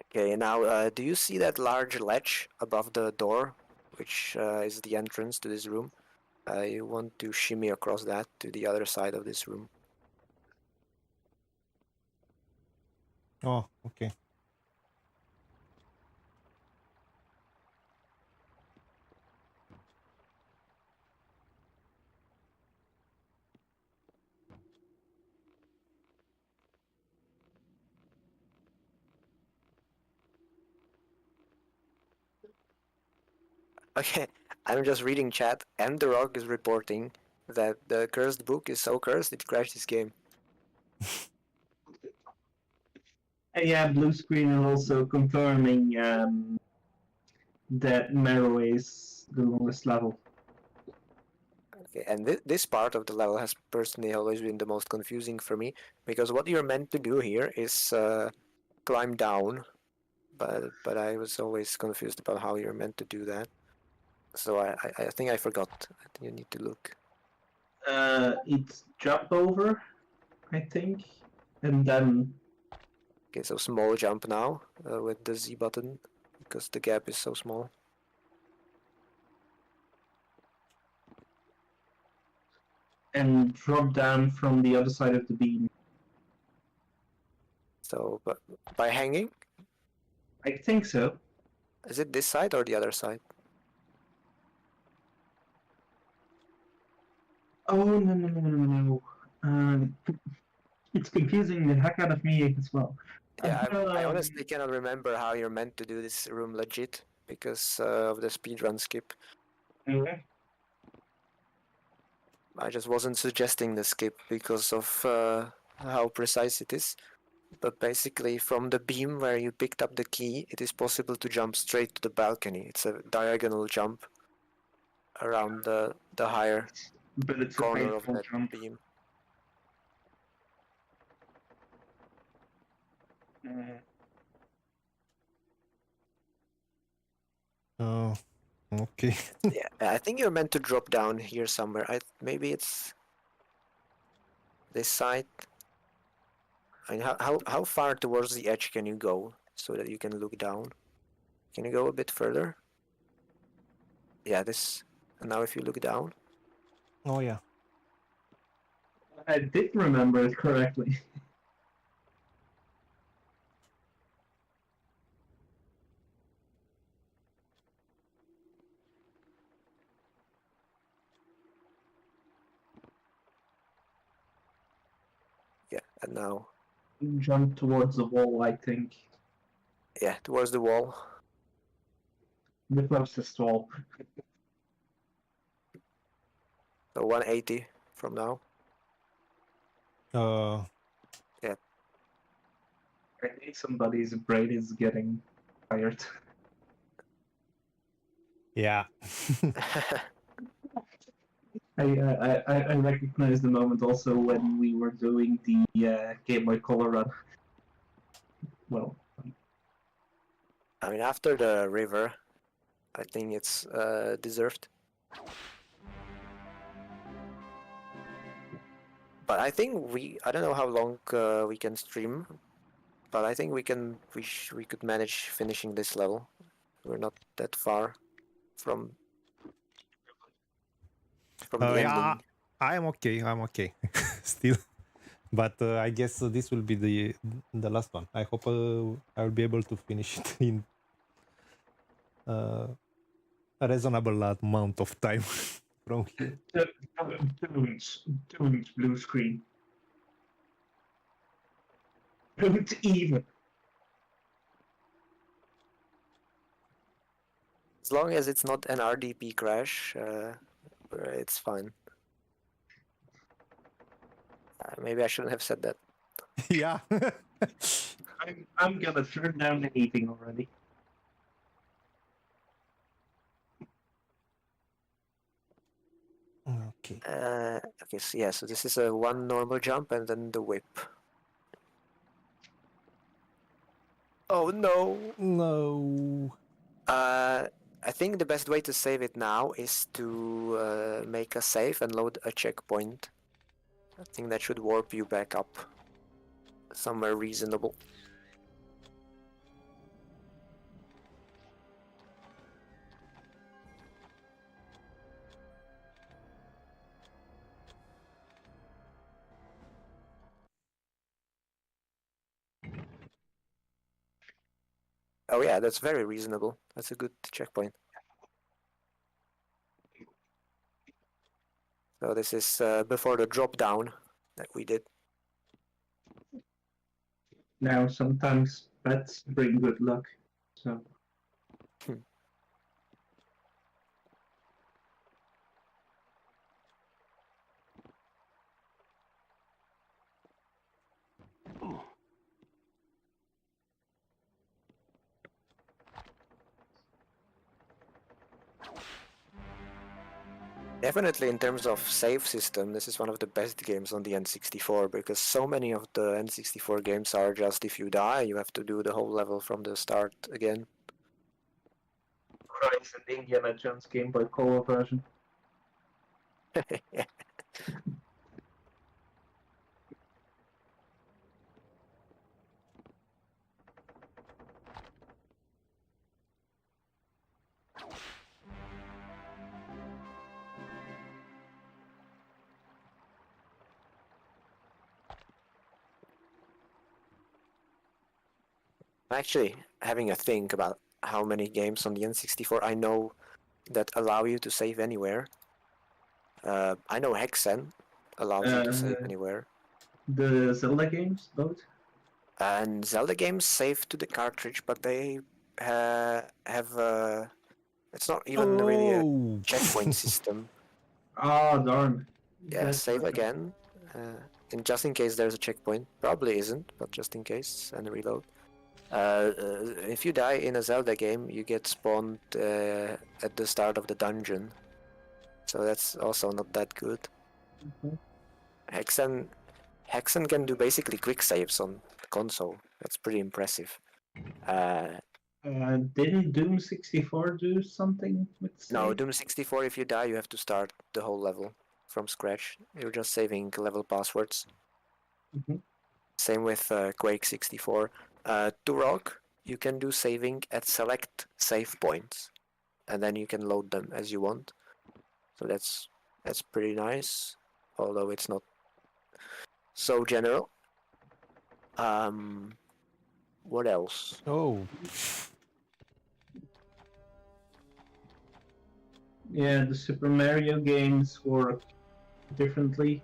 Okay, now do you see that large ledge above the door, which is the entrance to this room? You want to shimmy across that to the other side of this room. Oh, okay. Okay, I'm just reading chat, and The Rock is reporting that the cursed book is so cursed it crashed his game. Yeah, blue screen is also confirming that Marrow is the longest level. Okay, and this part of the level has personally always been the most confusing for me, because what you're meant to do here is climb down, but I was always confused about how you're meant to do that. So I think I forgot. I think you need to look. It's jump over, I think, and then. Okay, so small jump now with the Z button, because the gap is so small. And drop down from the other side of the beam. So, but by hanging? I think so. Is it this side or the other side? Oh, no. It's confusing the heck out of me as well. Yeah, I honestly cannot remember how you're meant to do this room legit, because of the speedrun skip. Okay. I just wasn't suggesting the skip because of how precise it is. But basically, from the beam where you picked up the key, it is possible to jump straight to the balcony. It's a diagonal jump around the higher But it's corner a of painful that jump. beam. Oh, okay. Yeah, I think you're meant to drop down here somewhere. Maybe it's this side. I mean, how far towards the edge can you go so that you can look down? Can you go a bit further? Yeah, this. And now if you look down. Oh, yeah. I did remember it correctly. Yeah, and now. Jump towards the wall, I think. Yeah, towards the wall. The closest wall. So 180 from now. Yeah. I think somebody's brain is getting tired. Yeah. I recognize the moment also when we were doing the Game Boy Color run. Well, I mean, after the river, I think it's deserved. But I think I don't know how long we can stream, but I think we could manage finishing this level. We're not that far from the Yeah, ending. I'm okay. Still. But I guess this will be the last one. I hope I will be able to finish it in a reasonable amount of time from here. Don't blue screen. Don't even. As long as it's not an RDP crash, it's fine. Maybe I shouldn't have said that. Yeah. I'm gonna turn down the heating already. Okay. Okay, so yeah, so this is a one normal jump and then the whip. Oh no! No. I think the best way to save it now is to make a save and load a checkpoint. I think that should warp you back up somewhere reasonable. Oh yeah, that's very reasonable. That's a good checkpoint. So this is before the drop down that we did. Now, sometimes bets bring good luck, so. Definitely in terms of save system, this is one of the best games on the N64 because so many of the N64 games are just if you die, you have to do the whole level from the start again. Christ, and Indiana Jones Game Boy Color version. Actually, having a think about how many games on the N64 I know that allow you to save anywhere. I know Hexen allows you to save anywhere. The Zelda games, both? And Zelda games save to the cartridge, but they have it's not even really a Oh. checkpoint system. Ah, darn. Yeah, That's save okay. again. And just in case there's a checkpoint. Probably isn't, but just in case, and reload. If you die in a Zelda game, you get spawned at the start of the dungeon. So that's also not that good. Mhm. Hexen can do basically quick saves on the console. That's pretty impressive. Didn't Doom 64 do something with No, save? Doom 64, if you die, you have to start the whole level from scratch. You're just saving level passwords. Mhm. Same with Quake 64. Turok, you can do saving at select save points, and then you can load them as you want. So that's pretty nice, although it's not so general. What else? Oh. Yeah, the Super Mario games work differently.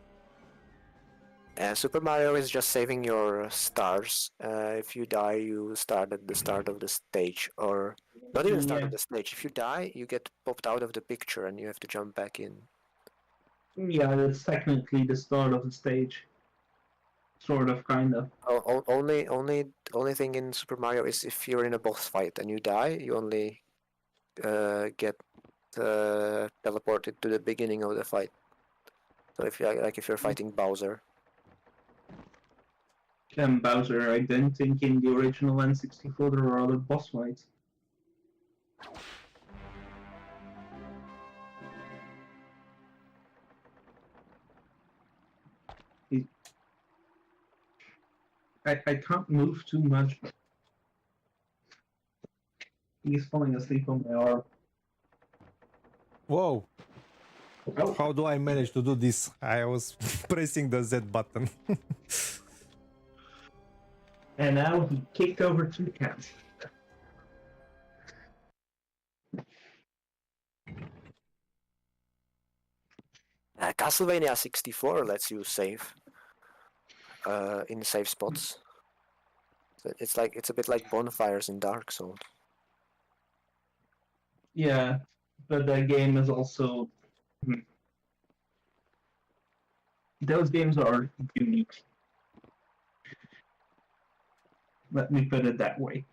Super Mario is just saving your stars. If you die, you start at the start of the stage, or not even start Yeah, of the stage. If you die, you get popped out of the picture and you have to jump back in. yeah, that's technically the start of the stage. Sort of, kind of. Only thing in Super Mario is if you're in a boss fight and you die, you only get teleported to the beginning of the fight. So if you're fighting Bowser. And Bowser, I don't think in the original N64 there were other boss fights. I can't move too much. He's falling asleep on my arm. Whoa. Oh, How do I manage to do this? I was pressing the Z button. and now he kicked over to the cat. Castlevania 64 lets you save in safe spots. So it's a bit like bonfires in Dark Souls. Yeah, but the game is also. Those games are unique. Let me put it that way.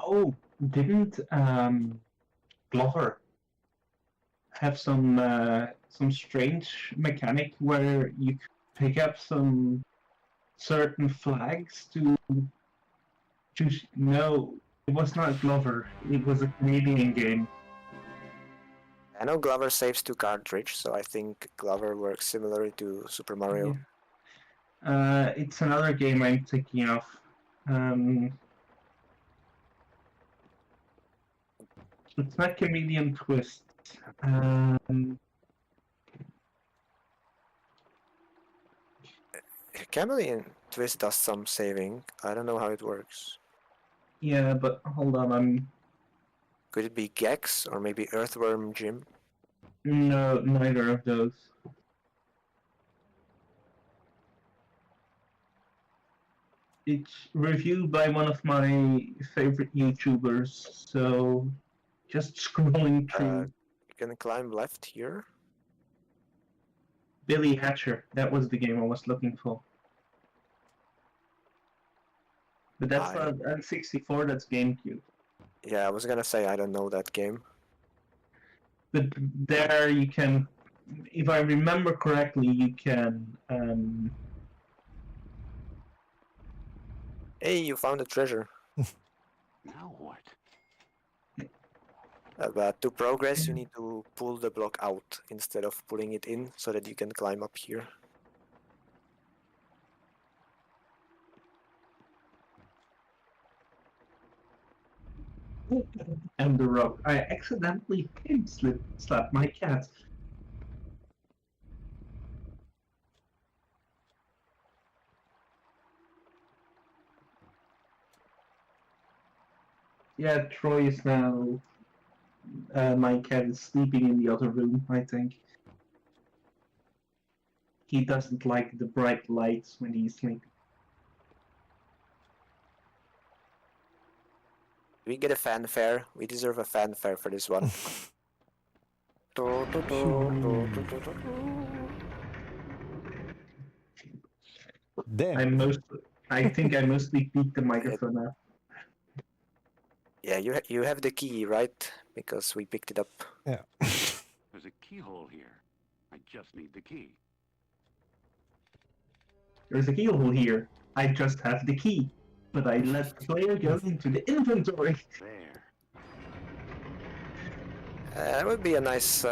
Oh, didn't Glover have some strange mechanic where you could pick up some certain flags to choose? No, it was not Glover. It was a Canadian game. I know Glover saves to cartridge, so I think Glover works similarly to Super Mario. Yeah. It's another game I'm thinking of. It's not Comedian Twist. Chameleon Twist does some saving. I don't know how it works. Yeah, but hold on, Could it be Gex or maybe Earthworm Jim? No, neither of those. It's reviewed by one of my favorite YouTubers, so just scrolling through. You can climb left here. Billy Hatcher, that was the game I was looking for. But that's not N64, that's GameCube. Yeah, I was gonna say I don't know that game. But there you can, if I remember correctly, you can. Hey, you found a treasure. Now what? But to progress, you need to pull the block out instead of pulling it in, so that you can climb up here. And the rock. I accidentally pin slapped my cat. Yeah, Troy is now. My cat is sleeping in the other room, I think. He doesn't like the bright lights when he's sleeping. We get a fanfare. We deserve a fanfare for this one. Damn. I think I mostly beat the microphone now. Yeah, you have the key, right? Because we picked it up. Yeah. There's a keyhole here. I just need the key. There's a keyhole here. I just have the key. But I let the player go into the inventory. There. It would be a nice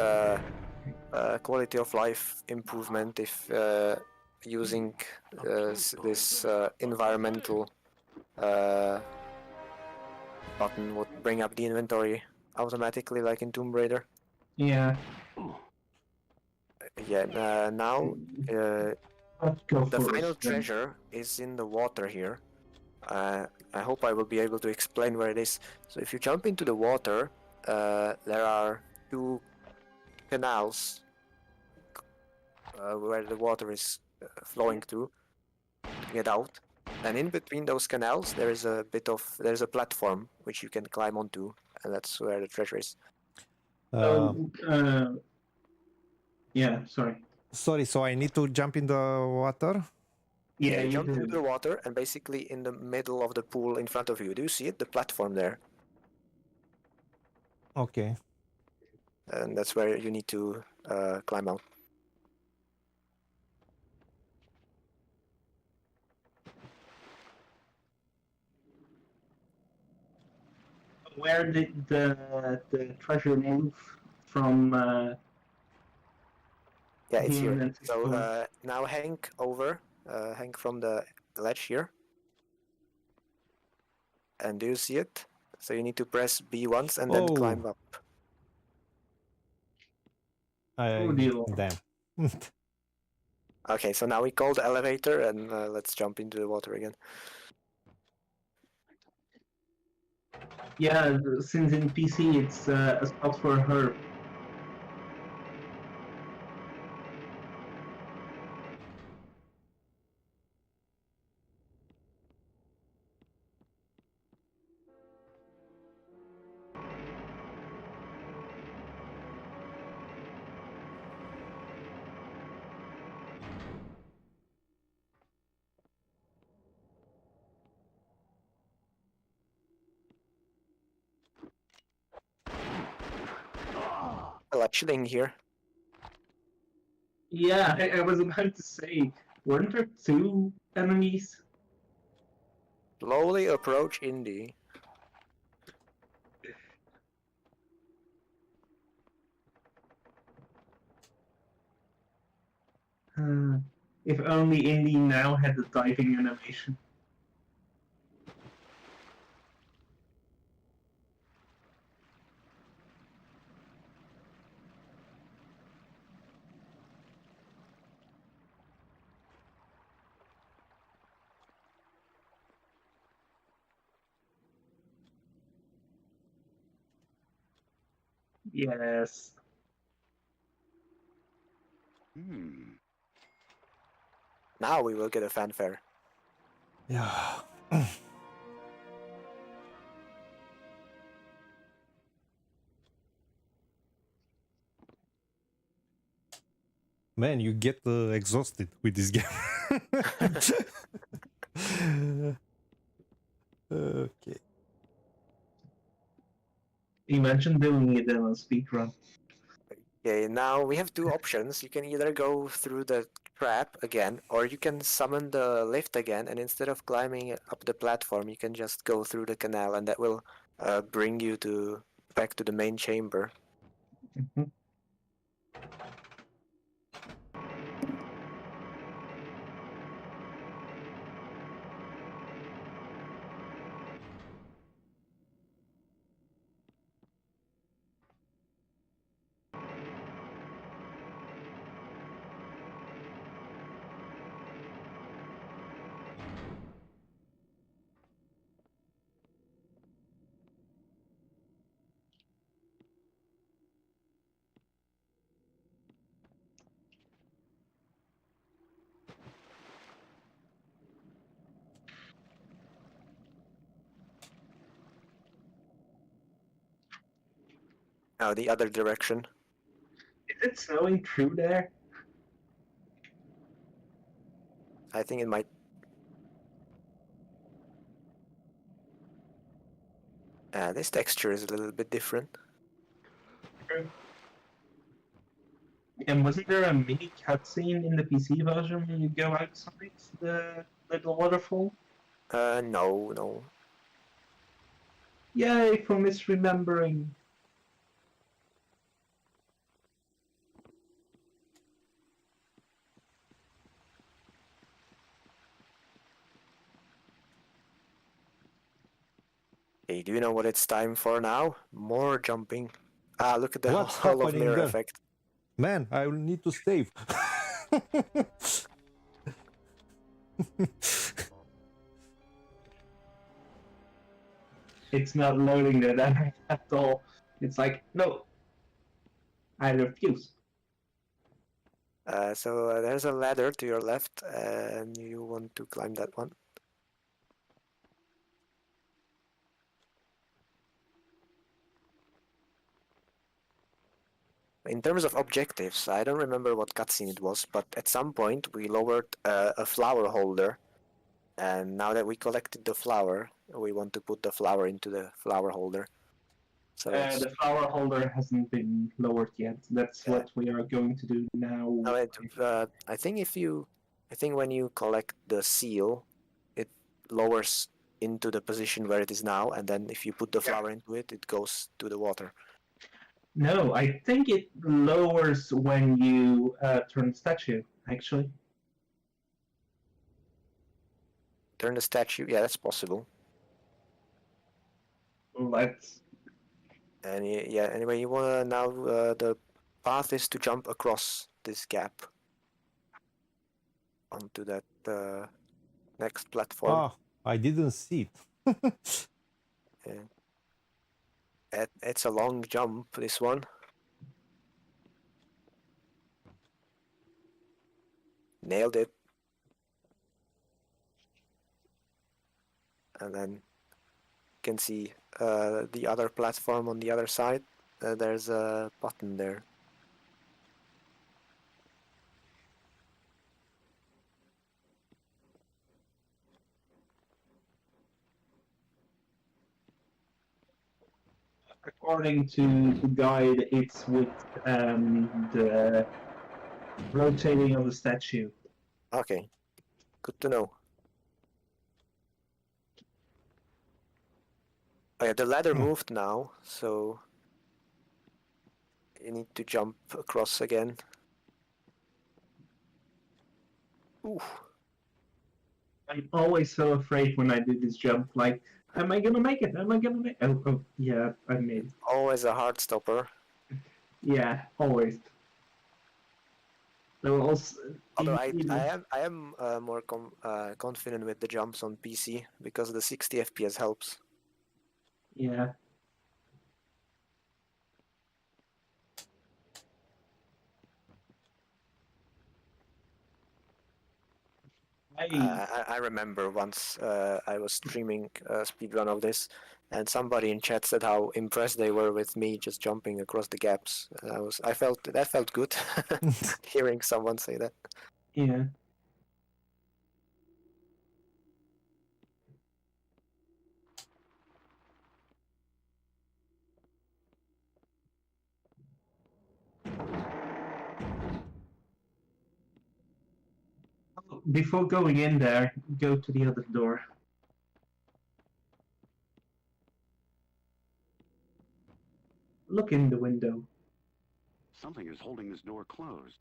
quality of life improvement if using this environmental button would bring up the inventory automatically, like in Tomb Raider. Yeah. Yeah. Now Let's go the final first, then. treasure is in the water here. I hope I will be able to explain where it is. So if you jump into the water, there are two canals where the water is flowing to get out, and in between those canals there's a platform which you can climb onto, and that's where the treasure is. Yeah, sorry. Sorry, so I need to jump in the water? Yeah, you you jump do. into the water, and basically in the middle of the pool in front of you, do you see it? The platform there. Okay. And that's where you need to climb out. Where did the treasure move from? Yeah, it's Here, here. that's So cool. now hang over, hang from the ledge here. And do you see it? So you need to press B once and then climb up. deal. Damn. Okay, so now we call the elevator and let's jump into the water again. Yeah, since in PC it's a spot for her. A lot chilling here. Yeah, I was about to say, weren't there 2 enemies? Slowly approach Indy. If only Indy now had the diving animation. Yes. Now we will get a fanfare. Yeah. Man, you get exhausted with this game. Okay. Imagine doing it in a speedrun. Okay, now we have 2 options. You can either go through the trap again, or you can summon the lift again, and instead of climbing up the platform, you can just go through the canal, and that will bring you back to the main chamber. Mhm. Now the other direction. Is it snowing through there? I think it might. This texture is a little bit different. And wasn't there a mini cutscene in the PC version when you go outside the little waterfall? No. Yay for misremembering. Hey, do you know what it's time for now? More jumping. Ah, look at the What's Hall of happening Mirror there? effect. Man, I will need to save. It's not loading that at all. It's like, no, I refuse. So there's a ladder to your left, and you want to climb that one. In terms of objectives, I don't remember what cutscene it was, but at some point we lowered a flower holder, and now that we collected the flower, we want to put the flower into the flower holder. So that's The flower holder hasn't been lowered yet. That's Yeah. what we are going to do now. I think when you collect the seal, it lowers into the position where it is now, and then if you put the flower into it, it goes to the water. No, I think it lowers when you turn statue, actually. Turn the statue, yeah, that's possible. Let's. And yeah, anyway, you wanna now the path is to jump across this gap onto that next platform. Ah, I didn't see it. Yeah. It's a long jump, this one. Nailed it. And then you can see the other platform on the other side. There's a button there. According to the guide, it's with the rotating of the statue. Okay, good to know. Oh yeah, the ladder moved now, so you need to jump across again. Ooh. I'm always so afraid when I do this jump. Like, am I gonna make it? Am I gonna make? Oh, yeah, I made it. Always a hard stopper. Yeah, always. There will also. Although I am more confident with the jumps on PC because the 60 FPS helps. Yeah. I remember once I was streaming a speedrun of this, and somebody in chat said how impressed they were with me just jumping across the gaps. I felt that felt good hearing someone say that. Yeah. Before going in there, go to the other door. Look in the window. Something is holding this door closed.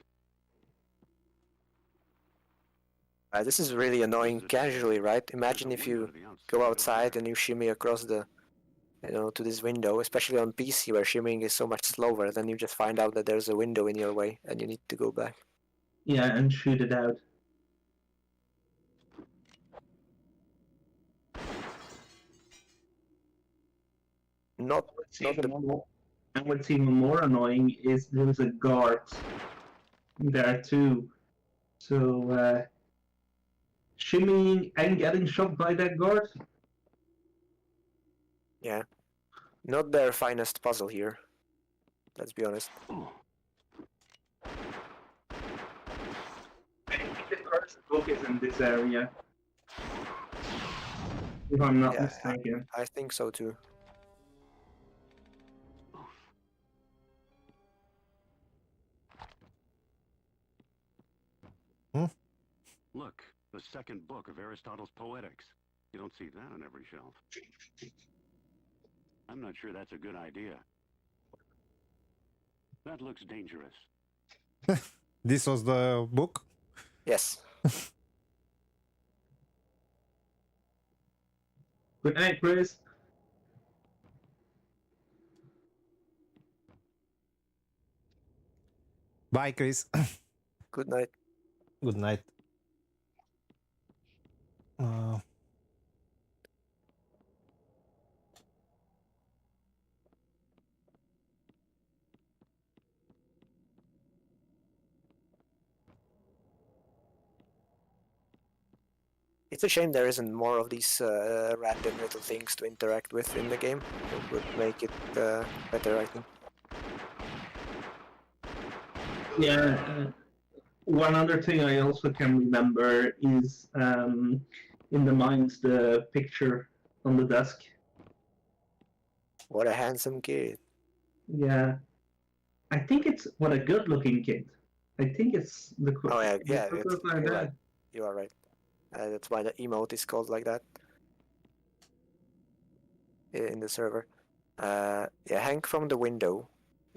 This is really annoying casually, right? Imagine if you go outside and you shimmy across the, to this window, especially on PC where shimmying is so much slower, then you just find out that there's a window in your way and you need to go back. Yeah, and shoot it out. Not And what's even more annoying is there's a guard there too. So, shimmying and getting shot by that guard? Yeah. Not their finest puzzle here. Let's be honest. I think the first book is in this area. If I'm not mistaken. I think so too. Look, the second book of Aristotle's Poetics. You don't see that on every shelf. I'm not sure that's a good idea. That looks dangerous. This was the book? Yes. Good night, Chris. Bye, Chris. Good night. Good night. It's a shame there isn't more of these random little things to interact with in the game. It would make it better, I think. Yeah. One other thing I also can remember is in the mines the picture on the desk. What a handsome kid. Yeah. I think it's what a good-looking kid. I think it's the. Oh yeah, yeah. Like You're that. right. You are right. That's why the emote is called like that in the server. Yeah, hang from the window.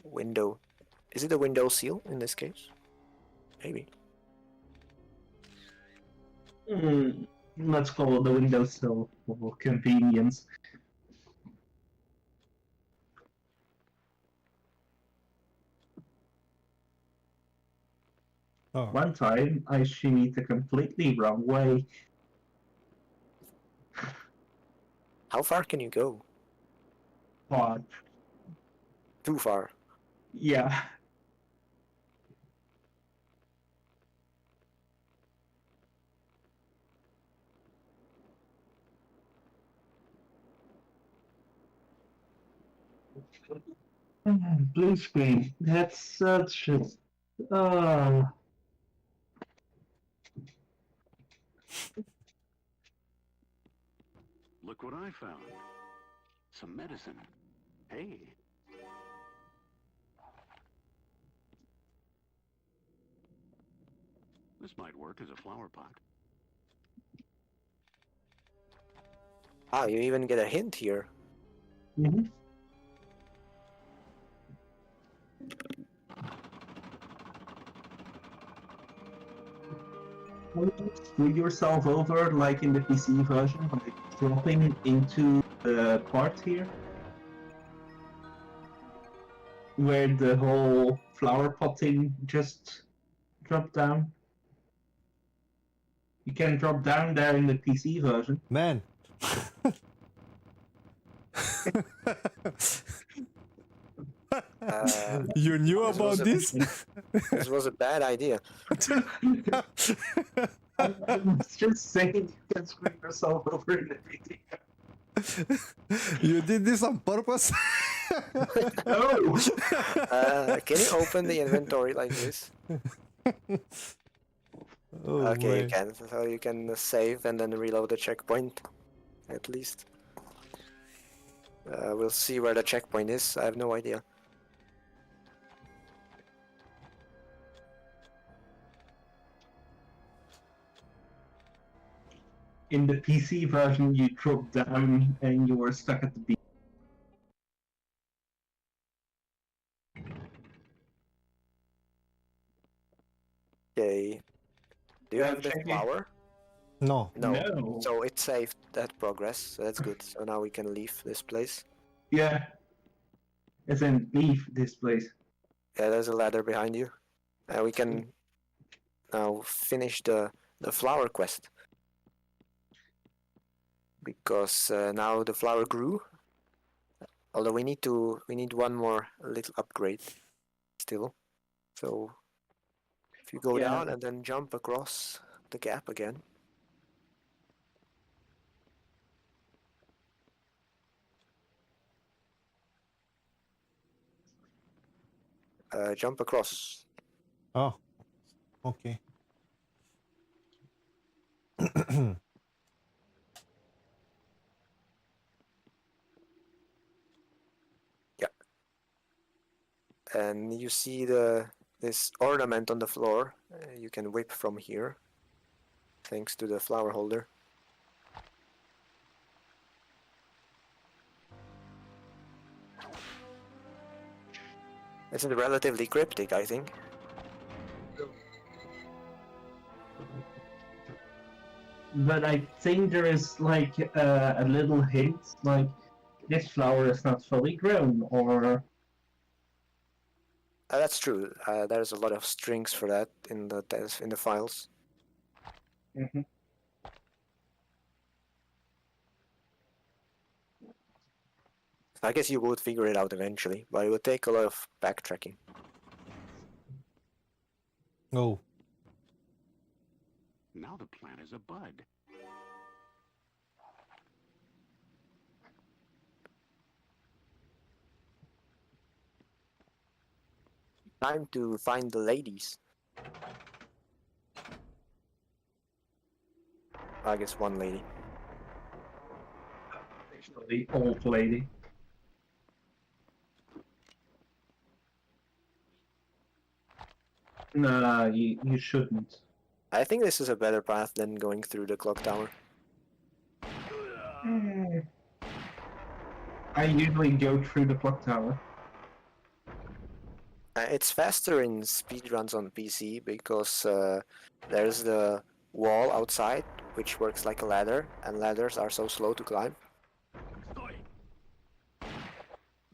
Window. Is it a window seal in this case? Maybe. Let's call it the windowsill for convenience. Oh. One time, I shimmied the completely wrong way. How far can you go? But Too far. Yeah. Blue screen. That's such a. Oh. Look what I found. Some medicine. Hey. This might work as a flower pot. Ah, you even get a hint here. Mhm. Screw yourself over like in the PC version by dropping into the part here where the whole flower potting just dropped down. You can drop down there in the PC version. Man. You knew about this? This was a bad idea. I was just saying you can screw yourself over in the PC. You did this on purpose? No! Can you open the inventory like this? Oh, Okay, man. you can. So you can save and then reload the checkpoint, at least. We'll see where the checkpoint is. I have no idea. In the PC version, you drop down and you were stuck at the beach. Okay. Do you have the checking. flower? No. No. So it saved that progress, so that's good. So now we can leave this place. Yeah. As in, leave this place. Yeah, there's a ladder behind you. We can now finish the flower quest. Because now the flower grew. Although we need one more little upgrade still. So if you go Yeah. down and then jump across the gap again. Jump across. Oh. Okay. And you see this ornament on the floor. You can whip from here, thanks to the flower holder. This is relatively cryptic, I think. But I think there is like a little hint, like this flower is not fully grown, or That's true. There's a lot of strings for that in the files. Mhm. I guess you would figure it out eventually, but it would take a lot of backtracking. Oh. Now the plant is a bud. Time to find the ladies. I guess one lady. the old lady. Nah, you shouldn't. I think this is a better path than going through the clock tower. I usually go through the clock tower. It's faster in speedruns on PC because there's the wall outside, which works like a ladder, and ladders are so slow to climb.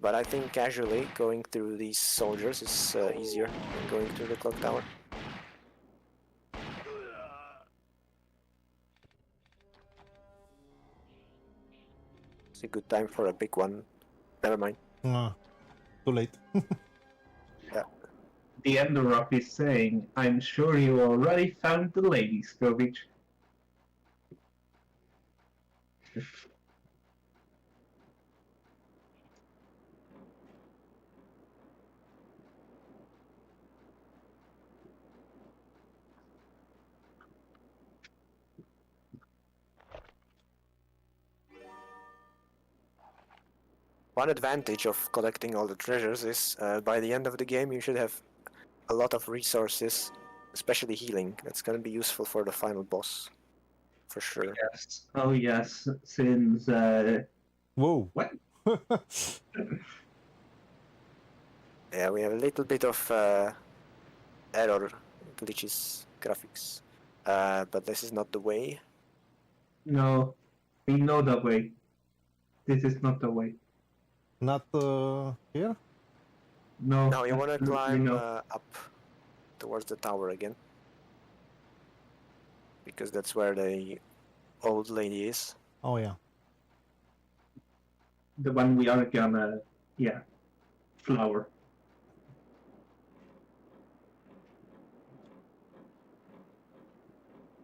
But I think casually going through these soldiers is easier than going through the clock tower. It's a good time for a big one. Never mind. Too late. The Endorok is saying, I'm sure you already found the lady, Scovich. One advantage of collecting all the treasures is by the end of the game you should have a lot of resources, especially healing. That's going to be useful for the final boss, for sure. Yes. Oh, yes. Since, Whoa. what? Yeah, we have a little bit of error, glitches, graphics. But this is not the way. No, we know the way. This is not the way. Not here? No. Now you want to absolutely climb no. up towards the tower again. Because that's where the old lady is. Oh yeah. The one we are gonna, flower.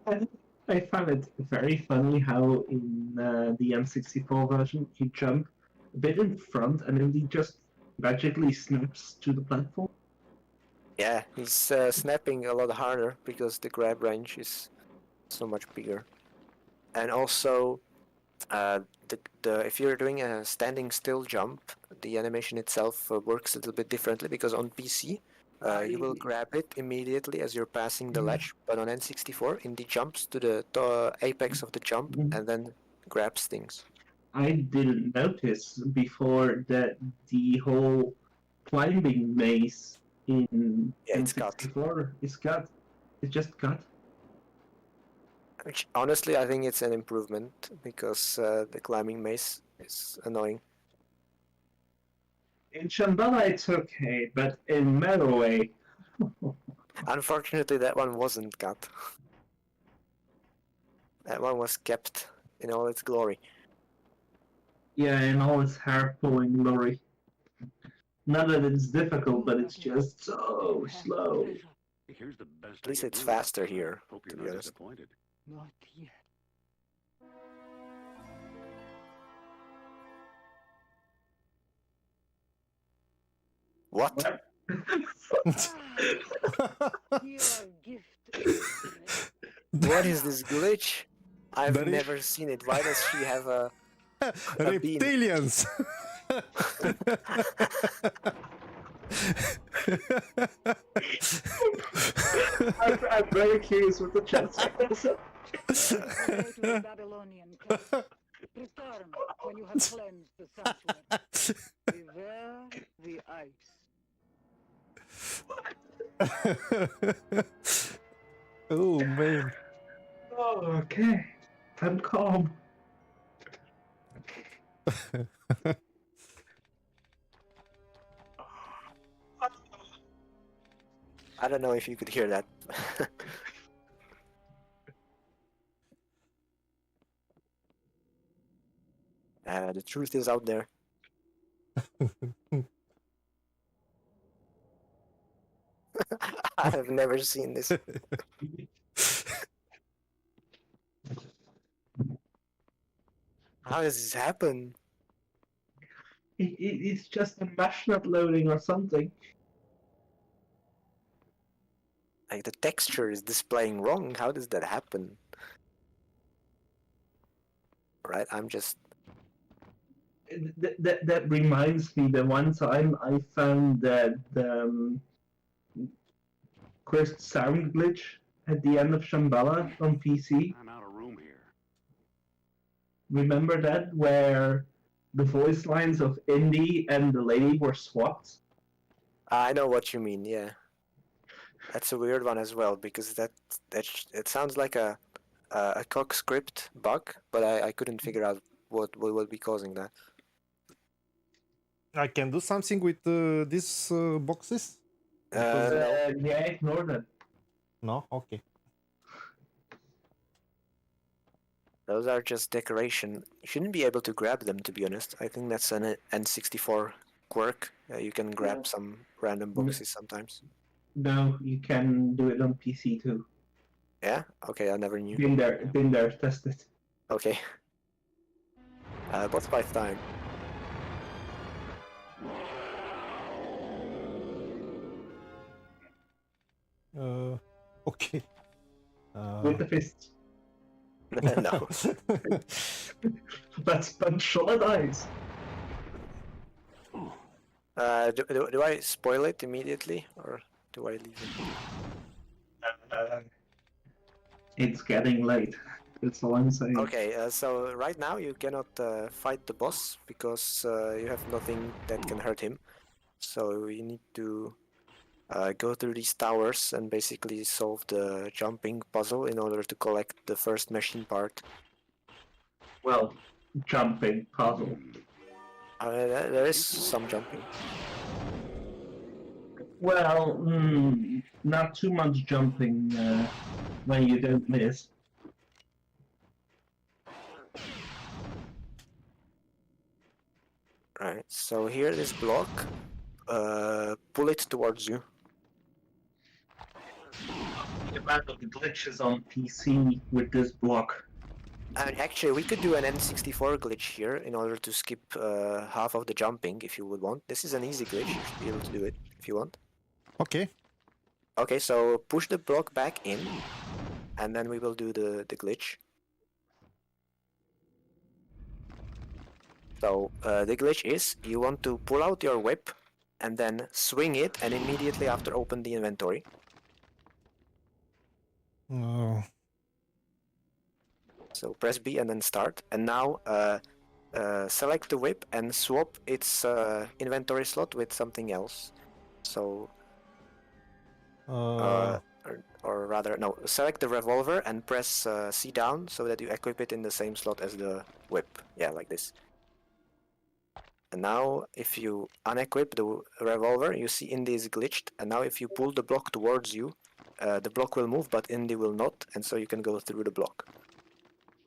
I found it very funny how in the N64 version you jump a bit in front and then he just magically snaps to the platform. Yeah, he's snapping a lot harder because the grab range is so much bigger. And also, if you're doing a standing still jump, the animation itself works a little bit differently because on PC, you will grab it immediately as you're passing the ledge, but on N64, Indy jumps to the apex of the jump and then grabs things. I didn't notice before that the whole climbing maze in Yeah, it's cut. N64 is cut. It's just cut. Which, honestly, I think it's an improvement because the climbing maze is annoying. In Shambhala it's okay, but in Meadoway... Unfortunately, that one wasn't cut. That one was kept in all its glory. Yeah, and all its hair-pulling glory. Not that it's difficult, but it's just so slow. Here's the best. At least it's faster here, to be honest. Disappointed. Not yet. What? Your gift. What is this glitch? I've That is- never seen it. Why does she have a beam? Reptilians! I'm very curious what the chat says. Pray to the Babylonian curse. Return when you have cleansed the sanctuary. Beware the ice. Oh man. Oh, okay. I'm calm. I don't know if you could hear that. The truth is out there. I have never seen this. How does this happen? It's just a mesh not loading or something. Like the texture is displaying wrong. How does that happen? Right, I'm just... That reminds me that one time I found that cursed sound glitch at the end of Shambhala on PC. I'm out of room here. Remember that? Where the voice lines of Indy and the lady were swapped? I know what you mean, yeah. That's a weird one as well, because it sounds like a Coq script bug, but I couldn't figure out what will be causing that. I can do something with these boxes? No. Yeah, ignore them. No? Okay. Those are just decoration. You shouldn't be able to grab them, to be honest. I think that's an N64 quirk. You can grab some random boxes sometimes. No, you can do it on PC too. Yeah? Okay, I never knew. Been there, tested. Okay. Boss fight time. Okay. With the fist. No. That's solid eyes. Do I spoil it immediately, or do I leave it? It's getting late. That's all I'm saying. Okay, so right now you cannot fight the boss because you have nothing that can hurt him. So you need to go through these towers and basically solve the jumping puzzle in order to collect the first machine part. Well, jumping puzzle. There is some jumping. Well, not too much jumping when you don't miss. Right, so here this block, pull it towards you. The amount of glitches on PC with this block. Actually, we could do an N64 glitch here in order to skip half of the jumping if you would want. This is an easy glitch, you should be able to do it if you want. Okay. Okay, so push the block back in, and then we will do the glitch. So the glitch is you want to pull out your whip and then swing it, and immediately after open the inventory. So press B and then start, and now select the whip and swap its inventory slot with something else. So or rather, no, select the revolver and press C down so that you equip it in the same slot as the whip. Yeah, like this. And now, if you unequip the revolver, you see Indy is glitched. And now, if you pull the block towards you, the block will move, but Indy will not, and so you can go through the block.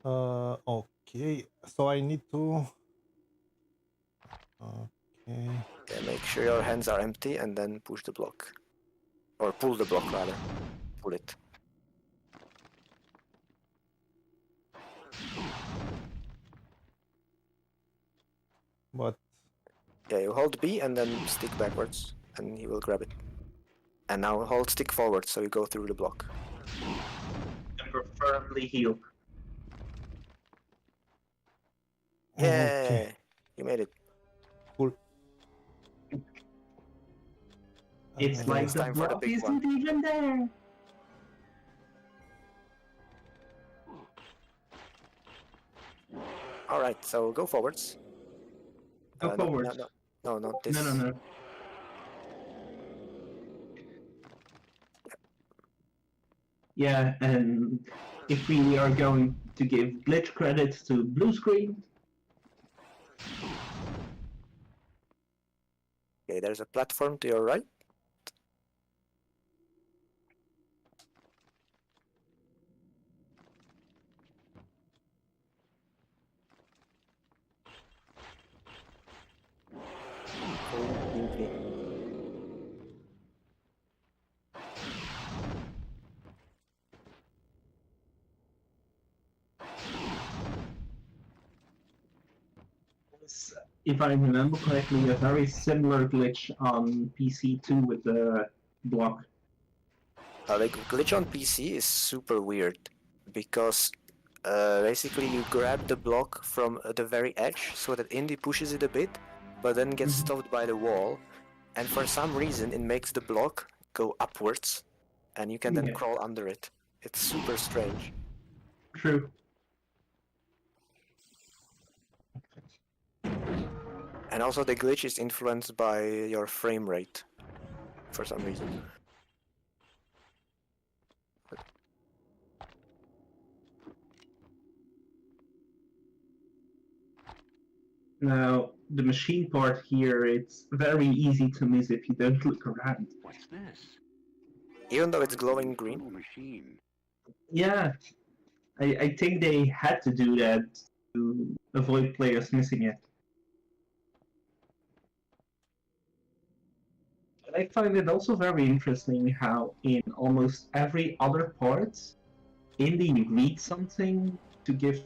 Okay. So I need to. Okay. Okay, make sure your hands are empty, and then push the block, or pull the block rather. Pull it. But Yeah, you hold B and then stick backwards, and he will grab it. And now hold stick forward, so you go through the block. And preferably heal. Yeah, Okay. you made it. Cool. It's like it's the time for the block big isn't even there. All right, so go forwards. Go forwards. No, not this. No. Yeah, and if we are going to give glitch credits to blue screen, Okay, there's a platform to your right. if I remember correctly, a very similar glitch on PC too with the block. The glitch on PC is super weird because basically you grab the block from the very edge so that Indy pushes it a bit, but then gets stopped by the wall, and for some reason it makes the block go upwards, and you can then crawl under it. It's super strange. True. And also the glitch is influenced by your frame rate for some reason. Now, the machine part here, it's very easy to miss if you don't look around. What's this? Even though it's glowing green. Infernal Machine. Yeah, I think they had to do that to avoid players missing it. I find it also very interesting how in almost every other part, Indy reads something to give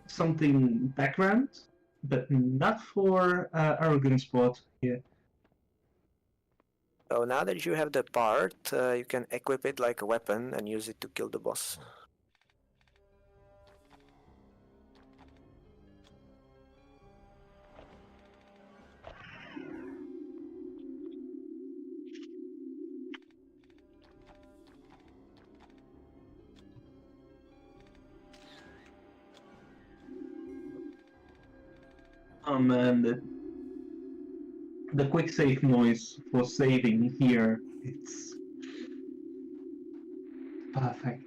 something background, but not for Arrogant Spot here. So now that you have the part, you can equip it like a weapon and use it to kill the boss. Oh man, the quick save noise for saving here, it's perfect.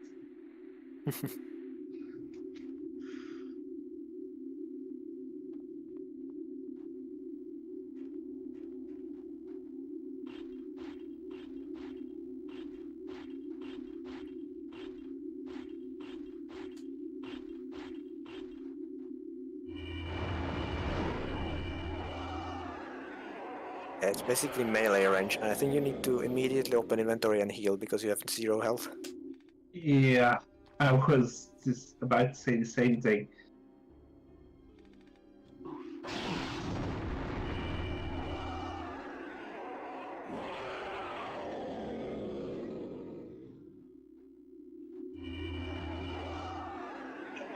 Yeah, it's basically melee range, and I think you need to immediately open inventory and heal because you have 0 health. Yeah, I was just about to say the same thing.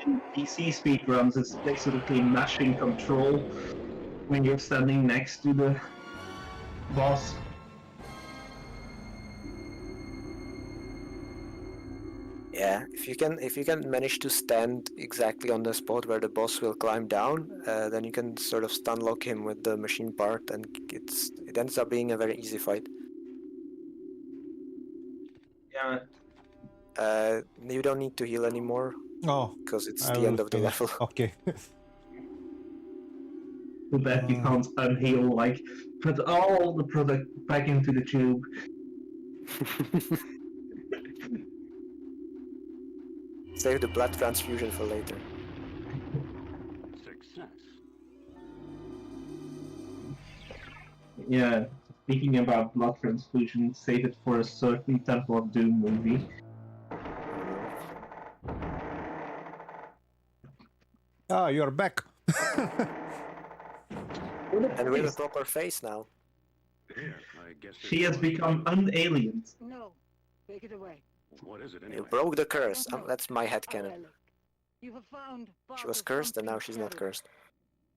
In PC speedruns, it's basically mashing control when you're standing next to the boss. Yeah, if you can manage to stand exactly on the spot where the boss will climb down, then you can sort of stun lock him with the machine part, and it ends up being a very easy fight. Yeah, You don't need to heal anymore Oh, because it's I the will end of the heal. level. Okay. too bad you can't unheal, like, put all the product back into the tube. Save the blood transfusion for later. Success. Yeah, speaking about blood transfusion, save it for a certain Temple of Doom movie. Ah, you're back. And with a proper face now. Here, I guess this She has must be become you. unaliened. No, take it away. What is it You anyway? broke the curse. No. That's my A headcanon. relic. You have found part She was of cursed and now something she's not terrible. cursed.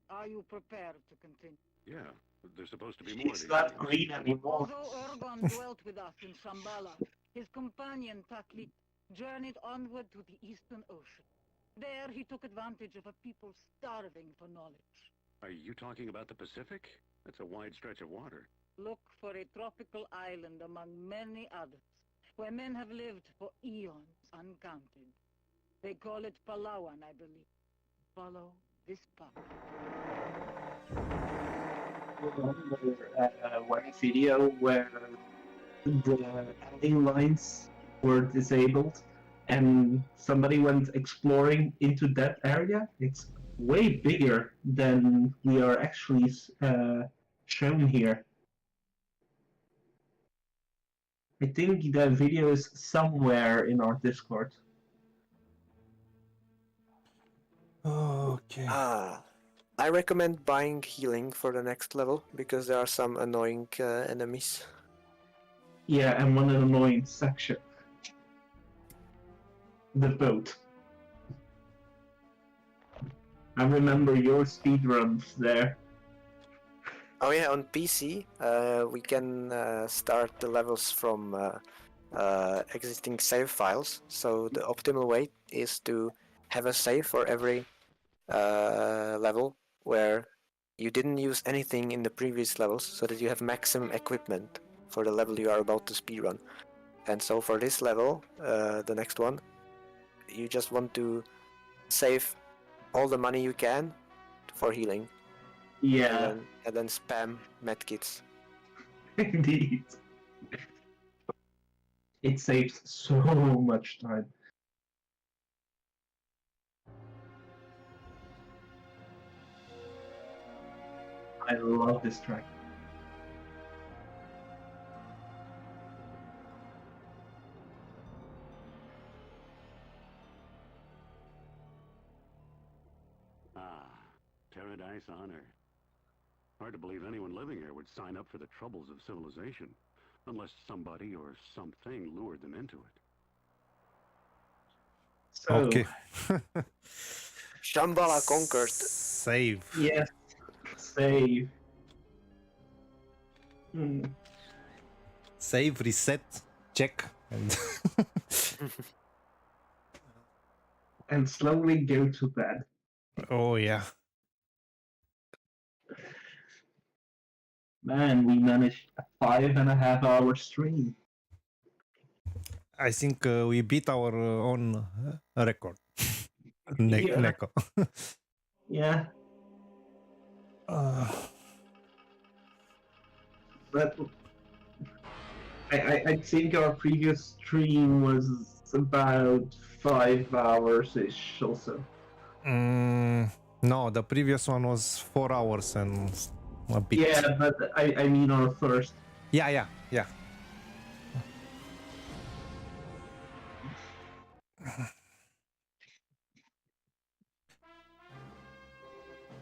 Are you prepared to continue? Yeah, there's supposed to be more. She's these not things. green anymore. Although Ergon dwelt with us in Shambala, his companion Taklit journeyed onward to the Eastern Ocean. There he took advantage of a people starving for knowledge. Are you talking about the Pacific? That's a wide stretch of water. Look for a tropical island among many others, where men have lived for eons uncounted. They call it Palawan, I believe. Follow this path. One video where the ending lines were disabled and somebody went exploring into that area. It's way bigger than we are actually shown here. I think the video is somewhere in our Discord. Okay. I recommend buying healing for the next level because there are some annoying enemies. Yeah, and one annoying section. The boat. I remember your speedruns there. Oh yeah, on PC we can start the levels from existing save files. So the optimal way is to have a save for every level where you didn't use anything in the previous levels, so that you have maximum equipment for the level you are about to speedrun. And so for this level, the next one, you just want to save all the money you can for healing. Yeah, And then spam medkits. indeed. It saves so much time. I love this track. nice honor. Hard to believe anyone living here would sign up for the troubles of civilization, unless somebody or something lured them into it. So, Okay. Shambhala conquered. Save. yes, save. Save, reset, check, and And slowly go to bed. oh yeah. Man, we managed a 5.5 hour stream. I think we beat our own record. Yeah. Neko. Yeah, but I think our previous stream was about 5 hours-ish also. No, the previous one was 4 hours and a bit. Yeah, but I mean our first. Yeah.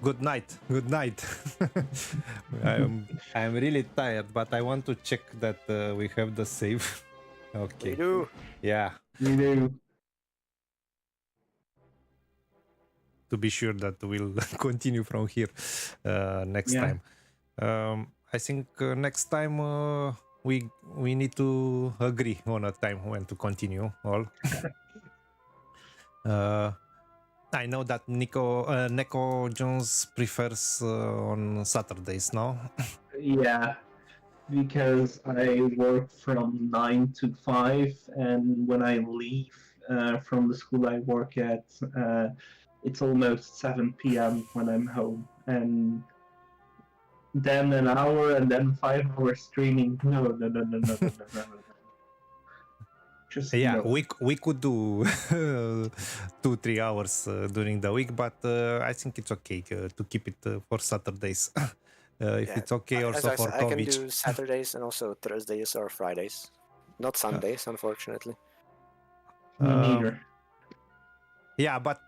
Good night. I'm really tired, but I want to check that we have the save. Okay. We do. Yeah, You know, to be sure that we'll continue from here next Yeah. time. I think next time we need to agree on a time when to continue all. I know that NekoJonez prefers on Saturdays, no? yeah, because I work from 9 to 5, and when I leave from the school I work at, it's almost 7 p.m. when I'm home, and then an hour and then 5 hours streaming. No. Just Yeah, no. we could do 2-3 hours during the week, but I think it's okay to keep it for Saturdays. If Yeah, it's okay As also I for said, I can Kovic. do Saturdays and also Thursdays or Fridays. Not Sundays, unfortunately. Me Um, neither. Yeah, but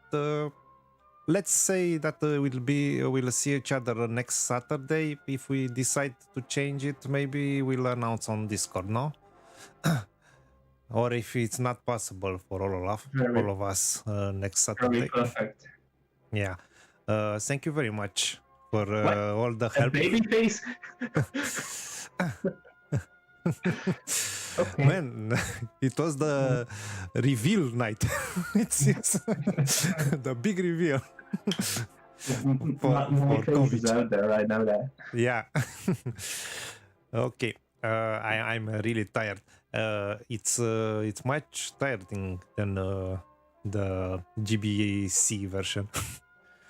let's say that we'll see each other next Saturday. If we decide to change it, maybe we'll announce on Discord, no? Or if it's not possible for all of us next Very Saturday. perfect. Yeah. Thank you very much for What? all the A help. baby face? Okay. Man, it was the reveal night. It's the big reveal. My face Kovic. is out there, I know that. Yeah. Okay. I'm really tired. It's much tiring than the GBC version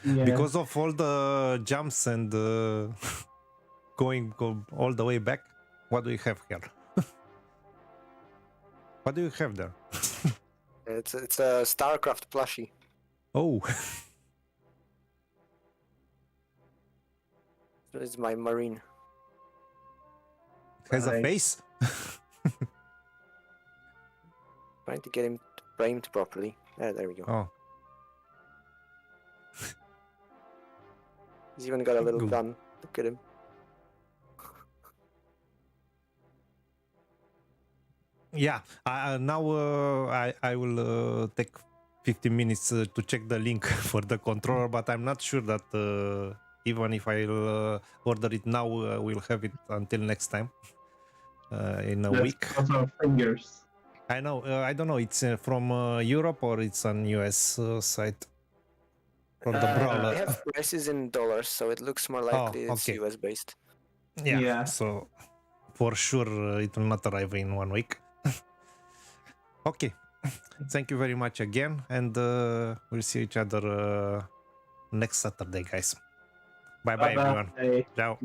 Yeah. because of all the jumps and going all the way back. What do you have here? What do you have there? It's a StarCraft plushie. Oh, It's my Marine. has a Nice. face. Trying to get him framed properly. There we go. Oh, He's even got a little Good. gun. Look at him. yeah. Now I will take 15 minutes to check the link for the controller, but I'm not sure that even if I'll order it now, we'll have it until next time in a Let's week. cross our fingers. I know. I don't know. It's from Europe or it's an US site for the They brawler. have prices in dollars, so it looks more likely it's okay. US based. Yeah. Yeah. So for sure it will not arrive in 1 week. Okay. Thank you very much again, and we'll see each other next Saturday, guys. Bye bye, everyone. Bye-bye. Ciao.